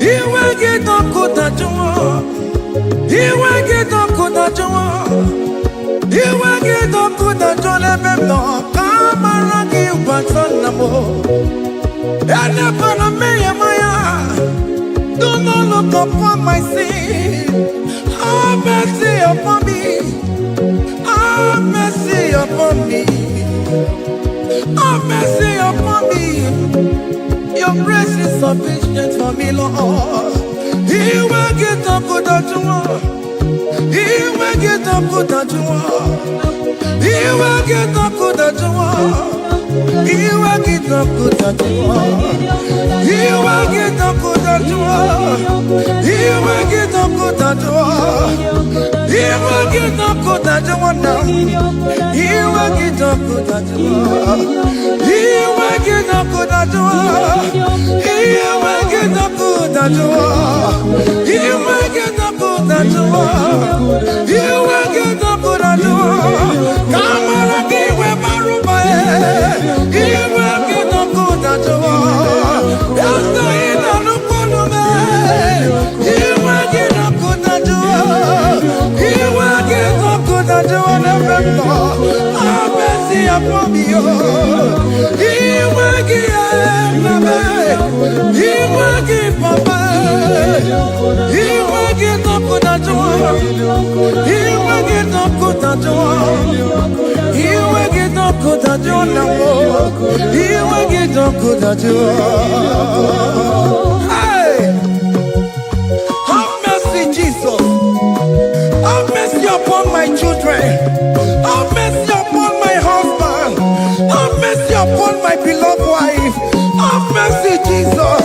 Iwe kitakutajua. Iwe kitakutajua. Iwe kitakutajua lebemno kamara kibata namo. Ene pana meye maya. Do not look upon my sin. Have mercy upon me. Have mercy upon me. Have mercy upon me. Your grace is sufficient for me, Lord. He will get up with that one. He will get up with that one. He will get up with that one. He will get up with that one. He will get up with that one. He will get up with that one. He will get up with that one now. He will get up with that one. He will get up with that one. He will get up with that one. He will get up with that one. He will get up with that one. Come on, give him a rumba. He will get up with that one. That's the end of the problem. He will get up with that one. He will get up with that one. Have mercy upon me. He will give me. He will give Papa. He will get up with that one. He will get up with that one. He will get up with that one. He will get up with that one. Hey! Have mercy, Jesus. Have mercy upon my children. Have mercy upon my husband. Have mercy upon my beloved wife. Have mercy, Jesus.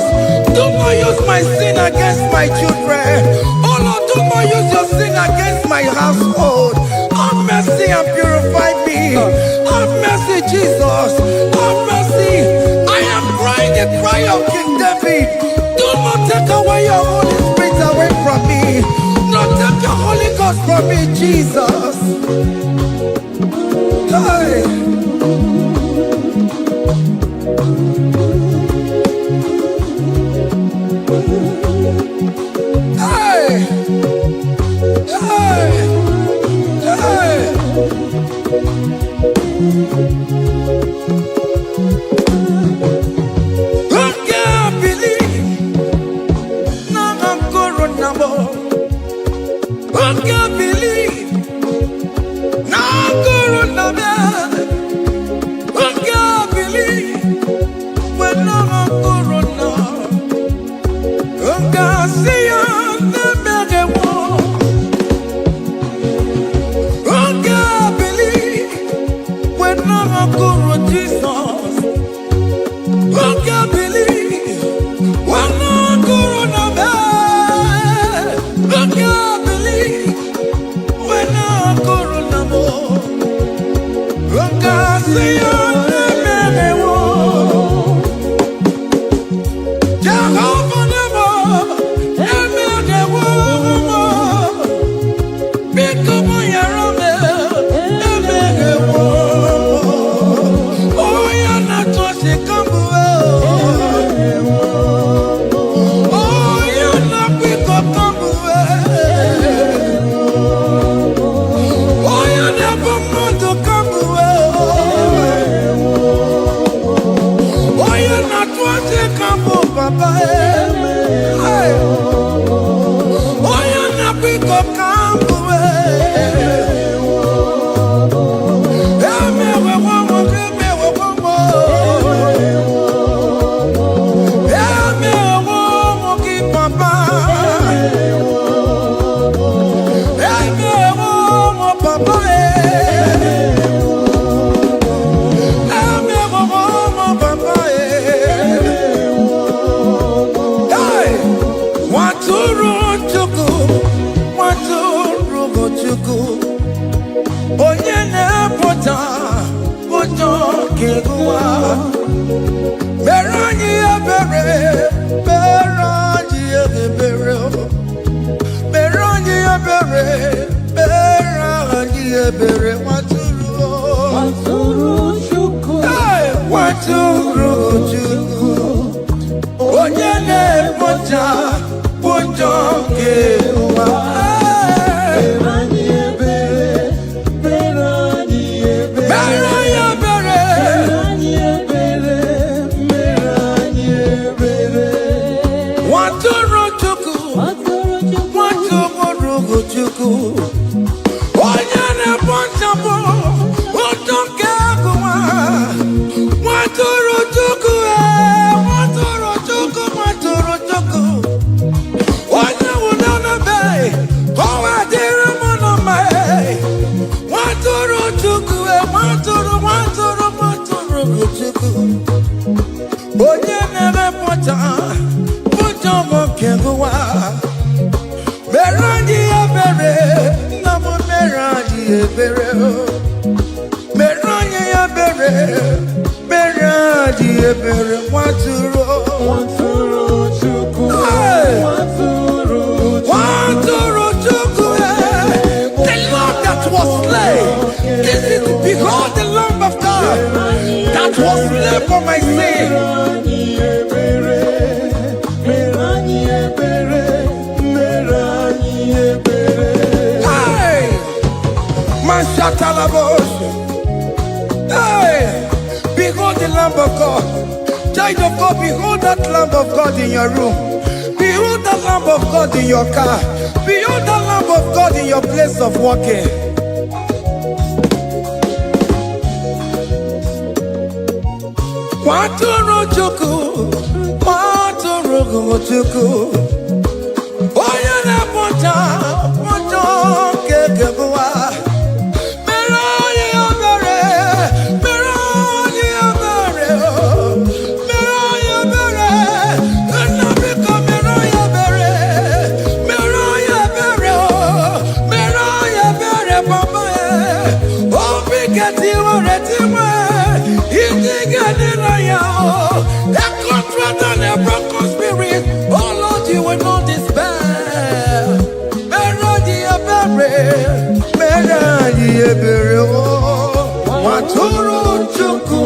Do not use my sin against my children. Oh Lord, do not use your sin against my household. Have mercy and purify me. Have mercy, Jesus. Have mercy. I am crying the cry of King David. Do not take away your Holy Spirit away from me. Not take your Holy Ghost from me, Jesus. Hey. Hey! Hey! Hey! Who can believe? Now I'm corona. Who can believe? Now I'm corona. Who can believe? When I'm corona. Who can see you? Jesus, who can believe when no corona man? Who can believe when no corona more? Who can see your name? Jehovah never, become your own. kewa. Merani ebere, merani ebere, merani ebere, merani ebere. Waturu chuku, waturu chuku. Onyene moja, moja kewa. Merani ebere, merani ebere, merani ebere, merani ebere. Waturu chuku, waturu chuku. Onyene moja, moja kewa. Waturu chuku, waturu chuku, waturu chuku. Wanya wunana bay, oh adira mona may. Waturu chuku, waturu chuku. Onye nebe pota, pota mokewa. Merandi ebere, namo merandi ebere. Merandi ebere, merandi ebere. Waturu chuku, waturu chuku. The Lamb that was slain. This is, behold the Lamb of God that was slain for my sin. Hey, Mashatalabos. Hey, behold the Lamb of God. Child of God, behold that Lamb of God in your room. Behold that Lamb of God in your car. Behold that Lamb of God in your place of working. Waturu chuku, waturu chuku. Oya na pota, pota kekewa. Merani ebere, merani ebere, merani ebere. Nabika merani ebere, merani ebere, merani ebere, Papa. Oh, bigati waretiwe, itigani ya. A contract and a broken spirit. Oh Lord, you will not despair. Merani ebere, merani ebere. Waturu chuku,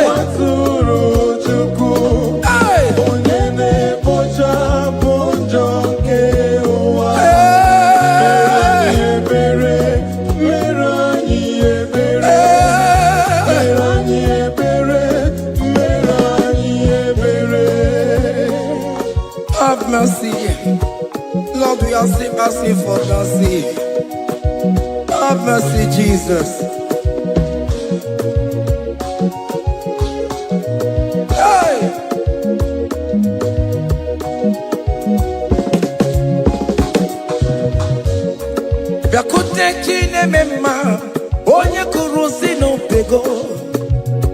waturu chuku. Onyene boja boja kewa. Merani ebere, merani ebere, merani ebere, merani ebere. Have mercy, Lord. We are still asking for mercy. Have mercy, Jesus. Hey! Yakute chine mema, onye kurusi no pego.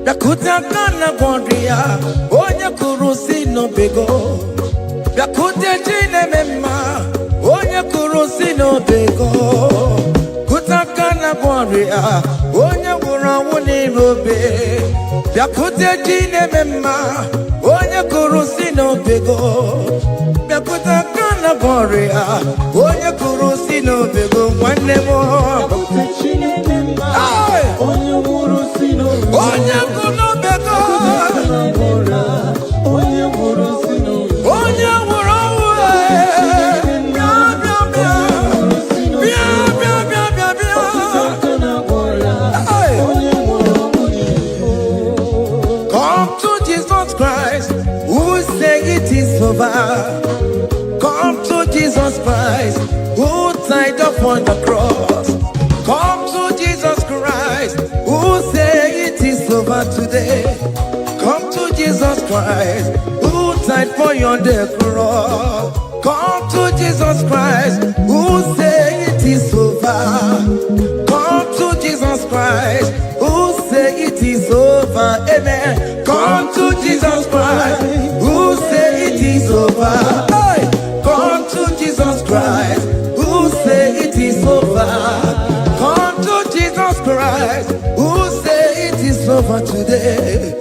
Yakute kana gondria, onye kurusi no pego. Yakute chine mema, onye kurusi no pego. Kutakana gondria, onye kurawuni robe. Yakute chine mema, onye kurusi no pego. Yakutakana gondria, onye kurusi no pego. One more. Onye kurusi no pego. Onye kurusi no pego. Onye come to Jesus Christ, who say it is over. Come to Jesus Christ, who died upon the cross. Come to Jesus Christ, who say it is over today. Come to Jesus Christ, who died for you on the cross. Come to Jesus Christ, who say it is over. Come to Jesus Christ, who say it is over. Amen. Come to Jesus Christ, who say it is over. Hey! Come to Jesus Christ, who say it is over. Come to Jesus Christ, who say it is over. over today.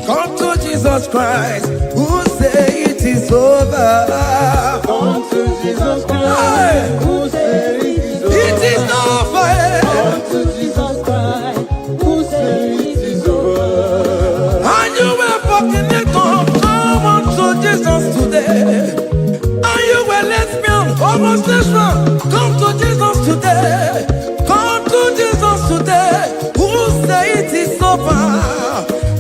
Come to Jesus Christ, who say it is over. Come to Jesus Christ, who say it is over. Come to Jesus Christ, who say it is over. And you were fucking it up. Come on to Jesus today. And you were lesbian, homosexual. Come to Jesus today. Come to Jesus today. Who say it is over?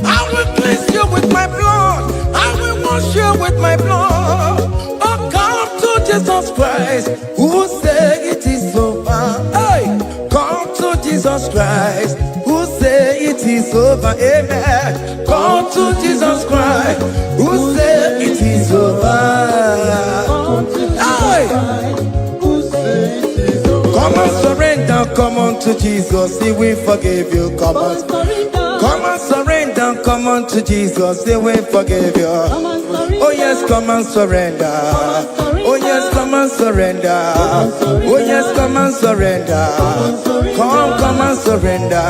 I will cleanse you with my blood. I will wash you with my blood. Oh, come to Jesus Christ. Who say it is over? Hey, come to Jesus Christ. Who say it is over? Amen. Come to Jesus Christ. Who say it is over? Hey. Come and surrender, come on to Jesus, He will forgive you. Come on surrender, come on to Jesus, He will forgive you. Oh yes, come and surrender. Oh yes, come and surrender. Oh yes, come and surrender. Come and surrender.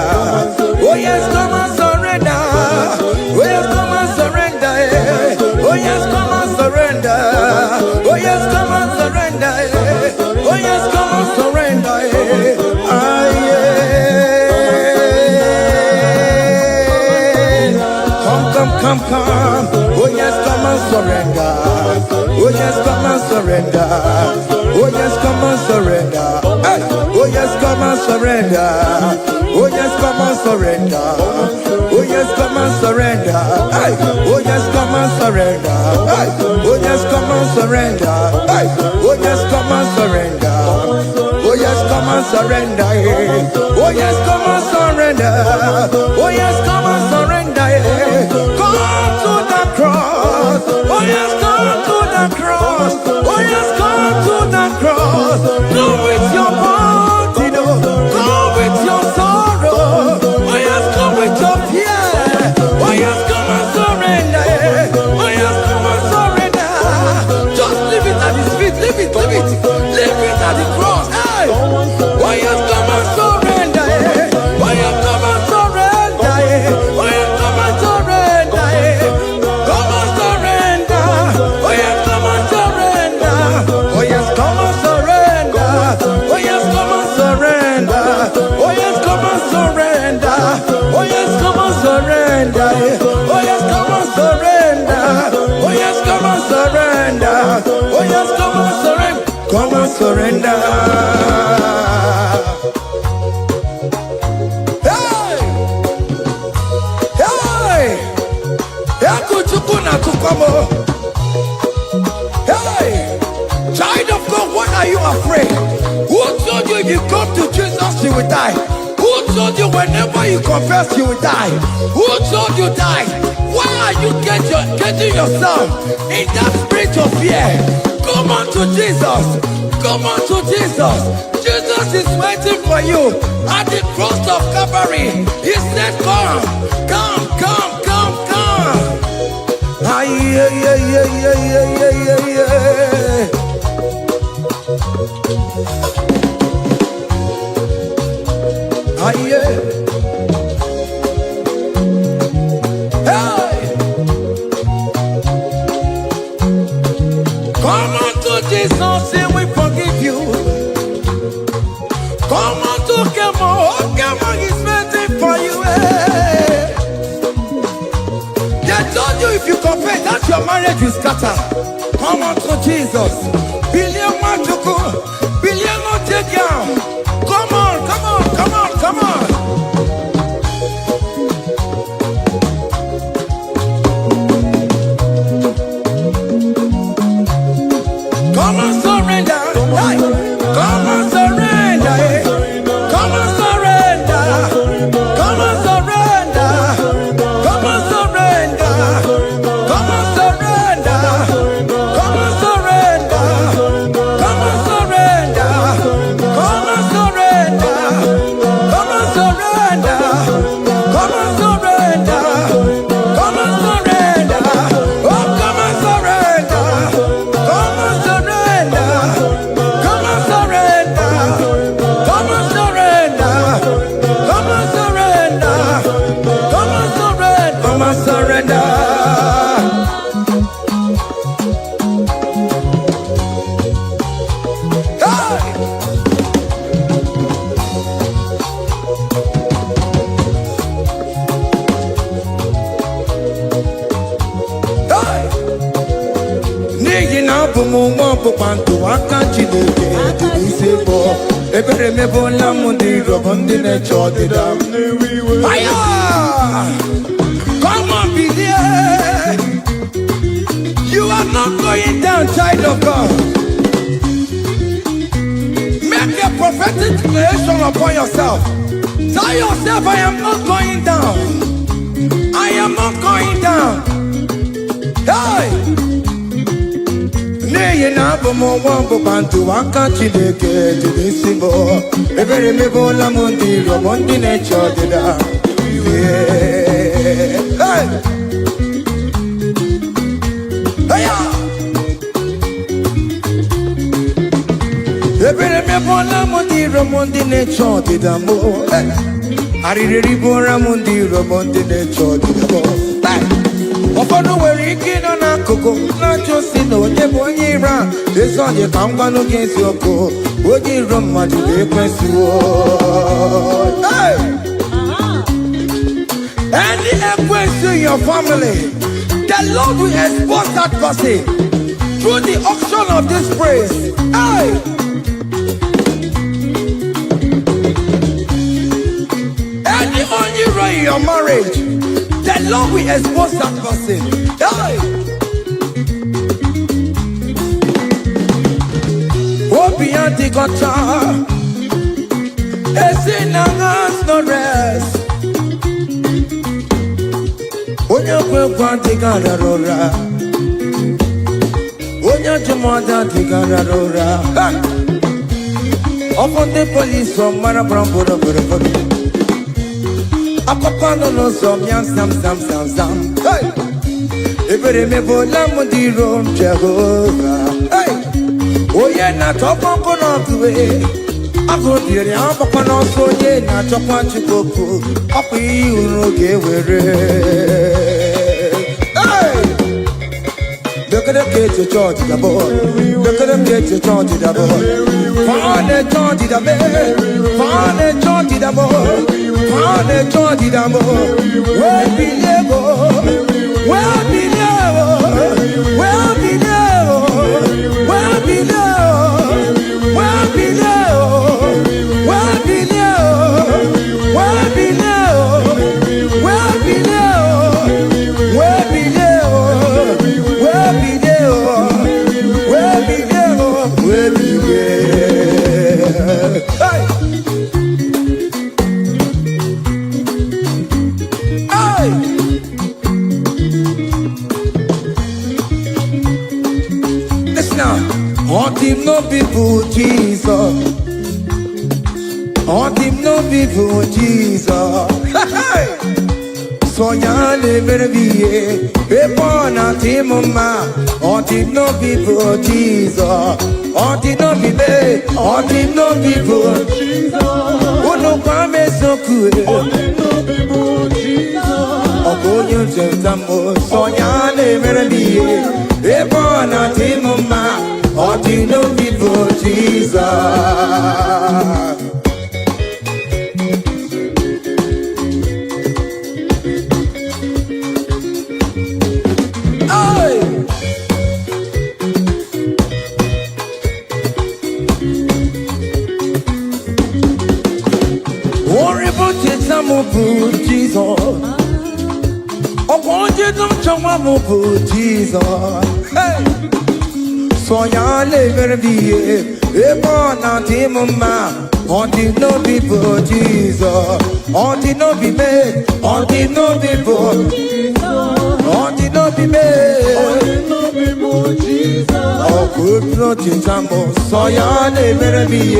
Oh yes, come and surrender. Oh yes, come and surrender. Oh yes, come and surrender. Oh yes, come and surrender. Oh yes, come and surrender. Come. Oh yes, come and surrender. Oh yes, come and surrender. Oh yes, come and surrender. Hey. Oh yes, come and surrender. Oh yes, come and surrender. Oh yes, come and surrender. Hey. Oh yes, come and surrender. Hey. Oh yes, come and surrender. Hey. Oh yes, come and surrender. Oh yes, come and surrender. Oh yes, come and surrender. Oh yes, come and surrender. Come to the cross. Oh yes, come to the cross. Oh yes, come to the cross. Come with your body, come with your sorrow. Oh yes, come with your fear. Oh yes, come and surrender. Oh yes, come and surrender. Just leave it at His feet. Leave it at the cross. Hey. Oh yes, come and surrender. Oh yes, come and surrender. Oh yes, come and surrender. Come and surrender. Oh yes, come and surrender. Oh yes, come and surrender. Oh yes, come and surrender. Oh yes, come and surrender. Oh yes, come and surrender. Oh yes, come and surrender. Oh yes, come and surrender. Oh yes, come and surrender. Come and surrender. Hey! Hey! Hey! Child of God, why are you afraid? Who told you if you come to Jesus you will die? Who told you whenever you confess you will die? Who told you die? Why are you getting yourself in that spirit of fear? Come on to Jesus. Come on to Jesus. Jesus is waiting for you at the cross of Calvary. He said, come. Yeah. Yeah. Hey. Come on to Jesus, He will forgive you. Come on to Kemo is waiting for you. Hey. They told you if you confess that your marriage will scatter. Come on to Jesus. Billion Machuku, Billion Otegiam. Come on. Come on surrender. Hey. Come on surrender. Hey. Come on surrender. Come on surrender. Come on surrender. Come on surrender. Come on surrender. Come on surrender. Come on surrender. Come on surrender. Come on surrender. Come on surrender. Oh, come on surrender. Come on surrender. Come on surrender. Come on surrender. Come on surrender. Come on surrender. abụmụnwa ọbụkwantu aka Chineke dị n'isi bụ ebere mebola m ndị rọbọ ndị na-eche ọdịda. Fire! Come on, believe. You are not going down, child of God. Make a prophetic declaration upon yourself. Tell yourself, I am not going down. I am not going down. Hey! Neye na abụmụnwa ọbụkwantu aka Chineke dị n'isi bụ ebere mebola m ndị rọbọ ndị na-eche ọdịda. Hey! Ebere mebola m ndị rọbọ ndị na-eche ọdịda m. Arịrịrị bụra m ndị rọbọ ndị na-eche ọdịda m. Ụfọdụ nwere ike ịnọ n'akụkụ na-achọ si na onye bụ onye iro a. Ezi onye ka m gwanụ gị eziokwu, onye iro mmadụ ga-ekwesịwo. Any equation in your family, the Lord will expose that person through the auction of this praise. Hey! Any only right in your marriage, the Lord will expose that person. Hey! Obianti gota, esinangas no rest. Onya kwekwa tigararora, onya jumada tigararora. Upon the police from Marabrambo. Akopano no som yam sam. Hey! Ebere mebola m ndị rom Jehovah. Hey! Oye na chọkwa mkpụrụ ọkụwe. Agụ dịrị agbakwa n'ọsọ onye na-achọkwa Chukwu. Ọkwa ihe uru ga-ewere. Hey! Bekere ka eche chọọchị dabọ. Bekere ka eche chọọchị dabọ. Fane chọọchị dabọ. Fane chọọchị dabọ. Fane chọọchị dabọ. Wee bilie bo. Wee bilie bo. Wee bilie bo. Wee bilie bo. Wee bilie bo. Wee bilie bo. Wee bilie bo. Wee bilie bo. Wee bilie bo. Wee bilie bo. Wee bilie bo. Wee bilie. Hey! Hey! Listen now. All team no people Jesus. All team no people Jesus. Hey! So yale verbiye. Epona team ma. All team no people Jesus. All team no people. All team no people Jesus. Uno kwame so cool. Ogonyo jentamo. So yale verbiye. Epona team ma. All team no people Jesus. Jesus, oh, want you to show me Jesus. Hey, so ya live be a born out in mama. On the no people Jesus, on the no be made, on the no people, on the no be made. Oh, good Lord Jesus, so ya live be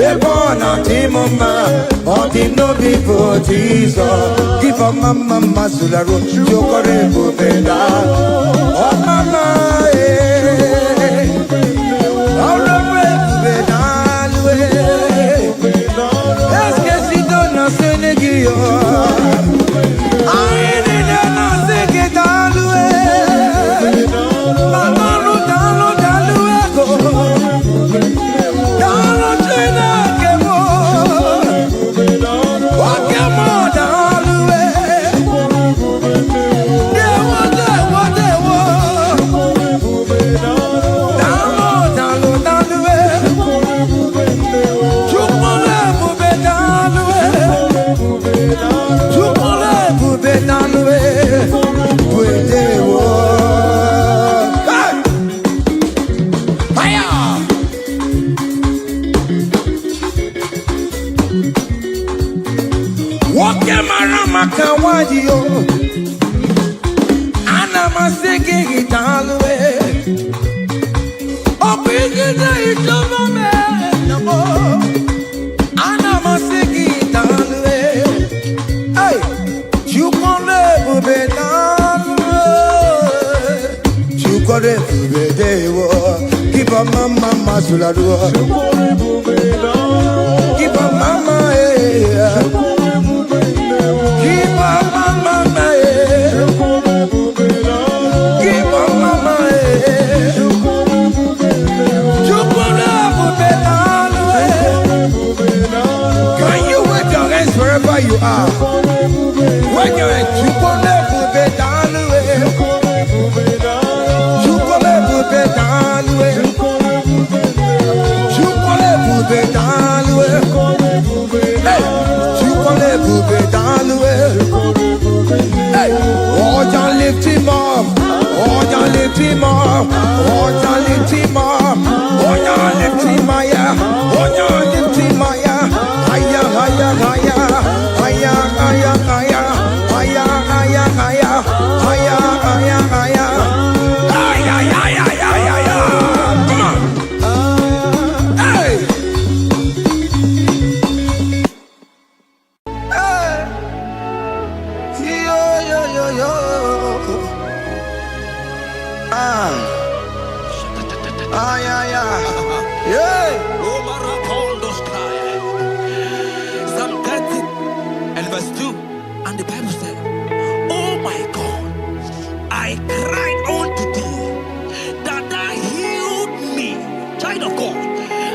a born out in mama. On the no people Jesus, give up mama masula road, jokore bubenda. Oh mama, oh mama, let's get it done now, Senegio. I ain't not sick it all the way. Mama, marama kawadio. Ana masiki italwe. Opigida itomame namo. Ana masiki italwe. Hey, you kone bubedalwe. You kone bubedewo. Keep a mama suladwa. Keep a mama keep a mama keep a mama Can you wave your hands wherever you are? Wave your hands. Lift him up, oh, you lift him up, oh, you lift him up, oh, you lift him higher, oh, you lift him higher, higher, higher, higher, higher, higher, higher, higher, higher, higher, higher, higher, higher, come on, hey, yo, yo, yo, yo. Psalm 13 and verse 2, and the Bible said, oh my God, I cried unto thee, that thou healed me. Child of God,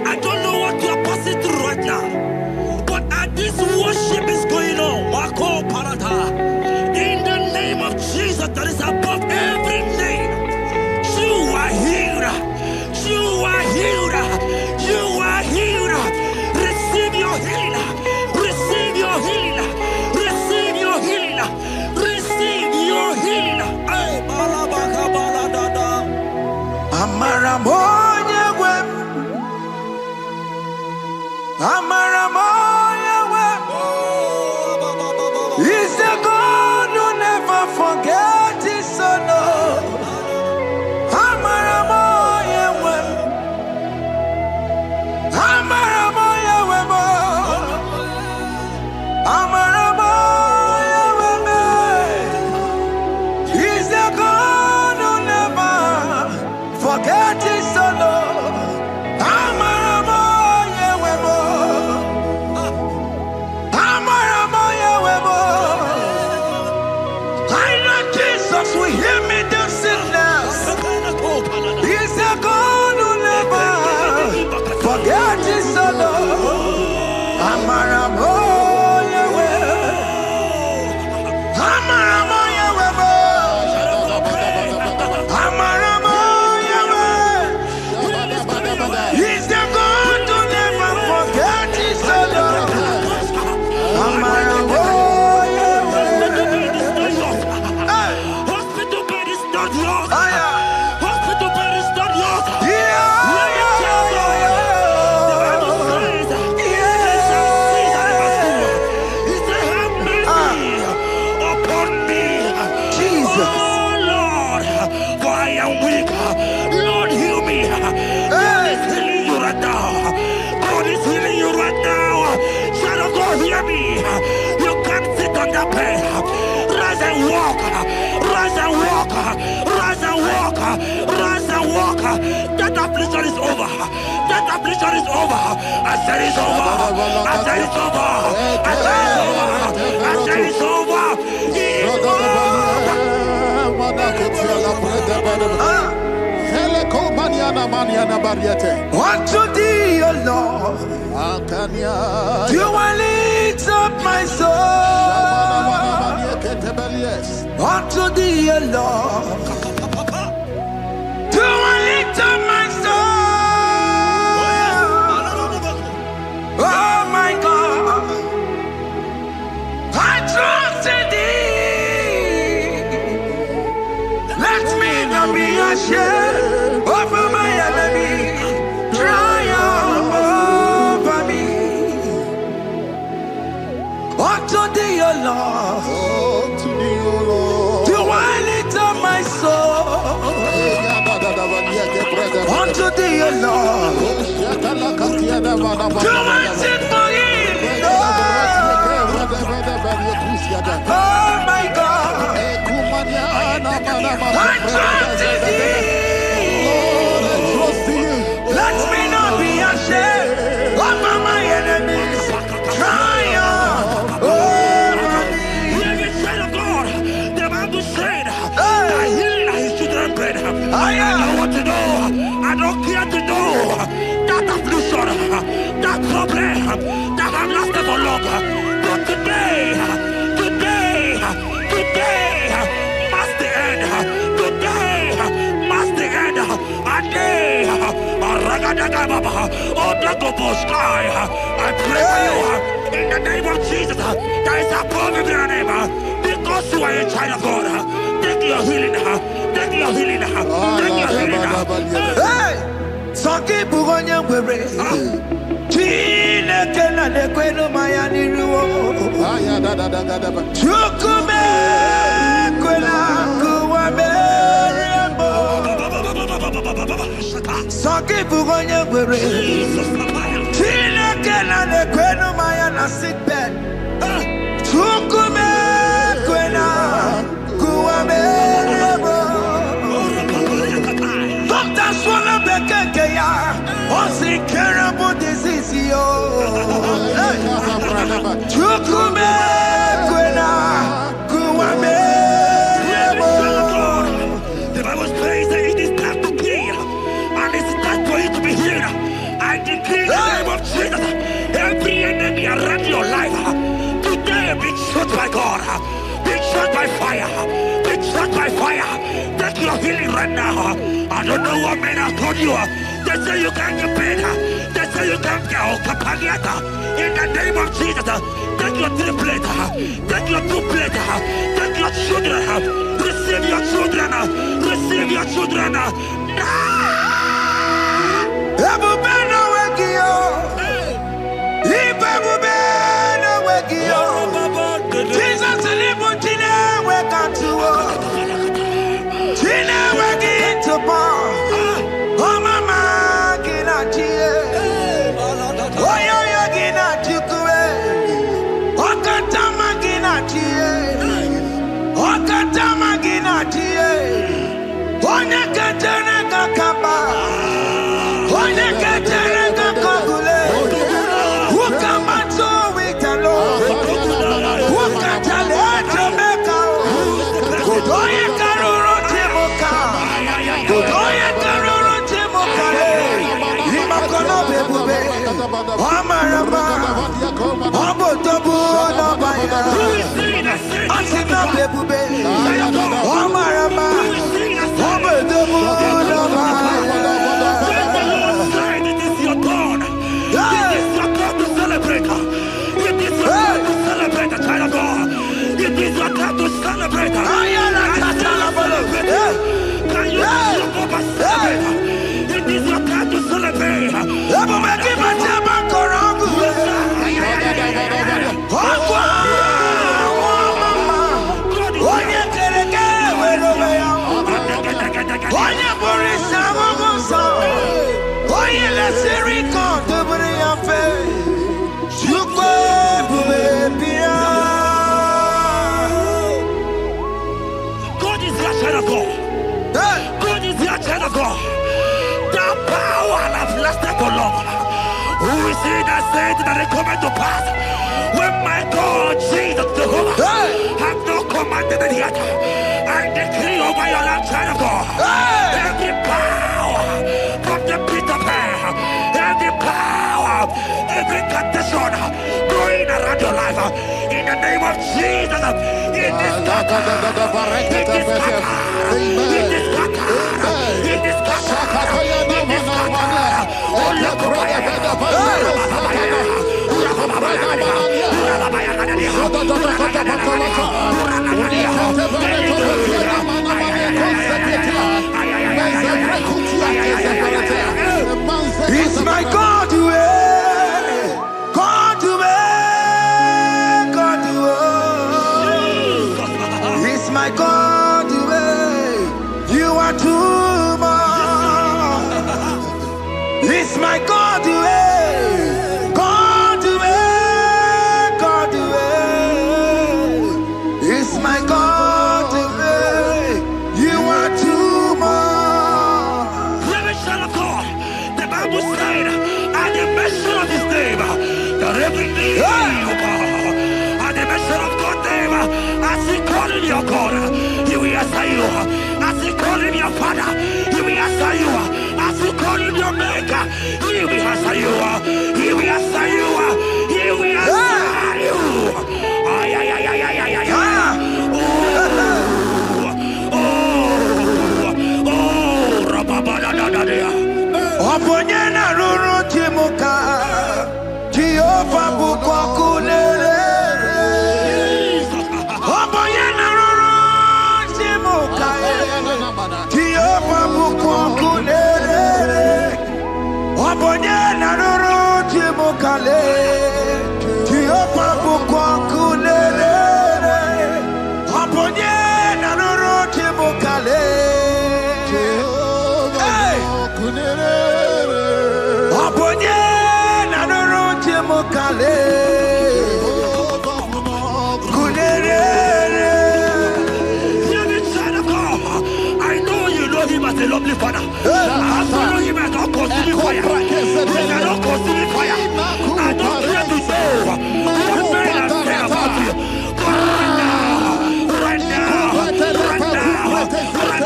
I don't know what you are passing through right now, but as this worship is going on, Wako Parata, in the name of Jesus that is above every name, you are healed. You are healed. You are healed. Receive your healing. Receive your healing. Receive your healing. Receive your healing. Hey, balabaka baladada. Amaramoya wem. Amaramoya wem. He's the God who never forgets his son. Amaramoya wem. Amaramoya wem. Amaramoya wem. He's the God who never forgets his son. Amaramoya wem. Amaramoya wem. I know Jesus will hear me this sickness. He's the God who never forgets his son. Amaramoya wem. Amaramoya wem. Amaramoya wem. He's the God who never forgets his son. Amaramoya wem. Hospital bed is not yours. Aya. Hospital bed is not yours. Hear me. You can't sit on that bed. Rise and walk. Rise and walk. Rise and walk. Rise and walk. That affliction is over. That affliction is over. I said it's over. I said it's over. I said it's over. I said it's over. It's over. Unto thee, O Lord, do I lift up my soul. Unto thee, O Lord, do I lift up my soul. Oh my God, I trust in thee. Let me not be ashamed over my enemy. Triumph over me. Unto thee, O Lord. Lord? Do I lift up my soul unto thee, O Lord? Do I sing for him, Lord? Oh my God, I trust in thee. Let me not be ashamed of my enemies. Triumph over me. Hear the child of God. The Bible said, "I heal his children bread." I want to know. I don't care to know that affliction, that problem, that have lasted for long. But today must the end. Today must the end. And day, I pray for you in the name of Jesus. There is a problem in your name. Because you are a child of God. Take your healing. Take your healing. Take your healing. Hey! Sanki bugonya wewe. Chineke na nekwenu mayani ruo. Chukume kwena kuwa meremo. Sanki bugonya wewe. Chineke na nekwenu mayana sickbed. Chukume kwena kuwa meremo. Doctor swallow bekeke ya. Onsi terrible disease yo. Chukume kwena kuwa meremo. The Bible says that it is time to kill, and it is time for you to be healed. I decree in the name of Jesus, every enemy around your life, today be shot by God, be shot by fire, be shot by fire. Take your healing right now. I don't know what men have told you. They say you can't get paid. They say you can't get Kapaniata. In the name of Jesus, take your 3 plate, take your 2 plate, take your children, receive your children, receive your children. Ebubeno wegio. Ibebubeno wegio. Jesus libu chine wekantuo. Chine wegi intupo. Oh mama gina chie. Oh yo yo gina chukue. Okatama gina chie. Okatama gina chie. Onye kejene kakamba. Onye kejene kakogule. Ukamato witalo. Ukatale Jamaica. Godoye karuro timoka. Godoye karuro timoka. Imakono bebube. Amaraba. Abotobu na baya. Asina bebube. Amaraba. Abotobu na baya. It is your turn. It is your turn to celebrate. It is your turn to celebrate, child of God. It is your turn to celebrate. Can you celebrate? It is your turn to celebrate. God is your child of God. God is your child of God. The power has lasted for long. Who is he that said that it coming to pass? When my God, Jesus Jehovah, have not commanded it yet. I decree over your life, child of God. Every power from the pit of hell, every power, every condition going around your life, in the name of Jesus, it is scattered. It is scattered. It is scattered. It is scattered. It is scattered. Oh, look It's my God to God to God to my God, you are too much. It's my God, God, God, it's my God, you are too much. Revelation of God. The Bible said, at the mention of his name, that every knee will bow. At the mention of God's name, as he called him your God, he will answer you. As he called him your Father, he will answer you. As he called him your Maker, he will answer you. He will answer you. He will answer you. Ay, ay, ay, ay, ay, ay, ay, ay. Oponyena ruru timuka Jehovah bukwakulele. Oponyena ruru timuka Jehovah bukwakulele. Oponyena ruru timuka Jehovah bukwakulele. Oponyena ruru timuka I know you know him as a lovely Father. I follow him as a consuming fire. He cannot consuming fire. I don't care to know what men are saying about you. But right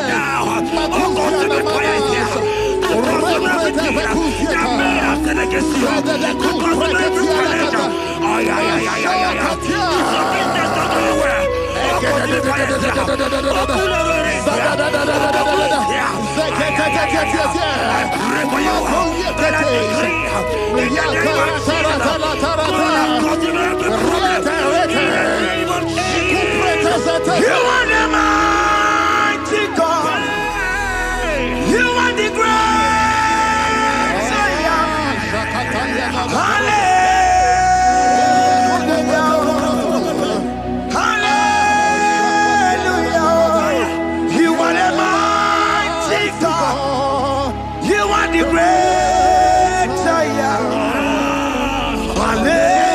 now, oh, consuming fire is here. To consume everything that men are saying against you. To consume every challenge. Ay, ay, ay, ay, ay, ay. It's your business not going well. Oh, consuming fire is here. Oh, I pray for you that I decree in the name of Jesus, you are the mighty God. You are the great Hallelujah. Hallelujah. You are the mighty God. You are the great Hallelujah.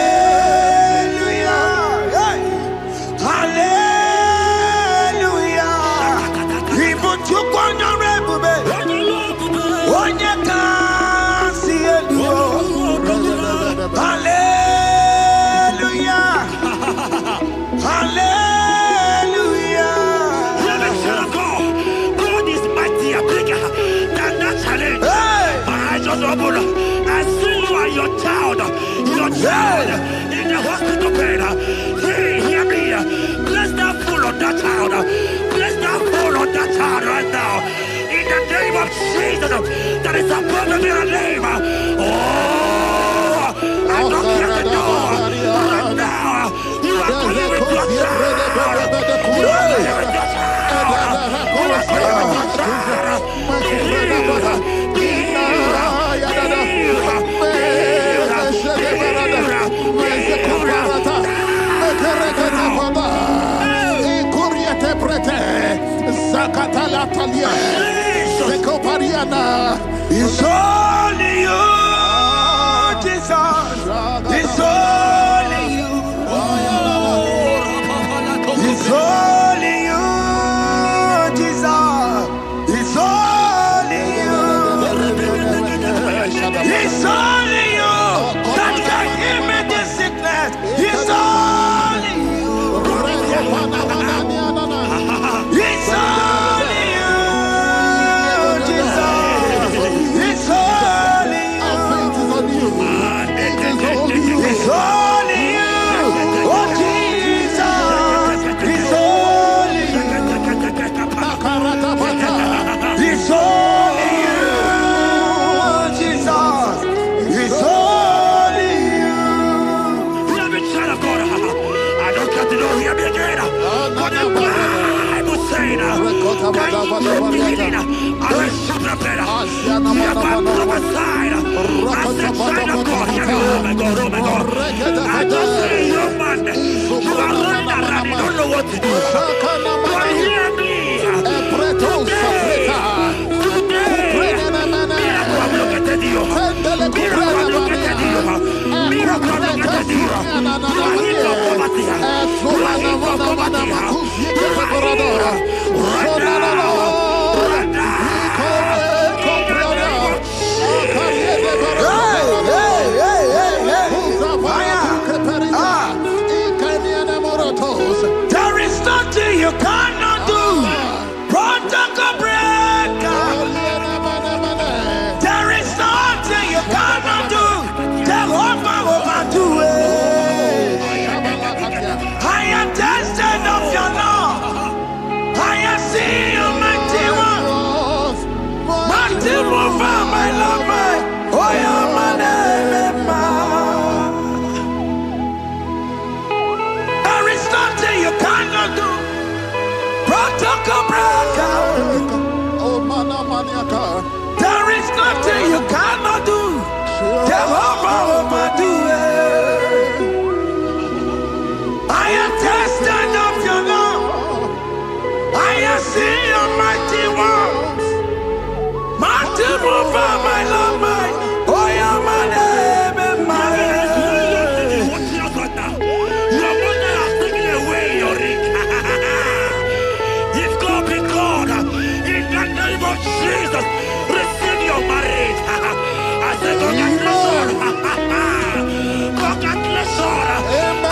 Hallelujah. Even to Hallelujah. Hallelujah. God is mightier, bigger than that challenge. I just open. I see you and your child in the hospital bed. Hear me. Bless that fool on that child. Bless that fool on that child right now. In the name of Jesus, that is above every name. Oh, I don't hear the door. Right now, you are going with your child. You are going with your child. You are going It's only you, Jesus. It's only you. It's only you, Jesus. It's only you. It's only you that can heal me this sickness. It's only you. It's only you, Jesus. It's only you. It's only you. Oh, Jesus. It's only you. It's only you, Jesus. It's only you. child of God. I don't get to know hear me again. What the Bible saying. I will shoot the better. You have my prophesied. I said, child of God, hear me. Oh my God, oh my God. I just say, young man, you are running around, you don't know what to do. God, There is nothing you cannot do. Protocol breaker. There is nothing you cannot do. Jehovah overdo it. I am tested of your law. I am seeing you mighty one. Mighty mover, my love, my. Oh, yeah, my name, there is nothing you cannot do. Protocol breaker. There is nothing you cannot do. Jehovah overdo it. I am tested of your love. I am seeing your mighty ones. Mighty mover, my love, my. Oh, yeah, my name and my. Your mother has taken away your ring. If God be God, in the name of Jesus, receive your marriage. I say congratulations. Congratulations.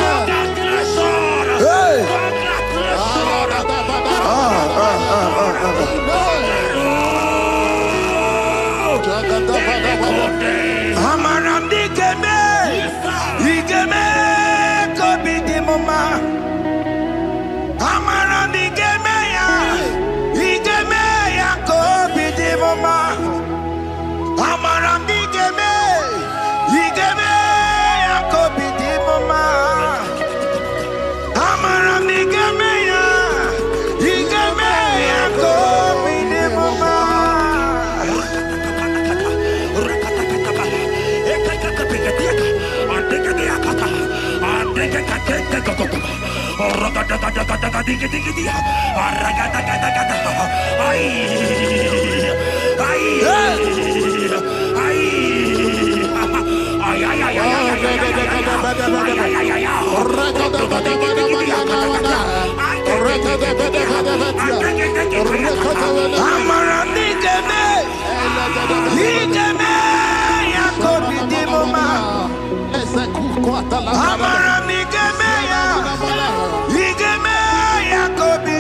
Congratulations. Hey. Congratulations. Amaram digeme, digeme, kobi di mama. Amaram digeme ya kobi di mama. Amaram digeme ya kobi di mama. Amaram digeme ya kobi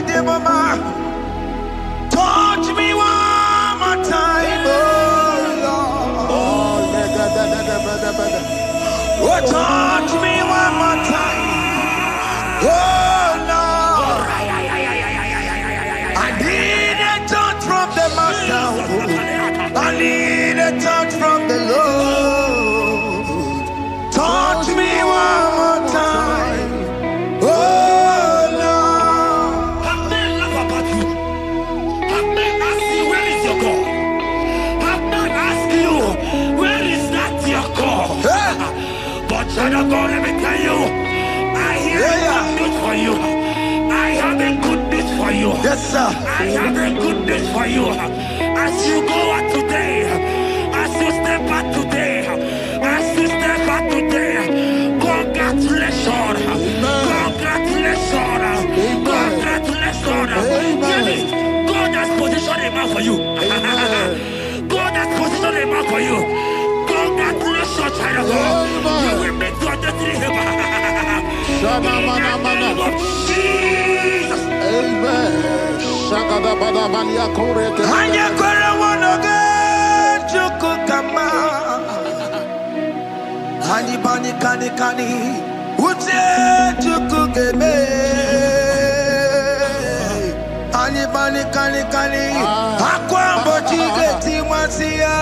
di mama. Touch me one more time, oh Lord. Oh, touch me one more time, oh Lord. I need a touch from the Master. I need a touch from the Lord. Touch me one more time, oh Lord. Have men laugh about you? Have men ask you, where is your God? Have men ask you, where is that your God? But child of God, let me tell you, I hear a good news for you. I have a good news for you. Yes, sir. I have a good news for you. As you go out today, as you step out today, as you step out today, congratulations. Congratulations. Congratulations. Hear me. God has positioned a man for you. God has positioned a man for you. Congratulations, child of God. You will meet your destiny helper. In the name of Jesus. Amen. Hanya kwara wanoge chukukama. Hani bani kani kani ute chukugeme. Hani bani kani kani akwa mbochige timasia.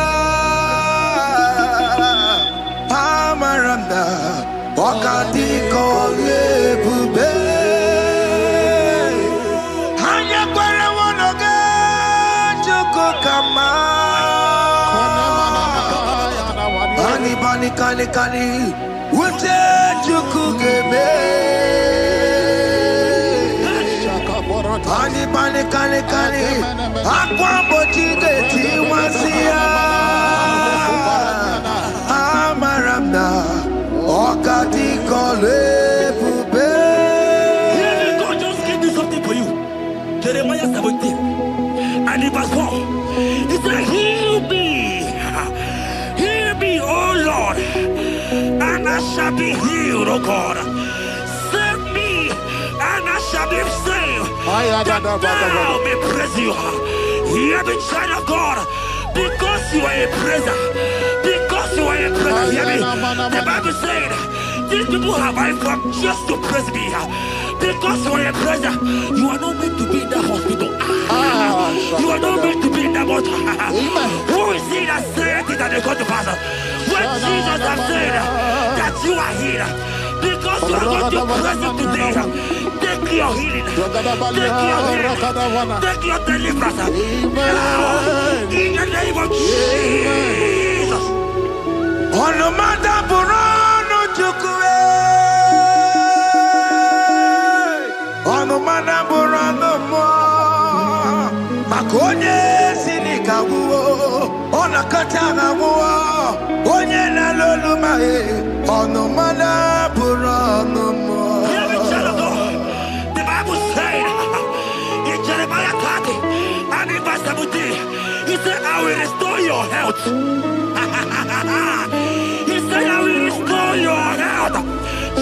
Amaranda wakati kole bube. Hanya kwara wanoge chukukama. Hani bani kani kani ute chukugeme. Hani bani kani kani akwa mbochige timasia. Amaranda wakati kole bube. God just gave me something for you. Jeremiah 17 and in verse 4. He said, heal me, oh Lord, and I shall be healed, oh God. Save me, and I shall be saved. That thou may praise you. Hear me, child of God. Because you are a praiser. Because you are a praiser. Hear me. The Bible said, these people have I come just to praise me. Because you are a praiser, you are not meant to be in that hospital. You are not meant to be in that water. Who is he that said it and they come to pass? When Jesus has said that you are healed, because you are going to praise him today, take your healing, take your deliverance. Now, in the name of Jesus. On the matter, Burano Chukwe. On the matter, Burano Mo. Makonye Sinikawu. On a Katana War. Onye na Loluma. On the matter, Burano Mo. The Bible said in Jeremiah 30 and in verse 17, he said, I will restore your health. He said, I will restore your health.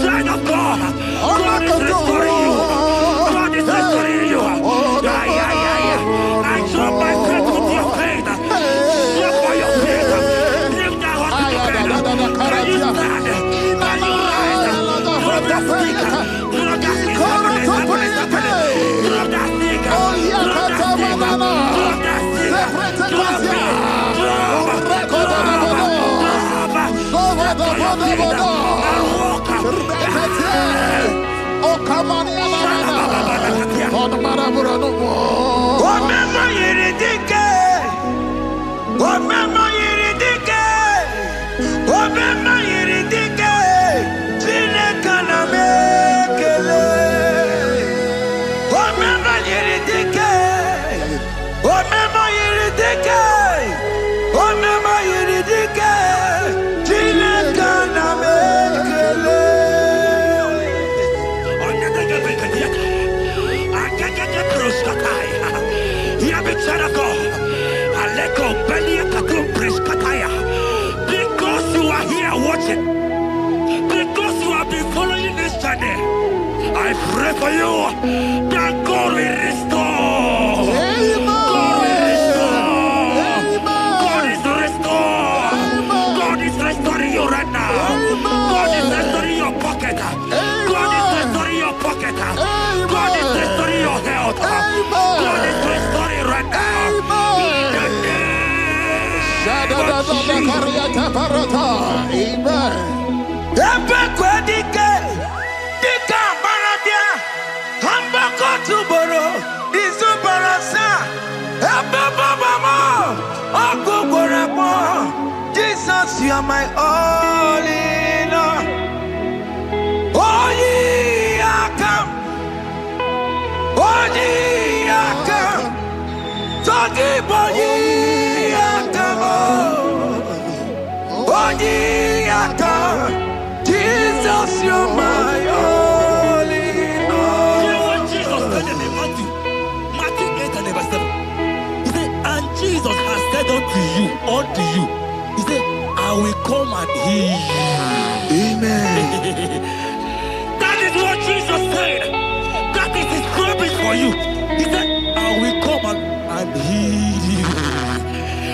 Child of God, God is restoring you. God is restoring you. I join my faith with your faith. Jump for your faith. Lift that hospital bed. Can you stand? Can you rise? Drop that stick. Drop that stick. Drop that stick. Drop that stick. Drop that stick. Drop because you are here watching, because you have been following this journey, I pray for you that God will restore. God will restore. God is restoring. God is restoring you right now. God is restoring your pocket. God is restoring your pocket. God is restoring your health. God is restoring right now. In the name of Jesus. Amen. Jesus, you are my all in all. Oh, ye are come. Oh, ye are come. Talking about ye are come. Oh, ye are come. Jesus, you are my all in all. You know what Jesus said in Matthew 8 and verse 7? He said, and Jesus has said unto you, he said, I will come and heal you. Amen. That is what Jesus said. That is his promise for you. He said, I will come and heal you.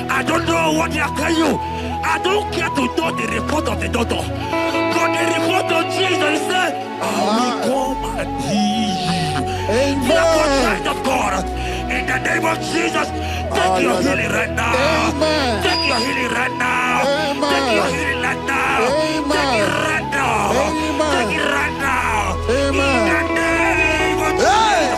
I don't know what they are telling you. I don't care to know the report of the doctor. But the report of Jesus, he said, I will come and heal you. Therefore, child of God, in the name of Jesus, take your healing right now. Amen. Take your healing right now. Amen. Take your healing right now. Amen. Take it right now. Amen. Take it right now. Amen. In the name of Jesus.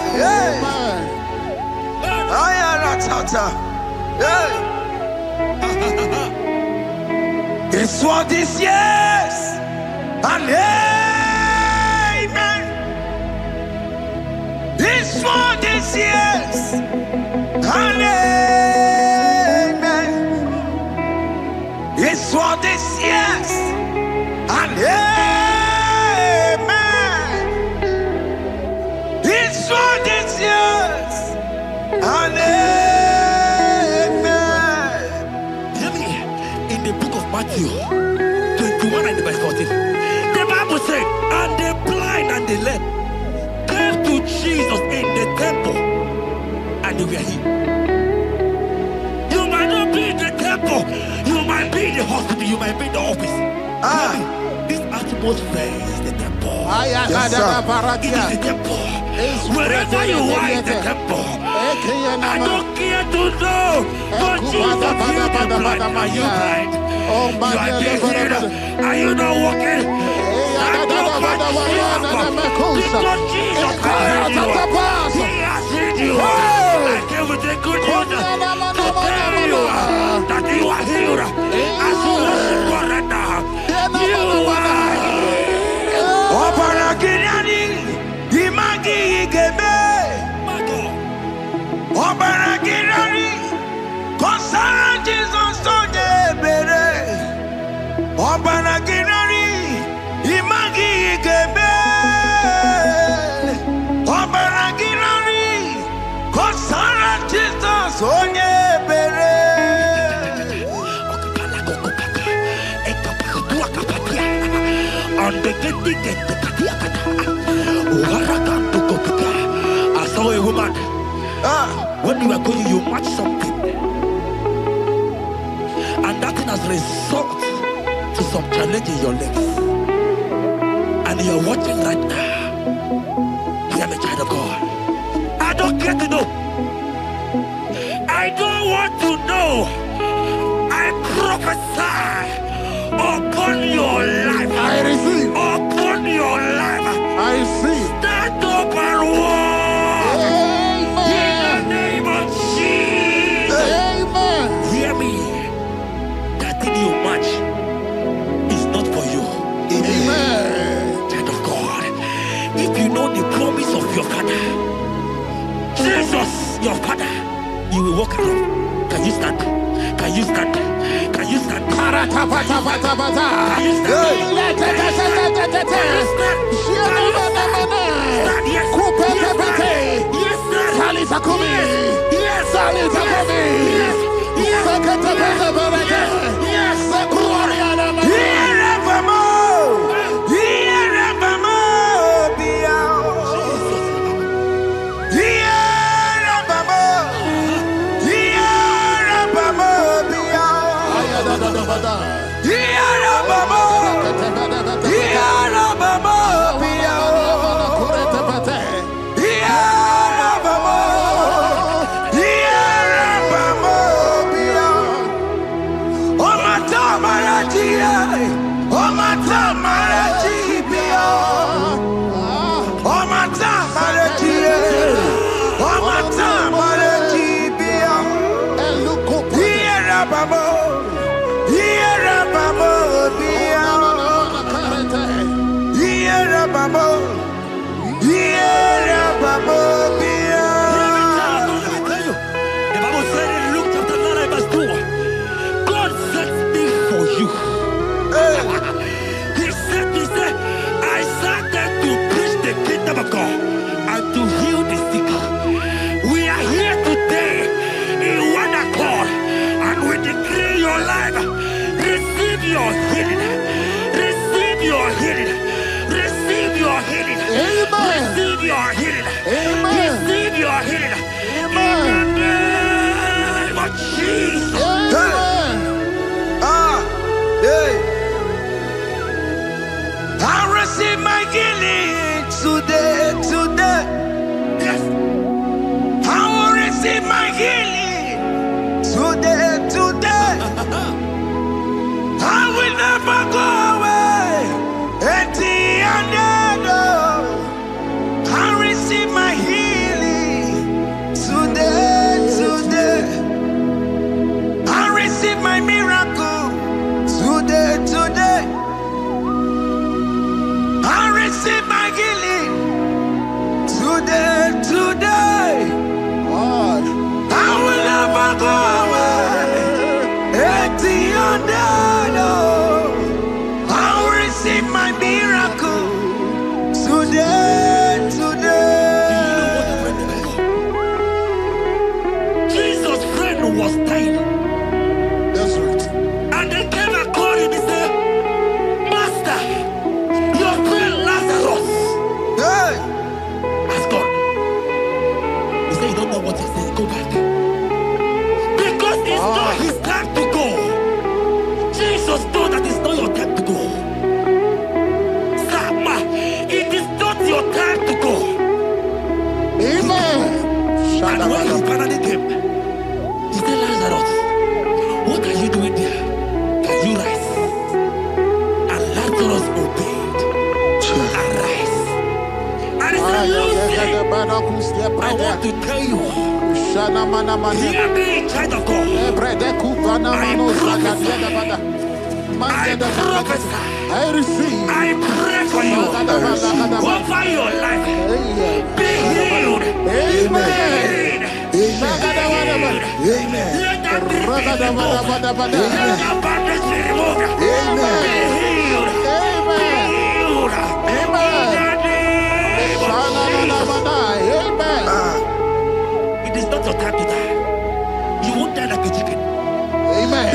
It's what this yes and amen. It's what this yes and amen. It's what this yes and amen. It's what this yes and amen. In the book of Matthew 21 and verse 14, the Bible said, and the blind and the lame came to Jesus. hospital, you might be in the office. This atmosphere is the temple. Yes, sir. It is the temple. Wherever you are in the temple. I don't care to know. But Jesus healed the blind. Are you blind? You are dead. Are you not walking? Because Jesus has healed you. I came with the good news to tell you that you are healed. As you worship God right now, you are healed. Obaragirani, imagi igebe. Obaragirani, konsara Jesus to debere. Obaragirani, imagi igebe. Obaragirani, konsara Jesus to debere. I saw a woman. When you are going, you match something, and that thing has result to some challenge in your legs. And you are watching right now. I am a child of God. I don't care to know. I don't want to know. I prophesy upon your life. I receive. Upon your life. I receive. Stand up and walk. In the name of Jesus. Amen. Hear me. That thing you match is not for you. Amen. Child of God. If you know the promise of your father, Jesus, your father, you will walk around. Can you stand? Can you stand? Can you stand? Can you Today, I will Amen. And when he finally came, he said, Lazarus, what are you doing there? Can you rise? And Lazarus obeyed and rise. And he said, Lucy, I want to tell you, hear me, child of God. I prophesy. I receive. I pray for you. Over your life. Be healed. Amen. Amen. Let that be removed. Let that bandage be removed. Amen. Be healed. Amen. Be healed. Amen. It is not your time to die. You won't die like a chicken. Amen.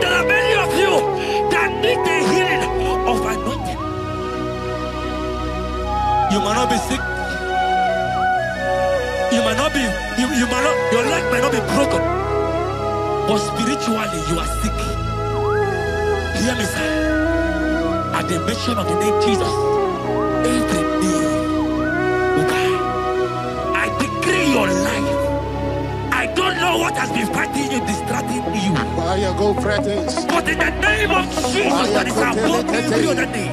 There are many of you that need the healing of anointing. You might not be sick. You might not be, your leg might not be broken. But spiritually you are sick. Hear me, sir. At the mention of the name Jesus, every day will die. I decree your life. I don't know what has been fighting you, distracting you. Why you go practice? But in the name of Jesus, that is above every other name.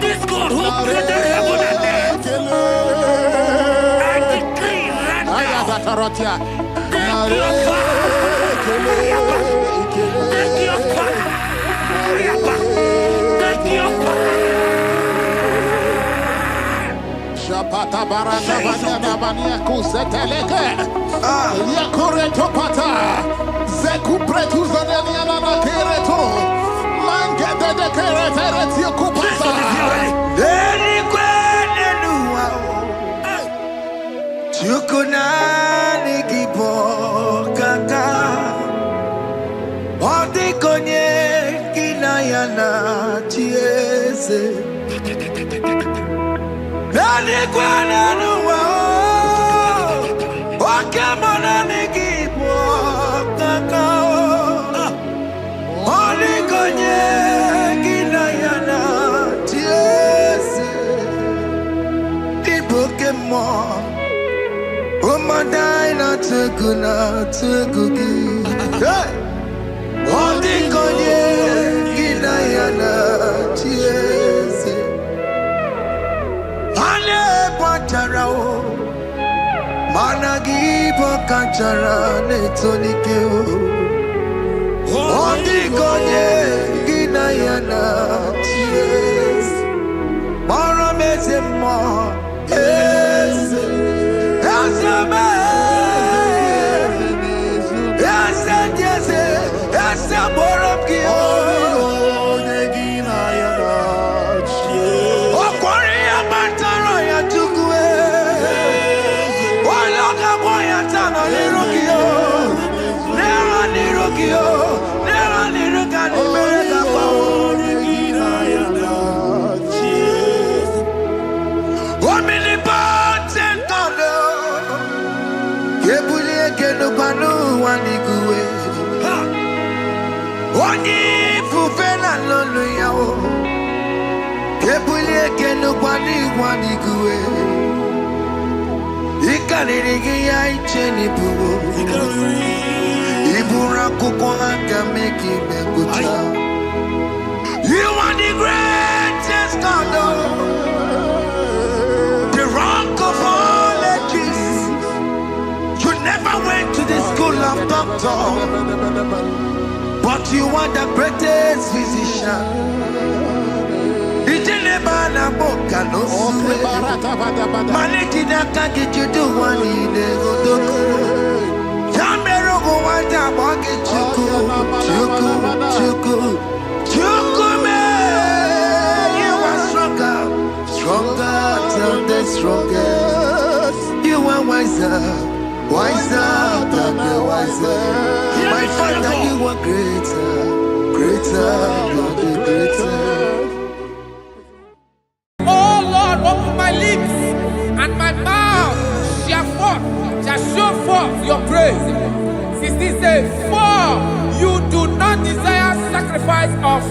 This God who created heaven and earth, I decree right now, take your fire. Take your fire. Take your fire. Shapata baranda banyana bania kuseteleke. Yakore topata. Zeku pretu zaneliana na kereto. Mangede de keretere tio kupata. Deni kwene nuwa. Chukuna nikipo kaka. Odi konye kinayana chiese. Deni kwene nuwa. Wakamona nikipo kaka. Odi konye kinayana chiese. Pokemon, oh my dina tegugi. Hey, oh the konye kinayana chiese. Ane patarao, managi pokachara netonikeo. Oh the konye kinayana chiese. You are the greatest God, the rock of all ages. You never went to the school of doctor, but you are the greatest physician. You are stronger than the strongest. You are wiser than the wiser. My Father, you are greater than the greatest. Oh Lord, open my lips and my mouth shall show forth your praise. 16 says, for you do not desire sacrifice of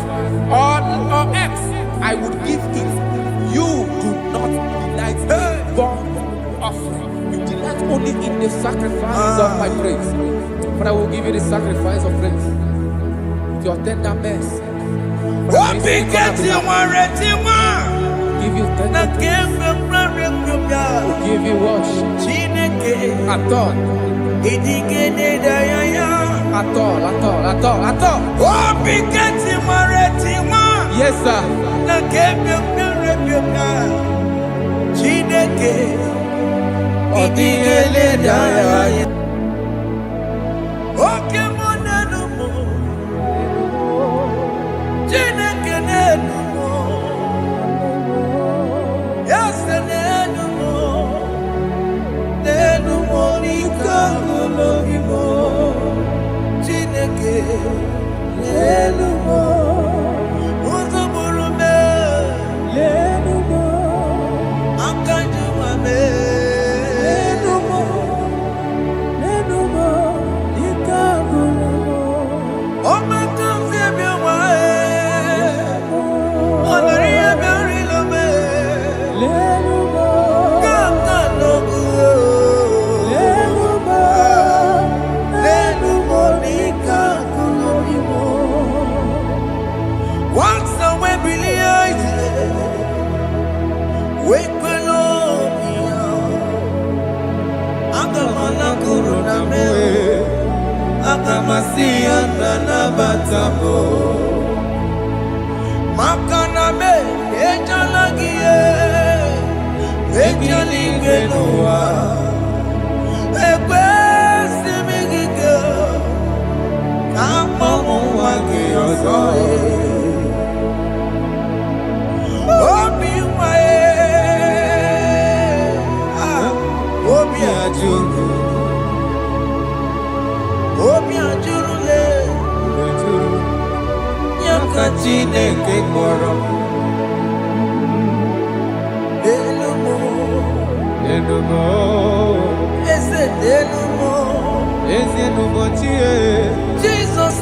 or X, I would give it. You do not delight in burnt offering. You delight only in the sacrifice of my praise. But I will give you the sacrifice of praise. With your tender mercy. Give you tender praise. We'll give you worship. At all. Yes, sir. Jesus,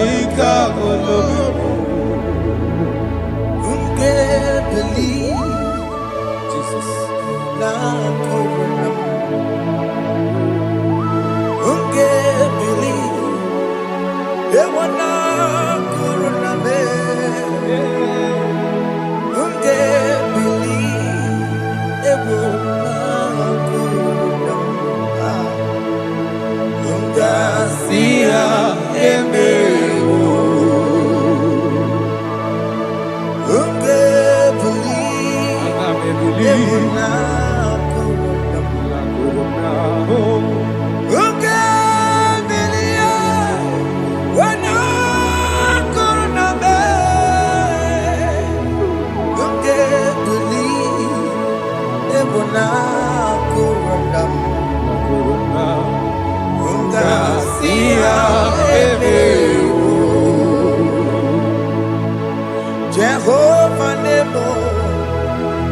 Hey, Jehovah Nebo,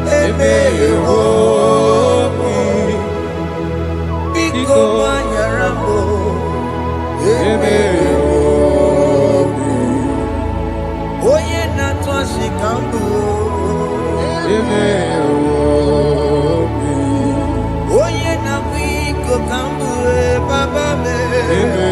Eme Yehomi, Biko Manyarambo, Eme Yehomi, Oye Natwa Shikambu, Eme Yehomi, Oye Namiko Kambu, Baba Me, Eme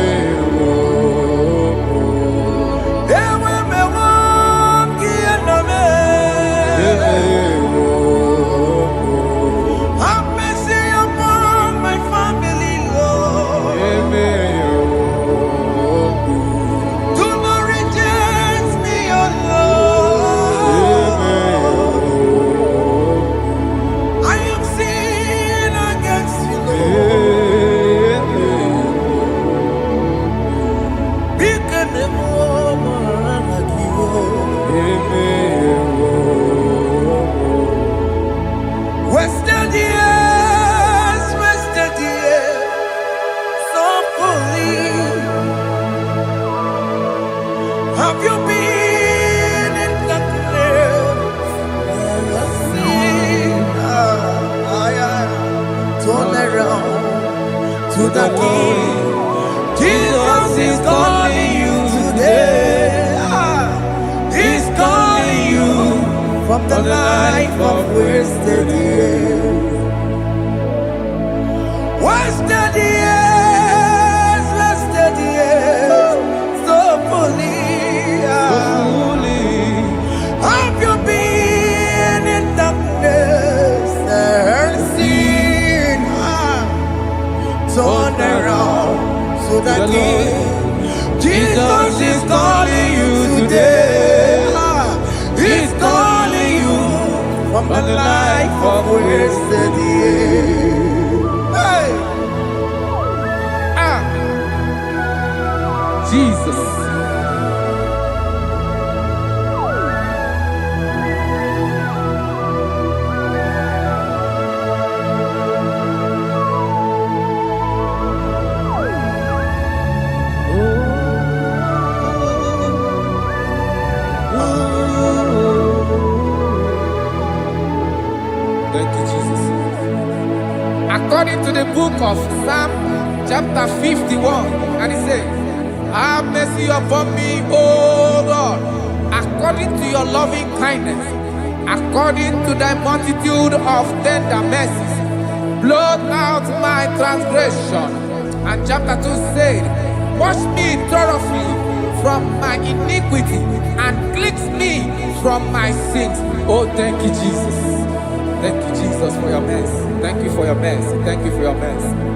have you been in the place? Turn around to the King. Jesus is calling you today. He's calling you from the life of wasted years. Wasted years, wasted years, so fully. Have you been in darkness and seen? Turn around to the King. Jesus is calling you today. He's calling you from the life of wasted years. Hey! Jesus. Thank you, Jesus. According to the book of Psalm chapter 51, and it says, have mercy upon me, O Lord, according to your loving kindness, according to thy multitude of tender mercies, blot out my transgression. And chapter 2 said, wash me thoroughly from my iniquity and cleanse me from my sins. Oh, thank you, Jesus. Thank you, Jesus, for your mercy. Thank you for your mercy. Thank you for your mercy.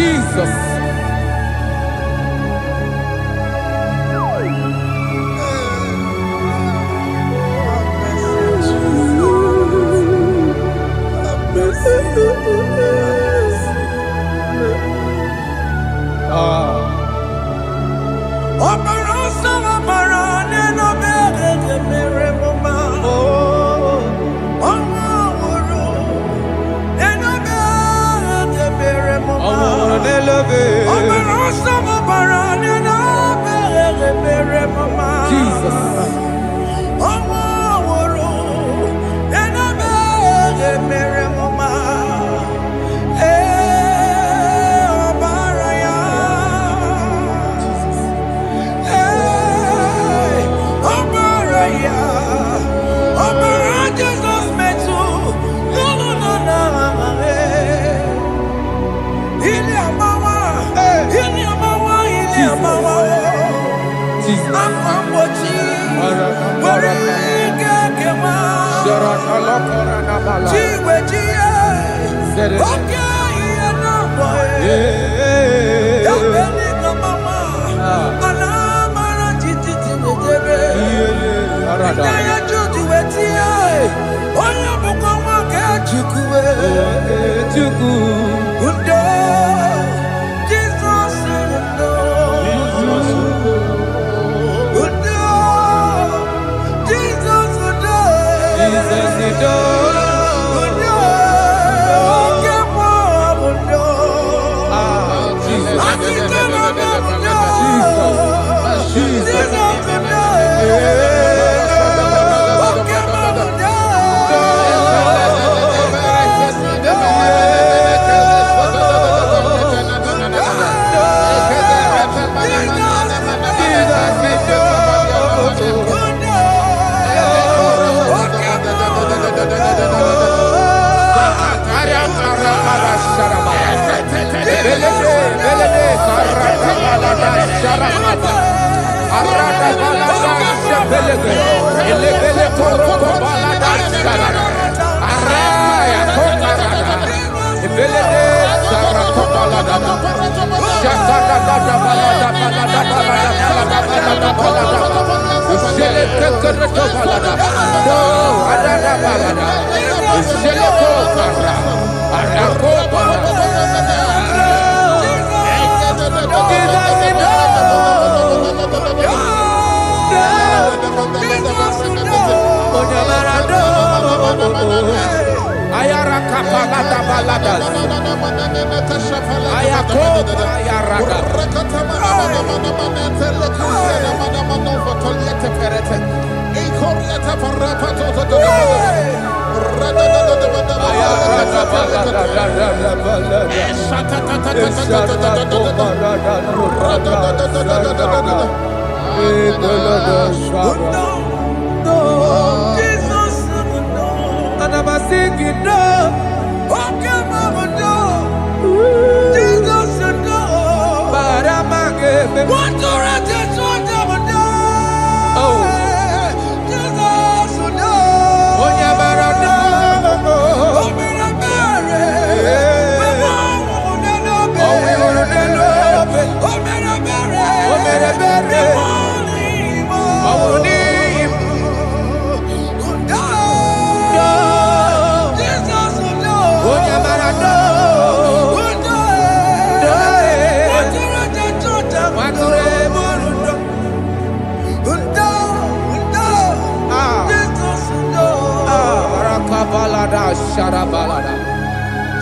Jesus.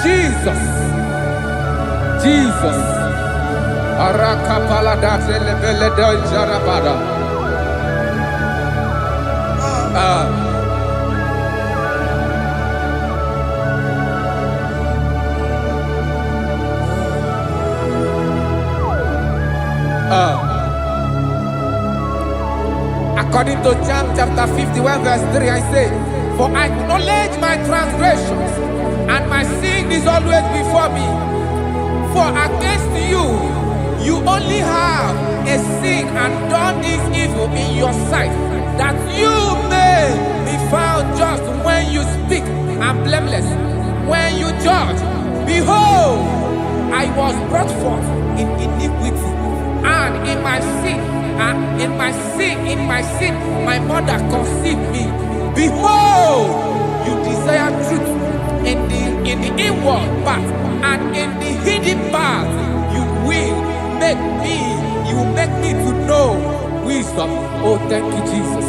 Jesus. Jesus. Arakapalada zelebeleda jarabada. According to John chapter 51 verse 3, I say, for I acknowledge my transgressions, and my sin is always before me. For against you, you only have a sin and done this evil in your sight, that you may be found just when you speak and blameless when you judge. Behold, I was brought forth in iniquity, and in my sin, my mother conceived me. Behold, you desire truth in the inward part, and in the hidden part you will make me to know wisdom. Oh, thank you, Jesus.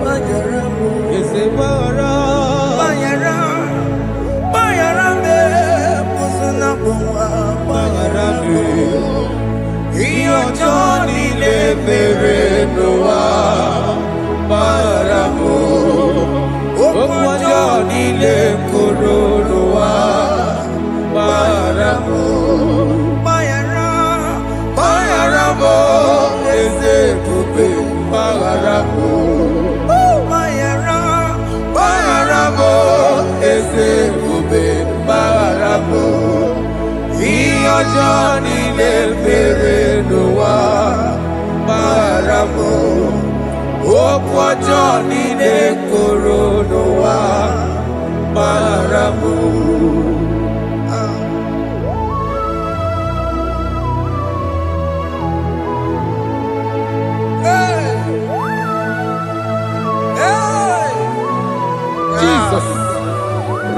Thank you, Johnny le mere noa baramo okwo Johnny le koro noa baramo. Jesus.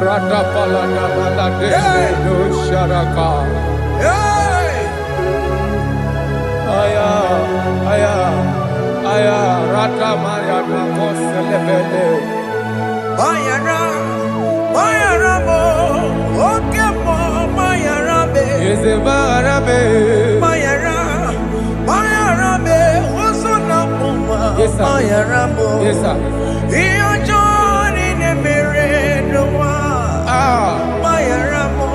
Radapalana balade no sharaka. Aya, rata maya na koselebele. Bayara mo, oke mo, bayara be. Eze bayara be. Bayara be, osuna muma. Yes, sir. Bayara mo. Yes, sir. Iyo Johnny ne mere noa. Bayara mo,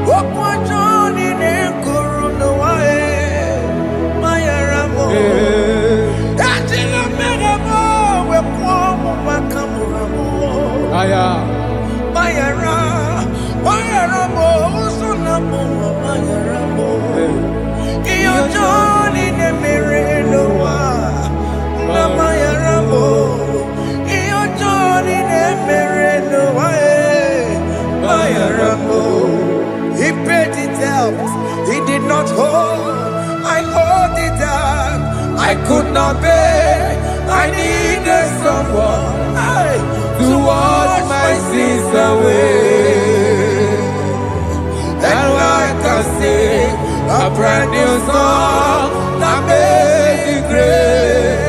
okwa Johnny ne kuru noa. Bayara mo. Ajila mere mo, we kwa mo makamura mo. Aya. Bayara mo, osuna muma. Bayara mo. Iyo Johnny ne mere noa. Na bayara mo. Iyo Johnny ne mere noa. Bayara mo. He paid it out. He did not hold. I owed it out. I could not pay. I needed someone to wash my sins away. And I can sing a brand new song that made me great.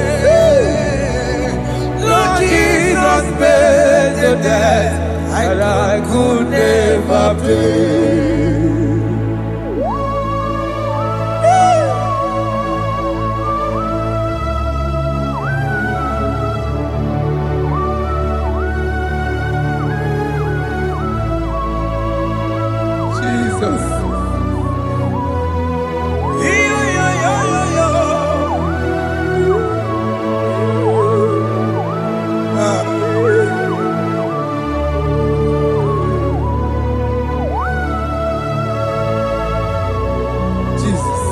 Lord Jesus paid the debt that I could never pay. Jesus. Jesus.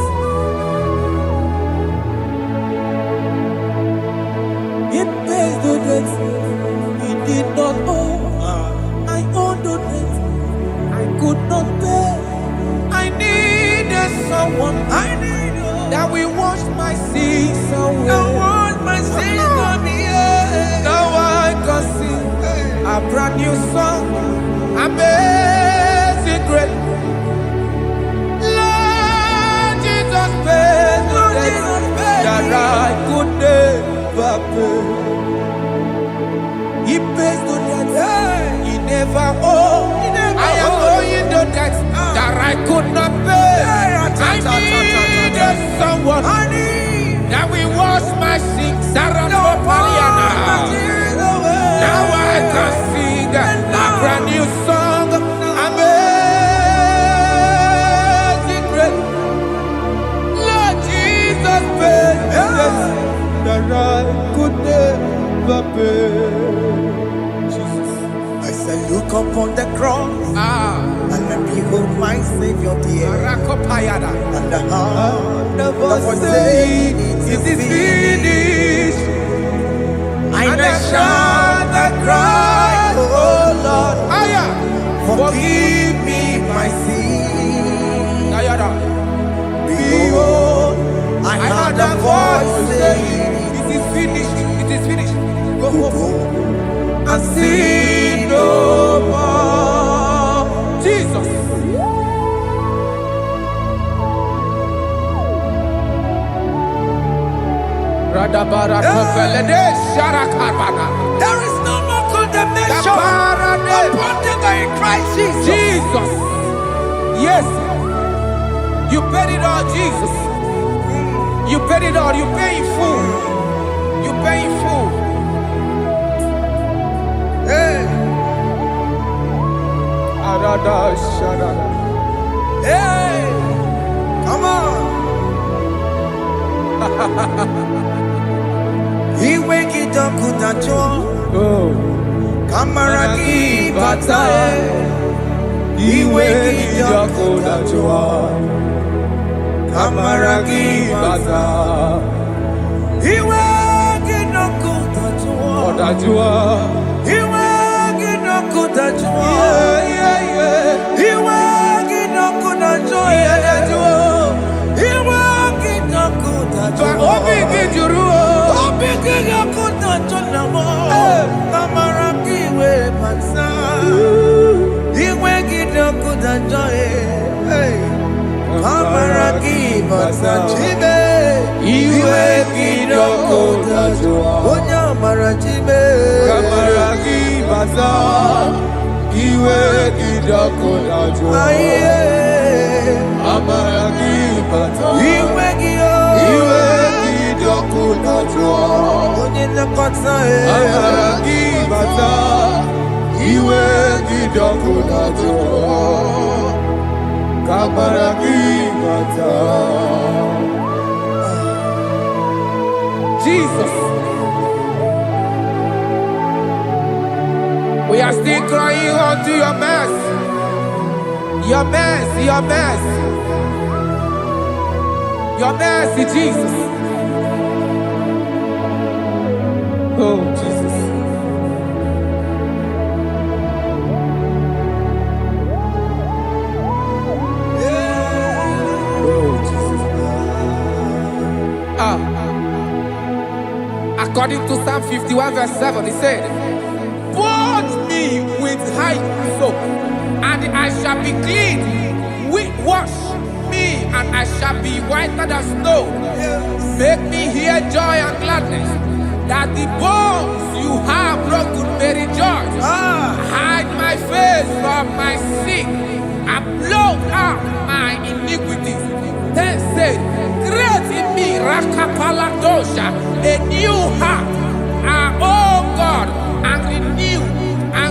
It pays the debt he did not owe. I owed the debt I could not pay. I needed someone that will wash my sins away. Now I can sing a brand new song, amazing grace. Lord Jesus paid the debt that I could never pay. He pays the debt he never owed. I am owing the debt that I could not pay. I needed someone that will wash my sins. Now I can sing of your dear. Rakopayada. And the heart of us saying, It is finished. And I shall cry, oh Lord, Aya. forgive me my sin. Ayada. Behold, I heard a voice saying, It is finished. It is finished. go and sin no more. Jesus. Radabara Kopelede Sharakabana. There is no more condemnation upon them that are in Christ Jesus. Jesus. Yes. You paid it all, Jesus. You paid it all. You pay in full. You pay in full. Hey, Arada Sharada. hey, come on. He wake it up with a joy. Oh. Kamaraki batae. He wake it up with a joy. Kamaraki batae. He wake it up with a joy. Odajua. He wake it up with a joy. Yeah. He wake it up with a joy. He wake it up with a joy. Obi Gijuru. Obi Gijuru with a joy. Kamaraki we pansa. He wake it up with a joy. Kamaraki pansa chibe. He wake it up with a joy. Onya marachibe. Kamaragi Baza. Iwe Gidakona Joa. Amaragi Baza. Iwe Gidakona Joa. Amaragi Baza. Iwe Gidakona Joa. Kamaragi Baza. Jesus. We are still crying unto your mercy. Your mercy, your mercy. Your mercy, Jesus. Oh, Jesus. Oh, Jesus. According to Psalm 51 verse 7, he said, "Purge me with hyssop, soap, and I shall be clean. Wash me, and I shall be whiter than snow. Make me hear joy and gladness, that the bones you have broken may rejoice. Hide my face from my sin, and blot out my iniquities. Then said, create in me Rakapaladosha, a new heart, oh God, and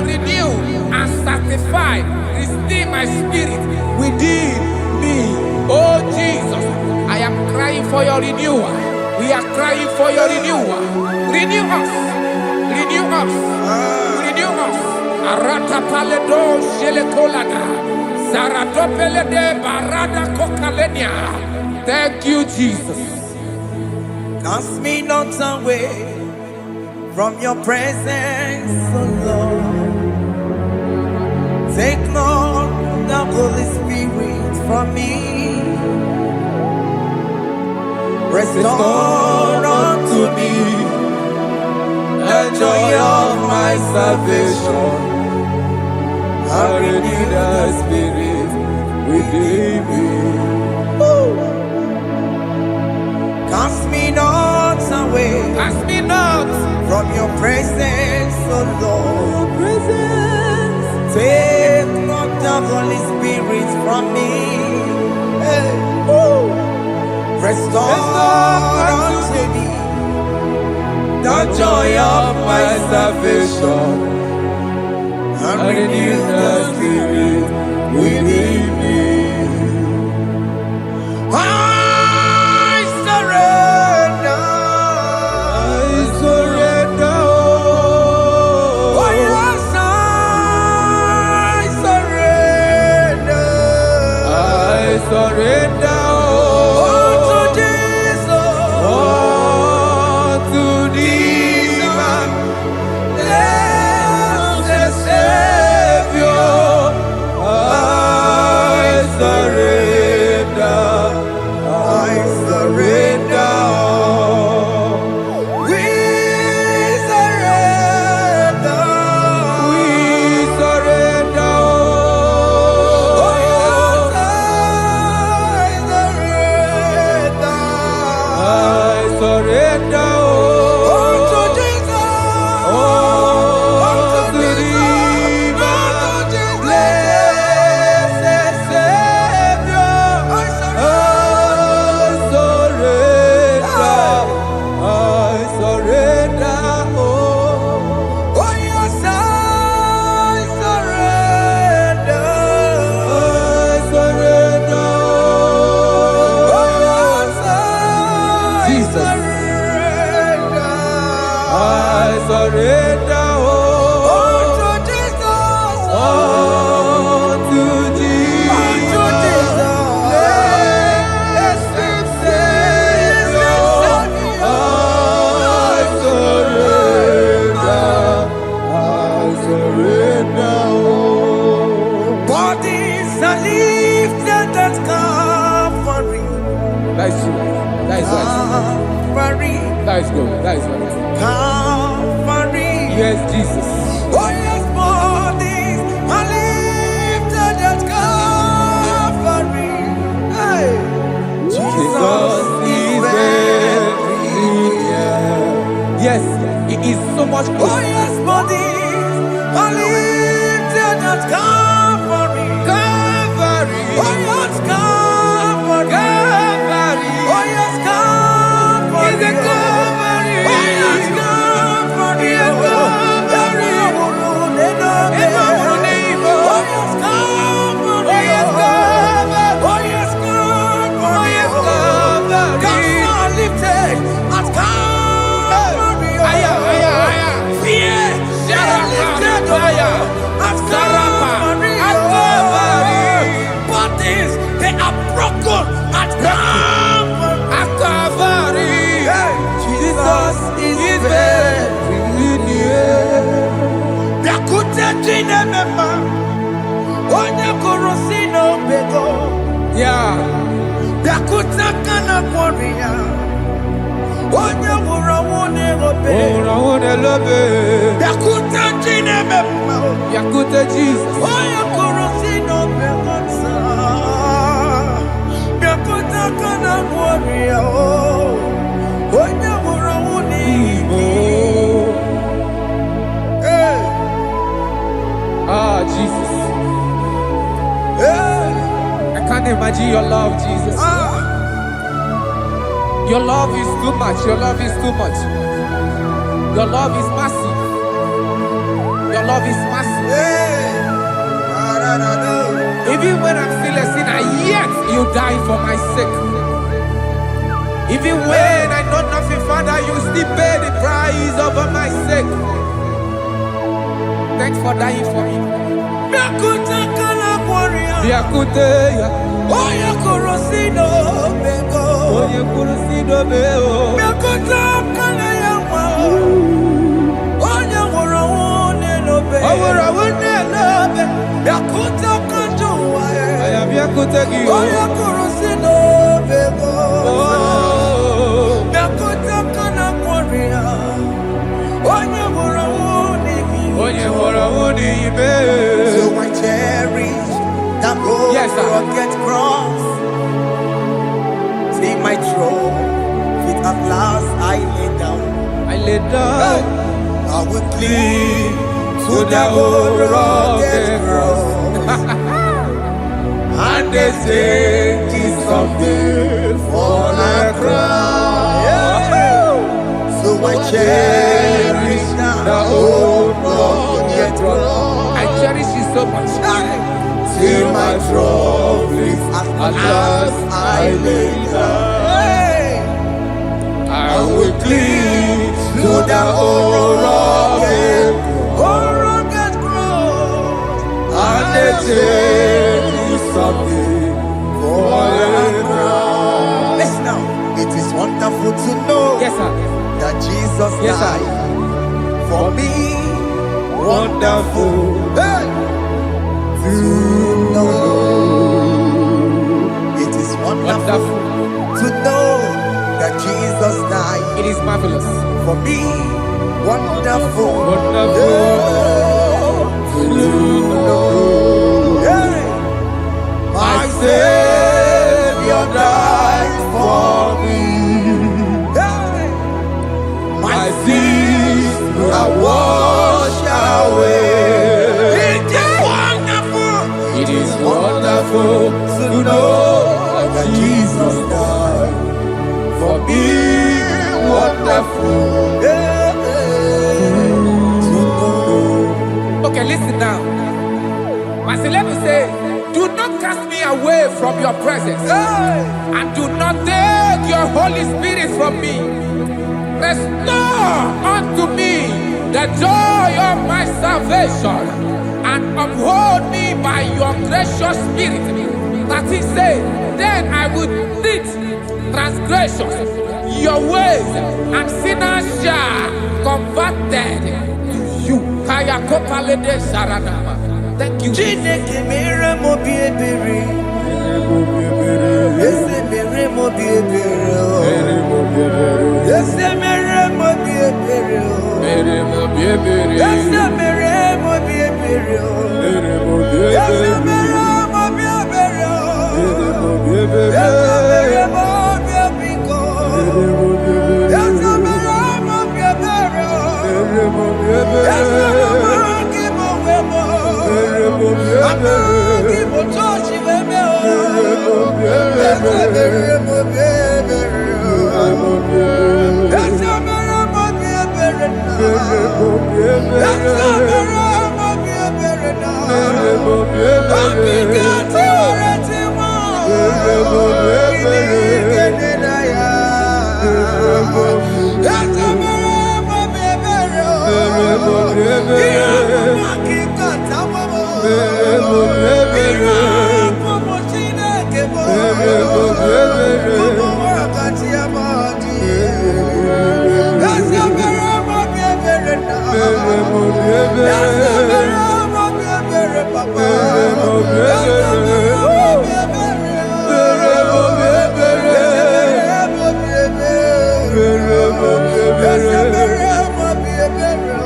renew, and sanctify, restore my spirit within me." Oh Jesus, I am crying for your renewal. We are crying for your renewal. Renew us, renew us, renew us. Arata paledo shelekolada, zaratopelede barada kokalenia. Thank you, Jesus. Cast me not away from your presence, oh Lord. Take not the Holy Spirit from me. Restore unto me the joy of my salvation, and renew the spirit within me. Cast me not away, Cast me not from your presence, oh Lord. Take not the Holy Spirit from me. Hey. Restore unto me the joy of my salvation, and renew the spirit within me. I surrender. Oh yes, I surrender. surrender. Unto Jesus. Unto thee, my blessed Savior, I surrender. I surrender. We surrender. We surrender. Oh, yes, I surrender. I surrender. Unto Jesus. Unto thee, my blessed Savior, I surrender. Oh, yes, I surrender. Jesus. Surrender. I surrender. Unto Jesus. Unto thee, Unto Jesus. blessed Savior, I surrender. Bodies are lifted at Calvary. That is true. That is right. Calvary. That is good. That is right. Calvary. Yes, Jesus. Oh, yes, bodies are lifted at Calvary. Hey. Jesus is very near. Yes, it is so much Oh, closer. yes, bodies are lifted at Calvary. Calvary. Oh, yes, Calvary. Calvary. Oh, yes, Calvary. Is a Calvary. Oh, yes, Calvary. Is a Calvary. Oh, yes, Calvary. Oh, yes, Calvary. Oh, yes, Calvary. Oh, yes, Calvary. Oh, yes, Calvary. Gods are lifted at Calvary. Aya, aya, aya. Fear is lifted at Calvary. At Calvary. Bodies, they are broken at Calvary. At Calvary. Jesus is very near. Biakute chinemema, onye kụrụ si n'obego. Yeah. Biakute kana kwọrị ya, onye nwụrụ ọnwụ n'erobe. Oh, I love it. Biakute chinemema, Yakute Jesus. onye kụrụ si n'obego nsa. Biakute kana kwọrị ya, onye nwụrụ ọnwụ n'igwe. Hey, Ah, Jesus. hey, I can't imagine your love, Jesus. ah. Your love is too much. Your love is too much. Your love is massive. Your love is massive. Hey, Even when I'm still a sinner, yet you died for my sake. Even when I know nothing, Father, you still pay the price over my sake. Thanks for dying for me. Biakute kana kwọrị ya, Biakute ya. onye kụrụ si n'obego. Onye kwuru si dobe o. Biakute kana ya nwa, onye nwụrụ ọnwụ n'elobe. O nwere ọnwụ n'elobe. Biakute kanja ụwa ya, Aya biakute gị o. onye kụrụ si n'obego. Oh. Biakute kana kwọrị ya, onye nwụrụ ọnwụ n'ime. Onye nwụrụ ọnwụ n'ime. So I cherish that Yes, sir. rugged cross. See my throne, feet at last I lay down. I lay down I will cling to the old rugged cross. And they say this someday for a crown. So I cherish The old rugged cross. I cherish you so much. Till my trophies at last I lay down. I will cling to the old rugged cross. and they take me something for wonderful to know that Jesus died it is marvelous for me. Wonderful, wonderful to know. Hey. My Savior died for me. Hey. My sins are washed away. It is wonderful to know that Jesus died for me. Wonderful to know. okay listen now Verse 11 says do not cast me away from your presence and do not take your Holy Spirit from me. Restore unto me the joy of my salvation and uphold me by your gracious spirit. That he said, then I would teach transgressions your ways and sinners shall converted to you. Kaya kopalede sharanama. Thank you. Chineke mere mo bi ebere. Ese mere mo bi ebere. Ese mere mo bi ebere. Ese mere mo bi ebere. Ese mere mo bi ebere. Ese mere mo bi ebiko. Ese mere mo bi ebere. Ese mere ki mo wemo. Ama ki mo touch wemo. Ese mere mo bi ebere. Ese mere mo bi ebere na. Ese mere mo bi ebere na. Abi gati oreti mo. Ili gene na ya. Ese mere mo bi ebere. Iya mo ki kata mo. Iya mo Chineke mo. Mo wakati ya madi. Ese mere mo bi ebere na. Ese mere mo bi ebere papa. Ese mere mo bi ebere. Ese mere mo bi ebere. Ese mere mo bi ebere.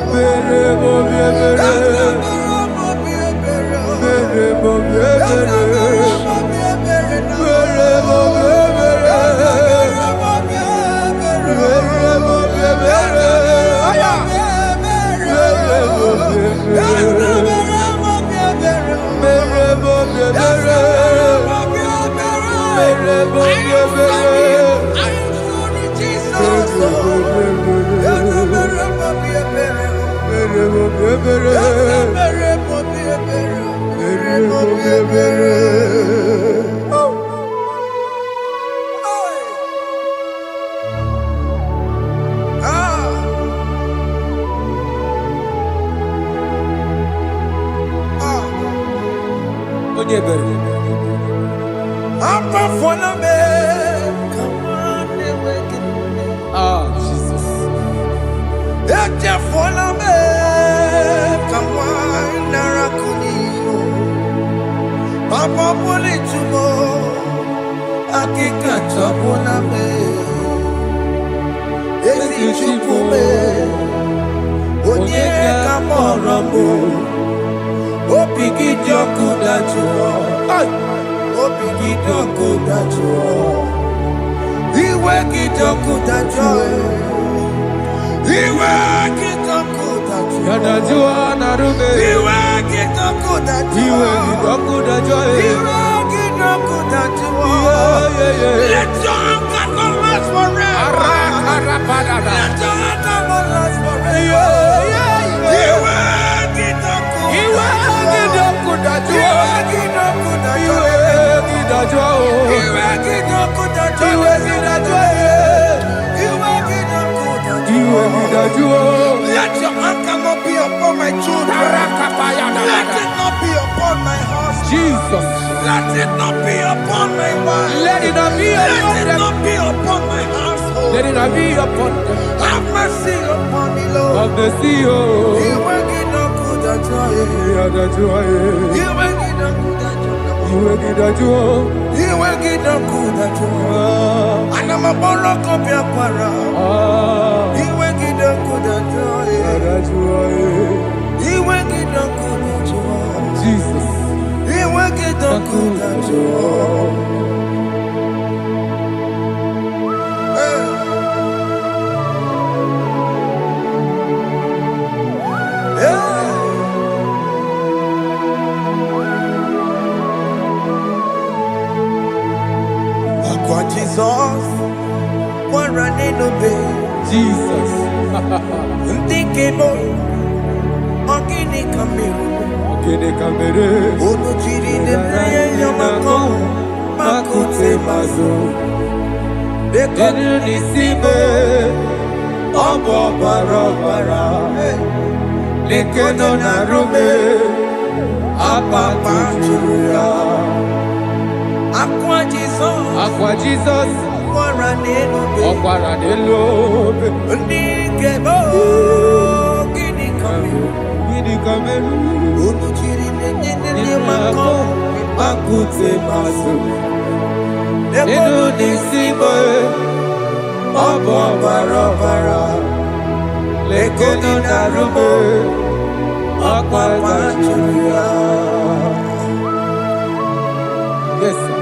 Ese mere mo bi ebere. Jesus. Papa poli tumo, akika chapona me, esi chupume, onye kamoramo, opiki joku dachuo, opiki joku dachuo, iwe ki joku dachuo, iwe ki joku dachuo, Yadajua narume. iwe ki joku dachuo, Iwe kidoku dajoe. Let your anger not last forever. Let your anger not last forever. Iwe kidoku dajoe. Let your anger not be upon my children. Let it not be upon my husband. Jesus. Let it not be upon my wife. Let it not be Let upon it them. not be upon my household. Let it not be upon them. Have mercy upon me, Lord. Of the CEO. You work it no good at all. You work it no good at all. Iwe gidajo. Iwe gidakudajo. Anama bolo kopia kwara. Iwe gidakudajo. Iwe gidakudajo. Jesus. Iwe gidakudajo. Jesus, one running obey. Jesus. Ndikebo, ogini kamero. Ogini kamere. Ono chiri nene yamako, makute mazo. Dekonu nisibe, obo barabara. Lekeno narume, apa tuya. Aqua Jesus, Okwara nelobe, Ndikebo, ogini kamero. Gini kamere. Ono chiri nene yamako, Makute maso. Dekonu nisibe, obo barabara. Lekeno narume, apa tuya. Yes, sir.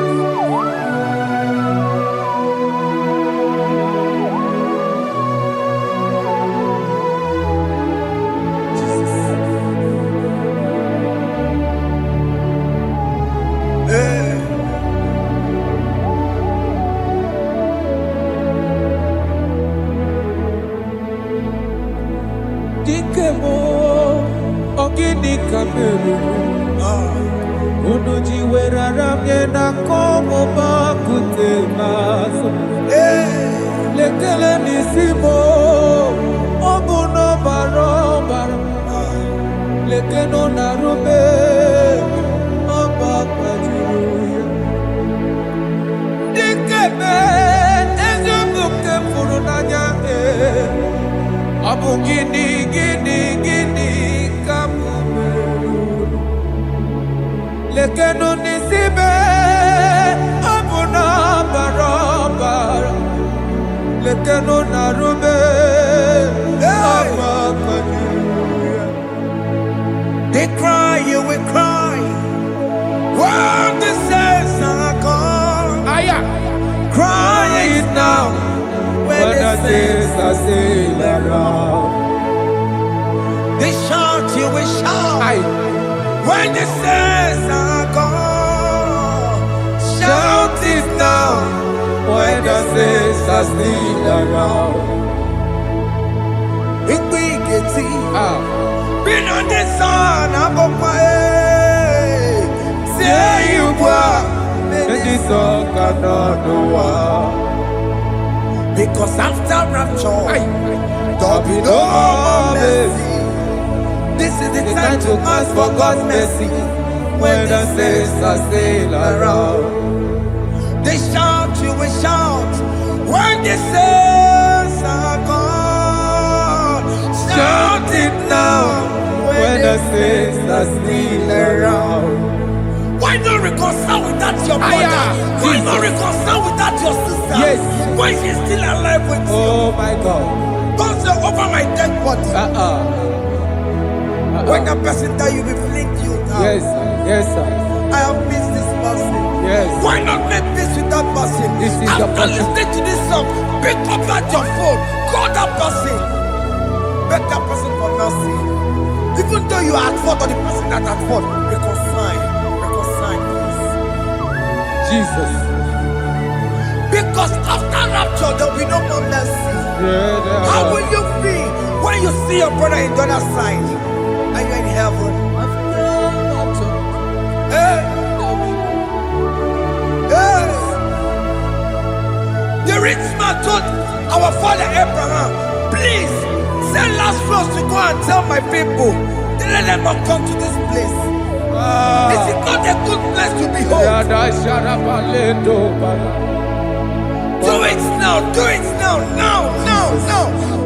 Dikemo, ogini kamero. Unuji werara mjena komo bakute maso. Lekele nisimo, obuno barobara. Lekeno narube, oba kwajuruya. Dikeme, ezobuke furunanya. Abu gini kamumeru. Lekeno nisibe, abu na barabara. Lekeno narube, aba kajuya. They cry, you will cry. When the saints are gone, cry it now. When the saints are still around, they shout, you will shout. When the saints are gone, shout it now. when the saints are still around. Been on the sun, I'm on my head. Say you were, And the song cannot go on. because after rapture, There'll be no more mercy. this is the It's time to ask for God's mercy. when the saints are still around. They shout, you will shout. When the saints are gone, shout it now. When the saints are still around. Why not reconcile with that your brother? Why not reconcile with that your sister? Yes. When she's still alive with you? Oh my God. Don't say over my dead body. When the person that you will fling you down. Yes, sir. Yes, sir. I have missed this person. Yes. Why not make peace with that person? This is the After person. listening to this song, pick up that your phone, call that person, beg that person for mercy. Even though you are at fault or the person that at fault, reconcile, please. Jesus. Because after rapture, there will be no more mercy. Yeah, How will you feel when you see your brother in the other side? Are you in heaven? Hey. Hey. The rich man told our father Abraham, please send Lazarus to go and tell my people, let them not come to this place. This is not a good place to behold. Do it now, do it now, now.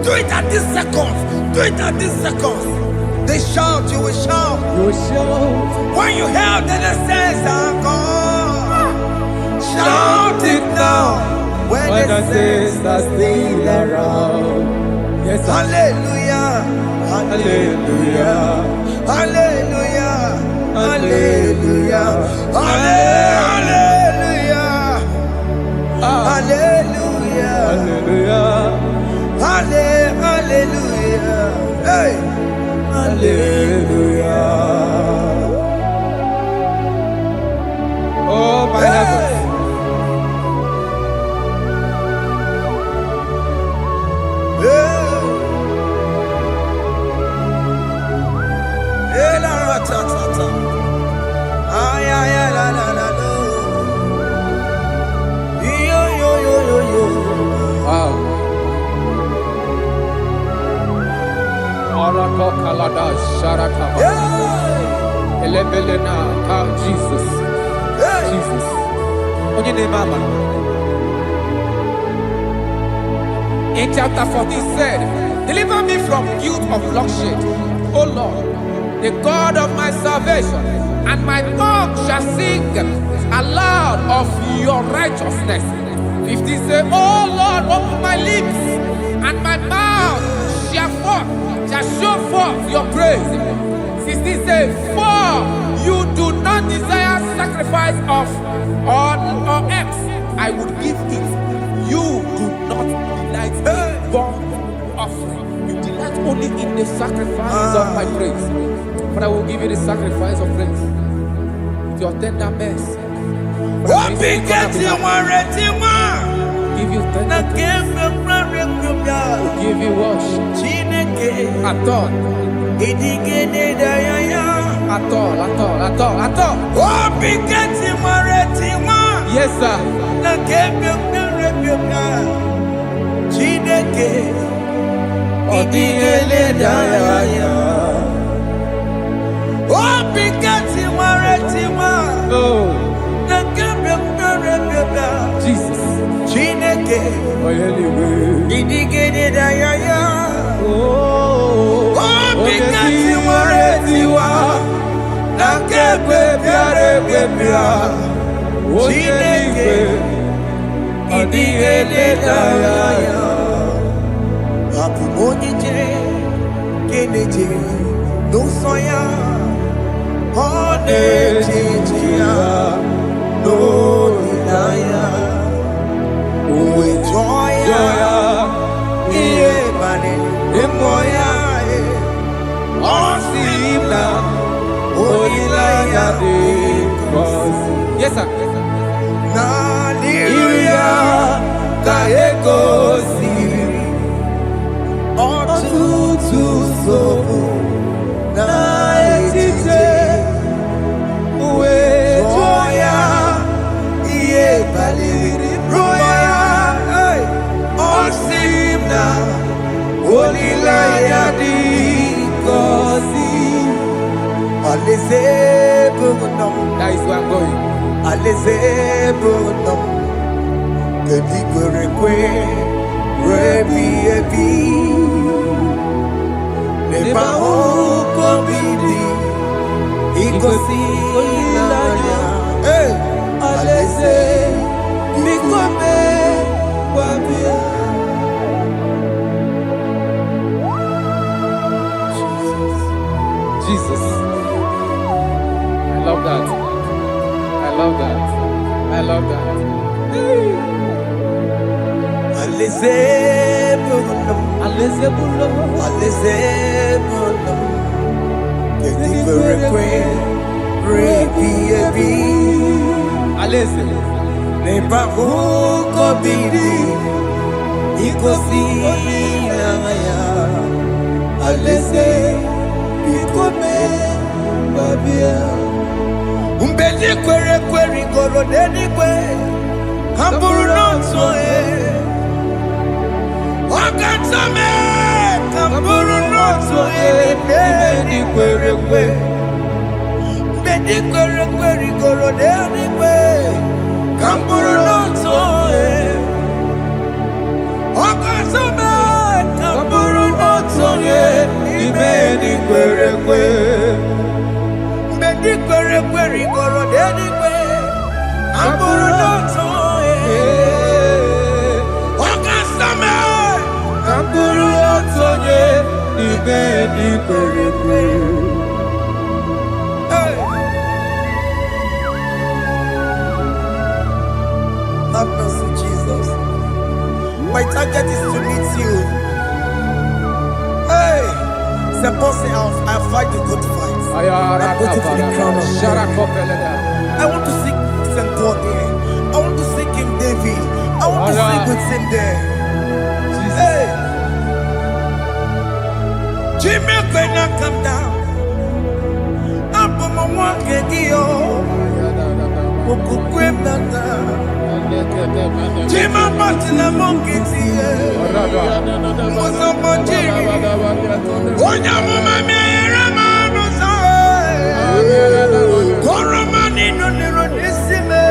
Do it at this second. Do it at this second. They shout, you will shout. You shout. When you hear that the saints are gone, shout it now. When the saints are still around. Yes, sir. Hallelujah. Hallelujah. Hallelujah. Hallelujah. Hallelujah. Hallelujah. Hallelujah. Hallelujah. Hey. Hallelujah. Oh, my heavens. Wow. Arako kalada sharakaba. Elebelena ka Jesus. Jesus. Onye name mama. In chapter 14 said, deliver me from guilt of bloodshed, O Lord, the God of my salvation, and my tongue shall sing aloud of your righteousness. 15 say, O Lord, open my lips, and my mouth shall show forth your praise. 16 say, for you do not desire sacrifice of or X, I would give it. You do not delight in burnt offering. You delight only in the sacrifice of my praise. But I will give you the sacrifice of praise. With your tender mercy. Give you tender praise. Will give you worship. At all. At all. Yes, sir. Jesus. Yes, sir. That is where I'm going. Jesus. I love that. I love that. I love that. Umbeli kwere kwere goro denigwe Kamburu nonso Wakatame Kamburu nonso Bedi kwere kwere Bedi kwere kwere goro denigwe Kamburu nonso Wakatame Kamburu nonso Bedi kwere kwere n'eluigwe mgbe ndị kwere ekwe rigoro n'eluigwe abụrụ n'otu ọ ga-asa m ka m bụrụ otu onye n'ime ndị kwere ekwe. Have mercy, Jesus. My target is to meet you. Hey, c'est pensé I fight the good fight. I'm waiting for the crown of glory. I want to seek St. God there. I want to seek King David. I want to seek with him there. Hey, Jimmy, when I come down, I'm on my walk again. Jima Martina Monkey, was a Monjiri. Onya Mama Ramanosa, Koramani no Neronissime,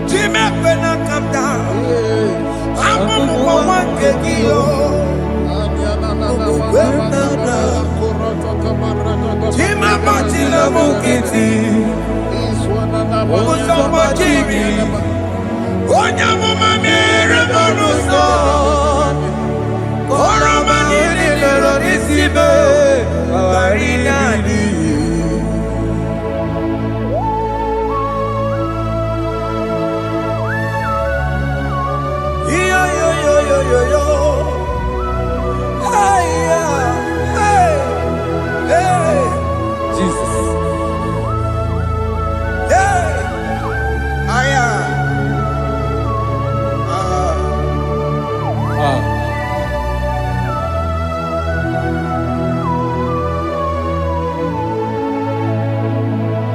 Jimmy, when I come down, I'm on one kegio. Jima Martina Monkey. Onya mama mere bonuso Koroma nili lero nisibe Awarinani Yo yo yo yo yo yo Hey hey hey Jesus.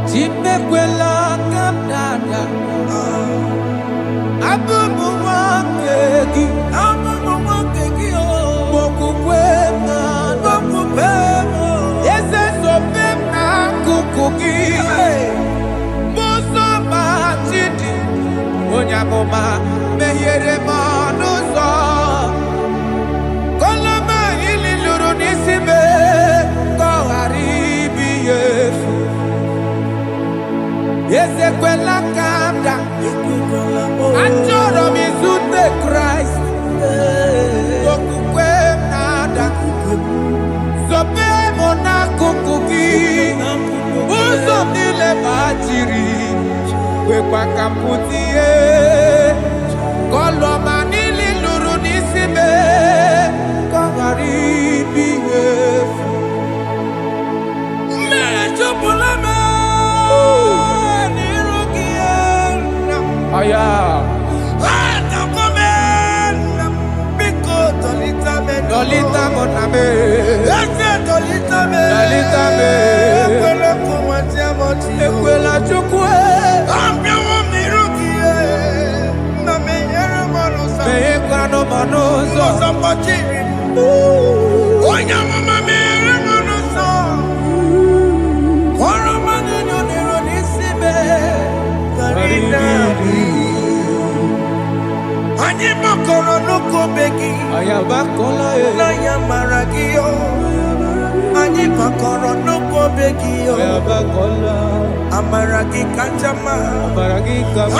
Jimekwela kapdada Abubu wakegi o Mokukwe na Mokupemo Yese sopem na kukuki Muso machidi Onyamoma mehiere manuzo Koloma ili luru nisibe Koharibi yefu Ezekwela kamda Achoro mizute Christ Kokukwe nada Sope mona kukuki Uzo nile bachiri Wekwa kamputie Koloma nili luru nisibe Kogaribi yefu Mechopulame Aya. Dolita moname. Dolita me. Ekwela chukwe. Ambia mirukie. Na meyere manosa. Meyekwano manosa. Mosambachiri. Onya mama meyere manosa. Koromani noniro nisibe. Anyị makọrọ n'ụkwụ begi n'anya mara gị o. Anyị makọrọ n'ụkwụ begi o. Amara gị kacha mma.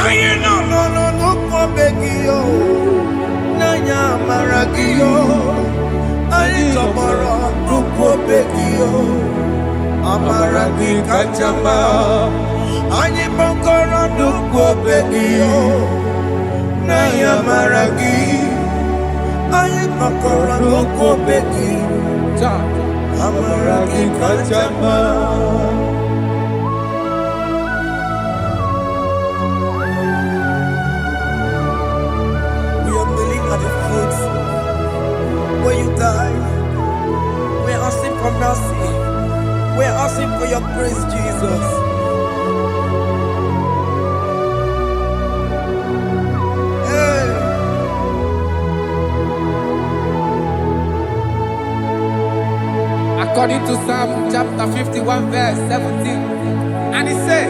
Anyị nọ n'ụkwụ begi o. N'anya mara gị o. Anyị tọgbọrọ n'ụkwụ begi o. Amara gị kacha mma. Anyị makọrọ n'ụkwụ begi o. N'anya mara gị. Anyị makọrọ n'ụkwụ begi. Amara gị kacha mma. We are kneeling at the foot where you died. We are asking for mercy. We are asking for your grace, Jesus. According to Psalm chapter 51 verse 17. And he said,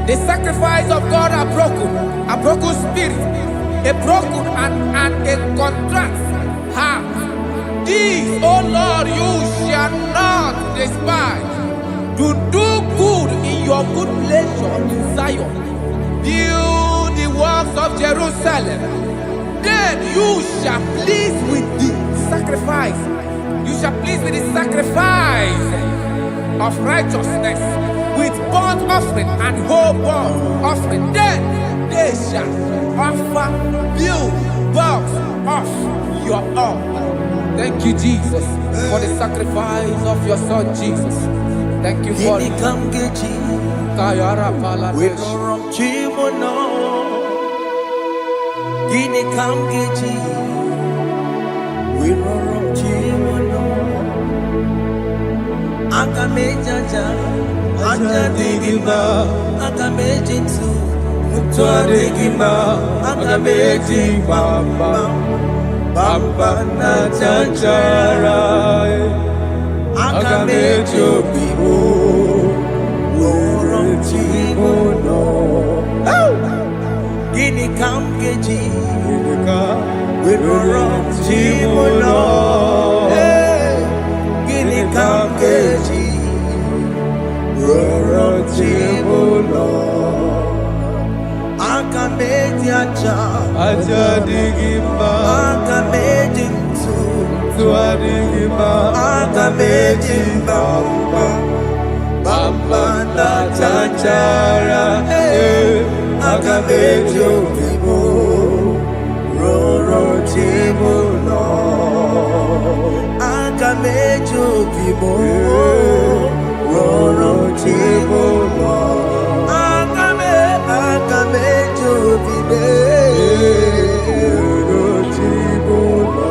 the sacrifice of God are broken spirit, a broken and a contrite heart. These, O Lord, you shall not despise. To do good in your good pleasure in Zion. Build the works of Jerusalem. Then you shall please with the sacrifice. You shall please with the sacrifice of righteousness, with burnt offering and whole burnt offering. Then they shall offer build works of your own. Thank you, Jesus, for the sacrifice of your Son, Jesus. Thank you for it. Kayara Paladesh. We don't run Chimono. Guinea Kamgeji. We don't run Chimono. Akamejaja. Ajadigima. Akamejinsu. Mutuadigima. Akameji Bamba. Bamba na chanchara. Akamejo bibo. Guinea Kamgeji, we run Chimono. Guinea Kamgeji, we run Chimono. Akamediacha, Ajadigima, Akamedintu, Tuadigima, Akamedimba. Bamba na chanchara, Akamejo bibo, roro chimuno. Akamejo bibo, roro chimuno. Akamejo bibe, roro chimuno.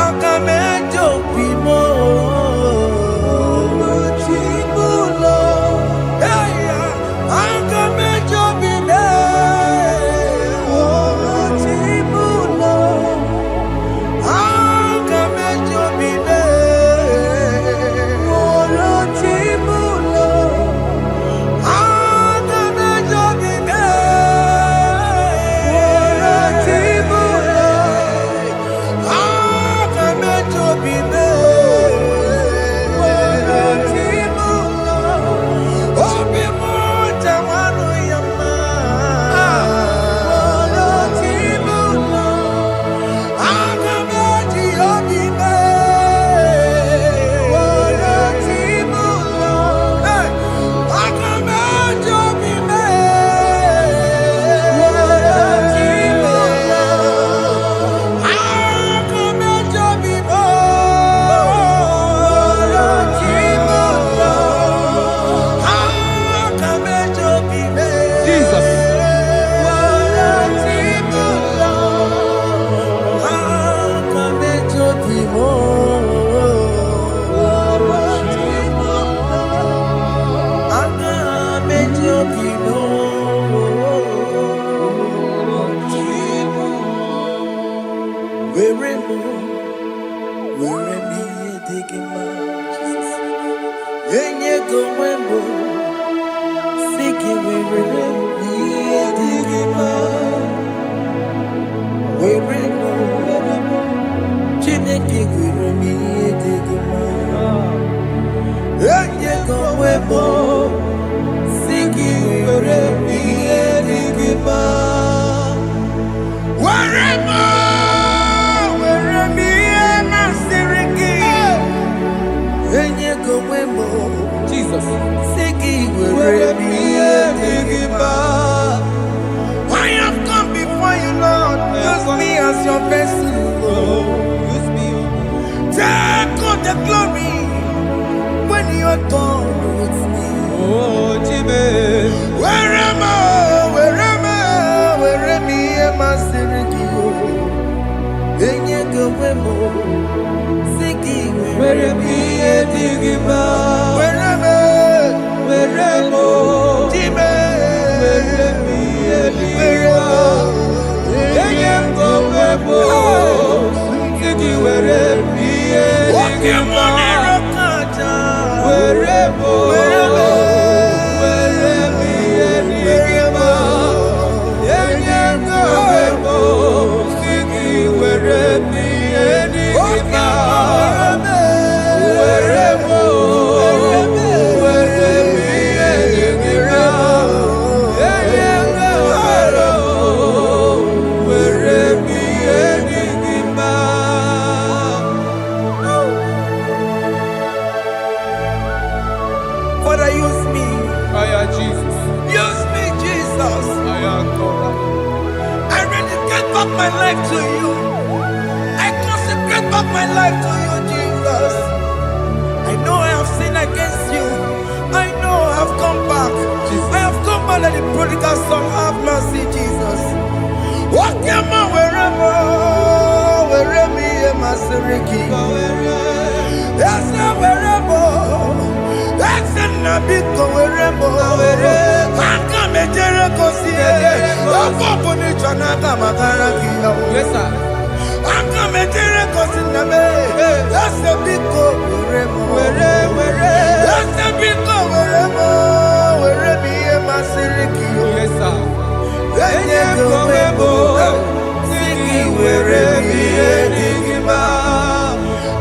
Akamejo bibo. Jesus. I have come before you, Lord. Use me as your vessel, Lord. Use me. Take all the glory when you are done with me. Oh, Jimmy. Where am I? Where am I? Maserigio. Enye gowemo. Siki Where am I? Digima. Where am I? Where am I? Jimmy. Where am I? Enye gowemo. Siki where am I? Digima. Where am I? Where am I? life to you. I consecrate back my life to you, Jesus. I know I have sinned against you. I know I have come back. I have come back like the prodigal son. Have mercy, Jesus. What am I wherever? Where me and my Siriki? Yes, wherever. That's a nabiko wherever. I come and Jericho see. Yes, sir. I come and Jericho see. That's a big go wherever. That's a big go wherever. Where me and my Siriki? Yes, sir.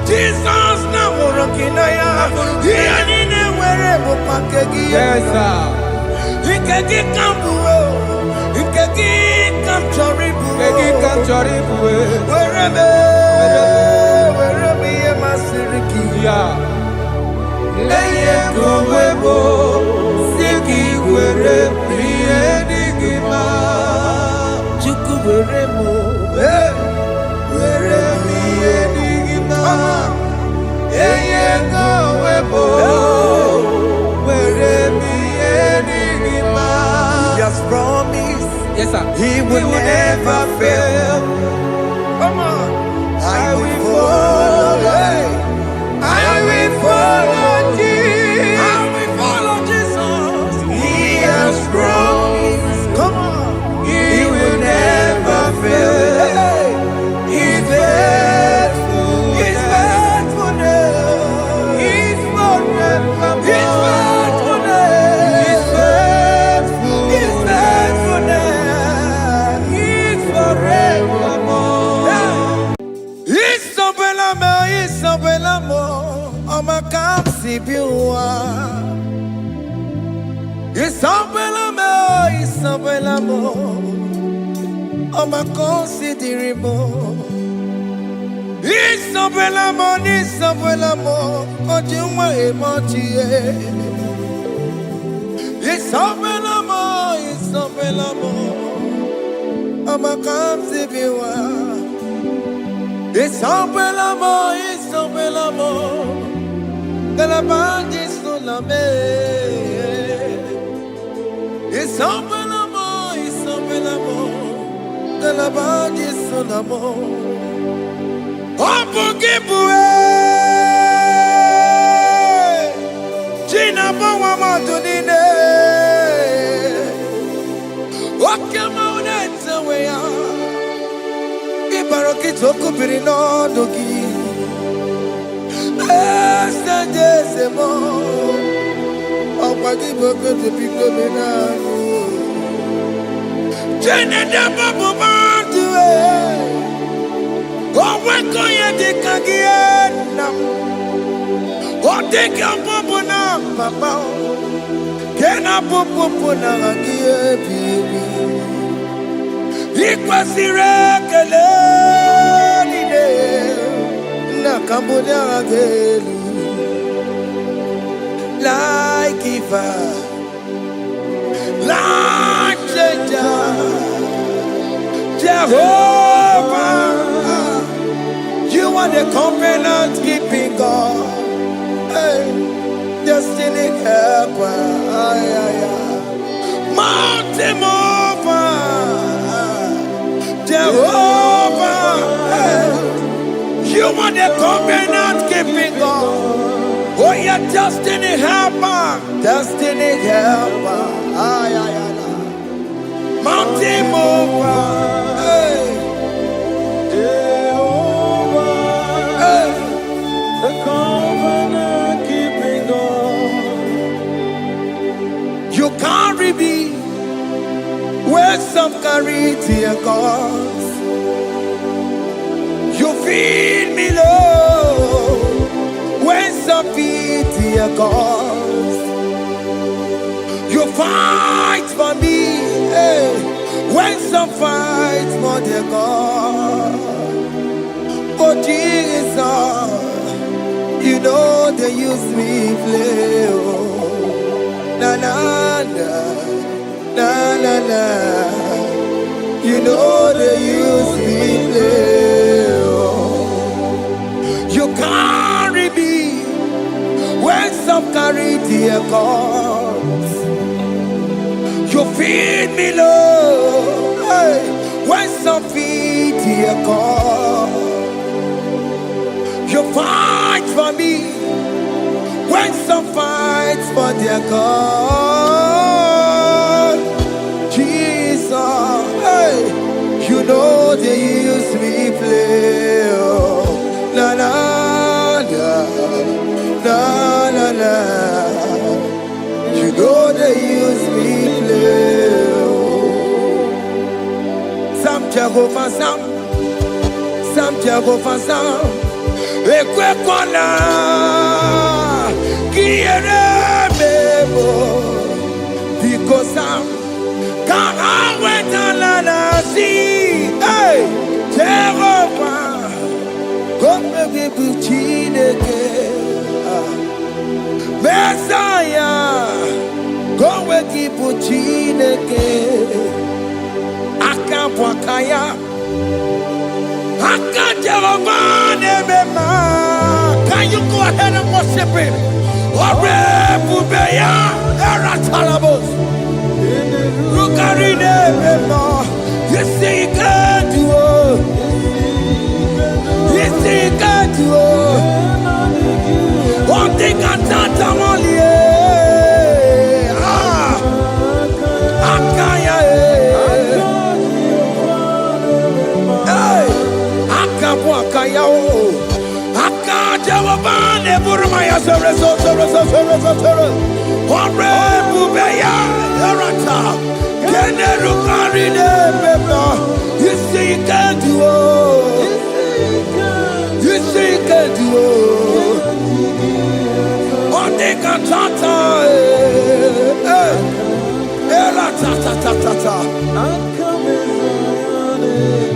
Jesus na morokinaya yani wherever pakegi. Yes, sir. Ikegi kambuo, ikegi kamchoribu, Kegi kamchoribu. wherever ye masiriki. Yeah. Eye kowebo, siki wherever ye digima. Chuku wherever, wherever ye digima. Eye kowebo, wherever ye digima. He has promised. Yes, sir. He will never fail. Come on. I will follow. I will follow Jesus. I will follow Jesus. He has promised. Come on. He will never fail. He's faithful. He's faithfulness. He's forever. He's faithfulness. He's faithful. He's faithfulness. He's forevermore. Isabelamo, I'ma come see you. Isabelamo, I'ma consider him. Isabelamo, Ojuma emotie. Isabelamo, I'ma come see you. Isabelamo, de la bande solame. Isabelamo, de la bande solamo. Opugibue, Gina Bawa Madunine. Okamauneta wea. Ibarokitoku birino dogi. Estendezemo, Opagi Boko to Picominano. Jenna Babu Mantue, Owakoya de Kagiana, Oteka Popona, Papa, Kena Popona, baby. Ikwasire Cambodia agelu like giver, like changer, Jehovah. You are the covenant keeping God, hey, destiny helper, mountain mover, Jehovah. Hey. You are the covenant keeping God. Oh, your destiny helper. Destiny helper. Mountain mover. Hey. Jehovah. Hey. The covenant keeping God. You carry me where some carry tear gods. You feed me low when some feed your cause. You fight for me, hey, when some fight for their God. Oh Jesus, you know they use me play. Oh, na na na, na na na. You know they use me. dear God. You feed me, Lord, hey, when some feed, dear God. You fight for me when some fights for their God. Jesus, hey, you know they use me play. Oh, na na na na na na. You know they use me play. Oh. Some Jehovah, some Jehovah, some. Ekwekwana kiere mebo because I'm can't wait to see. Hey, Jehovah, come me buchineke. Messiah, come me buchineke. Akapwakaya. Can you go ahead and worship him? You see, you can do it. You see, you can do it. One thing I can't only. You see, you can do it. You see, you can do it. On the cantata,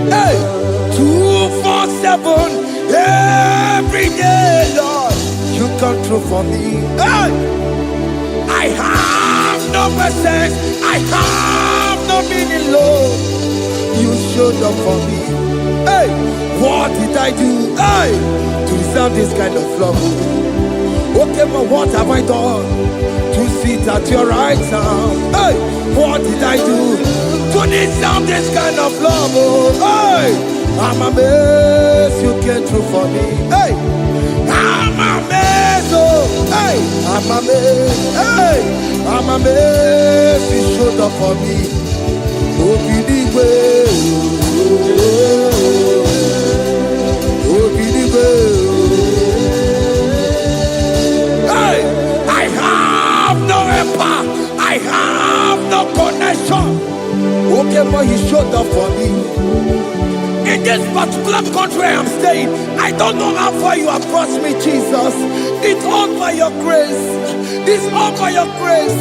hey, 247 every day, Lord. You come through for me. Hey, I have no message. I have no meaning, Lord. You showed up for me. Hey, what did I do? Hey, to deserve this kind of love? Okay, but what have I done to sit at your right hand? Hey, what did I do to deserve this kind of love? Oh, hey, I'm amazed you came through for me. Hey, I'm amazed. Oh, hey, I'm amazed. Hey, I'm amazed you showed up for me. Oh, believe it. Oh, believe it. I have no empire. I have no connection. Okay, but he showed up for me. In this particular country I'm staying, I don't know how far you have brought me, Jesus. It's all by your grace. It's all by your grace.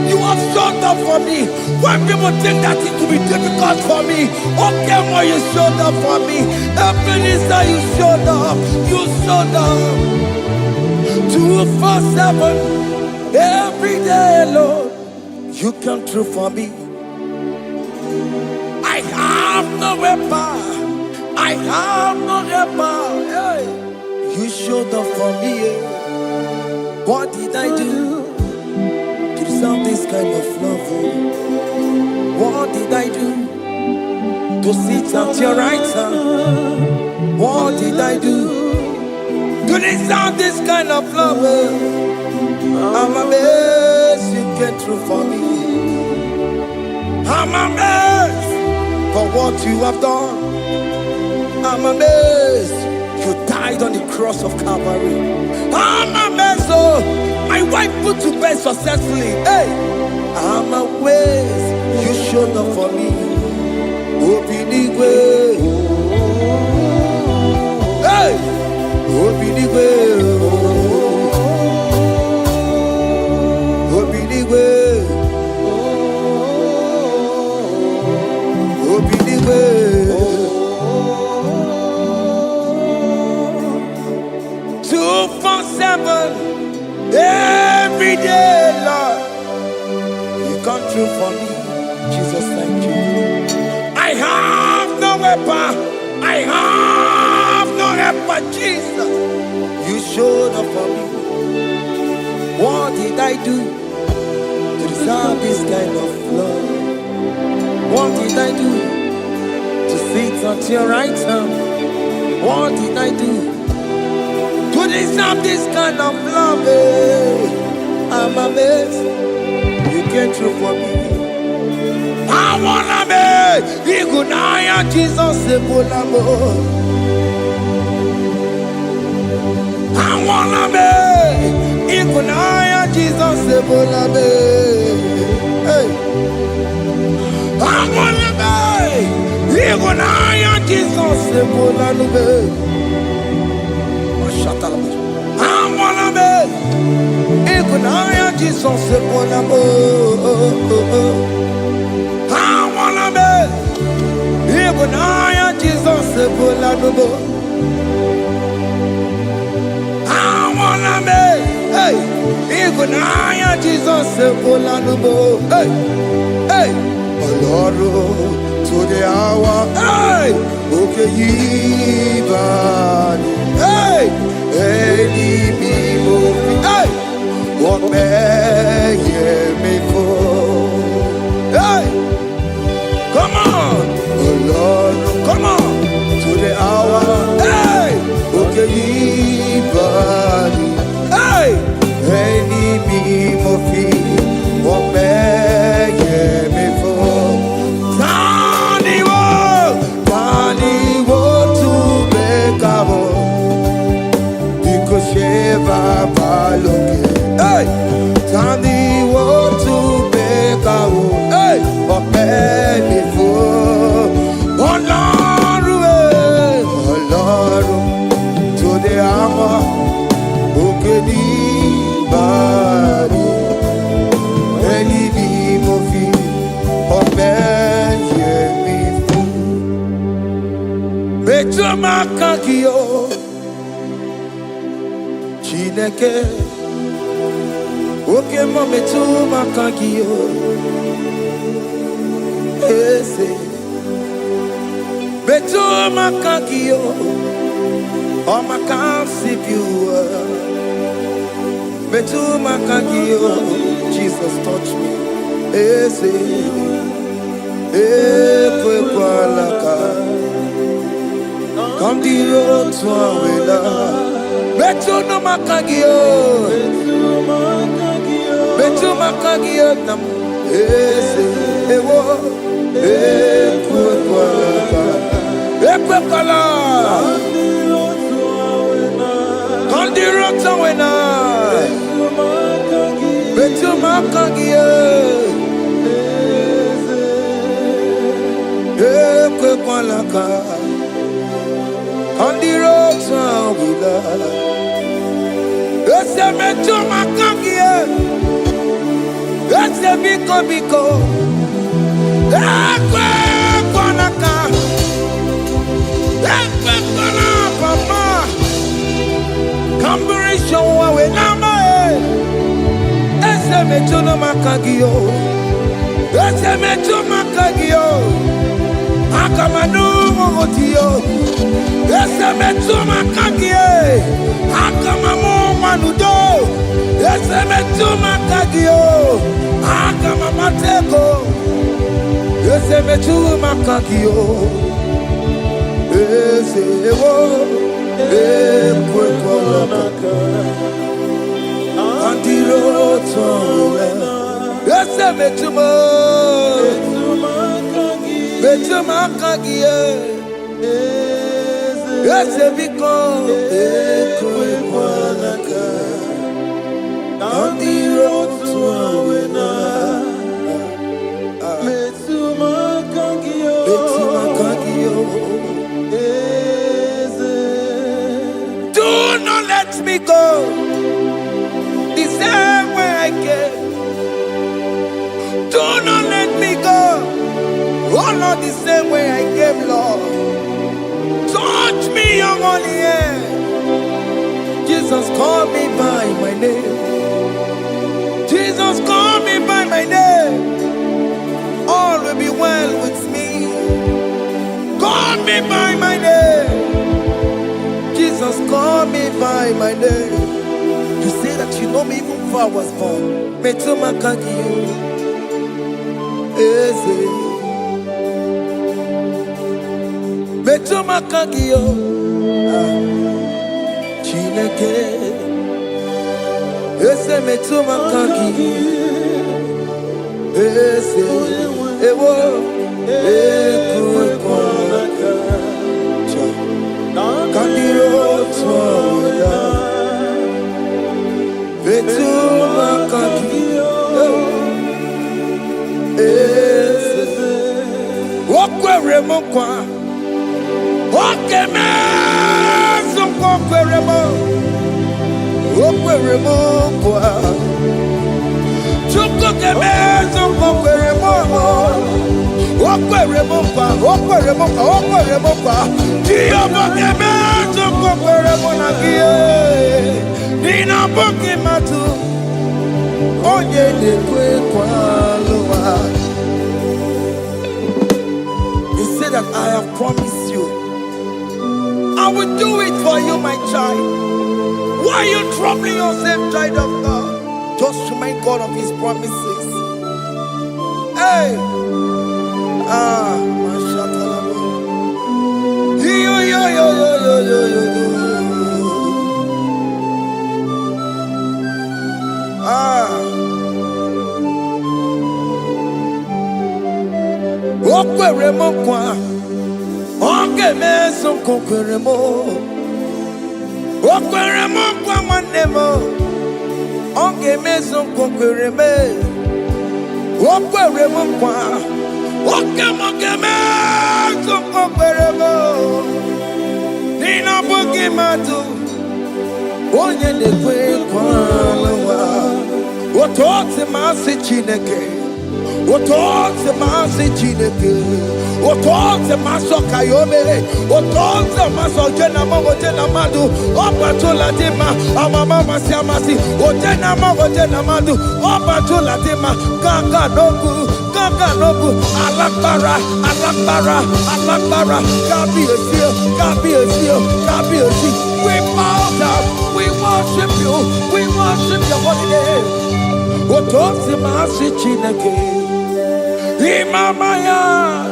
You have showed up for me. When people think that it will be difficult for me, okay, but you showed up for me. Ebenezer, you showed up. You showed up. 247 every day, Lord. You come through for me. I have no weapon. I have no weapon. Hey. You showed up for me. What did I do to deserve this kind of love? What did I do to sit at your right hand? What did I do to deserve this kind of love? I'm amazed you came through for me. I'm amazed for what you have done. I'm amazed you died on the cross of Calvary. I'm amazed, oh, my wife put to bed successfully. Hey, I'm amazed you showed up for me. Open the way. Hey, open the way. Open the way. Open the way. 247 every day, Lord. You come through for me, Jesus. Thank you. I have no weapon. I have no weapon, Jesus. You showed up for me. What did I do to deserve this kind of love? What did I do to sit at your right hand? What did I do to deserve this kind of love? I'm amazed you came through for me. I wanna be Igunaya Jesus Sebulamo. I wanna be Igunaya Jesus Sebulame. Hey. I wanna be Igunaya Jesus Sebulame. Shut up. I wanna be Igunaya Jesus Sebulamo. I wanna be Igunaya Jesus Sebulamo. I wanna be hey Igunaya Jesus Sebulamo. Hey hey Lord to the hour hey okay even hey any people hey what may me for hey come on oh Lord come on to the hour hey okay even hey any people what may me for hey, Tani want to make a hey, but many for oh Lord, to the hour, okay, body, any movie, but many for Betamakanio. Chineke, oke mame tu makagio, ese, betu makagio, o makansipua, betu makagio, Jesus touch me, ese, ekwe kwa laka, come the road to awela. Betu no makagio, betu makagio nam ese ewo ekwe kwala kandiro tawena betu makagio ekwe kwala ka kandiro tawena. Ese metu makagie, ese biko, ekwe kwanaka, ekwe kwana papa, kamburisho wawe nama ese metu no makagio, ese metu makagio, akamanu mogotio, ese metu makagie, akamamu manudo, ese metu makagio, akamamateko, ese metu makagio, ese ewo, ekwe kwalaka, andiro towe, ese metu makagio, ese biko, ekwe kwalaka, andiro towe. Do not let me go the same way I came. Do not let me go, oh Lord, the same way I came, Lord. Touch me, your holy hand. Jesus, call me by my name. Jesus, call me by my name. All will be well with me. Call me by my name. Jesus, call me by my name. You say that you know me even before I was born. Metuma Kagio. Eze. Metuma Kagio. Chineke. Eze Metuma Kagio. Eze. Ewo. Ekwe Kandiro Tsoda Betuma Kagio Eze Okwere Mokwa Okeme Okwere Mo Okwere Mokwa Chuko Keme Okwere Mo Okwere Mokwa Okwere Mokwa Okwere Mokwa Diyobo Keme Okwere Monagie Nina Boki Matu Onye Dekwe Kwaloa. He said that I have promised you. I will do it for you, my child. Why are you troubling yourself, child of God? Just remind God of His promises. Hey! Mashatalabo. Yo. Okwere mo kwa Onge meso kokwere mo Okwere mo kwa mwane mo Onge meso kokwere me Okwere mo kwa Oke mo ke meso kokwere mo Nina buki matu Onye nekwe kwa lewa Ototi masi Chineke Otoze masi Chineke Otoze maso kayome Otoze maso jena madu Opa tula dima Amama masi amasi Ojena madu Opa tula dima Kaka nobu Alakbara Kabi esio We bow down We worship you your holy name Otoze masi Chineke Imamaya,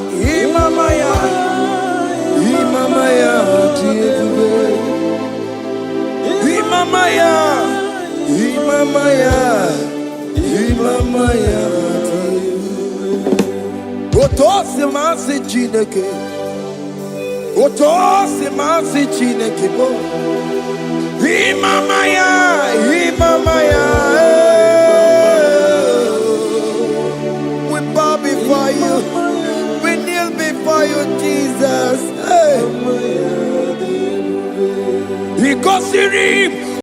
Otosi masi Chineke, Imamaya,